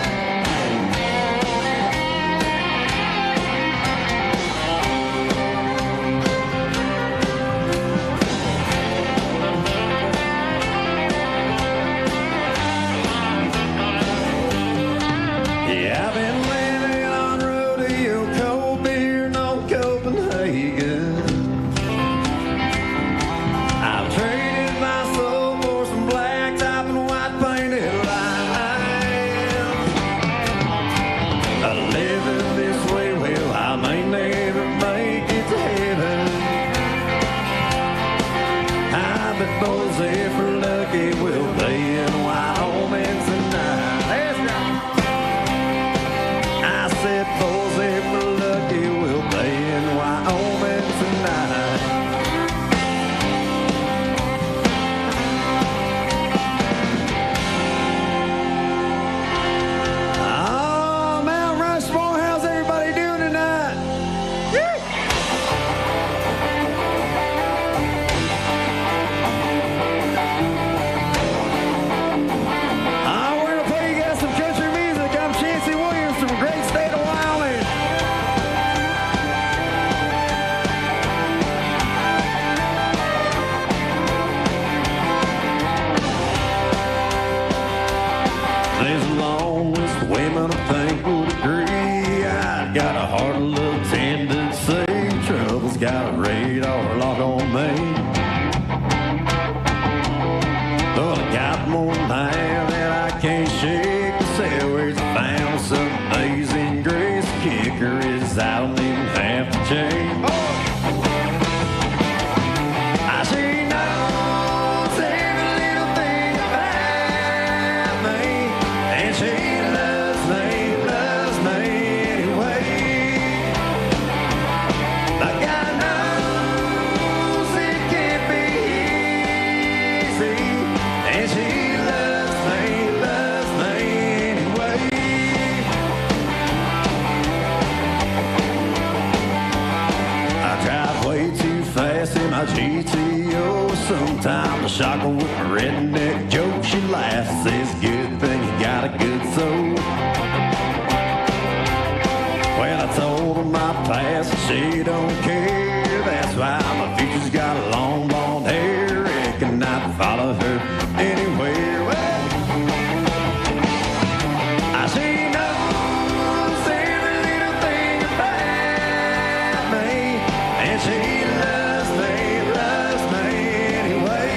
[SPEAKER 1] Yeah, I've been living on rodeo, cold beer, no Copenhagen. I've traded my soul for some black top and white painted lines. Living this way, well, I may never make it to heaven. I bet those if we're lucky, we'll be in Wyoming tonight. Let's go. I said those if we're lucky, we'll be in Wyoming tonight. Oh, Mount Rushmore, how's everybody doing tonight? Oh, we're gonna play you guys some country music. I'm Chancey Williams from the great state of Wyoming. There's a long list of women I think would agree. I got a heart a little tendency. Trouble's got a radar lock on me. But I got more now that I can't shake. To say where's I found some amazing grace. Kicker is I don't even have to change. I see knows every little thing about me, and she loves me anyway. But God knows it can't be easy, and she loves me anyway. I drive way too fast in my GTO. Sometimes I shock her with my redneck joke. She laughs, says, good thing you got a good soul. Well, I told her my past, she don't care. That's why my future's got a long blonde hair. Reckon I'd follow her anywhere. Well, I see knows every little thing about me, and she loves me anyway.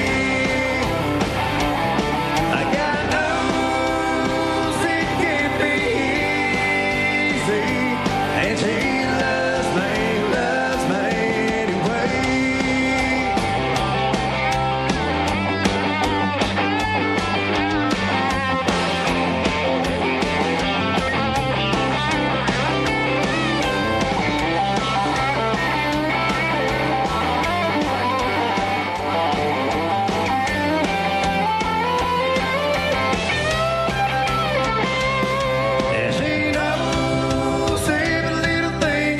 [SPEAKER 1] I got knows it can't be easy, and she loves me anyway. And she knows every little thing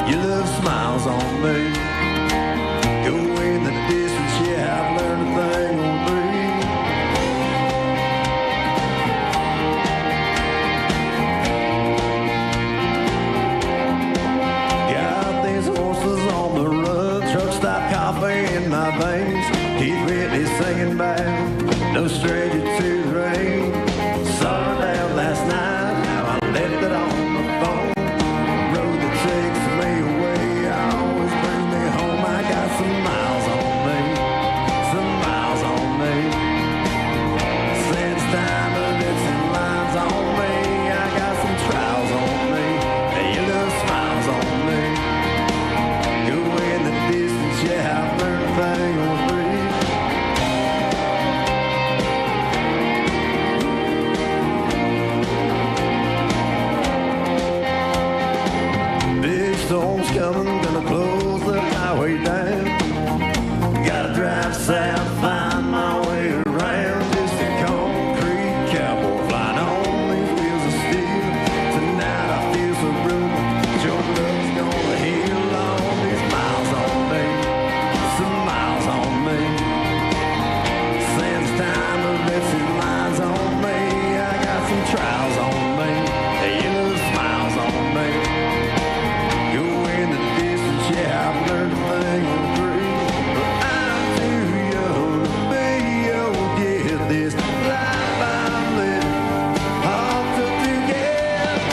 [SPEAKER 1] Your love smiles on me. Go in the distance, yeah, I've learned a thing or three. Got these horses on the run, truck stop coffee in my veins. Keith Whitney singing back, no stranger to the rain. Saw her down last night, now I left it on the phone. Road that takes me away, always brings me home. I got some miles on me, some miles on me. Since time of it's in lines on me, I got some trials on me. Hey, your love smiles on me. Go in the distance, yeah, I've learned a thing or three. Big storm's coming, gonna close the highway down. Gotta drive south, find my way around. Just a concrete cowboy flying on these wheels of steel. Tonight I feel so broken, your love's gonna heal all these miles on me, some miles on me. Since time of missing lines on me, I got some trials on me. Hey, your love smiles on me. Go in the distance, yeah, I've learned a thing or three. But I'm too young to be old, get this life I'm living all put together.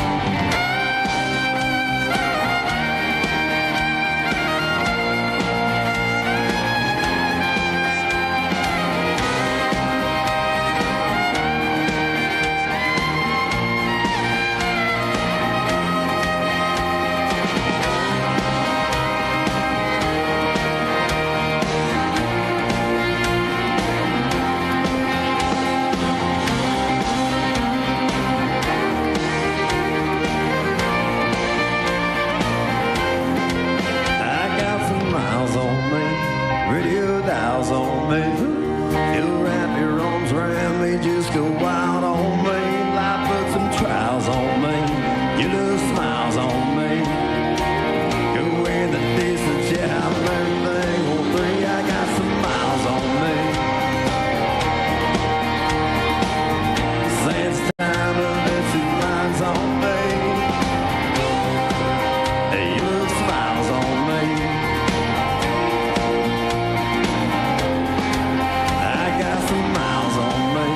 [SPEAKER 1] I got some miles on me, radio dials on me. You'll wrap your arms around me, just go wild on me. Life put some trials on me, your love smiles on me. Go in the distance, yeah, I've learned a thing or three. I got some miles on me. Since time of missing lines on me. Hey, your love smiles on me. I got some miles on me.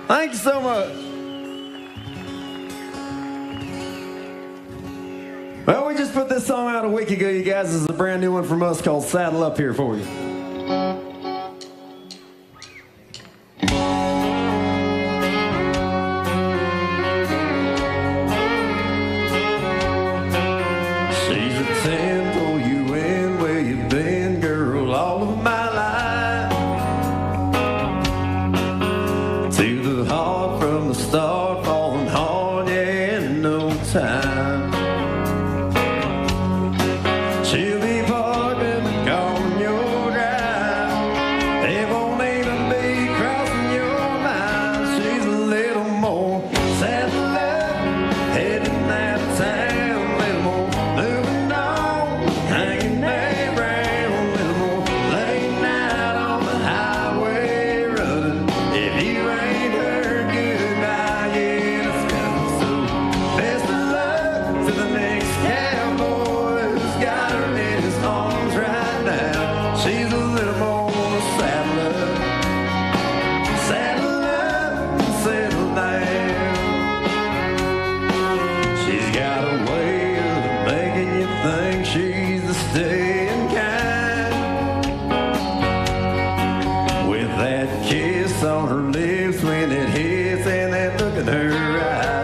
[SPEAKER 1] Thank you so much. Well, we just put this song out a week ago, you guys. This is a brand new one from us called Saddle Up here for you. She's a 10, pull you in where you've been, girl, all of my life. To the heart from the start, falling hard, yeah, in no time. She'll be parking the car in your drive. It won't even be crossing your mind. She's a little more saddle up, heading out of town. A little more moving on, hanging around. A little more late night on the highway running. If you ain't heard goodbye yet, it's coming. So best of luck to the next cowboy who's got her in his arms right now. She's a little more saddle up, and settle down. She's got a way of making you think she's the staying kind. With that kiss on her lips when it hits and that look in her eye.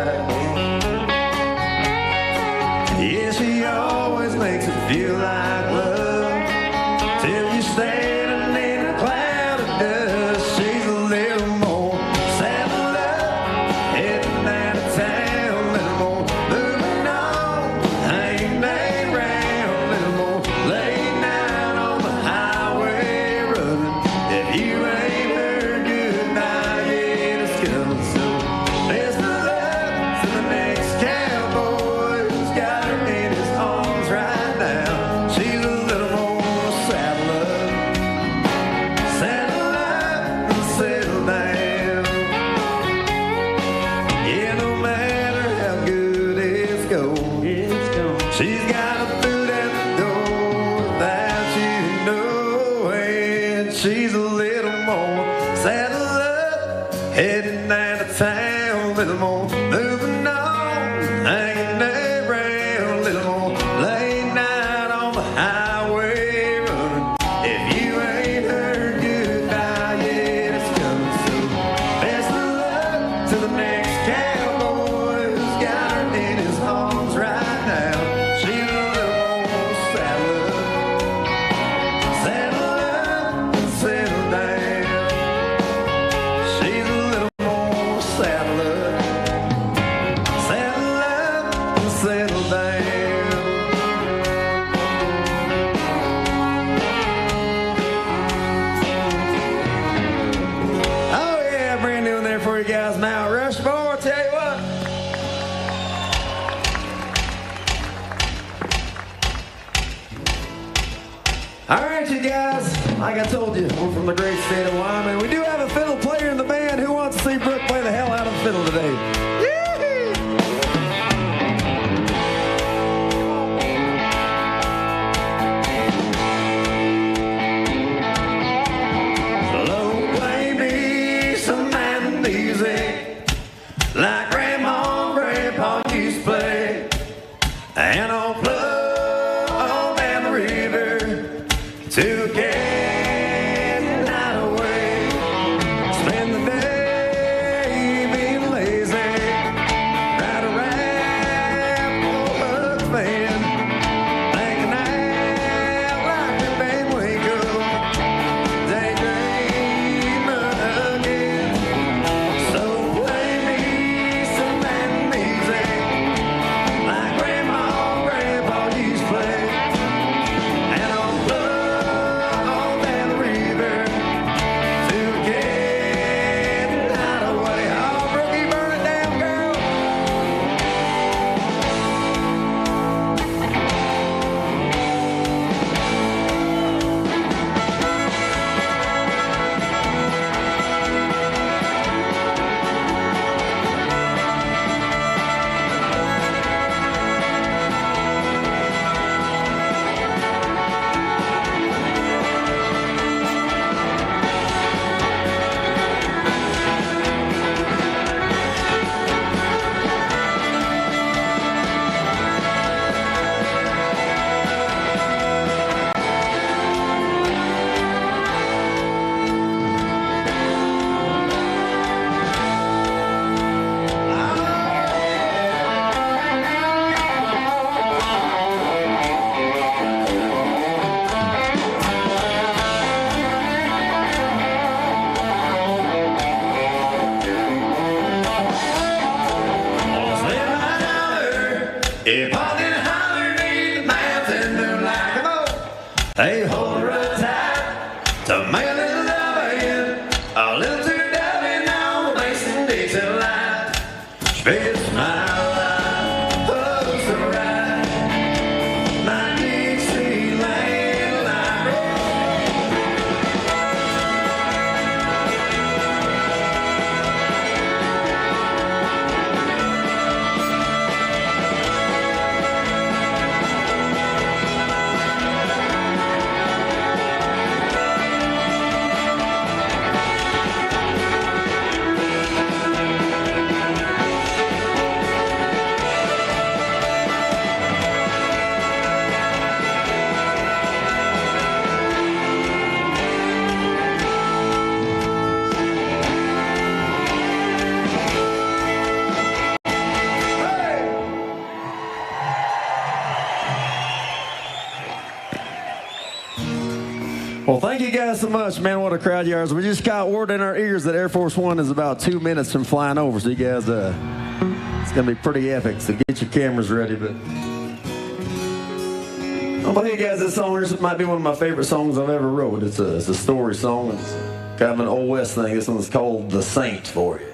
[SPEAKER 1] Yeah, she always makes it feel like love till you're standing in a cloud. she's a little more saddle up, heading down to town, little more moving on, hanging around, little more laying out on the highway running. If you ain't heard goodbye yet, it's coming soon. Best of luck to the next cowboy who's got her in his arms right now. She's a little more saddle up. Saddle up and settle down. She's a little more saddle up. Saddle up and settle down. Oh yeah, brand new in there for you guys now. Rushmore, tell you what. All right, you guys, like I told you, we're from the great state of Wyoming. We do have a fiddle player in the band. Who wants to see Brooke play the hell out of the fiddle today? Slow play me some man music, like Grandma and Grandpa used to play, and I'll plug on down the river to get night away. Spend the day being lazy, ride around old Huck's van, thinking out like the band wake up, daydream again. So play me some man music, like Grandma and Grandpa used to play, and I'll plug on down the river to get night away. Oh, Brookie, burn it down, girl. If I didn't holler neath the mountain moonlight, come on. Hey, hold her tight to make a little loving, a little too dovey now, Mason Dixon line. Spits my life, oh, so right. My Dixieland line. Well, thank you guys so much, man. What a crowd you are. We just got word in our ears that Air Force One is about 2 minutes from flying over. So you guys, it's going to be pretty epic. So get your cameras ready. But I'll tell you guys, this song this might be one of my favorite songs I've ever wrote. It's a story song. It's kind of an Old West thing. This one's called The Saint for you.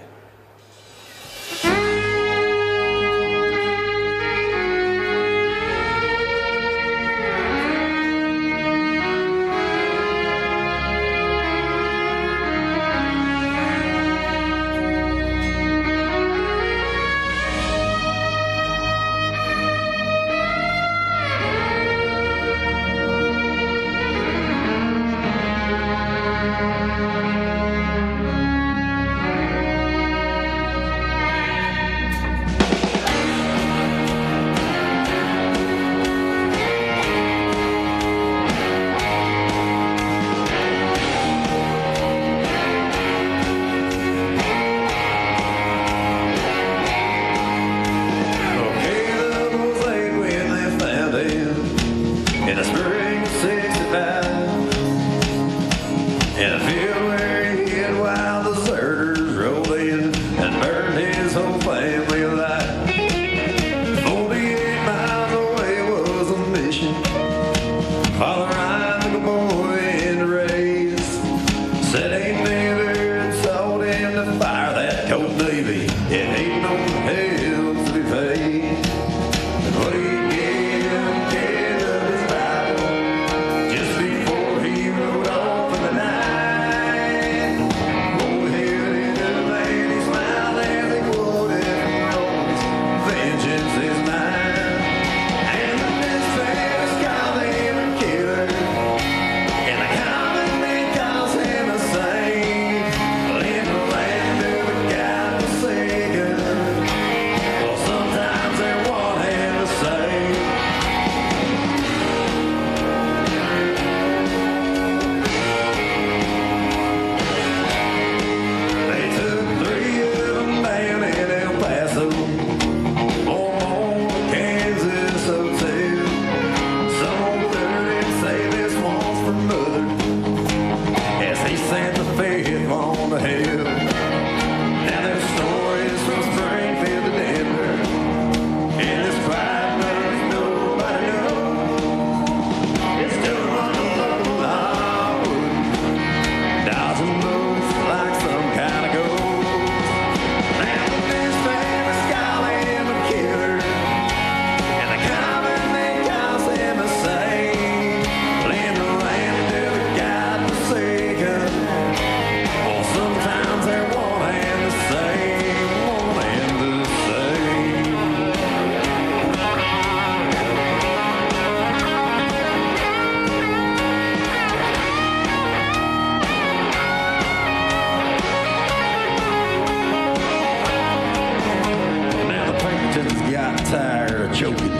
[SPEAKER 1] in a field where he hid while deserters rolled in and burned his whole family alive. 48 miles away was a mission. Father Ryan took a boy in the race. Said ain't never sold him to fire that cold Navy. It ain't no hell to be paid. And what he gave him kid of his Bible just before he rode off in the night. Oh, hell, the man, he smiled as he quoted Romans, vengeance is mine. And the newspapers called him a killer, and the common man calls him a saint. Well, in the land of the God-forsaken, well, sometimes they're one and the same. They took 3 of them down in El Paso, on the Kansas hotel. Some old dirty say this one's for mother, as he sent the 5th on to hell. Now there's stories from Springfield to Denver, and this pride knows nobody knows. It's still running low, Hollywood, dodging bullets like some kind of ghost. Now the newspapers call him a killer, and the common man calls him a saint. Well, in the land of the God-forsaken, well, sometimes they're one and the same, one and the same. Now the Pinkertons got tired of choking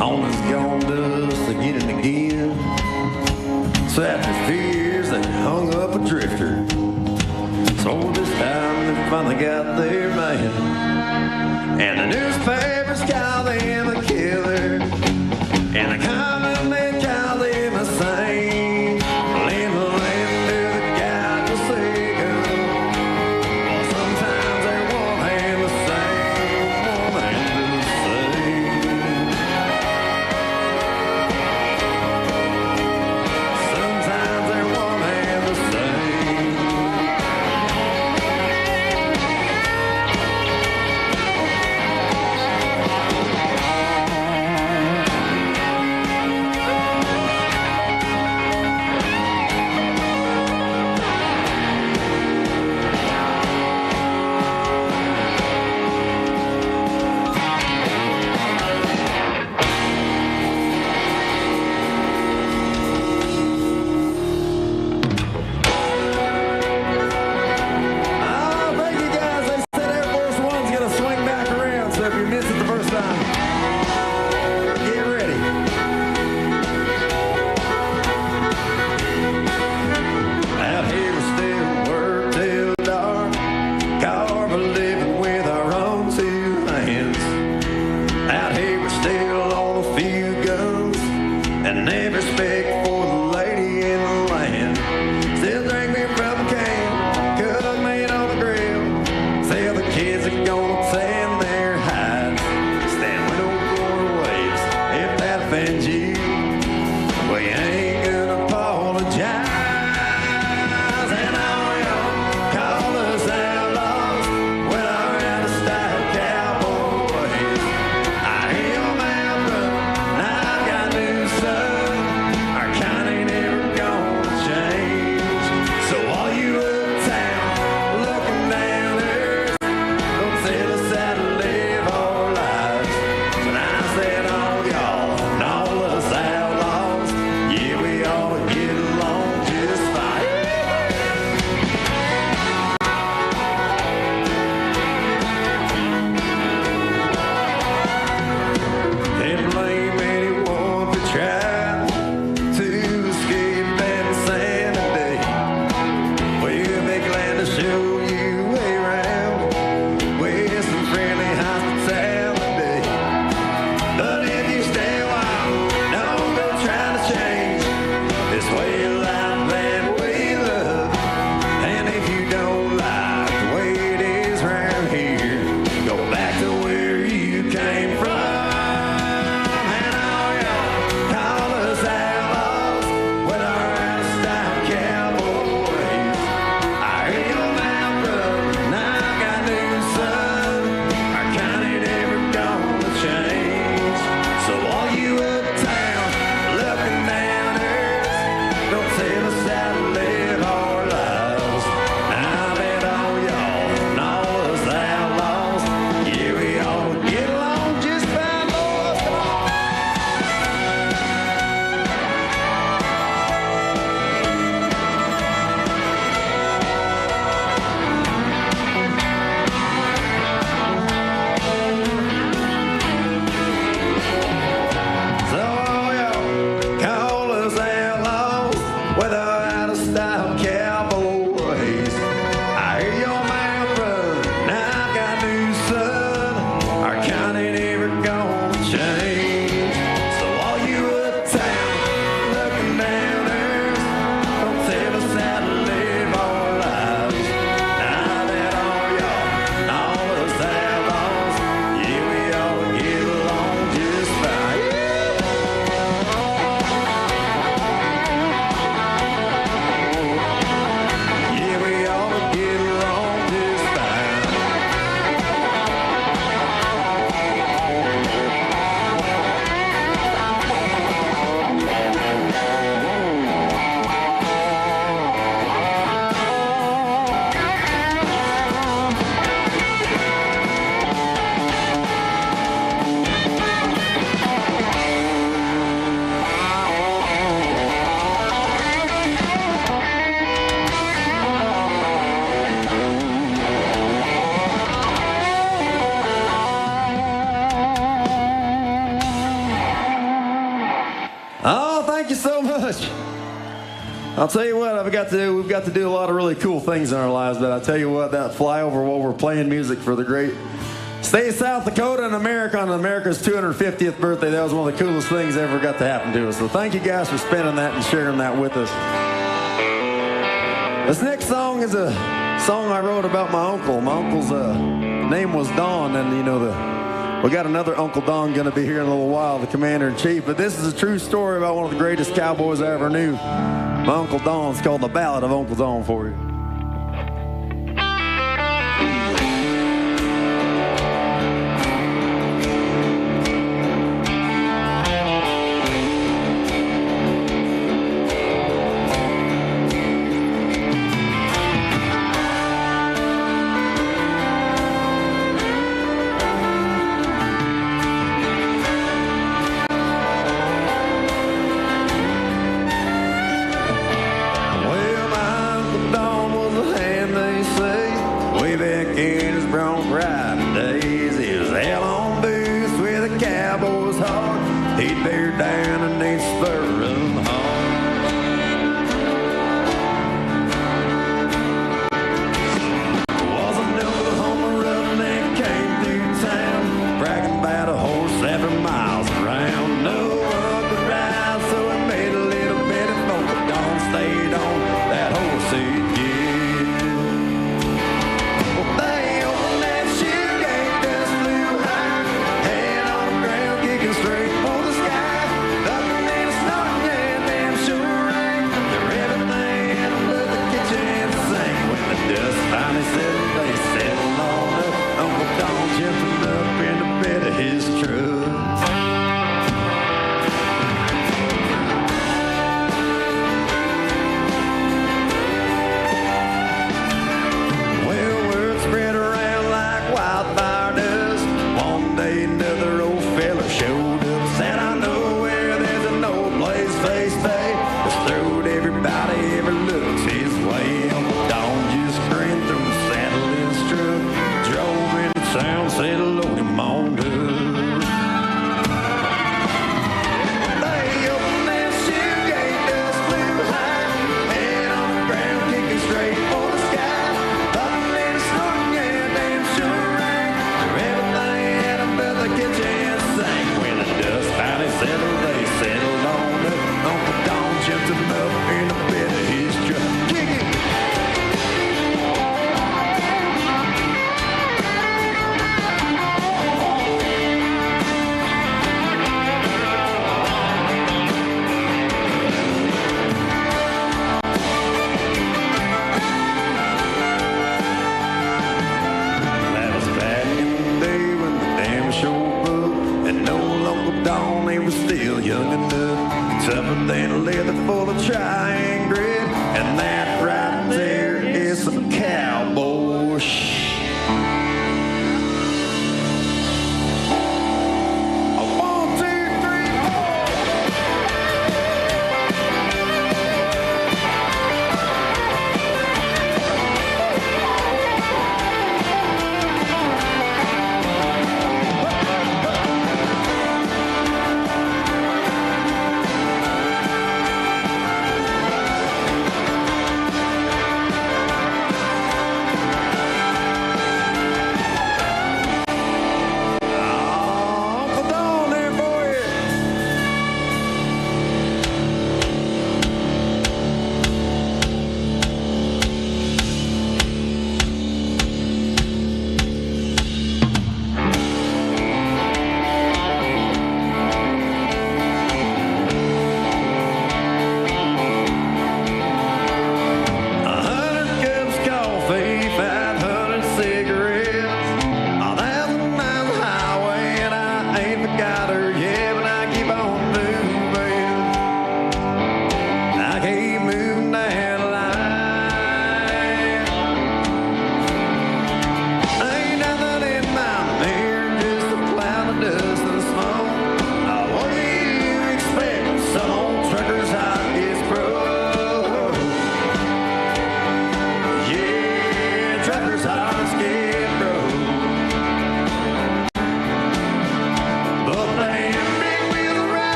[SPEAKER 1] on this gone dust again and again. So after 3 years they hung up a drifter. So this time they finally got their man, and the newspapers called him a killer, and the common man called him a saint. Well, in the land of the God-forsaken, well, sometimes they're one and the same, one and the same. Sometimes they're one and the same. out and live our lives. I bet all y'all know us outlaws. Yeah, we all get along just fine, boys. Come on. So all y'all call us outlaws, whether out of style cowboys. I hear your mouth run, now I've got news, son. Our kind ain't ever gonna change. So all you uptown looking downers, don't tell us how to live our lives. Now that all y'all know us outlaws, yeah, we all get along just fine. Yeah, we all get along just fine. Oh, thank you so much. I'll tell you what, we've got to do a lot of really cool things in our lives, but I'll tell you what, that flyover while we're playing music for the great state of South Dakota and America on America's 250th birthday, that was one of the coolest things that ever got to happen to us. So thank you guys for spending that and sharing that with us. This next song is a song I wrote about my uncle. My uncle's name was Don, and you know, we got another Uncle Don going to be here in a little while, the Commander-in-Chief. But this is a true story about one of the greatest cowboys I ever knew. My Uncle Don. It's called The Ballad of Uncle Don for you. Well, my Uncle Don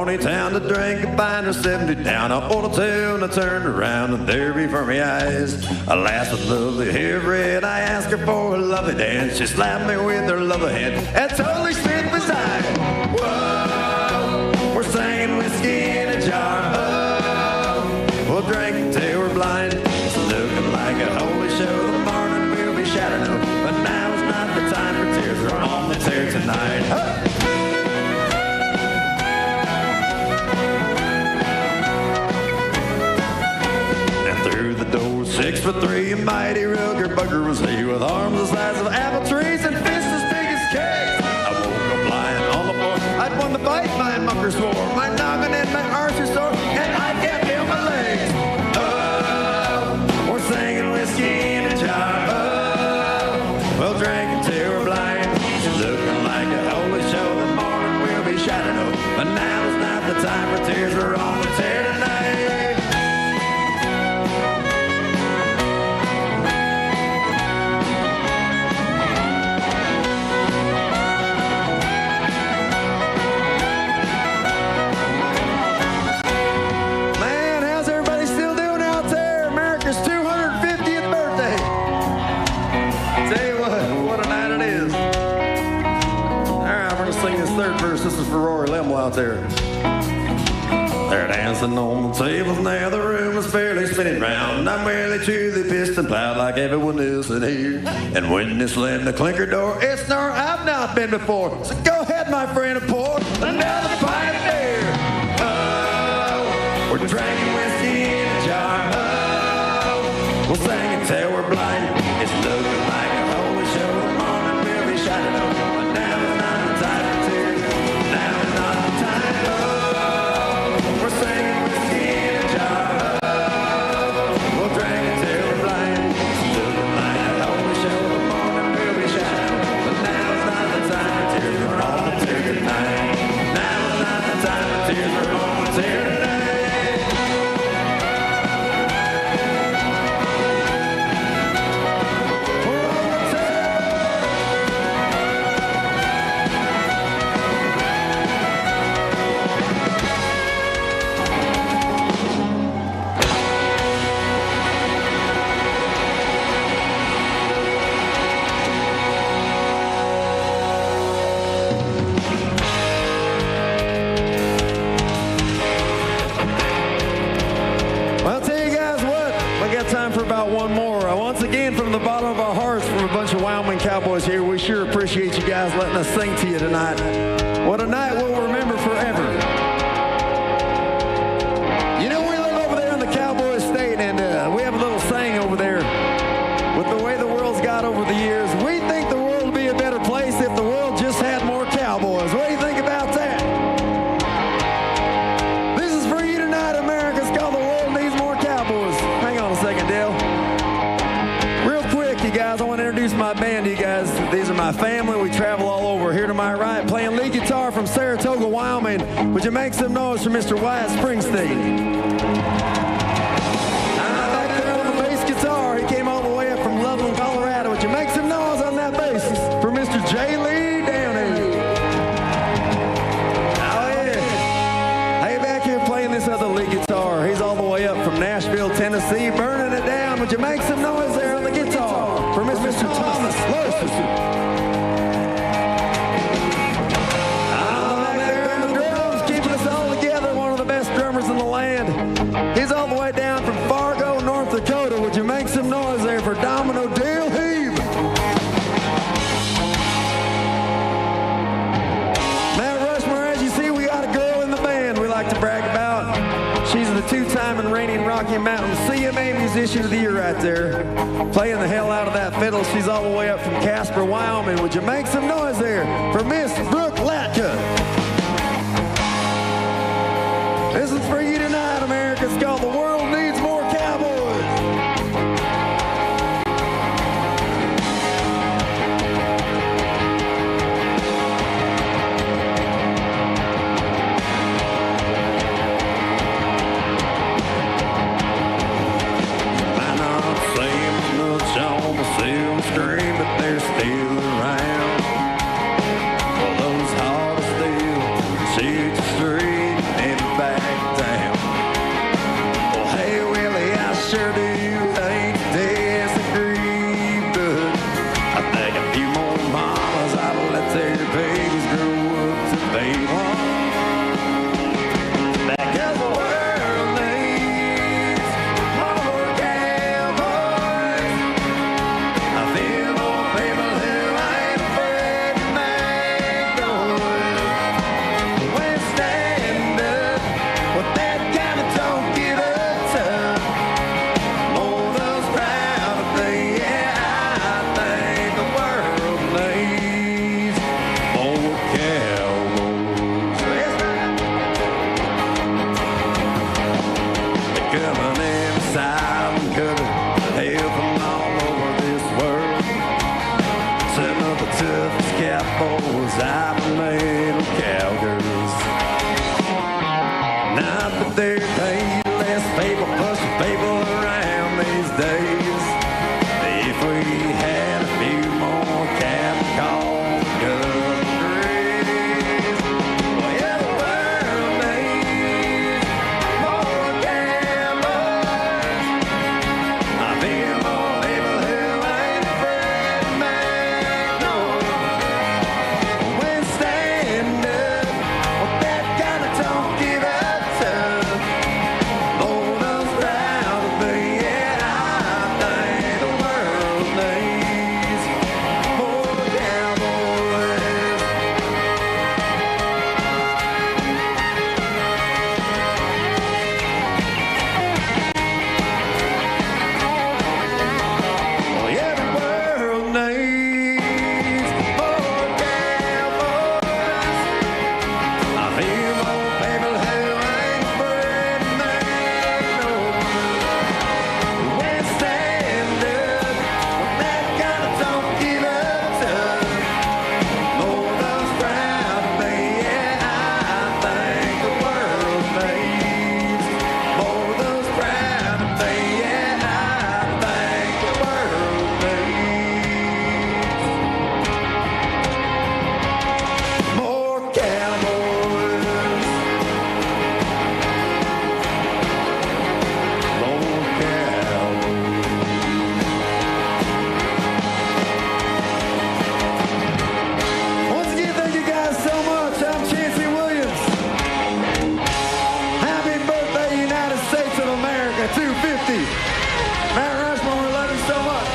[SPEAKER 1] Pony Town to drink a pint or 70 down. A old town I turned around and there before my eyes a lass with lovely hair red. I asked her for a lovely dance. She slapped me with her lovely hand and totally spit beside. Whoa, we're singing whiskey in a jar. Oh, we'll drink till we're blind. It's looking like a holy show. The morning we'll be shouting out, but now is not the time for tears. We're on the tear tonight. Hey! Through the door, 6'3", a mighty rugged bugger was he, with arms the size of apple trees and fists as big as cakes. I woke up lying on the floor. I'd won the fight, my mucker swore. My noggin and my arse are sore, and I can't feel my legs. Oh, we're singing whiskey in a jar. Oh, we'll drink until we're blind. It's looking like a holy show. The morning we'll be shining up, but now is not the time for tears. We're on the tear tonight. This is for Rory Lemel out there. They're dancing on the tables now. The room is fairly spinning round. I'm merely to the piston plow like everyone else in here. And when they slam the clinker door, it's nor I've not been before. So go ahead, my friend, and pour another pint of beer. Oh, we're drinking whiskey in a jar. Oh, we'll sing it till we're blind. It's looking like a holy show. The morning we'll be shining up, but now it's not the time for tears. Now is not the time. Oh, we're singing whiskey in a jar. Oh, we'll drink it till we're blind. It's looking like a holy show. The morning we'll be shining, but now is not the time for tears. We're on the tear tonight. Now is not the time for tears. We're on the tear tonight. Cowboys here. We sure appreciate you guys letting us sing to you tonight. What a night we'll remember forever. You know, we live over there in the Cowboy State, and we have a little saying over there. With the way the world's got over the years, we think the world would be a better place if the world just had more cowboys. What do you think about that? This is for you tonight, America. It's called The World Needs More Cowboys. Hang on a second, Dale. Real quick, you guys, I want to introduce my band to you guys. These are my family. We travel all over. Here to my right, playing lead guitar from Saratoga, Wyoming. Would you make some noise for Mr. Wyatt Springsteen? Back there on the bass guitar, he came all the way up from Loveland, Colorado. Would you make some noise on that bass for Mr. J. Lee Downey? Oh, yeah. Hey, back here playing this other lead guitar. He's all the way up from Nashville, Tennessee, burning it down. Would you make some noise there on the guitar for Mr. Thomas Lewis? In the land. He's all the way down from Fargo, North Dakota. Would you make some noise there for Domino Dale Heave? Mount Rushmore, as you see, we got a girl in the band we like to brag about. She's the two-time and reigning Rocky Mountain CMA Musician of the Year right there. Playing the hell out of that fiddle. She's all the way up from Casper, Wyoming. Would you make some noise there for Miss Brooke Latka? This is for you tonight, America. It's called The World Needs More Cowboys. Might not seem much on the silver screen, but they're still around. Well, those I've made of cowgirls. Not that they're paid less paper, pushing people around these days. If we had a few more cattle called governors, well, yeah, the world needs more cowboys. I feel more people who ain't afraid to make noise. When stand up with that kind of talk, give up tough. Lord knows proud to be, yeah, I think the world needs more cowboys. Well, yeah, the world needs more cowboys. I feel more people who ain't afraid to make noise. When stand up with that kind of talk, give up tough. Lord knows proud to be, yeah, I think the world needs more of those proud to be, yeah, I think the world needs more cowboys. More cowboys. Once again, thank you guys so much. I'm Chancey Williams. Happy birthday, United States of America, 250. Mount Rushmore, love you so much.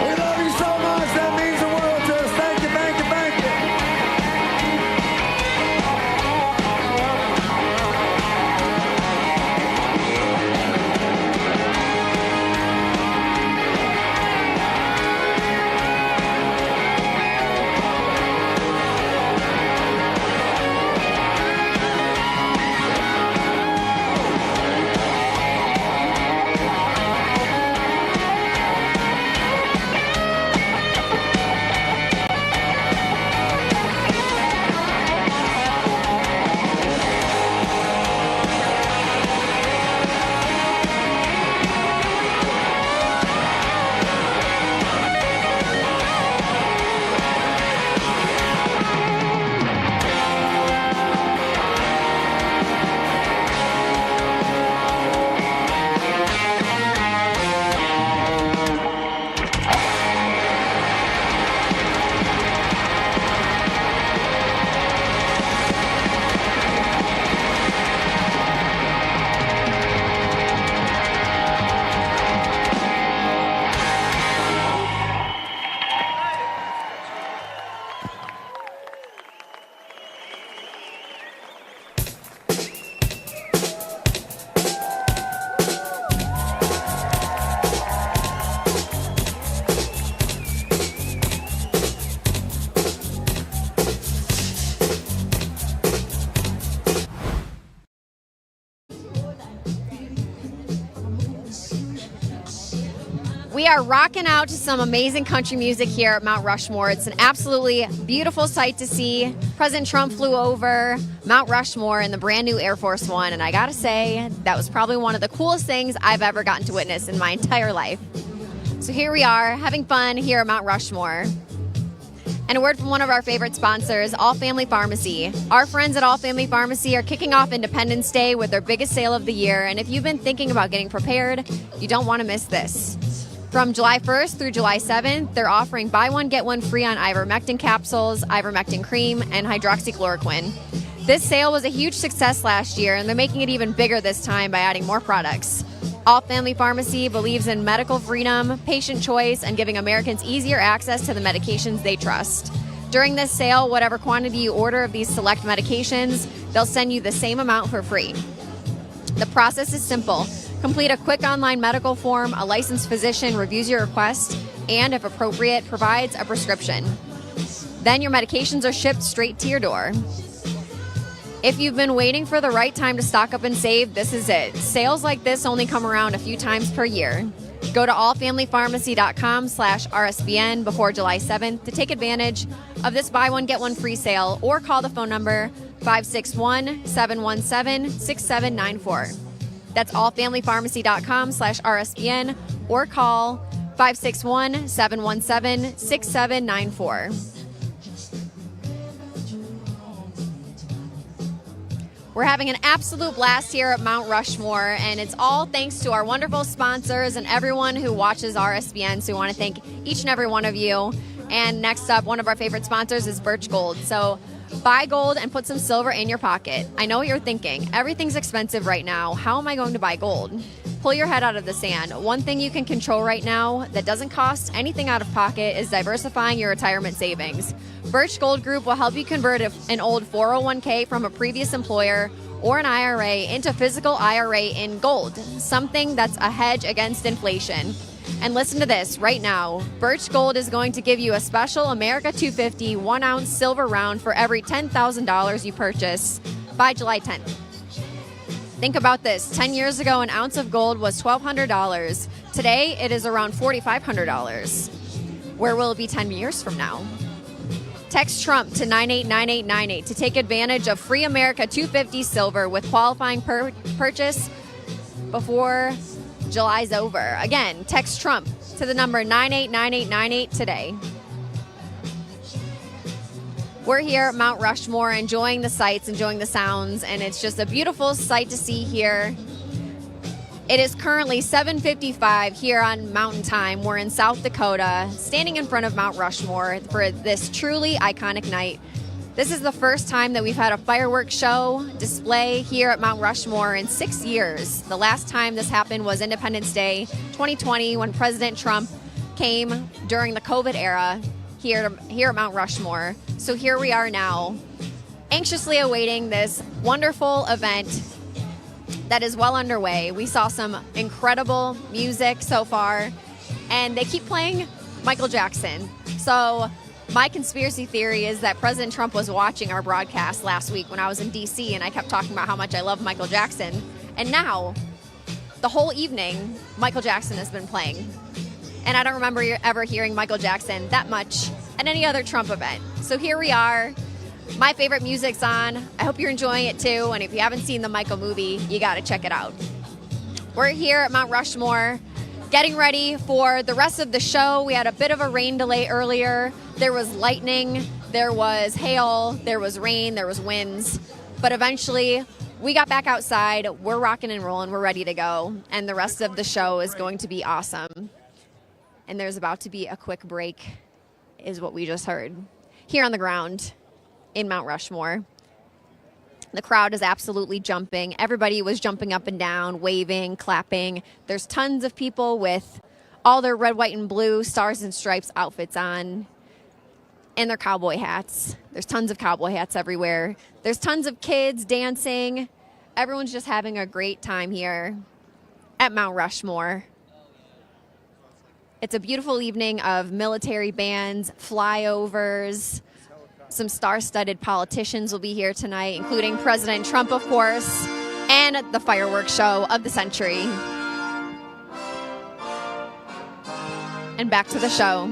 [SPEAKER 1] We love you so much. That means the world to us. Thank you, thank you, thank you.
[SPEAKER 10] We are rocking out to some amazing country music here at Mount Rushmore. It's an absolutely beautiful sight to see. President Trump flew over Mount Rushmore in the brand new Air Force One, and I gotta say, that was probably one of the coolest things I've ever gotten to witness in my entire life. So here we are, having fun here at Mount Rushmore. And a word from one of our favorite sponsors, All Family Pharmacy. Our friends at All Family Pharmacy are kicking off Independence Day with their biggest sale of the year, and if you've been thinking about getting prepared, you don't want to miss this. From July 1st through July 7th, they're offering buy one, get one free on ivermectin capsules, ivermectin cream, and hydroxychloroquine. This sale was a huge success last year, and they're making it even bigger this time by adding more products. All Family Pharmacy believes in medical freedom, patient choice, and giving Americans easier access to the medications they trust. During this sale, whatever quantity you order of these select medications, they'll send you the same amount for free. The process is simple. Complete a quick online medical form, a licensed physician reviews your request, and, if appropriate, provides a prescription. Then your medications are shipped straight to your door. If you've been waiting for the right time to stock up and save, this is it. Sales like this only come around a few times per year. Go to allfamilypharmacy.com/RSBN before July 7th to take advantage of this buy one, get one free sale, or call the phone number 561-717-6794. That's allfamilypharmacy.com/RSBN or call 561-717-6794. We're having an absolute blast here at Mount Rushmore, and it's all thanks to our wonderful sponsors and everyone who watches RSBN. So we want to thank each and every one of you. And next up, one of our favorite sponsors is Birch Gold. So buy gold and put some silver in your pocket. I know what you're thinking. Everything's expensive right now. How am I going to buy gold? Pull your head out of the sand. One thing you can control right now that doesn't cost anything out of pocket is diversifying your retirement savings. Birch Gold Group will help you convert an old 401k from a previous employer or an IRA into physical IRA in gold, something that's a hedge against inflation. And listen to this right now. Birch Gold is going to give you a special America 250 1-ounce silver round for every $10,000 you purchase by July 10th. Think about this. 10 years ago, an ounce of gold was $1,200. Today, it is around $4,500. Where will it be 10 years from now? Text Trump to 989898 to take advantage of free America 250 silver with qualifying purchase before July's over. Again, text Trump to the number 989898 today. We're here at Mount Rushmore enjoying the sights, enjoying the sounds, and it's just a beautiful sight to see here. It is currently 7:55 here on Mountain Time. We're in South Dakota, standing in front of Mount Rushmore for this truly iconic night. This is the first time that we've had a fireworks show display here at Mount Rushmore in 6 years. The last time this happened was Independence Day 2020 when President Trump came during the COVID era here at Mount Rushmore. So here we are now, anxiously awaiting this wonderful event that is well underway. We saw some incredible music so far, and they keep playing Michael Jackson. So my conspiracy theory is that President Trump was watching our broadcast last week when I was in DC, and I kept talking about how much I love Michael Jackson. And now, the whole evening, Michael Jackson has been playing. And I don't remember ever hearing Michael Jackson that much at any other Trump event. So here we are. My favorite music's on. I hope you're enjoying it too. And if you haven't seen the Michael movie, you got to check it out. We're here at Mount Rushmore getting ready for the rest of the show. We had a bit of a rain delay earlier. There was lightning, there was hail, there was rain, there was winds. But eventually, we got back outside. We're rocking and rolling. We're ready to go. And the rest of the show is going to be awesome. And there's about to be a quick break, is what we just heard. Here on the ground in Mount Rushmore. The crowd is absolutely jumping. Everybody was jumping up and down, waving, clapping. There's tons of people with all their red, white, and blue stars and stripes outfits on and their cowboy hats. There's tons of cowboy hats everywhere. There's tons of kids dancing. Everyone's just having a great time here at Mount Rushmore. It's a beautiful evening of military bands, flyovers. Some star-studded politicians will be here tonight, including President Trump, of course, and the fireworks show of the century. And back to the show.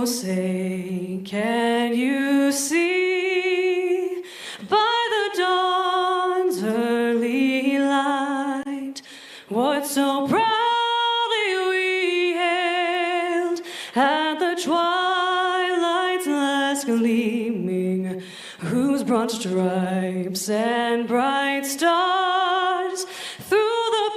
[SPEAKER 21] Oh, say, can you see by the dawn's early light what so proudly we hailed at the twilight's last gleaming, whose broad stripes and bright stars through the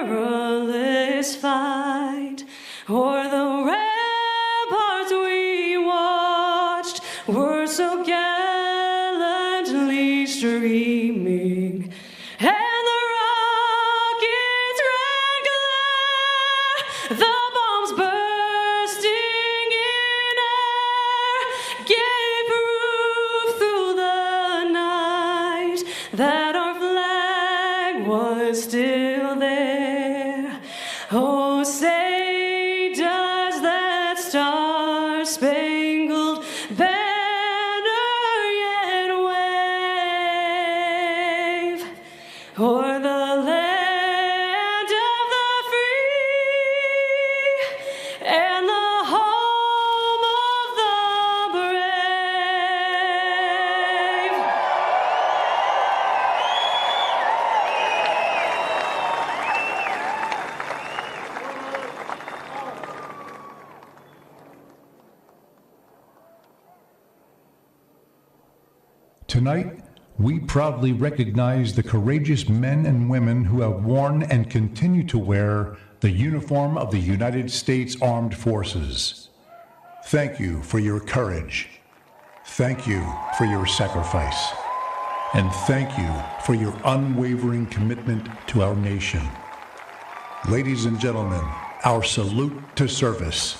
[SPEAKER 21] perilous fight o'er the ramparts we watched were so gallantly streaming, and the rockets red glare, the bombs bursting in air, gave proof through the night that our flag was still there. Oh, say does that star-spangled banner yet wave o'er the land of the free and the home of the brave?
[SPEAKER 8] Tonight, we proudly recognize the courageous men and women who have worn and continue to wear the uniform of the United States Armed Forces. Thank you for your courage. Thank you for your sacrifice. And thank you for your unwavering commitment to our nation. Ladies and gentlemen, our salute to service.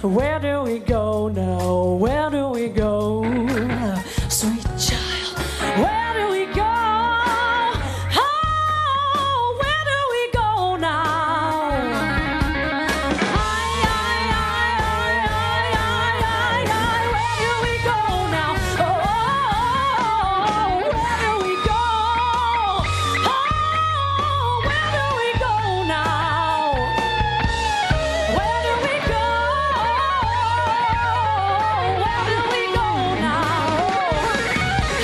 [SPEAKER 21] Where do we go now? Where do we go? Sweet child, where do we go? Oh, where do we go now? Where do we go now? Oh, where do we go? Oh, where do we go now? Where do we go? Where do we go now?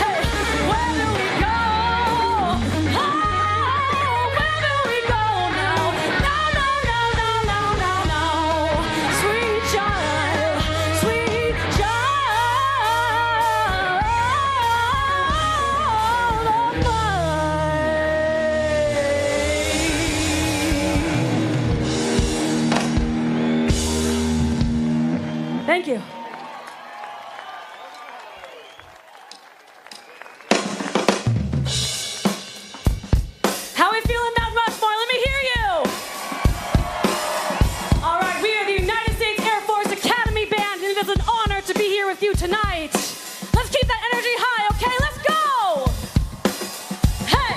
[SPEAKER 21] Hey, where do we go? Oh, where do we go now? No, no, no, no, no, no, no. Sweet child, sweet child of mine. Thank you. How we feeling, Mount Rushmore? Let me hear you. All right, we are the United States Air Force Academy Band, and it is an honor to be here with you tonight. Let's keep that energy high, okay? Let's go. Hey.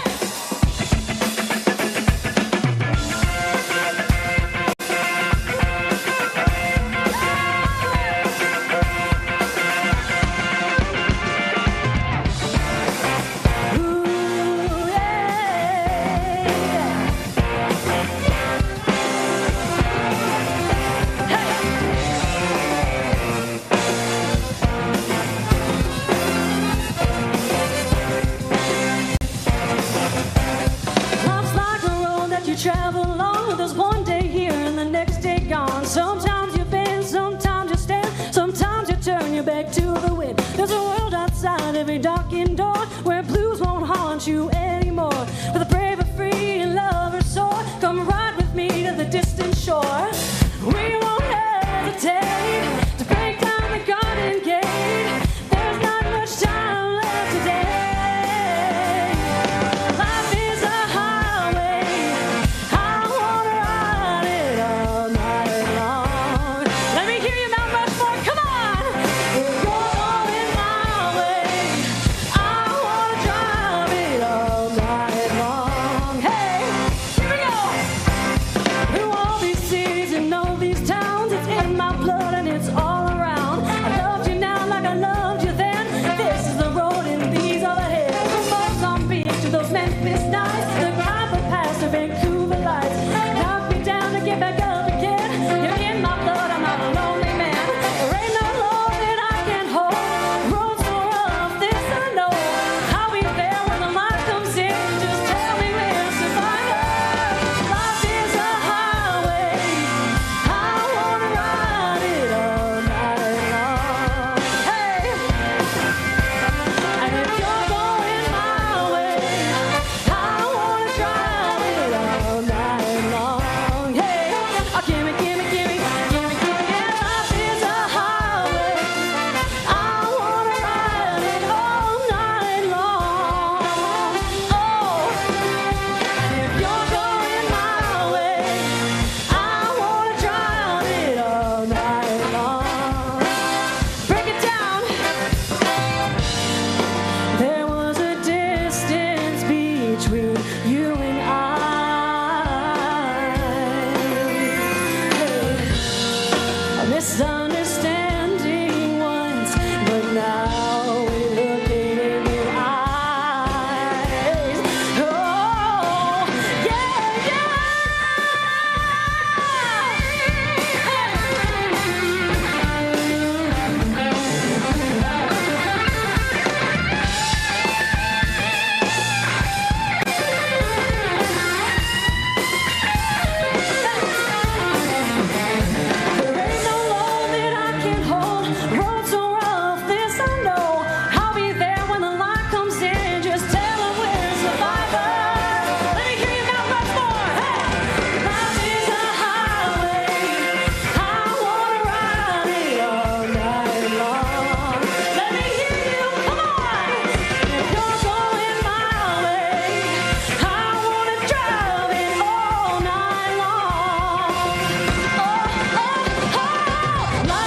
[SPEAKER 21] Ooh, Life's like a road that you travel along. There's one day here and the next day gone. Sometimes you bend, sometimes you stand, sometimes you turn your back to the wind. There's a world outside every darkened door where blues won't haunt you anymore. With a brave, a free, and lover soar, come ride with me to the distant shore. We won't hesitate to break down the garden gate. There's not much time left today. Life is a highway. I wanna ride it all night long. Let me hear you, Mount Rushmore. Come on. You're going my way. I wanna drive it all night long. Hey, here we go. Through all these cities and all these towns, it's in my blood and it's all around. I loved you now like I loved you then. This is the road and these are the hills. From Mozambique to those Memphis nights, the grind for past the Vancouver lights. Knock me down to get back up again. You're in my blood, I'm not a lonely man. There ain't no love that I can hold. Roads so rough, this I know. I'll be there when the light comes in. Just tell me we're survivors. Life is a highway. I wanna ride it all night long. Hey, and if you're going my way, I wanna drive it all night long. Hey, oh, gimme, gimme, gimme, gimme, gimme. Yeah, life is a highway. I wanna ride it all night long. Oh, and if you're going my way, I wanna drive it all night long. Break it down. There was a distance between you and I. A misunderstanding once, but now we're looking in your eyes. Oh, yeah, There ain't no love that I can hold. Roads so rough, this I know. I'll be there when the light comes in. Just tell them we're survivors. Let me hear you, Mount Rushmore. Hey, life is a highway. I wanna ride it all night long. Let me hear you, come on. If you're going my way, I wanna drive it all night long. Oh, oh, oh, life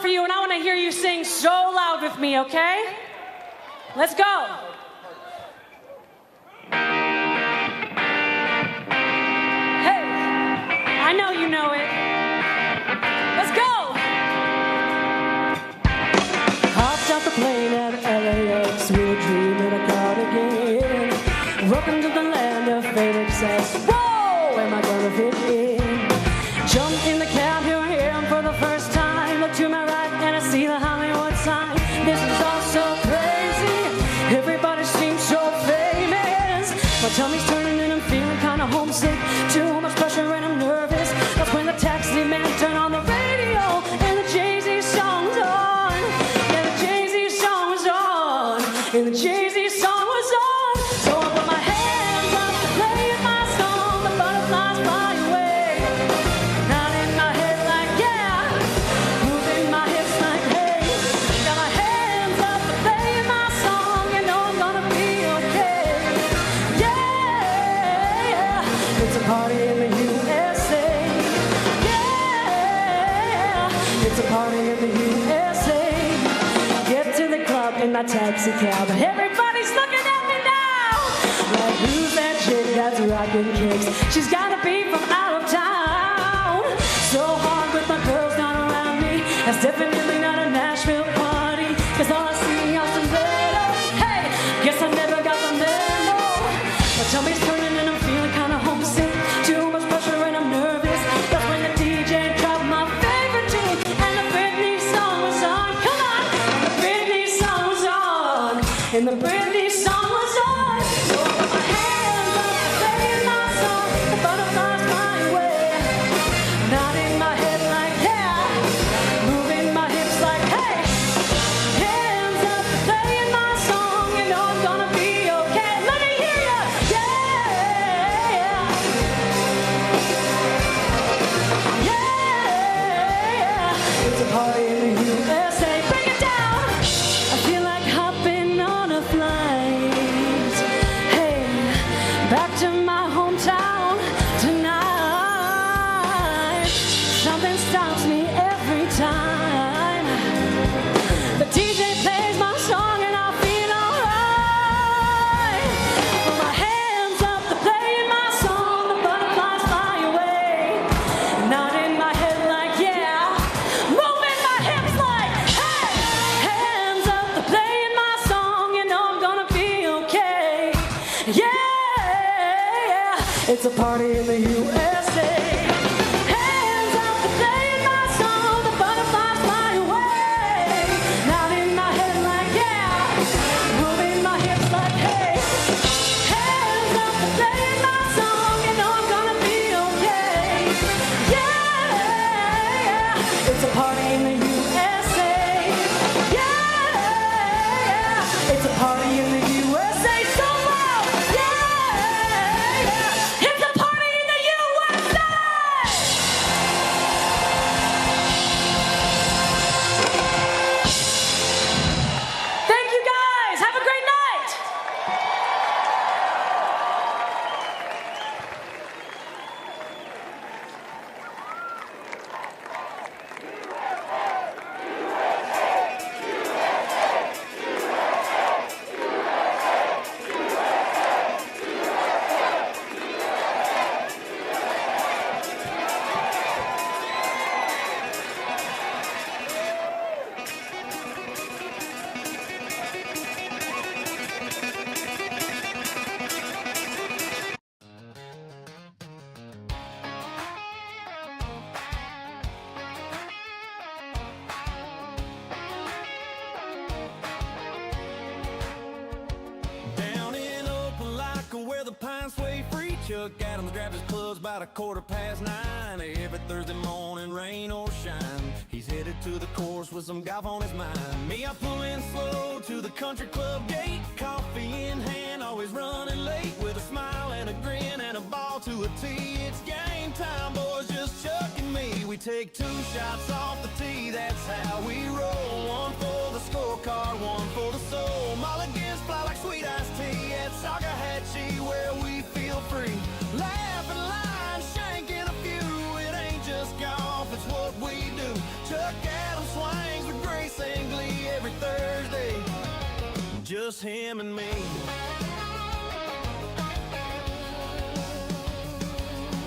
[SPEAKER 12] for you, and I want to hear you sing so loud with me, okay? Let's go. Hey, I know you know it. Let's go.
[SPEAKER 21] Hopped off the plane at LAX with a dream in a cardigan. Welcome to the land of fame excess. Whoa, am I gonna fit in? Jump in the cab, here I am for the first time. Look to my right and I see the Hollywood sign. This is all so crazy. Everybody seems so famous. My tummy's turning and I'm feeling kinda homesick. Too much pressure and I'm nervous. That's when the taxi man turned on the radio and the Jay-Z song was on. Yeah, the Jay-Z song was on. And the Jay-Z song was on. So I put my hands up, playing my song. The butterflies fly away. Nodding my head like yeah, moving my hips like hey. Got my hands up, playing my song. You know I'm gonna be okay. Yeah, it's a party in the USA. Yeah, it's a party in the USA. Get to the club in my taxi cab. Everybody's looking at me now. Like who's that chick that's rocking kicks? She's gotta be from out of town. So hard with my girls not around me. That's definitely not a Nashville party. Cause all I see are some little. Hey, guess I never got the memo. My tummy's turning and I'm feeling kinda homesick. Too much pressure and I'm nervous. That's when the DJ dropped my favorite tune. And the Britney song was on. Come on! And the Britney song was on. And the Britney song was on. So I put my hands up, playing my song. The butterflies fly away. Nodding my head like yeah. Moving my hips like hey. Hands up, playing my song. You know I'm gonna be okay. Let me hear ya. Yeah. Yeah. It's a party in the USA. Bring it down. I feel like hopping on a flight. Hey, back to my hometown tonight. Something stops me every time. The DJ plays my song and I feel alright. Put my hands up, they're playing my song. The butterflies fly away. Nodding my head like yeah. Moving my hips like hey. Hands up, they're playing my song. You know I'm gonna be okay. Yeah, it's a party in the USA. Hands up, they're playing my song. The butterflies fly away. Nodding my head like yeah. Moving my hips like hey. Hands up, they're playing my song. You know I'm gonna be okay. Yeah, it's a party in the USA. Yeah, it's a party in the USA. So loud. Yeah, it's a party in the USA. Thank you guys. Have a great night.
[SPEAKER 1] Down in Opelika where the pines sway free, Chuck Adams grabbed his clubs about 9:15. Every Thursday morning, rain or shine, he's headed to the course with some golf on his mind. Me, I pull in slow to the country club gate, coffee in hand, always running late, with a smile and a grin and a ball to a tee. It's game time, boys, just Chuck and me. We take 2 shots off the tee, that's how we roll. One for the scorecard, one for the soul. Mulligans fly like sweet iced tea at Salcahatchee, where we feel free. Laughing line, shanking a few. It ain't just golf, it's what we do. Chuck Adams swing just him and me.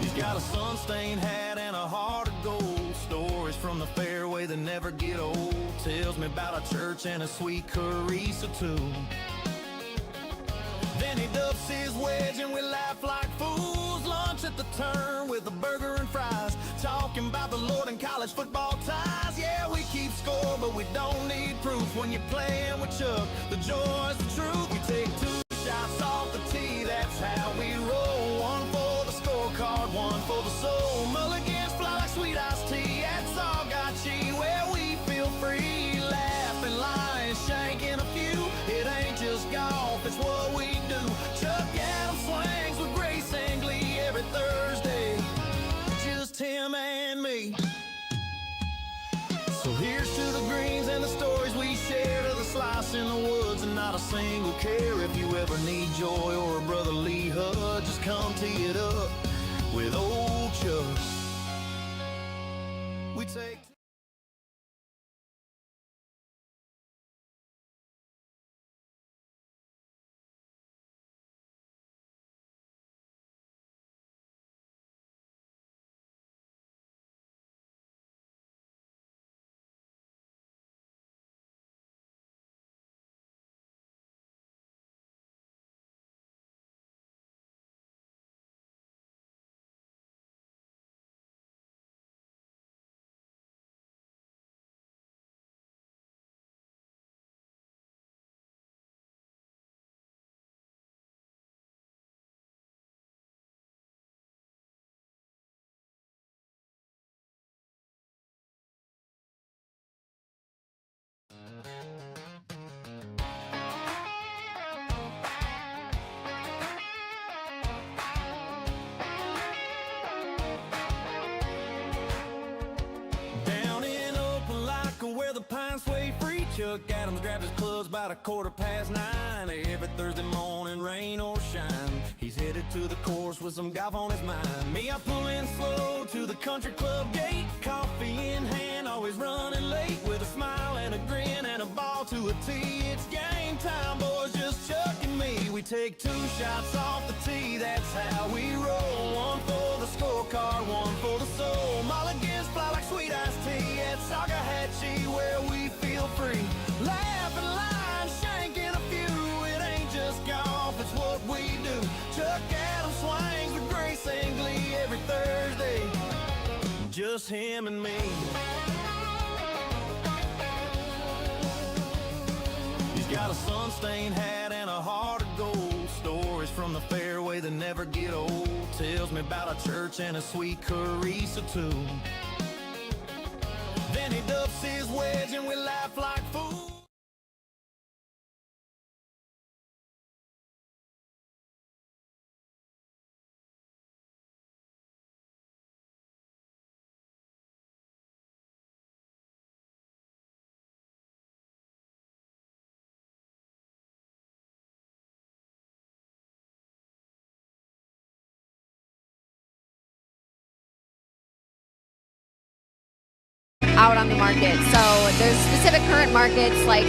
[SPEAKER 1] He's got a sun-stained hat and a heart of gold. Stories from the fairway that never get old. Tells me about a church and a sweet Carissa too. Then he dumps his wedge and we laugh like fools. Lunch at the turn with a burger and fries. Talking about the Lord and college football ties. Yeah, we keep score, but we don't need proof. When you're playing with Chuck, the joy's the truth. We take 2 shots off the tee, that's how we roll. One for the scorecard, one for the soul. Mulligans fly like sweet iced tea. That's all got you where we feel free. Laughing, lying, shanking a few. It ain't just golf, it's what we do. Chuck Adams swings with grace and glee every Thursday. Just him and me. So here's to the greens and the stories we share, to the slice in the woods and not a single care. If you ever need joy or a brotherly hug, just come tee it up with old Chuck. We take where the pines sway free. Chuck Adams grabs his clubs about 9:15. Every Thursday morning, rain or shine, he's headed to the course with some golf on his mind. Me, I pull in slow to the country club gate, coffee in hand, always running late, with a smile and a grin and a ball to a tee. It's game time, boys, just Chuck and me. We take 2 shots off the tee, that's how we roll. One for the scorecard, one for the soul. Mulligans fly like sweet iced tea at Salcahatchee, where we feel free. Laughing, lying, shanking a few. It ain't just golf, it's what we do. Chuck Adams swings with grace and glee every Thursday. Just him and me. He's got a sun-stained hat and a heart of gold. Stories from the fairway that never get old. Tells me about a church and a sweet Carissa too. Then he dumps his wedge and we laugh like fools.
[SPEAKER 10] Out on the market. So there's specific current markets, like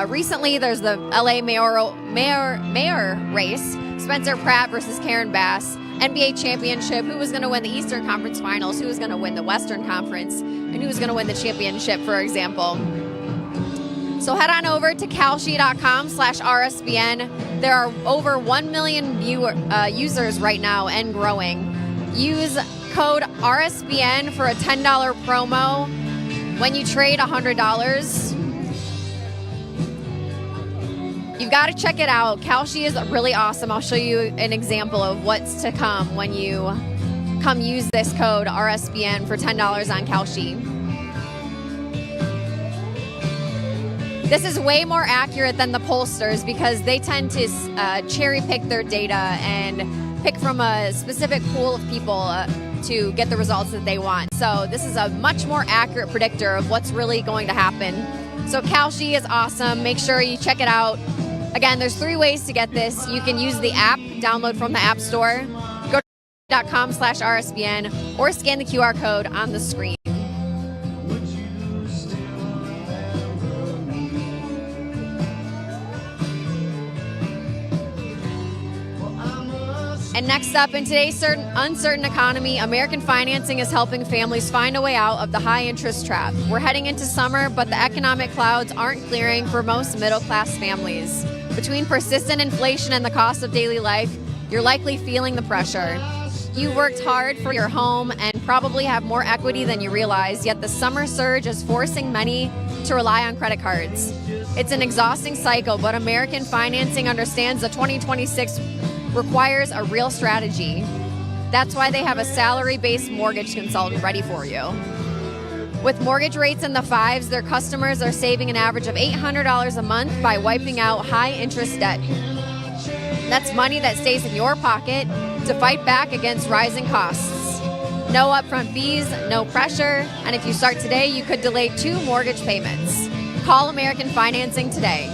[SPEAKER 10] recently there's the LA mayor race, Spencer Pratt versus Karen Bass, NBA championship, who was going to win the Eastern Conference Finals, who was going to win the Western Conference, and who was going to win the championship, for example. So head on over to kalshi.com/RSBN. There are over 1 million users right now and growing. Use code RSBN for a $10 promo when you trade $100. You've got to check it out. Kalshi is really awesome. I'll show you an example of what's to come when you come use this code RSBN for $10 on Kalshi. This is way more accurate than the pollsters because they tend to cherry pick their data and pick from a specific pool of people to get the results that they want. So this is a much more accurate predictor of what's really going to happen. So Kalshi is awesome. Make sure you check it out. Again, there's 3 ways to get this. You can use the app, download from the App Store, go to .com/RSBN, or scan the QR code on the screen. And next up, in today's uncertain economy, American Financing is helping families find a way out of the high interest trap. We're heading into summer, but the economic clouds aren't clearing for most middle-class families. Between persistent inflation and the cost of daily life, you're likely feeling the pressure. You worked hard for your home and probably have more equity than you realize, yet the summer surge is forcing many to rely on credit cards. It's an exhausting cycle, but American Financing understands the 2026 requires a real strategy. That's why they have a salary-based mortgage consultant ready for you. With mortgage rates in the fives, their customers are saving an average of $800 a month by wiping out high-interest debt. That's money that stays in your pocket to fight back against rising costs. No upfront fees, no pressure, and if you start today, you could delay 2 mortgage payments. Call American Financing today.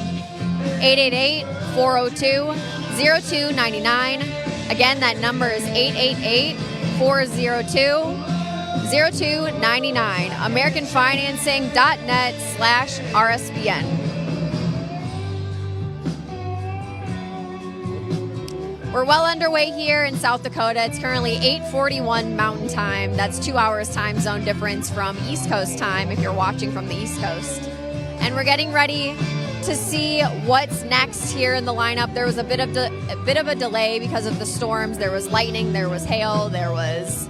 [SPEAKER 10] 888-402-0299. Again, that number is 888-402-0299. AmericanFinancing.net/RSBN. We're well underway here in South Dakota. It's currently 8:41 Mountain Time. That's 2 hours time zone difference from East Coast time if you're watching from the East Coast. And we're getting ready to see what's next here in the lineup. There was a bit of a delay because of the storms. There was lightning, there was hail, there was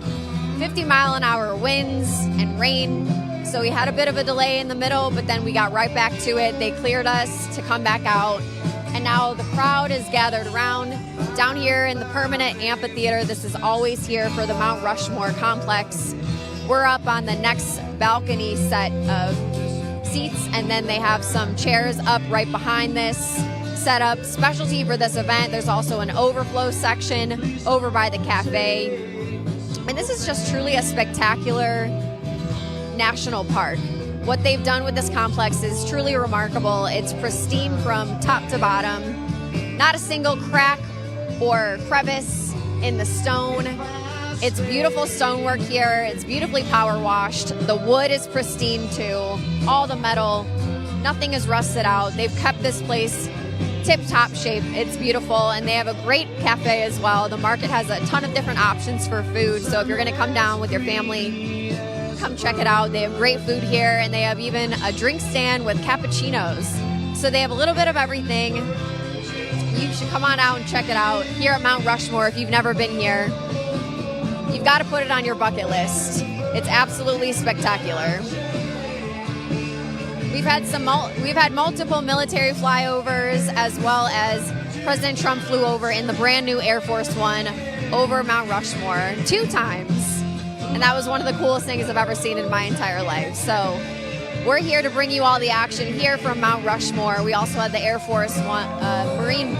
[SPEAKER 10] 50-mile-an-hour winds and rain. So we had a bit of a delay in the middle, but then we got right back to it. They cleared us to come back out. And now the crowd is gathered around down here in the permanent amphitheater. This is always here for the Mount Rushmore complex. We're up on the next balcony set of seats, and then they have some chairs up right behind this setup. Specialty for this event, there's also an overflow section over by the cafe. And this is just truly a spectacular national park. What they've done with this complex is truly remarkable. It's pristine from top to bottom. Not a single crack or crevice in the stone. It's beautiful stonework here. It's beautifully power washed. The wood is pristine too. All the metal, nothing is rusted out. They've kept this place tip-top shape. It's beautiful, and they have a great cafe as well. The market has a ton of different options for food, so if you're gonna come down with your family, come check it out. They have great food here, and they have even a drink stand with cappuccinos. So they have a little bit of everything. You should come on out and check it out here at Mount Rushmore if you've never been here. You've got to put it on your bucket list. It's absolutely spectacular. We've had multiple military flyovers, as well as President Trump flew over in the brand new Air Force One over Mount Rushmore 2 times. And that was one of the coolest things I've ever seen in my entire life. So we're here to bring you all the action here from Mount Rushmore. We also had the Air Force One, Marine.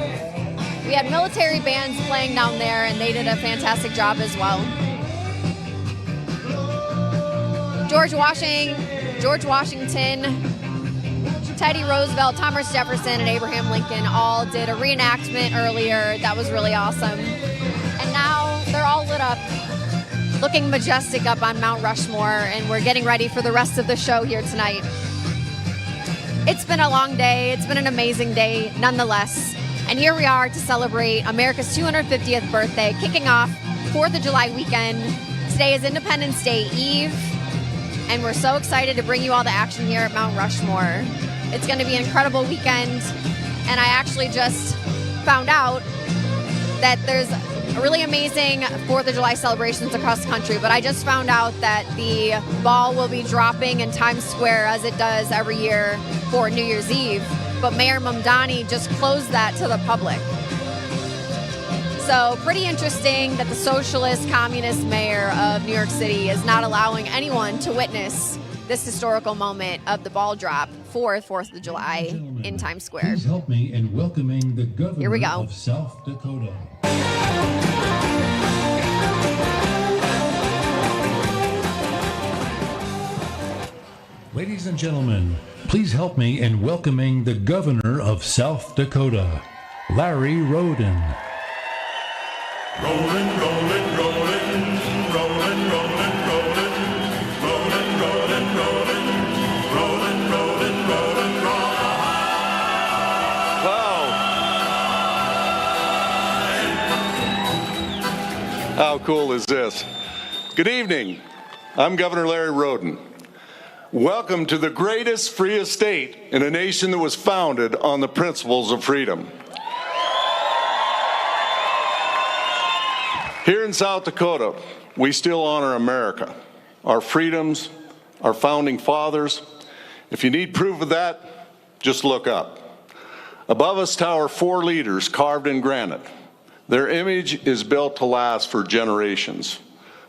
[SPEAKER 10] We had military bands playing down there, and they did a fantastic job as well. George Washington, Teddy Roosevelt, Thomas Jefferson, and Abraham Lincoln all did a reenactment earlier. That was really awesome. And now they're all lit up, looking majestic up on Mount Rushmore, and we're getting ready for the rest of the show here tonight. It's been a long day. It's been an amazing day nonetheless. And here we are to celebrate America's 250th birthday, kicking off 4th of July weekend. Today is Independence Day Eve, and we're so excited to bring you all the action here at Mount Rushmore. It's going to be an incredible weekend, and I actually just found out that there's really amazing 4th of July celebrations across the country, but I just found out that the ball will be dropping in Times Square as it does every year for New Year's Eve, but Mayor Mamdani just closed that to the public. So pretty interesting that the socialist communist mayor of New York City is not allowing anyone to witness this historical moment of the ball drop for 4th of July in Times Square.
[SPEAKER 8] Please help me in welcoming the governor
[SPEAKER 10] Here we go.
[SPEAKER 8] of South Dakota. Ladies and gentlemen, please help me in welcoming the governor of South Dakota, Larry Roden.
[SPEAKER 1] Rolling, rolling, rolling, rolling, rolling, rolling, rolling, rolling, rolling, rolling, rolling, rolling,
[SPEAKER 13] How cool is this? Good evening. I'm Governor Larry Roden. Welcome to the greatest, freest state in a nation that was founded on the principles of freedom. Here in South Dakota, we still honor America, our freedoms, our founding fathers. If you need proof of that, just look up. Above us tower 4 leaders carved in granite. Their image is built to last for generations.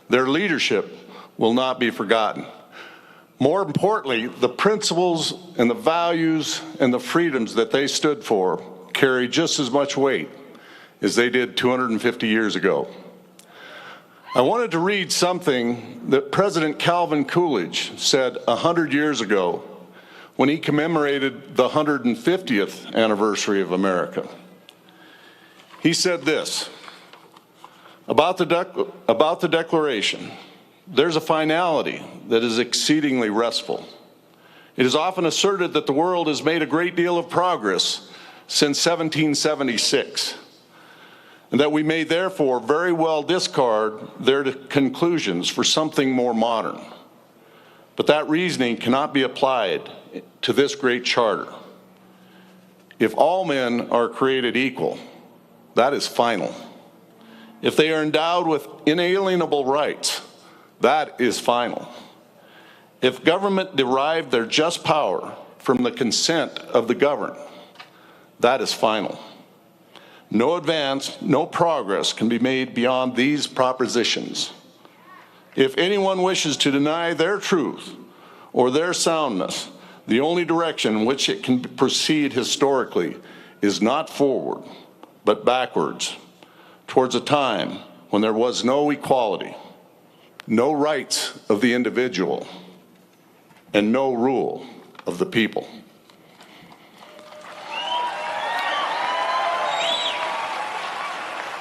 [SPEAKER 13] Their leadership will not be forgotten. More importantly, the principles and the values and the freedoms that they stood for carry just as much weight as they did 250 years ago. I wanted to read something that President Calvin Coolidge said 100 years ago when he commemorated the 150th anniversary of America. He said this about the Declaration: there's a finality that is exceedingly restful. It is often asserted that the world has made a great deal of progress since 1776, and that we may therefore very well discard their conclusions for something more modern. But that reasoning cannot be applied to this great charter. If all men are created equal, that is final. If they are endowed with inalienable rights, that is final. If government derived their just power from the consent of the governed, that is final. No advance, no progress can be made beyond these propositions. If anyone wishes to deny their truth or their soundness, the only direction in which it can proceed historically is not forward, but backwards, towards a time when there was no equality, no rights of the individual, and no rule of the people.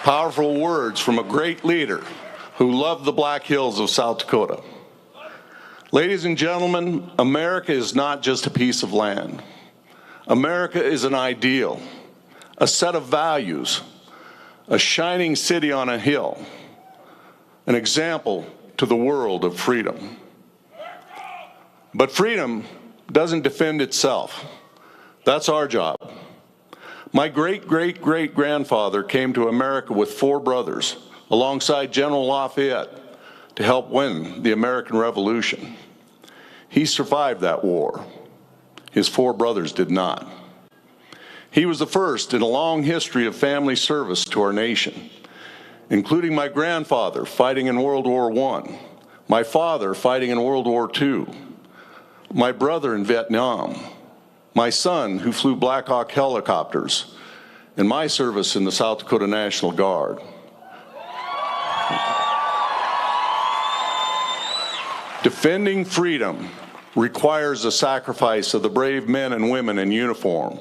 [SPEAKER 13] Powerful words from a great leader who loved the Black Hills of South Dakota. Ladies and gentlemen, America is not just a piece of land. America is an ideal, a set of values, a shining city on a hill, an example to the world of freedom. But freedom doesn't defend itself. That's our job. My great-great-great-grandfather came to America with 4 brothers alongside General Lafayette to help win the American Revolution. He survived that war. His 4 brothers did not. He was the first in a long history of family service to our nation, including my grandfather fighting in World War I, my father fighting in World War II, my brother in Vietnam, my son who flew Black Hawk helicopters, and my service in the South Dakota National Guard. Defending freedom requires the sacrifice of the brave men and women in uniform,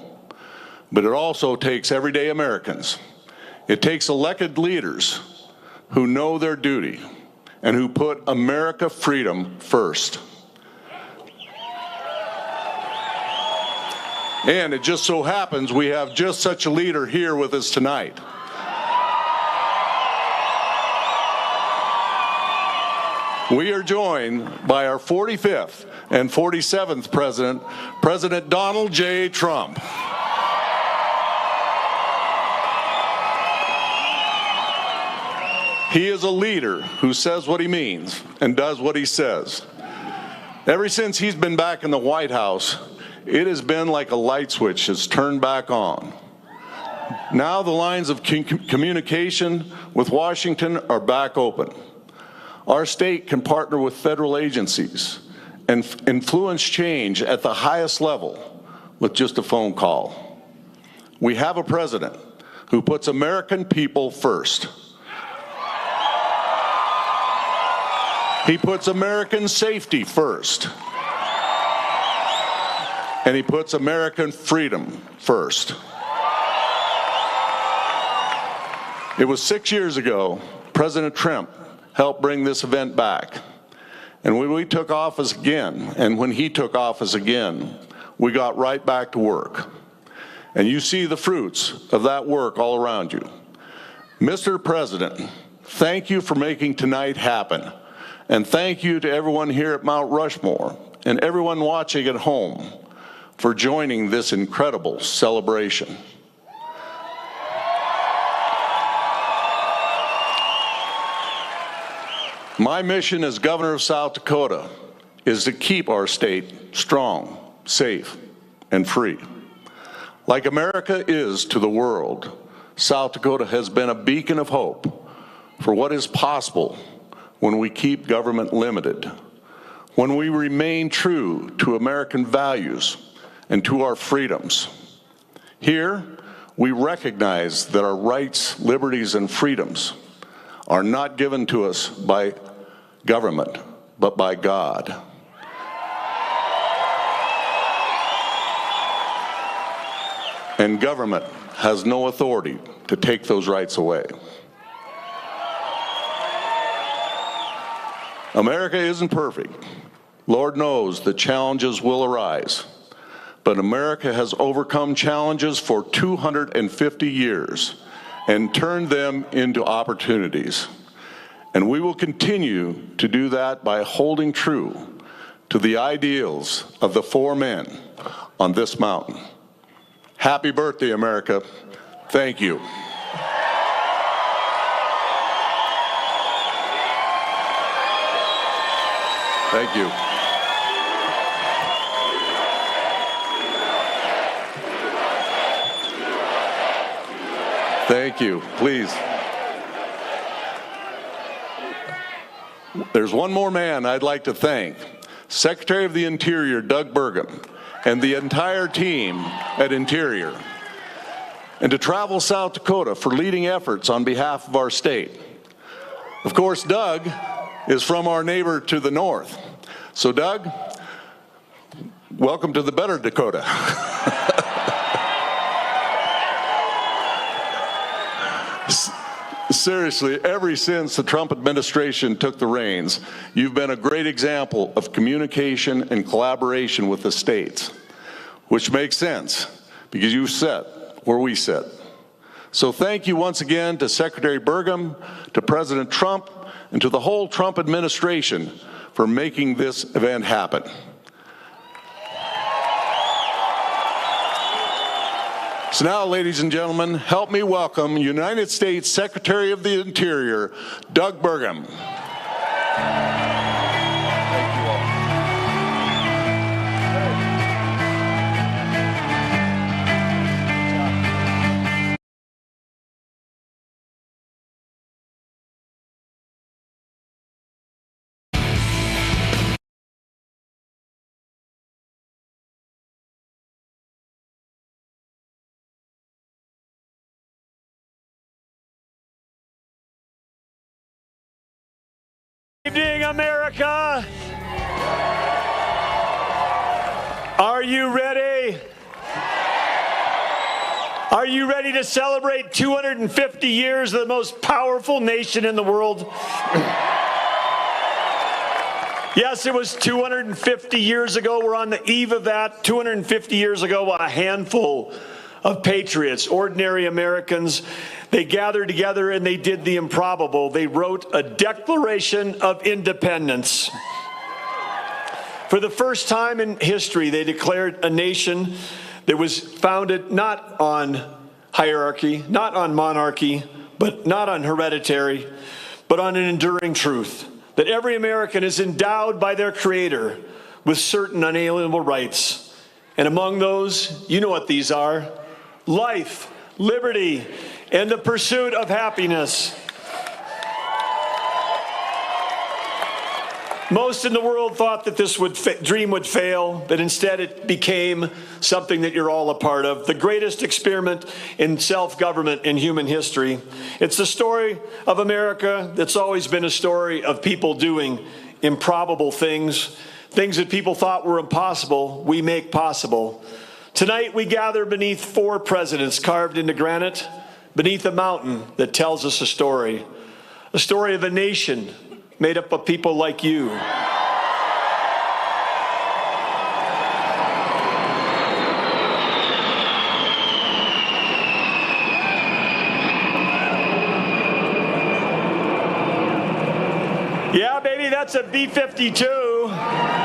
[SPEAKER 13] but it also takes everyday Americans. It takes elected leaders who know their duty and who put America freedom first. And it just so happens we have just such a leader here with us tonight. We are joined by our 45th and 47th president, President Donald J. Trump. He is a leader who says what he means and does what he says. Ever since he's been back in the White House, it has been like a light switch has turned back on. Now the lines of communication with Washington are back open. Our state can partner with federal agencies and influence change at the highest level with just a phone call. We have a president who puts American people first. He puts American safety first. And he puts American freedom first. It was 6 years ago, President Trump helped bring this event back. And when we took office again, and when he took office again, we got right back to work. And you see the fruits of that work all around you. Mr. President, thank you for making tonight happen. And thank you to everyone here at Mount Rushmore and everyone watching at home for joining this incredible celebration. My mission as governor of South Dakota is to keep our state strong, safe, and free. Like America is to the world, South Dakota has been a beacon of hope for what is possible when we keep government limited, when we remain true to American values and to our freedoms. Here, we recognize that our rights, liberties, and freedoms are not given to us by government, but by God. And government has no authority to take those rights away. America isn't perfect. Lord knows that challenges will arise. But America has overcome challenges for 250 years and turned them into opportunities. And we will continue to do that by holding true to the ideals of the four men on this mountain. Happy birthday, America. Thank you. Thank you. Thank you. Please. There's one more man I'd like to thank. Secretary of the Interior, Doug Burgum, and the entire team at Interior. And to Travel South Dakota for leading efforts on behalf of our state. Of course, Doug is from our neighbor to the north. So Doug, welcome to the better Dakota. Seriously, ever since the Trump administration took the reins, you've been a great example of communication and collaboration with the states, which makes sense because you sit where we sit. So thank you once again to Secretary Burgum, to President Trump, and to the whole Trump administration for making this event happen. So now, ladies and gentlemen, help me welcome United States Secretary of the Interior, Doug Burgum.
[SPEAKER 14] Good evening, America. Are you ready? Are you ready to celebrate 250 years of the most powerful nation in the world? Yes, it was 250 years ago. We're on the eve of that. 250 years ago, a handful of patriots, ordinary Americans, they gathered together and they did the improbable. They wrote a Declaration of Independence. For the first time in history, they declared a nation that was founded not on hierarchy, not on monarchy, but not on hereditary, but on an enduring truth, that every American is endowed by their Creator with certain unalienable rights. And among those, you know what these are: life, liberty, and the pursuit of happiness. Most in the world thought that this dream would fail, but instead it became something that you're all a part of, the greatest experiment in self-government in human history. It's the story of America that's always been a story of people doing improbable things, things that people thought were impossible, we make possible. Tonight we gather beneath 4 presidents carved into granite, beneath a mountain that tells us a story of a nation made up of people like you. that's a B-52.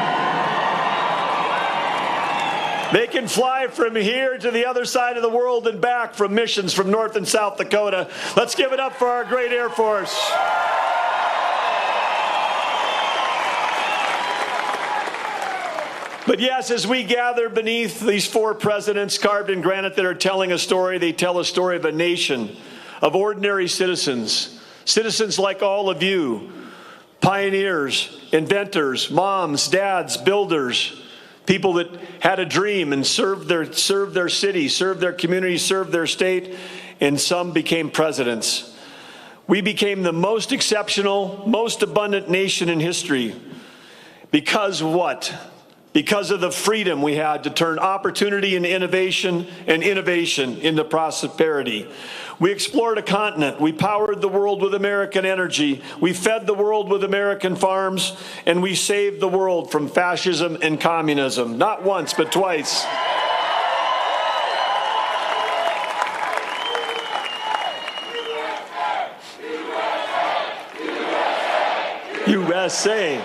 [SPEAKER 14] They can fly from here to the other side of the world and back from missions from North and South Dakota. Let's give it up for our great Air Force. But yes, as we gather beneath these four presidents carved in granite that are telling a story, they tell a story of a nation of ordinary citizens, citizens like all of you, pioneers, inventors, moms, dads, builders, people that had a dream and served their city, served their community, served their state, and some became presidents. We became the most exceptional, most abundant nation in history. Because what? Because of the freedom we had to turn opportunity into innovation and innovation into prosperity. We explored a continent. We powered the world with American energy. We fed the world with American farms. And we saved the world from fascism and communism. Not once, but twice. USA.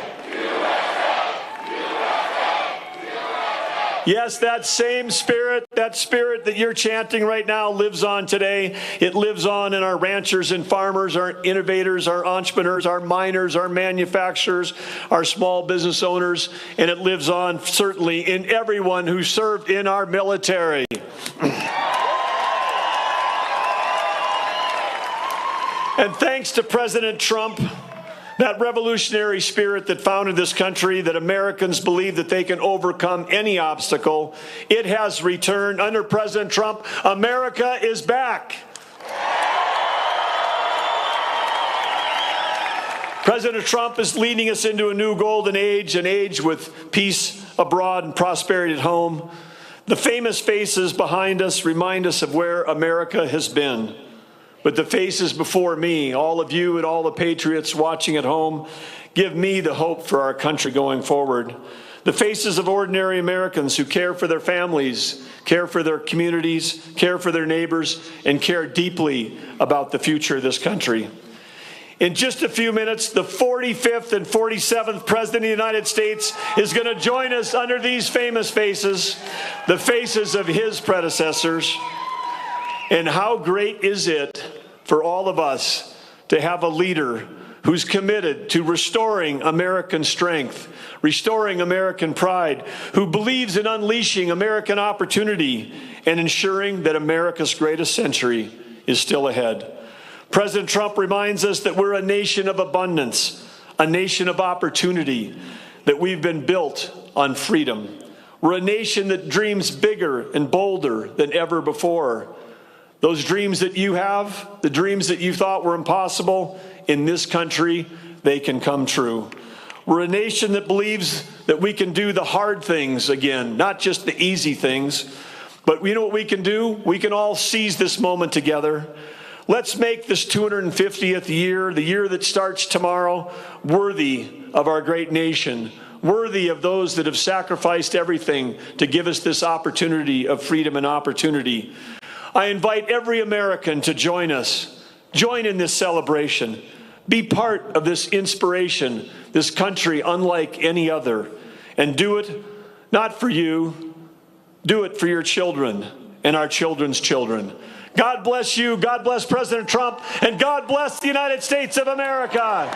[SPEAKER 14] Yes, that same spirit, that spirit that you're chanting right now lives on today. It lives on in our ranchers and farmers, our innovators, our entrepreneurs, our miners, our manufacturers, our small business owners, and it lives on certainly in everyone who served in our military. And thanks to President Trump, that revolutionary spirit that founded this country, that Americans believe that they can overcome any obstacle, it has returned. Under President Trump, America is back. President Trump is leading us into a new golden age, an age with peace abroad and prosperity at home. The famous faces behind us remind us of where America has been. But the faces before me, all of you and all the patriots watching at home, give me the hope for our country going forward. The faces of ordinary Americans who care for their families, care for their communities, care for their neighbors, and care deeply about the future of this country. In just a few minutes, the 45th and 47th President of the United States is going to join us under these famous faces, the faces of his predecessors. And how great is it for all of us to have a leader who's committed to restoring American strength, restoring American pride, who believes in unleashing American opportunity and ensuring that America's greatest century is still ahead. President Trump reminds us that we're a nation of abundance, a nation of opportunity, that we've been built on freedom. We're a nation that dreams bigger and bolder than ever before. Those dreams that you have, the dreams that you thought were impossible, in this country, they can come true. We're a nation that believes that we can do the hard things again, not just the easy things. But you know what we can do? We can all seize this moment together. Let's make this 250th year, the year that starts tomorrow, worthy of our great nation, worthy of those that have sacrificed everything to give us this opportunity of freedom and opportunity. I invite every American to join us, join in this celebration, be part of this inspiration, this country unlike any other, and do it not for you, do it for your children and our children's children. God bless you, God bless President Trump, and God bless the United States of America.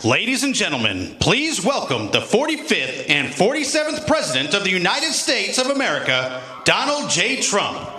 [SPEAKER 7] Ladies and gentlemen, please welcome the 45th and 47th President of the United States of America, Donald J. Trump.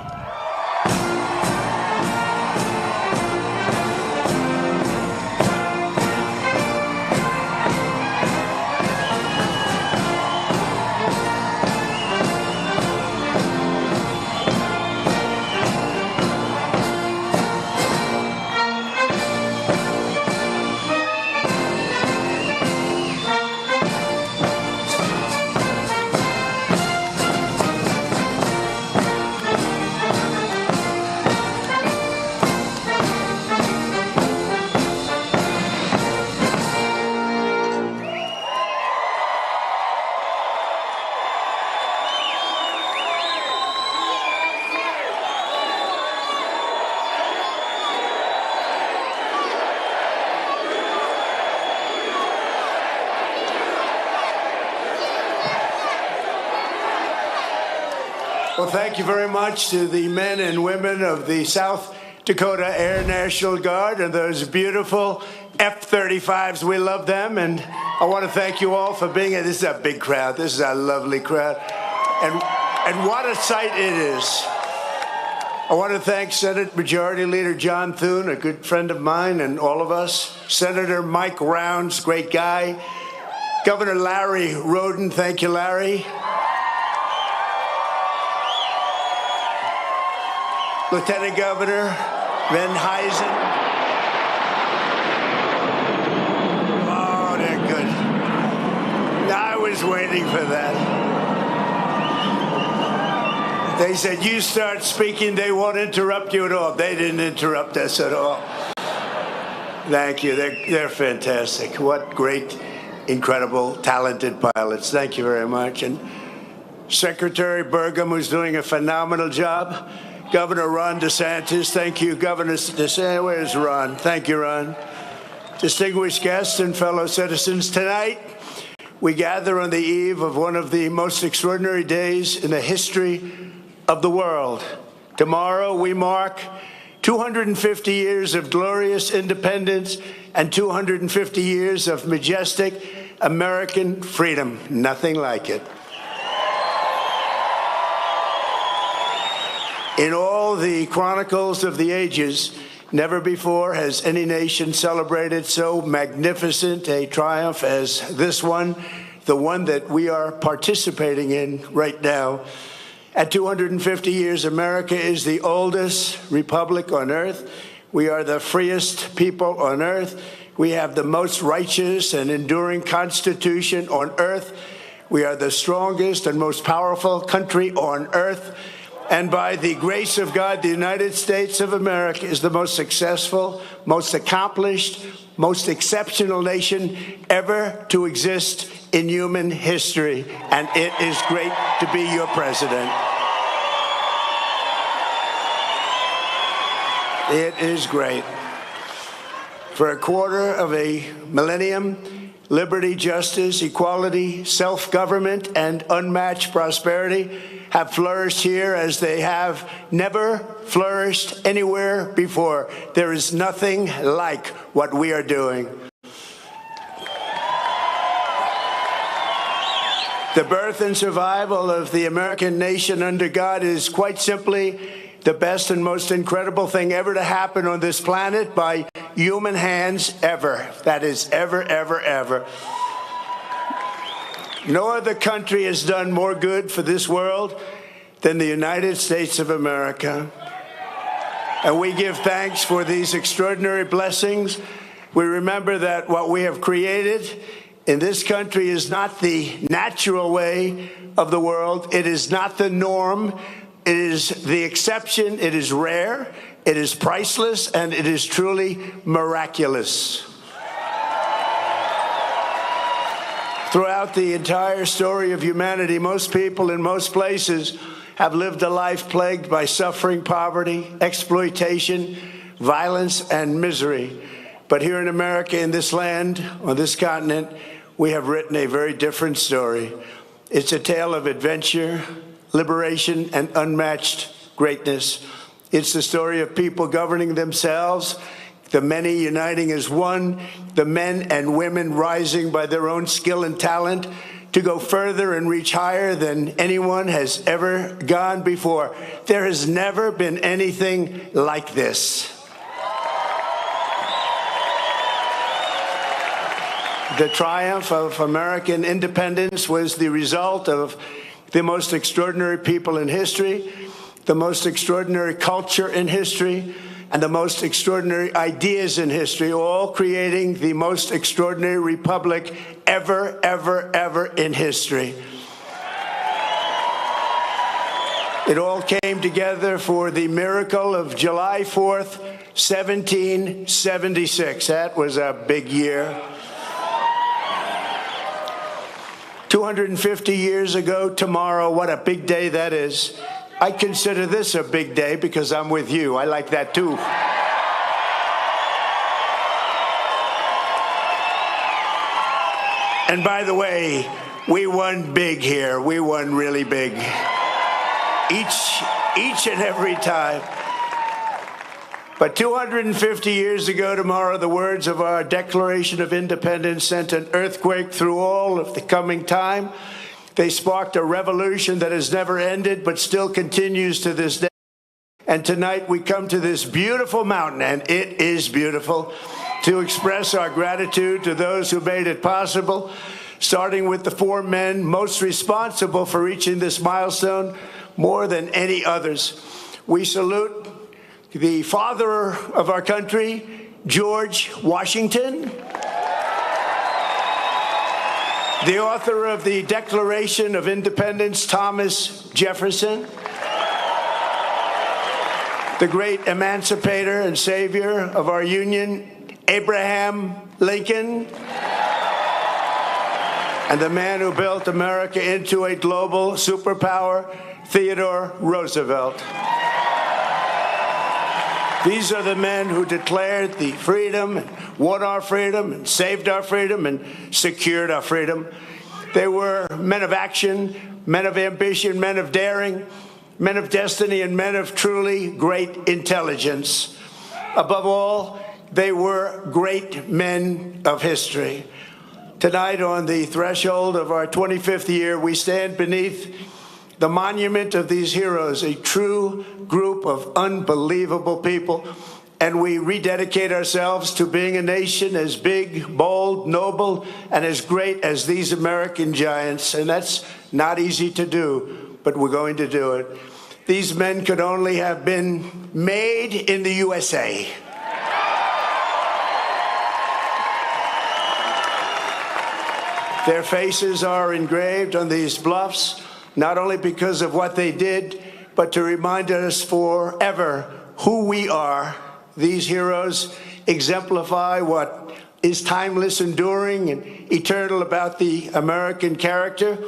[SPEAKER 15] Well, thank you very much to the men and women of the South Dakota Air National Guard and those beautiful F-35s. We love them, and I want to thank you all for being here. This is a big crowd. This is a lovely crowd, and what a sight it is. I want to thank Senate Majority Leader John Thune, a good friend of mine and all of us. Senator Mike Rounds, great guy. Governor Larry Roden, thank you, Larry. Lieutenant Governor Van Huysen. Oh, they're good. I was waiting for that. They said, you start speaking, they won't interrupt you at all. They didn't interrupt us at all. Thank you. They're fantastic. What great, incredible, talented pilots. Thank you very much. And Secretary Burgum, who's doing a phenomenal job. Governor Ron DeSantis, thank you. Governor DeSantis, where's Ron? Thank you, Ron. Distinguished guests and fellow citizens, tonight we gather on the eve of one of the most extraordinary days in the history of the world. Tomorrow we mark 250 years of glorious independence and 250 years of majestic American freedom. Nothing like it. In all the chronicles of the ages, never before has any nation celebrated so magnificent a triumph as this one, the one that we are participating in right now. At 250 years, America is the oldest republic on earth. We are the freest people on earth. We have the most righteous and enduring constitution on earth. We are the strongest and most powerful country on earth. And by the grace of God, the United States of America is the most successful, most accomplished, most exceptional nation ever to exist in human history. And it is great to be your president. It is great. For a quarter of a millennium, liberty, justice, equality, self-government, and unmatched prosperity have flourished here as they have never flourished anywhere before. There is nothing like what we are doing. The birth and survival of the American nation under God is quite simply the best and most incredible thing ever to happen on this planet by human hands ever. That is ever, ever, ever. No other country has done more good for this world than the United States of America. And we give thanks for these extraordinary blessings. We remember that what we have created in this country is not the natural way of the world. It is not the norm. It is the exception. It is rare. It is priceless, and it is truly miraculous. Throughout the entire story of humanity, most people in most places have lived a life plagued by suffering, poverty, exploitation, violence, and misery. But here in America, in this land, on this continent, we have written a very different story. It's a tale of adventure, liberation, and unmatched greatness. It's the story of people governing themselves the many uniting as one, the men and women rising by their own skill and talent to go further and reach higher than anyone has ever gone before. There has never been anything like this. The triumph of American independence was the result of the most extraordinary people in history, the most extraordinary culture in history, and the most extraordinary ideas in history, all creating the most extraordinary republic ever, ever, ever in history. It all came together for the miracle of July 4th, 1776. That was a big year. 250 years ago tomorrow, what a big day that is. I consider this a big day because I'm with you. I like that too. And by the way, we won big here. We won really big. Each and every time. But 250 years ago tomorrow, the words of our Declaration of Independence sent an earthquake through all of the coming time. They sparked a revolution that has never ended, but still continues to this day. And tonight we come to this beautiful mountain, and it is beautiful, to express our gratitude to those who made it possible, starting with the four men most responsible for reaching this milestone more than any others. We salute the father of our country, George Washington, the author of the Declaration of Independence, Thomas Jefferson, the great emancipator and savior of our Union, Abraham Lincoln, and the man who built America into a global superpower, Theodore Roosevelt. These are the men who declared the freedom, and won our freedom, and saved our freedom, and secured our freedom. They were men of action, men of ambition, men of daring, men of destiny, and men of truly great intelligence. Above all, they were great men of history. Tonight, on the threshold of our 25th year, we stand beneath the monument of these heroes, a true group of unbelievable people, and we rededicate ourselves to being a nation as big, bold, noble, and as great as these American giants. And that's not easy to do, but we're going to do it. These men could only have been made in the USA. Their faces are engraved on these bluffs, not only because of what they did, but to remind us forever who we are. These heroes exemplify what is timeless, enduring, and eternal about the American character.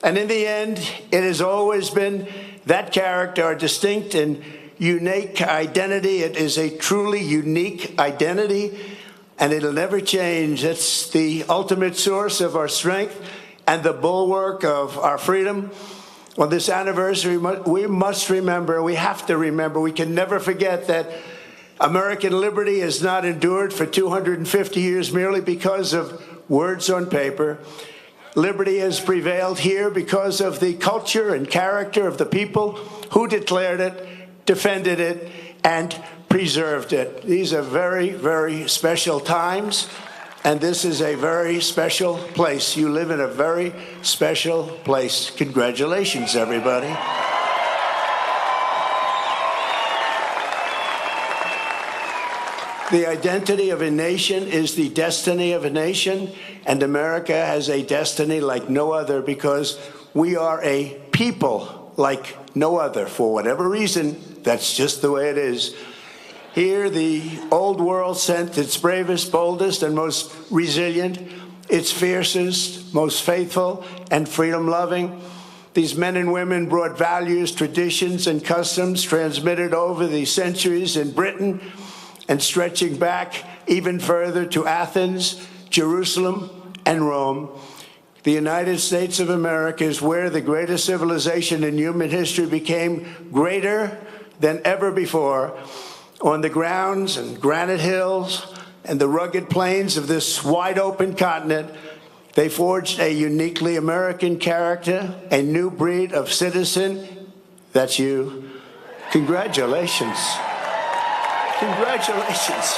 [SPEAKER 15] And in the end, it has always been that character, our distinct and unique identity. It is a truly unique identity, and it'll never change. It's the ultimate source of our strength and the bulwark of our freedom. On this anniversary, we must remember, we have to remember, we can never forget that American liberty has not endured for 250 years merely because of words on paper. Liberty has prevailed here because of the culture and character of the people who declared it, defended it, and preserved it. These are very, very special times, and this is a very special place. You live in a very special place. Congratulations, everybody. The identity of a nation is the destiny of a nation, and America has a destiny like no other because we are a people like no other. For whatever reason, that's just the way it is. Here, the old world sent its bravest, boldest, and most resilient, its fiercest, most faithful, and freedom-loving. These men and women brought values, traditions, and customs transmitted over the centuries in Britain, and stretching back even further to Athens, Jerusalem, and Rome. The United States of America is where the greatest civilization in human history became greater than ever before. On the grounds and granite hills and the rugged plains of this wide-open continent, they forged a uniquely American character, a new breed of citizen. That's you. Congratulations. Congratulations.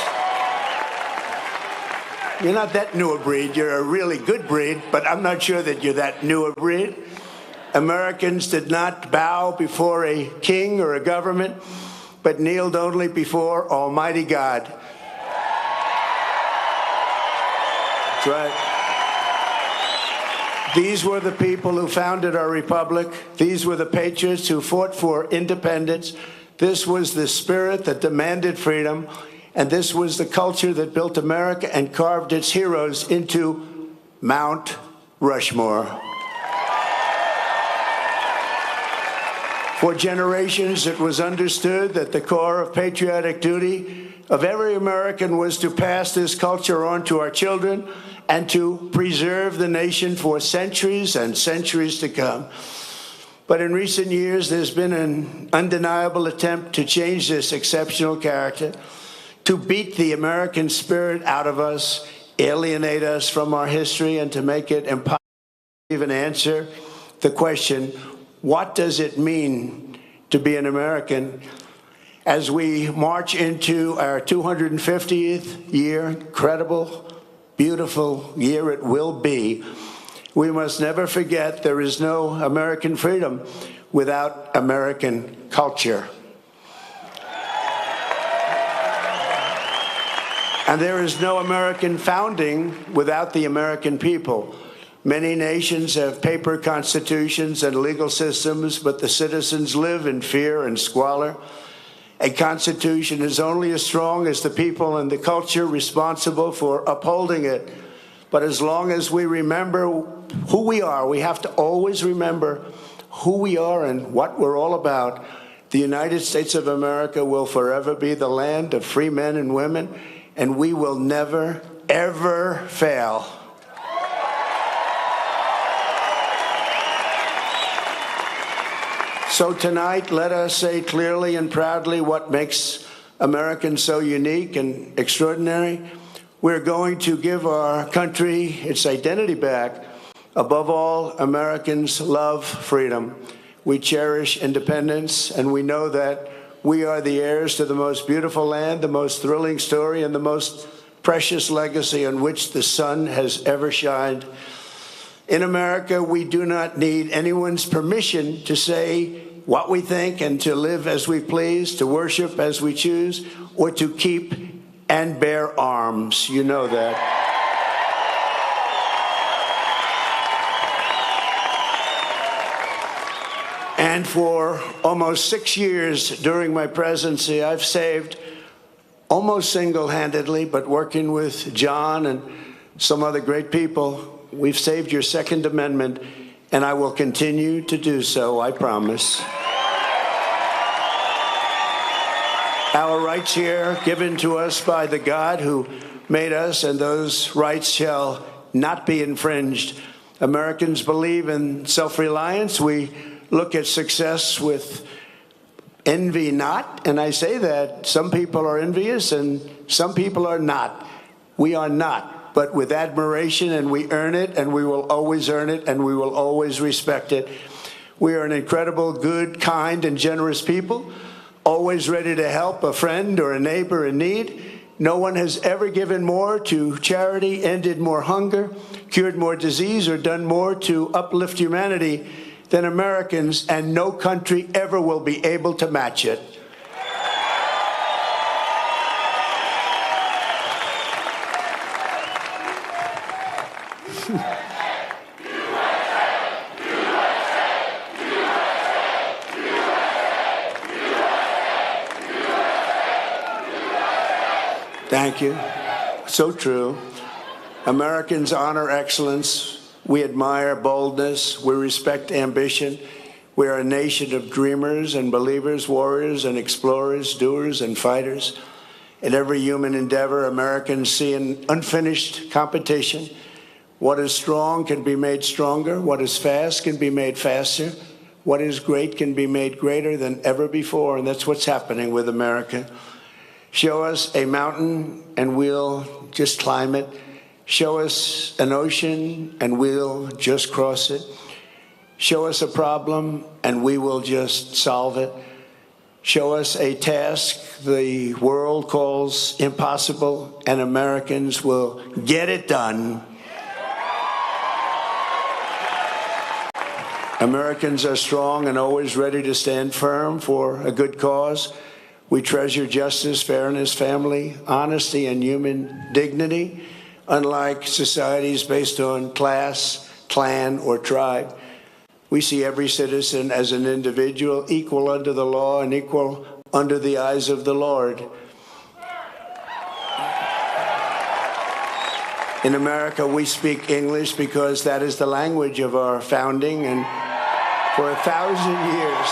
[SPEAKER 15] You're not that new a breed. You're a really good breed, but I'm not sure that you're that new a breed. Americans did not bow before a king or a government, but kneeled only before Almighty God. That's right. These were the people who founded our republic. These were the patriots who fought for independence. This was the spirit that demanded freedom. And this was the culture that built America and carved its heroes into Mount Rushmore. For generations, it was understood that the core of patriotic duty of every American was to pass this culture on to our children and to preserve the nation for centuries and centuries to come. But in recent years, there's been an undeniable attempt to change this exceptional character, to beat the American spirit out of us, alienate us from our history, and to make it impossible to even answer the question, what does it mean to be an American? As we march into our 250th year, incredible, beautiful year it will be, we must never forget there is no American freedom without American culture. And there is no American founding without the American people. Many nations have paper constitutions and legal systems, but the citizens live in fear and squalor. A constitution is only as strong as the people and the culture responsible for upholding it. But as long as we remember who we are, we have to always remember who we are and what we're all about. The United States of America will forever be the land of free men and women, and we will never, ever fail. So tonight, let us say clearly and proudly what makes Americans so unique and extraordinary. We're going to give our country its identity back. Above all, Americans love freedom. We cherish independence, and we know that we are the heirs to the most beautiful land, the most thrilling story, and the most precious legacy on which the sun has ever shined. In America, we do not need anyone's permission to say what we think and to live as we please, to worship as we choose, or to keep and bear arms. You know that. And for almost 6 years during my presidency, I've saved, almost single-handedly, but working with John and some other great people, we've saved your Second Amendment, and I will continue to do so, I promise. Our rights here, given to us by the God who made us, and those rights shall not be infringed. Americans believe in self-reliance. We look at success with envy not, and I say that some people are envious and some people are not. We are not, but with admiration, and we earn it, and we will always earn it, and we will always respect it. We are an incredible, good, kind, and generous people, always ready to help a friend or a neighbor in need. No one has ever given more to charity, ended more hunger, cured more disease, or done more to uplift humanity than Americans, and no country ever will be able to match it. Thank you. So true. Americans honor excellence. We admire boldness. We respect ambition. We are a nation of dreamers and believers, warriors and explorers, doers and fighters. In every human endeavor, Americans see an unfinished competition. What is strong can be made stronger. What is fast can be made faster. What is great can be made greater than ever before. And that's what's happening with America. Show us a mountain and we'll just climb it. Show us an ocean and we'll just cross it. Show us a problem and we will just solve it. Show us a task the world calls impossible and Americans will get it done. Americans are strong and always ready to stand firm for a good cause. We treasure justice, fairness, family, honesty, and human dignity, unlike societies based on class, clan, or tribe. We see every citizen as an individual, equal under the law and equal under the eyes of the Lord. In America, we speak English because that is the language of our founding, and for 1,000 years,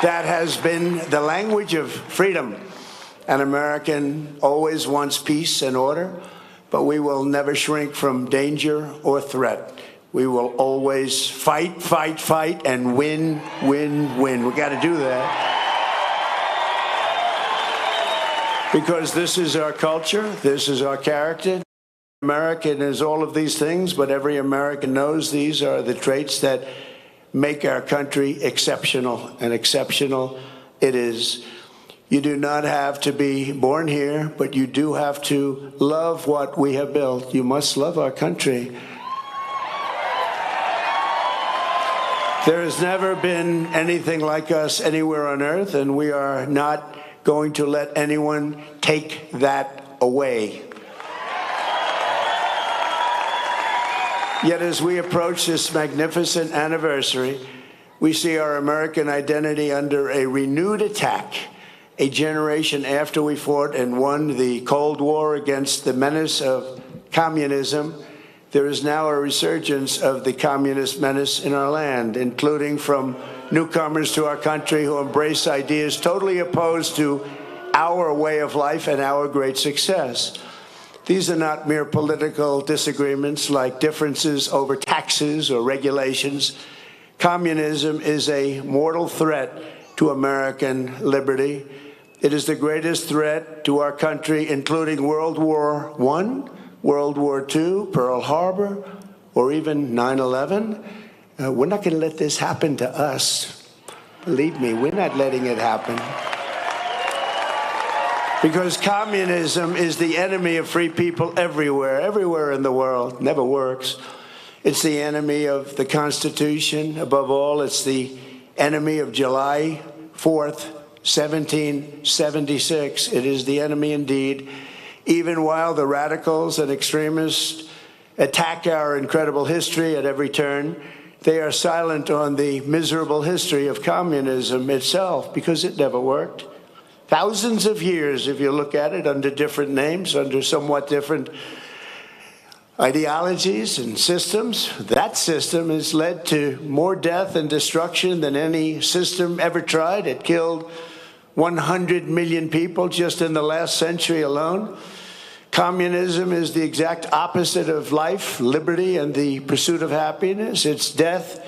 [SPEAKER 15] that has been the language of freedom. An American always wants peace and order, but we will never shrink from danger or threat. We will always fight, fight, fight, and win, win, win. We got to do that. Because this is our culture, this is our character. American is all of these things, but every American knows these are the traits that make our country exceptional, and exceptional it is. You do not have to be born here, but you do have to love what we have built. You must love our country. There has never been anything like us anywhere on earth, and we are not going to let anyone take that away. Yet as we approach this magnificent anniversary, we see our American identity under a renewed attack. A generation after we fought and won the Cold War against the menace of communism, there is now a resurgence of the communist menace in our land, including from newcomers to our country who embrace ideas totally opposed to our way of life and our great success. These are not mere political disagreements like differences over taxes or regulations. Communism is a mortal threat to American liberty. It is the greatest threat to our country, including World War I, World War II, Pearl Harbor, or even 9/11. We're not going to let this happen to us. Believe me, we're not letting it happen. Because communism is the enemy of free people everywhere in the world. Never works. It's the enemy of the Constitution. Above all, it's the enemy of July 4th, 1776. It is the enemy indeed. Even while the radicals and extremists attack our incredible history at every turn, they are silent on the miserable history of communism itself, because it never worked. Thousands of years, if you look at it, under different names, under somewhat different ideologies and systems, that system has led to more death and destruction than any system ever tried. It killed 100 million people just in the last century alone. Communism is the exact opposite of life, liberty, and the pursuit of happiness. It's death,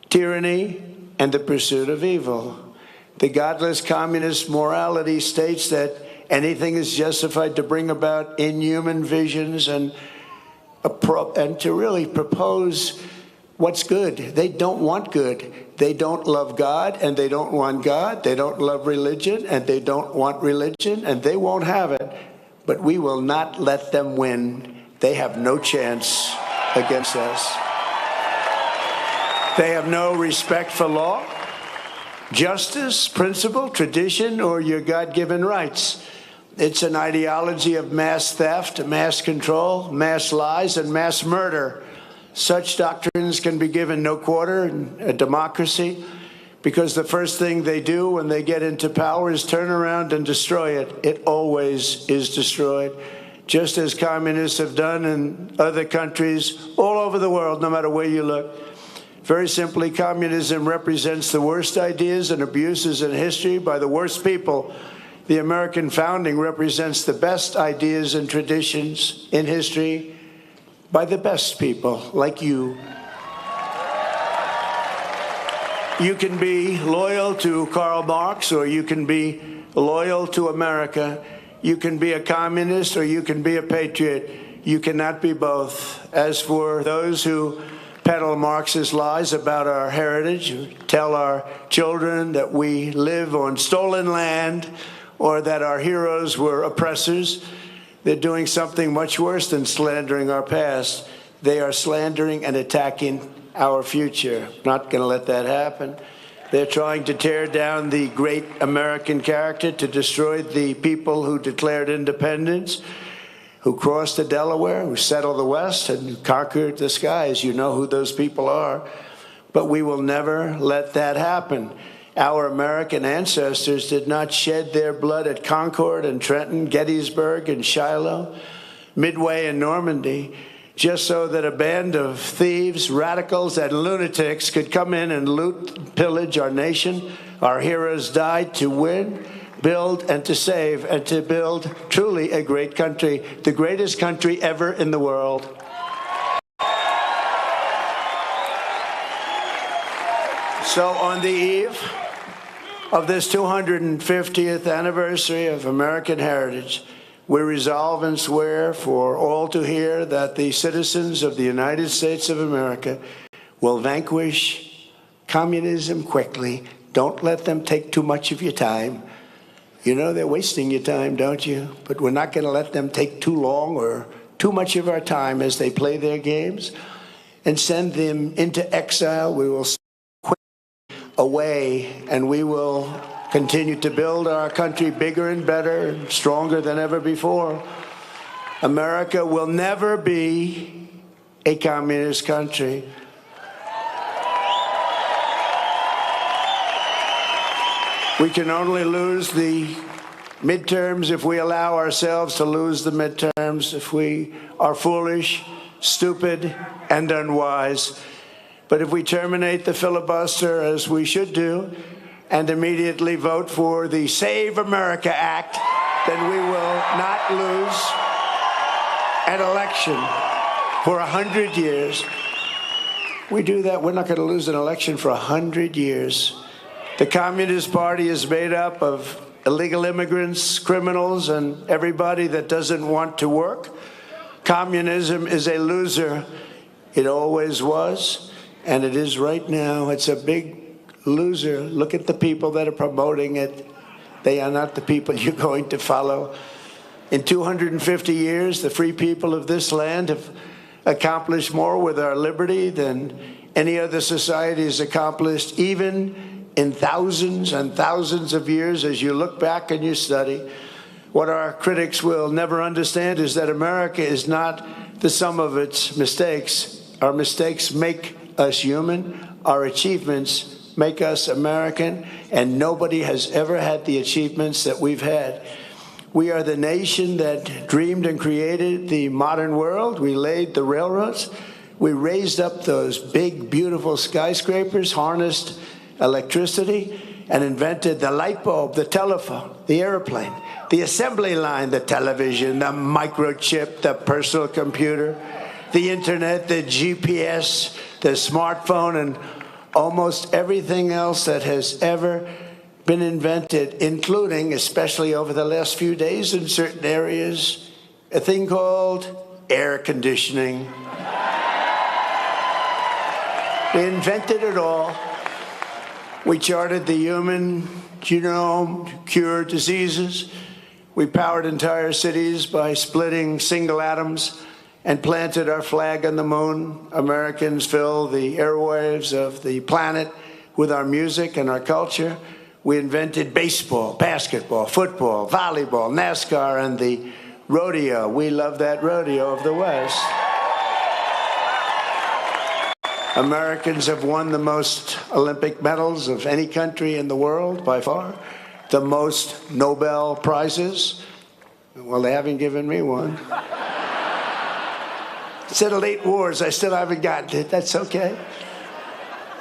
[SPEAKER 15] tyranny, and the pursuit of evil. The godless communist morality states that anything is justified to bring about inhuman visions and to really propose what's good. They don't want good. They don't love God, and they don't want God. They don't love religion, and they don't want religion, and they won't have it. But we will not let them win. They have no chance against us. They have no respect for law, justice, principle, tradition, or your God-given rights. It's an ideology of mass theft, mass control, mass lies, and mass murder. Such doctrines can be given no quarter in a democracy, because the first thing they do when they get into power is turn around and destroy it. It always is destroyed, just as communists have done in other countries all over the world, no matter where you look. Very simply, communism represents the worst ideas and abuses in history by the worst people. The American founding represents the best ideas and traditions in history by the best people like you. You can be loyal to Karl Marx, or you can be loyal to America. You can be a communist or you can be a patriot. You cannot be both. As for those who peddle Marxist lies about our heritage, who tell our children that we live on stolen land or that our heroes were oppressors, they're doing something much worse than slandering our past. They are slandering and attacking our future. Not going to let that happen. They're trying to tear down the great American character, to destroy the people who declared independence, who crossed the Delaware, who settled the West, and who conquered the skies. You know who those people are. But we will never let that happen. Our American ancestors did not shed their blood at Concord and Trenton, Gettysburg and Shiloh, Midway and Normandy, just so that a band of thieves, radicals, and lunatics could come in and loot and pillage our nation. Our heroes died to win, build, and to save, and to build truly a great country, the greatest country ever in the world. So on the eve of this 250th anniversary of American heritage, we resolve and swear for all to hear that the citizens of the United States of America will vanquish communism quickly. Don't let them take too much of your time. You know they're wasting your time, don't you? But we're not going to let them take too long or too much of our time as they play their games and send them into exile. We will quit away, and we will continue to build our country bigger and better and stronger than ever before. America will never be a communist country. We can only lose the midterms if we allow ourselves to lose the midterms, if we are foolish, stupid, and unwise. But if we terminate the filibuster, as we should do, and immediately vote for the Save America Act, then we will not lose an election for 100 years. We do that, we're not going to lose an election for 100 years. The Communist Party is made up of illegal immigrants, criminals, and everybody that doesn't want to work. Communism is a loser. It always was, and it is right now. It's a big loser. Look at the people that are promoting it. They are not the people you're going to follow. In 250 years, the free people of this land have accomplished more with our liberty than any other society has accomplished, even in thousands and thousands of years. As you look back and you study, what our critics will never understand is that America is not the sum of its mistakes. Our mistakes make us human. Our achievements make us American, and nobody has ever had the achievements that we've had. We are the nation that dreamed and created the modern world. We laid the railroads. We raised up those big, beautiful skyscrapers, harnessed electricity, and invented the light bulb, the telephone, the airplane, the assembly line, the television, the microchip, the personal computer, the internet, the GPS, the smartphone, and almost everything else that has ever been invented, including, especially over the last few days in certain areas, a thing called air conditioning. They invented it all. We charted the human genome to cure diseases. We powered entire cities by splitting single atoms and planted our flag on the moon. Americans fill the airwaves of the planet with our music and our culture. We invented baseball, basketball, football, volleyball, NASCAR, and the rodeo. We love that rodeo of the West. Americans have won the most Olympic medals of any country in the world by far, the most Nobel Prizes. Well, they haven't given me one. Settled 8 wars, I still haven't gotten it. That's okay.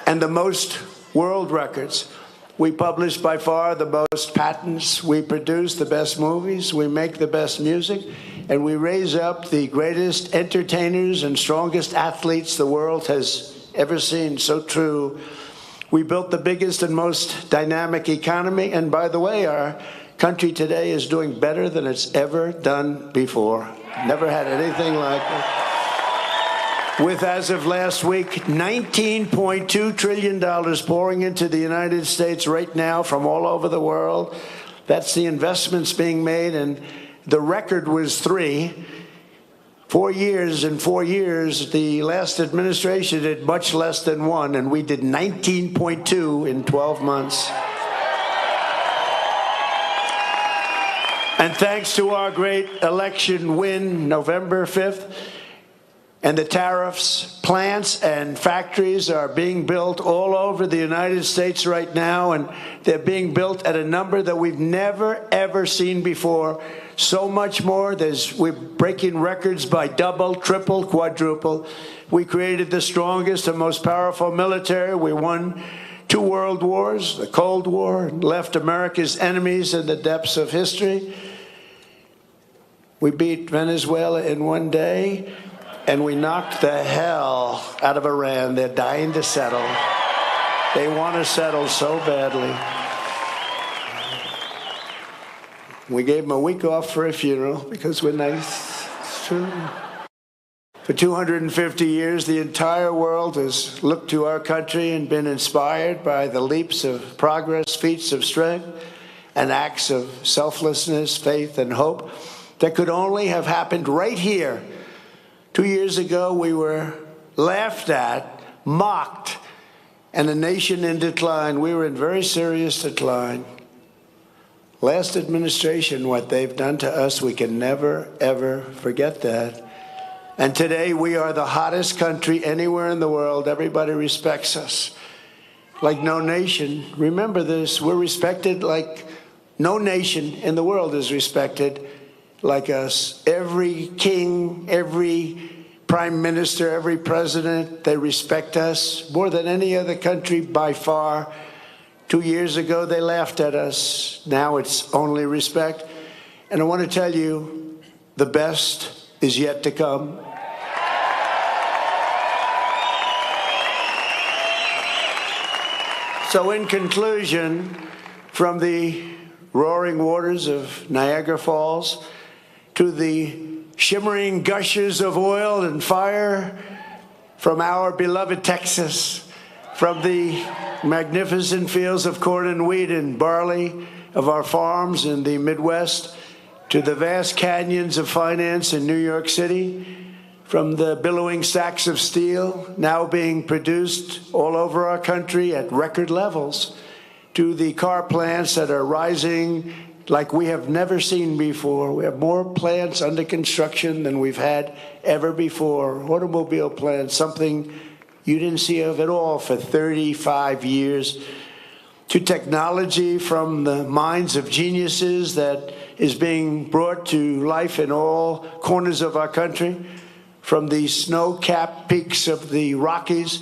[SPEAKER 15] And the most world records. We publish by far the most patents. We produce the best movies. We make the best music. And we raise up the greatest entertainers and strongest athletes the world has ever seen. So true. We built the biggest and most dynamic economy. And by the way, our country today is doing better than it's ever done before. Never had anything like it. With, as of last week, $19.2 trillion pouring into the United States right now from all over the world. That's the investments being made, and the record was 3. 4 years. In 4 years, the last administration did much less than 1, and we did 19.2 in 12 months. And thanks to our great election win, November 5th, and the tariffs, plants and factories are being built all over the United States right now, and they're being built at a number that we've never, ever seen before. So much more. We're breaking records by double, triple, quadruple. We created the strongest and most powerful military. We won 2 world wars, the Cold War, and left America's enemies in the depths of history. We beat Venezuela in 1 day. And we knocked the hell out of Iran. They're dying to settle. They want to settle so badly. We gave them a week off for a funeral because we're nice. It's true. For 250 years, the entire world has looked to our country and been inspired by the leaps of progress, feats of strength, and acts of selflessness, faith, and hope that could only have happened right here. 2 years ago, we were laughed at, mocked, and a nation in decline. We were in very serious decline. Last administration, what they've done to us, we can never, ever forget that. And today, we are the hottest country anywhere in the world. Everybody respects us like no nation. Remember this, we're respected like no nation in the world is respected like us. Every king, every prime minister, every president, they respect us more than any other country by far. 2 years ago, they laughed at us. Now it's only respect. And I want to tell you, the best is yet to come. So in conclusion, from the roaring waters of Niagara Falls to the shimmering gushes of oil and fire from our beloved Texas, from the magnificent fields of corn and wheat and barley of our farms in the Midwest, to the vast canyons of finance in New York City, from the billowing stacks of steel now being produced all over our country at record levels, to the car plants that are rising like we have never seen before. We have more plants under construction than we've had ever before. Automobile plants, something you didn't see of at all for 35 years. To technology from the minds of geniuses that is being brought to life in all corners of our country, from the snow-capped peaks of the Rockies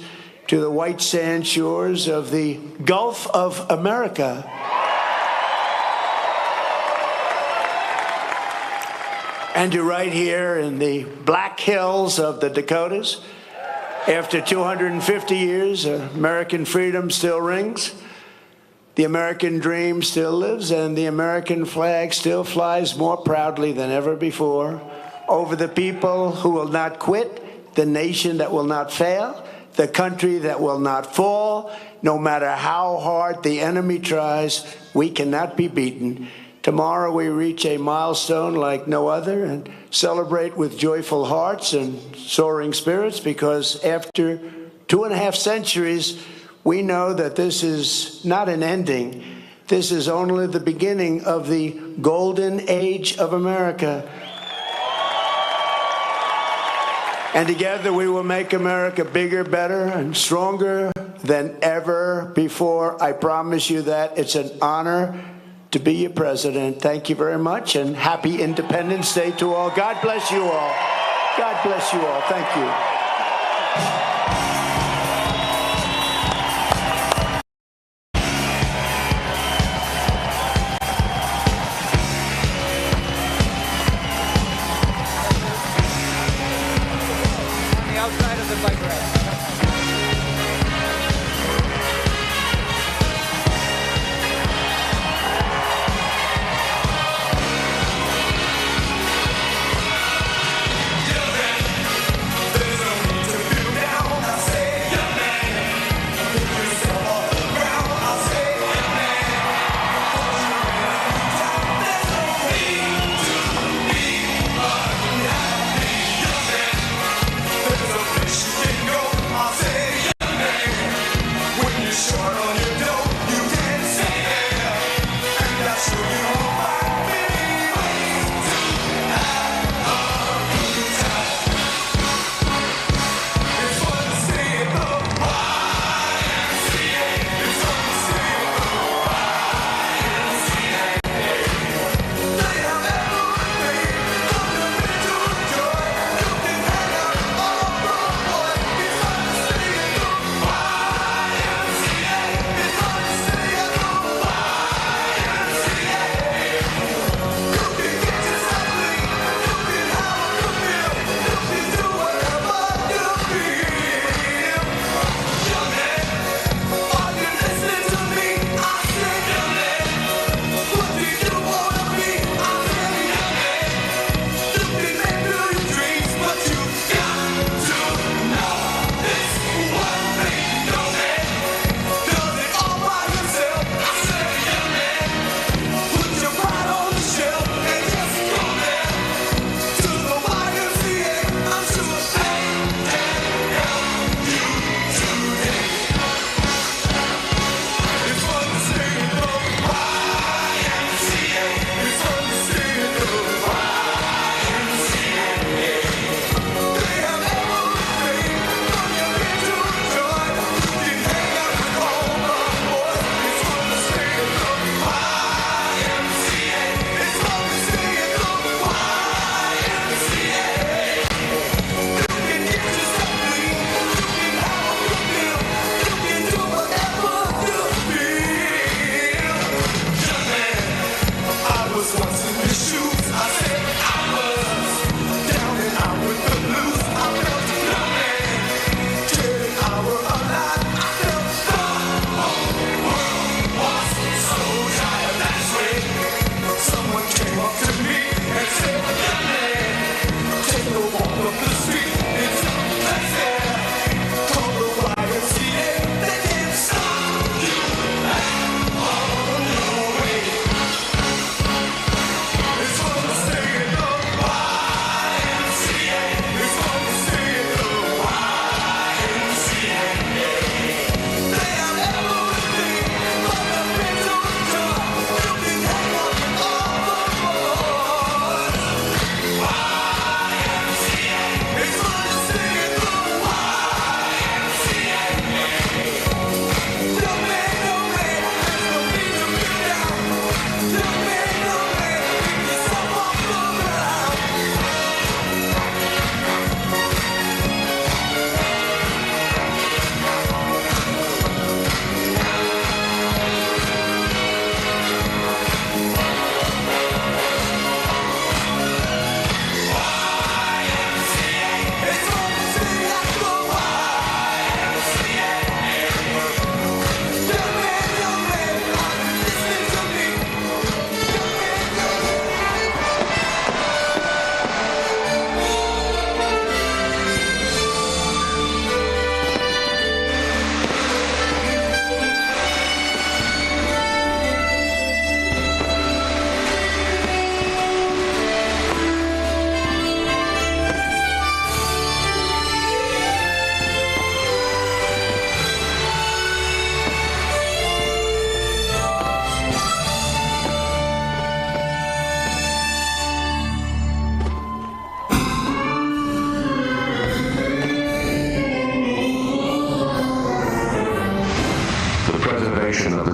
[SPEAKER 15] to the white sand shores of the Gulf of America. And to right here in the Black Hills of the Dakotas, after 250 years, American freedom still rings, the American dream still lives, and the American flag still flies more proudly than ever before over the people who will not quit, the nation that will not fail, the country that will not fall. No matter how hard the enemy tries, we cannot be beaten. Tomorrow we reach a milestone like no other and celebrate with joyful hearts and soaring spirits, because after 2.5 centuries, we know that this is not an ending. This is only the beginning of the golden age of America. And together we will make America bigger, better, and stronger than ever before. I promise you that. It's an honor to be your president. Thank you very much, and happy Independence Day to all. God bless you all. God bless you all. Thank you.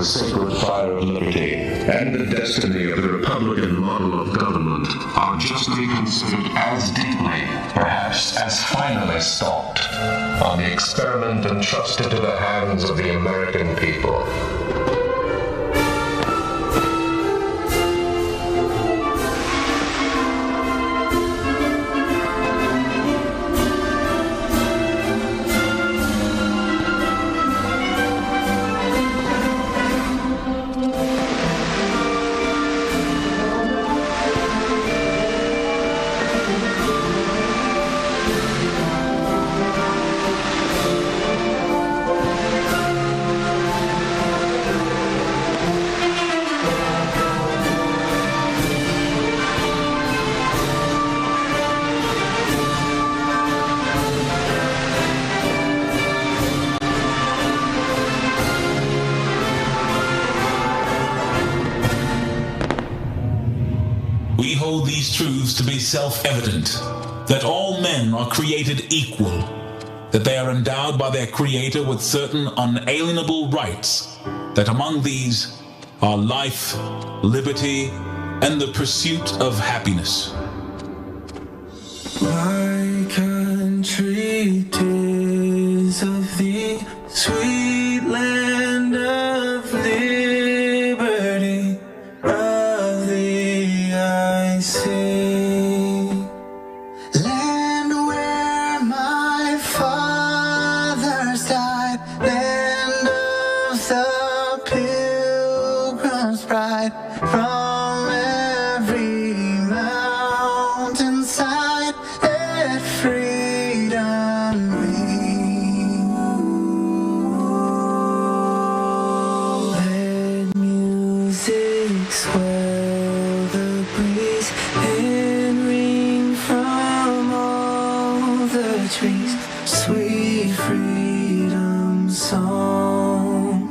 [SPEAKER 9] sacred fire of liberty and the destiny of the Republican model of government are justly considered as deeply, perhaps as finally stopped, on the experiment entrusted to the hands of the American people.
[SPEAKER 16] We hold these truths to be self-evident, that all men are created equal, that they are endowed by their Creator with certain unalienable rights, that among these are life, liberty, and the pursuit of happiness.
[SPEAKER 1] My country, 'tis of thee, sweet land of liberty, of thee I sing.
[SPEAKER 18] Land where my fathers died, land of the Pilgrim's bride, from every mountainside let freedom ring. Let music swell the breeze and ring from all the trees, sweet freedom song.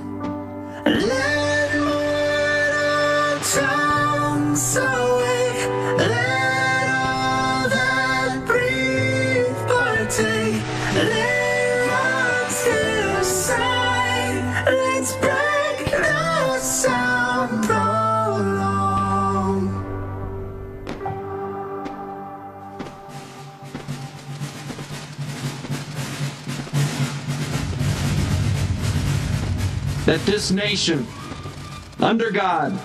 [SPEAKER 18] Let mortal tongues awake, let all that breathe partake, let monsters sigh, let's break the sound prolong.
[SPEAKER 19] That this nation, under God,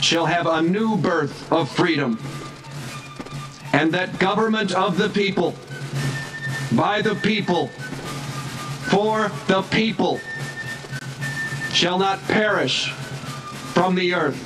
[SPEAKER 19] shall have a new birth of freedom, and that government of the people, by the people, for the people, shall not perish from the earth.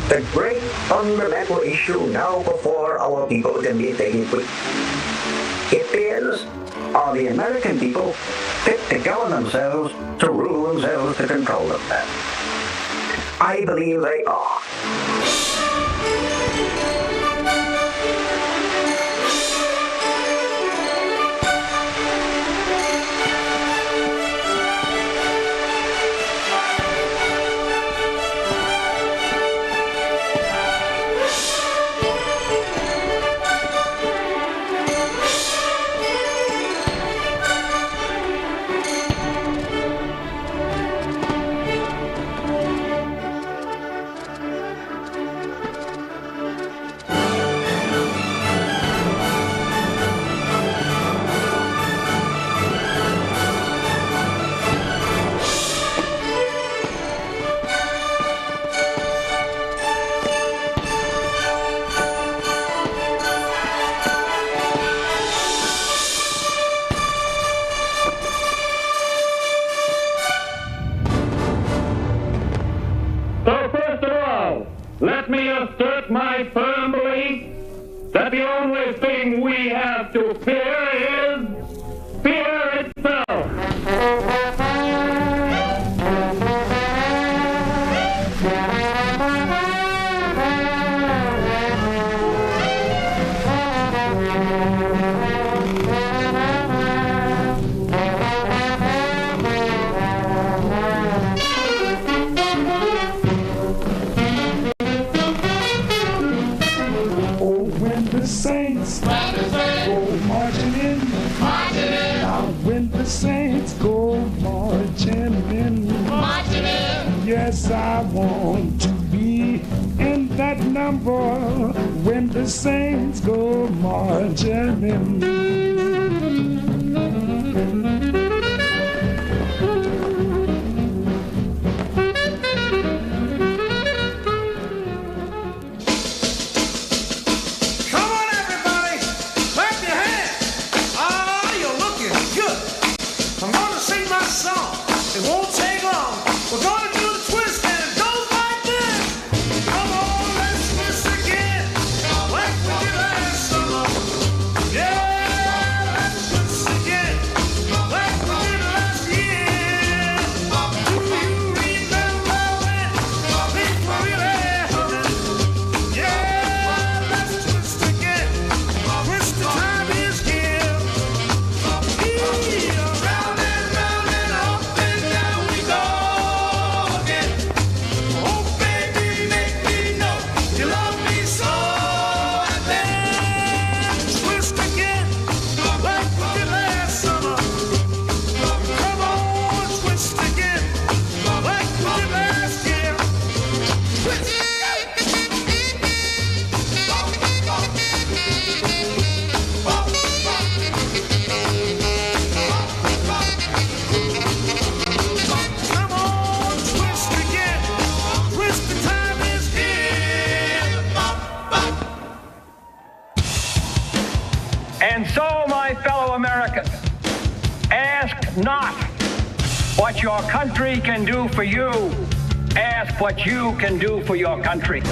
[SPEAKER 25] The great fundamental issue now before our people can be taken quick. It is, are the American people fit to govern themselves, to rule themselves, to control themselves? I believe they are.
[SPEAKER 5] let me assert my firm belief that the only thing we have to fear is fear itself.
[SPEAKER 17] Saints go marching in. Now when the saints go marching in. Yes, I want to be in that number when the saints go marching in.
[SPEAKER 19] And so, my fellow Americans, ask not what your country can do for you. Ask what you can do for your country.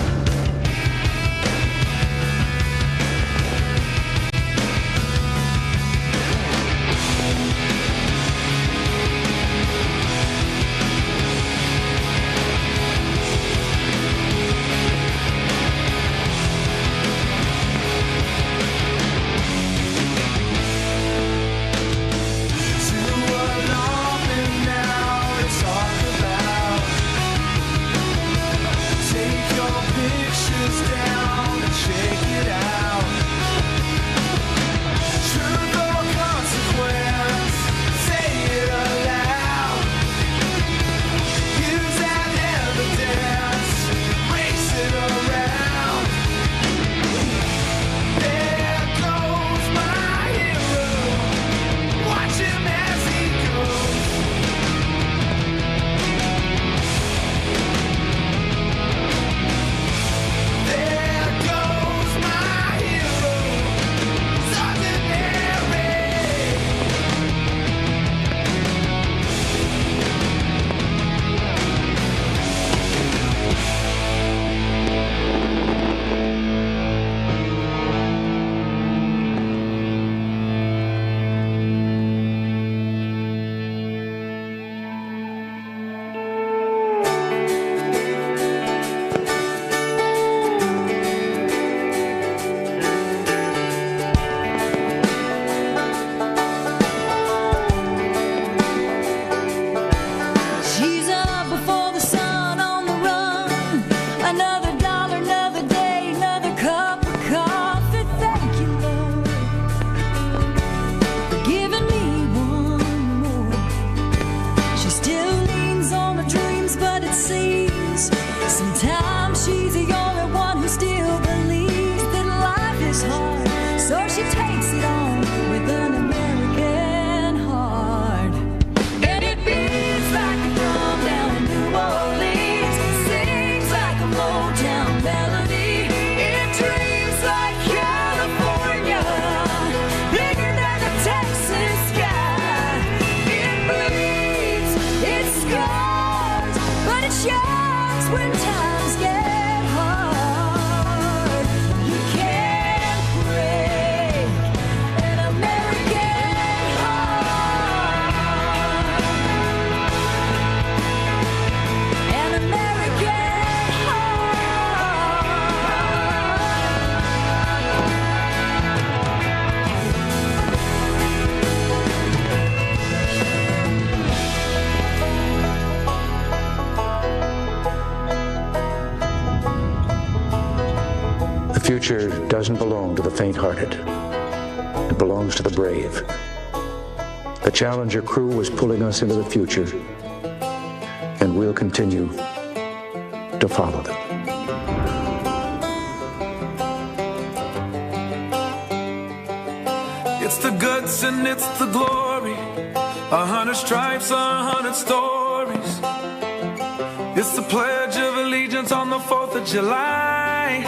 [SPEAKER 21] When times get hard.
[SPEAKER 2] future doesn't belong to the faint-hearted. It belongs to the brave. The Challenger crew was pulling us into the future, and we'll continue to follow them.
[SPEAKER 3] It's the guts and it's the glory, 100 stripes, 100 stories. It's the Pledge of Allegiance on the 4th of July.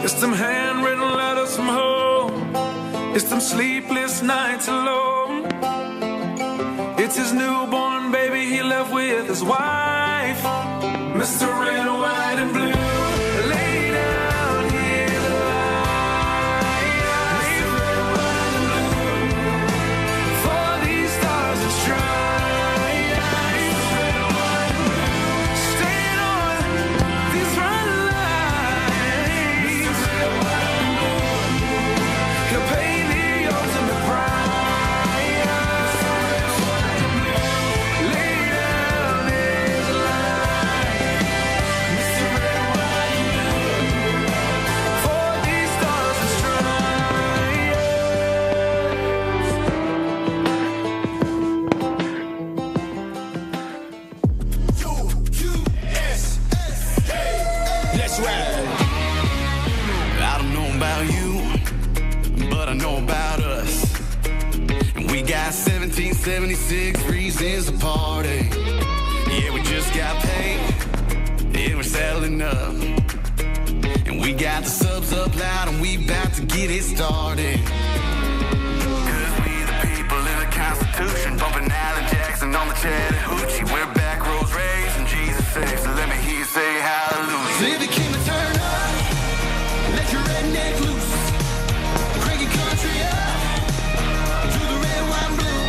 [SPEAKER 3] It's them handwritten letters from home. It's them sleepless nights alone. It's his newborn baby he left with his wife. Mr. Red, White, and Blue. Lay down here the light. Mr. Red, White, and Blue. For these stars that shine. Mr. Red, White, and Blue. Staying on these red lines. Mr. Red, White, and Blue. He'll pay the ultimate price.
[SPEAKER 1] I don't know about you, but I know about us. And we got 1776 reasons to party. Yeah, we just got paid, and we're settling up. And we got the subs up loud, and we about to get it started. Cause we the people in the Constitution, bumping Alan Jackson on the Chattahoochee. We're back roads raised, and Jesus saves. So let me hear you say hallelujah. So if you came to turn up, let your redneck loose. Crank your country up to the red, white, and blue.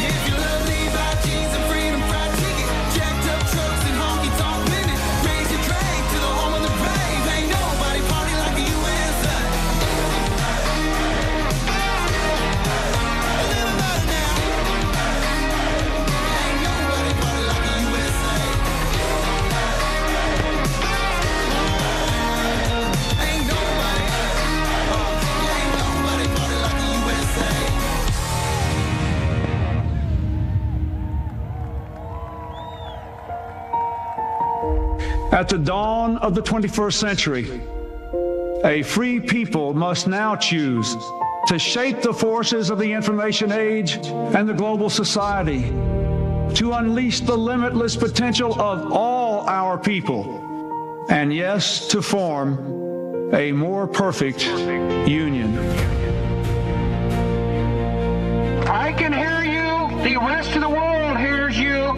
[SPEAKER 1] Yeah, if you love Levi jeans and freedom fried chicken, jacked up trucks and honky tonk women, raise your drink to the home of the brave. Ain't nobody party like the USA. A little louder now. Ain't nobody party like the USA. Ain't nobody party like the USA.
[SPEAKER 20] At the dawn of the 21st century, a free people must now choose to shape the forces of the information age and the global society, to unleash the limitless potential of all our people, and yes, to form a more perfect union.
[SPEAKER 22] I can hear you, the rest of the world hears you,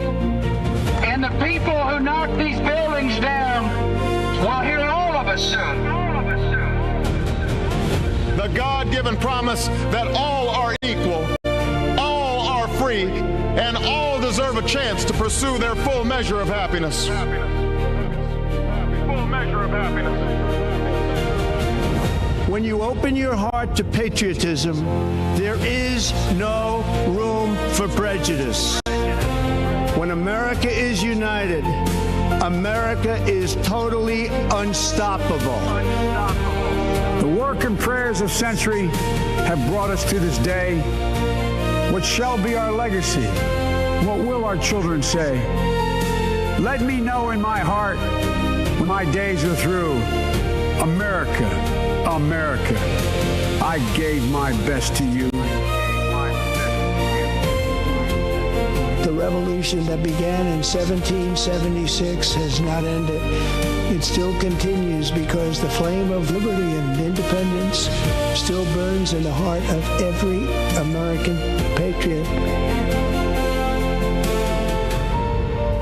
[SPEAKER 22] and the people who knock these buildings down will hear all of us soon.
[SPEAKER 23] The God-given promise that all are equal, all are free, and all deserve a chance to pursue their full measure of happiness. Full measure of happiness.
[SPEAKER 15] When you open your heart to patriotism, there is no room for prejudice. When America is united, America is totally unstoppable.
[SPEAKER 20] The work and prayers of century have brought us to this day. What shall be our legacy? What will our children say? Let me know in my heart when my days are through. America, America, I gave my best to you.
[SPEAKER 15] The revolution that began in 1776 has not ended. It still continues because the flame of liberty and independence still burns in the heart of every American patriot.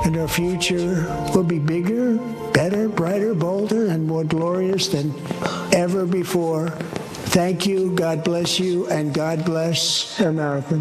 [SPEAKER 15] And our future will be bigger, better, brighter, bolder, and more glorious than ever before. Thank you, God bless you, and God bless America.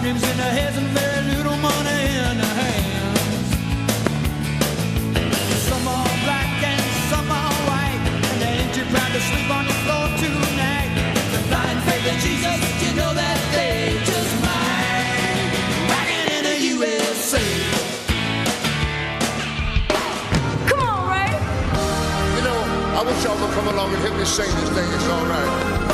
[SPEAKER 1] fortunes in their heads and very little money in their hands. Some are black and some are white, and they ain't too proud to sleep on the floor tonight. The blind faith in Jesus, you know that they just might. Rockin' in the USA.
[SPEAKER 21] Come on, Ray.
[SPEAKER 4] You know, I wish y'all would come along and help me sing this thing. It's all right.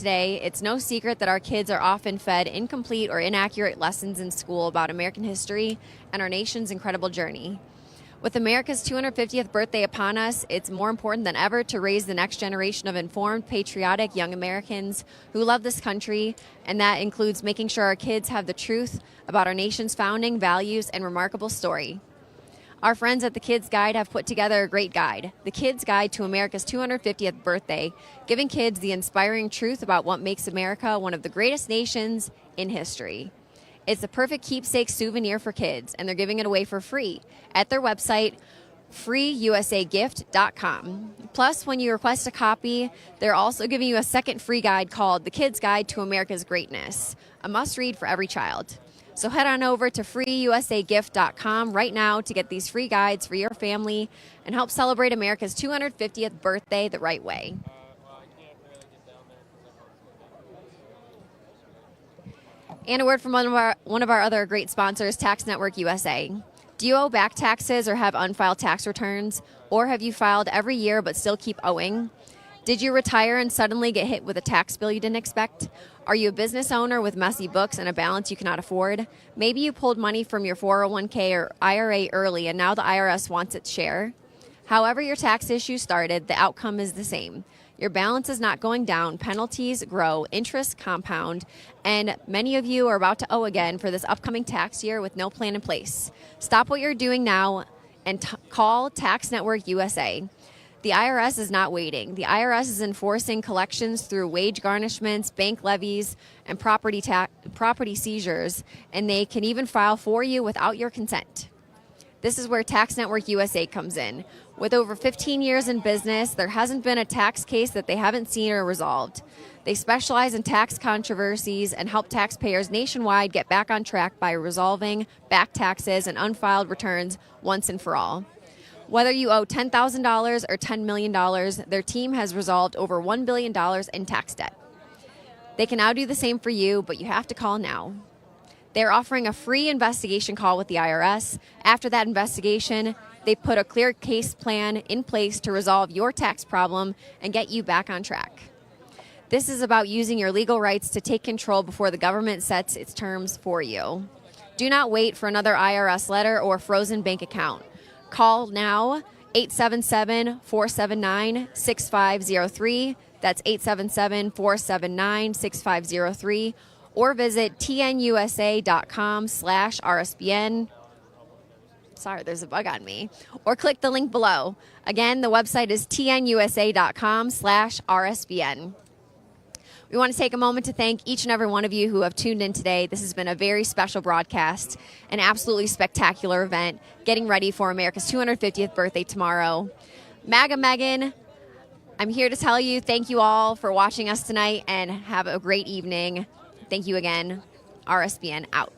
[SPEAKER 6] today, it's no secret that our kids are often fed incomplete or inaccurate lessons in school about American history and our nation's incredible journey. With America's 250th birthday upon us, it's more important than ever to raise the next generation of informed, patriotic young Americans who love this country, and that includes making sure our kids have the truth about our nation's founding, values, and remarkable story. Our friends at the Kids Guide have put together a great guide, The Kids Guide to America's 250th Birthday, giving kids the inspiring truth about what makes America one of the greatest nations in history. It's the perfect keepsake souvenir for kids, and they're giving it away for free at their website, freeusagift.com. Plus, when you request a copy, they're also giving you a second free guide called The Kids Guide to America's Greatness, a must-read for every child. So head on over to freeusagift.com right now to get these free guides for your family and help celebrate America's 250th birthday the right way. And a word from one of our other great sponsors, Tax Network USA. Do you owe back taxes or have unfiled tax returns? Or have you filed every year but still keep owing? Did you retire and suddenly get hit with a tax bill you didn't expect? Are you a business owner with messy books and a balance you cannot afford? Maybe you pulled money from your 401k or IRA early and now the IRS wants its share. However your tax issue started, the outcome is the same. Your balance is not going down, penalties grow, interest compound, and many of you are about to owe again for this upcoming tax year with no plan in place. Stop what you're doing now and call Tax Network USA. The IRS is not waiting. The IRS is enforcing collections through wage garnishments, bank levies, and property seizures, and they can even file for you without your consent. This is where Tax Network USA comes in. With over 15 years in business, there hasn't been a tax case that they haven't seen or resolved. They specialize in tax controversies and help taxpayers nationwide get back on track by resolving back taxes and unfiled returns once and for all. Whether you owe $10,000 or $10 million, their team has resolved over $1 billion in tax debt. They can now do the same for you, but you have to call now. They're offering a free investigation call with the IRS. After that investigation, they put a clear case plan in place to resolve your tax problem and get you back on track. This is about using your legal rights to take control before the government sets its terms for you. Do not wait for another IRS letter or frozen bank account. Call now, 877-479-6503. That's 877-479-6503. Or visit tnusa.com/RSBN. Sorry, there's a bug on me. Or click the link below. Again, the website is tnusa.com/RSBN. We want to take a moment to thank each and every one of you who have tuned in today. This has been a very special broadcast, an absolutely spectacular event, getting ready for America's 250th birthday tomorrow. MAGA Megan, I'm here to tell you thank you all for watching us tonight and have a great evening. Thank you again. RSBN out.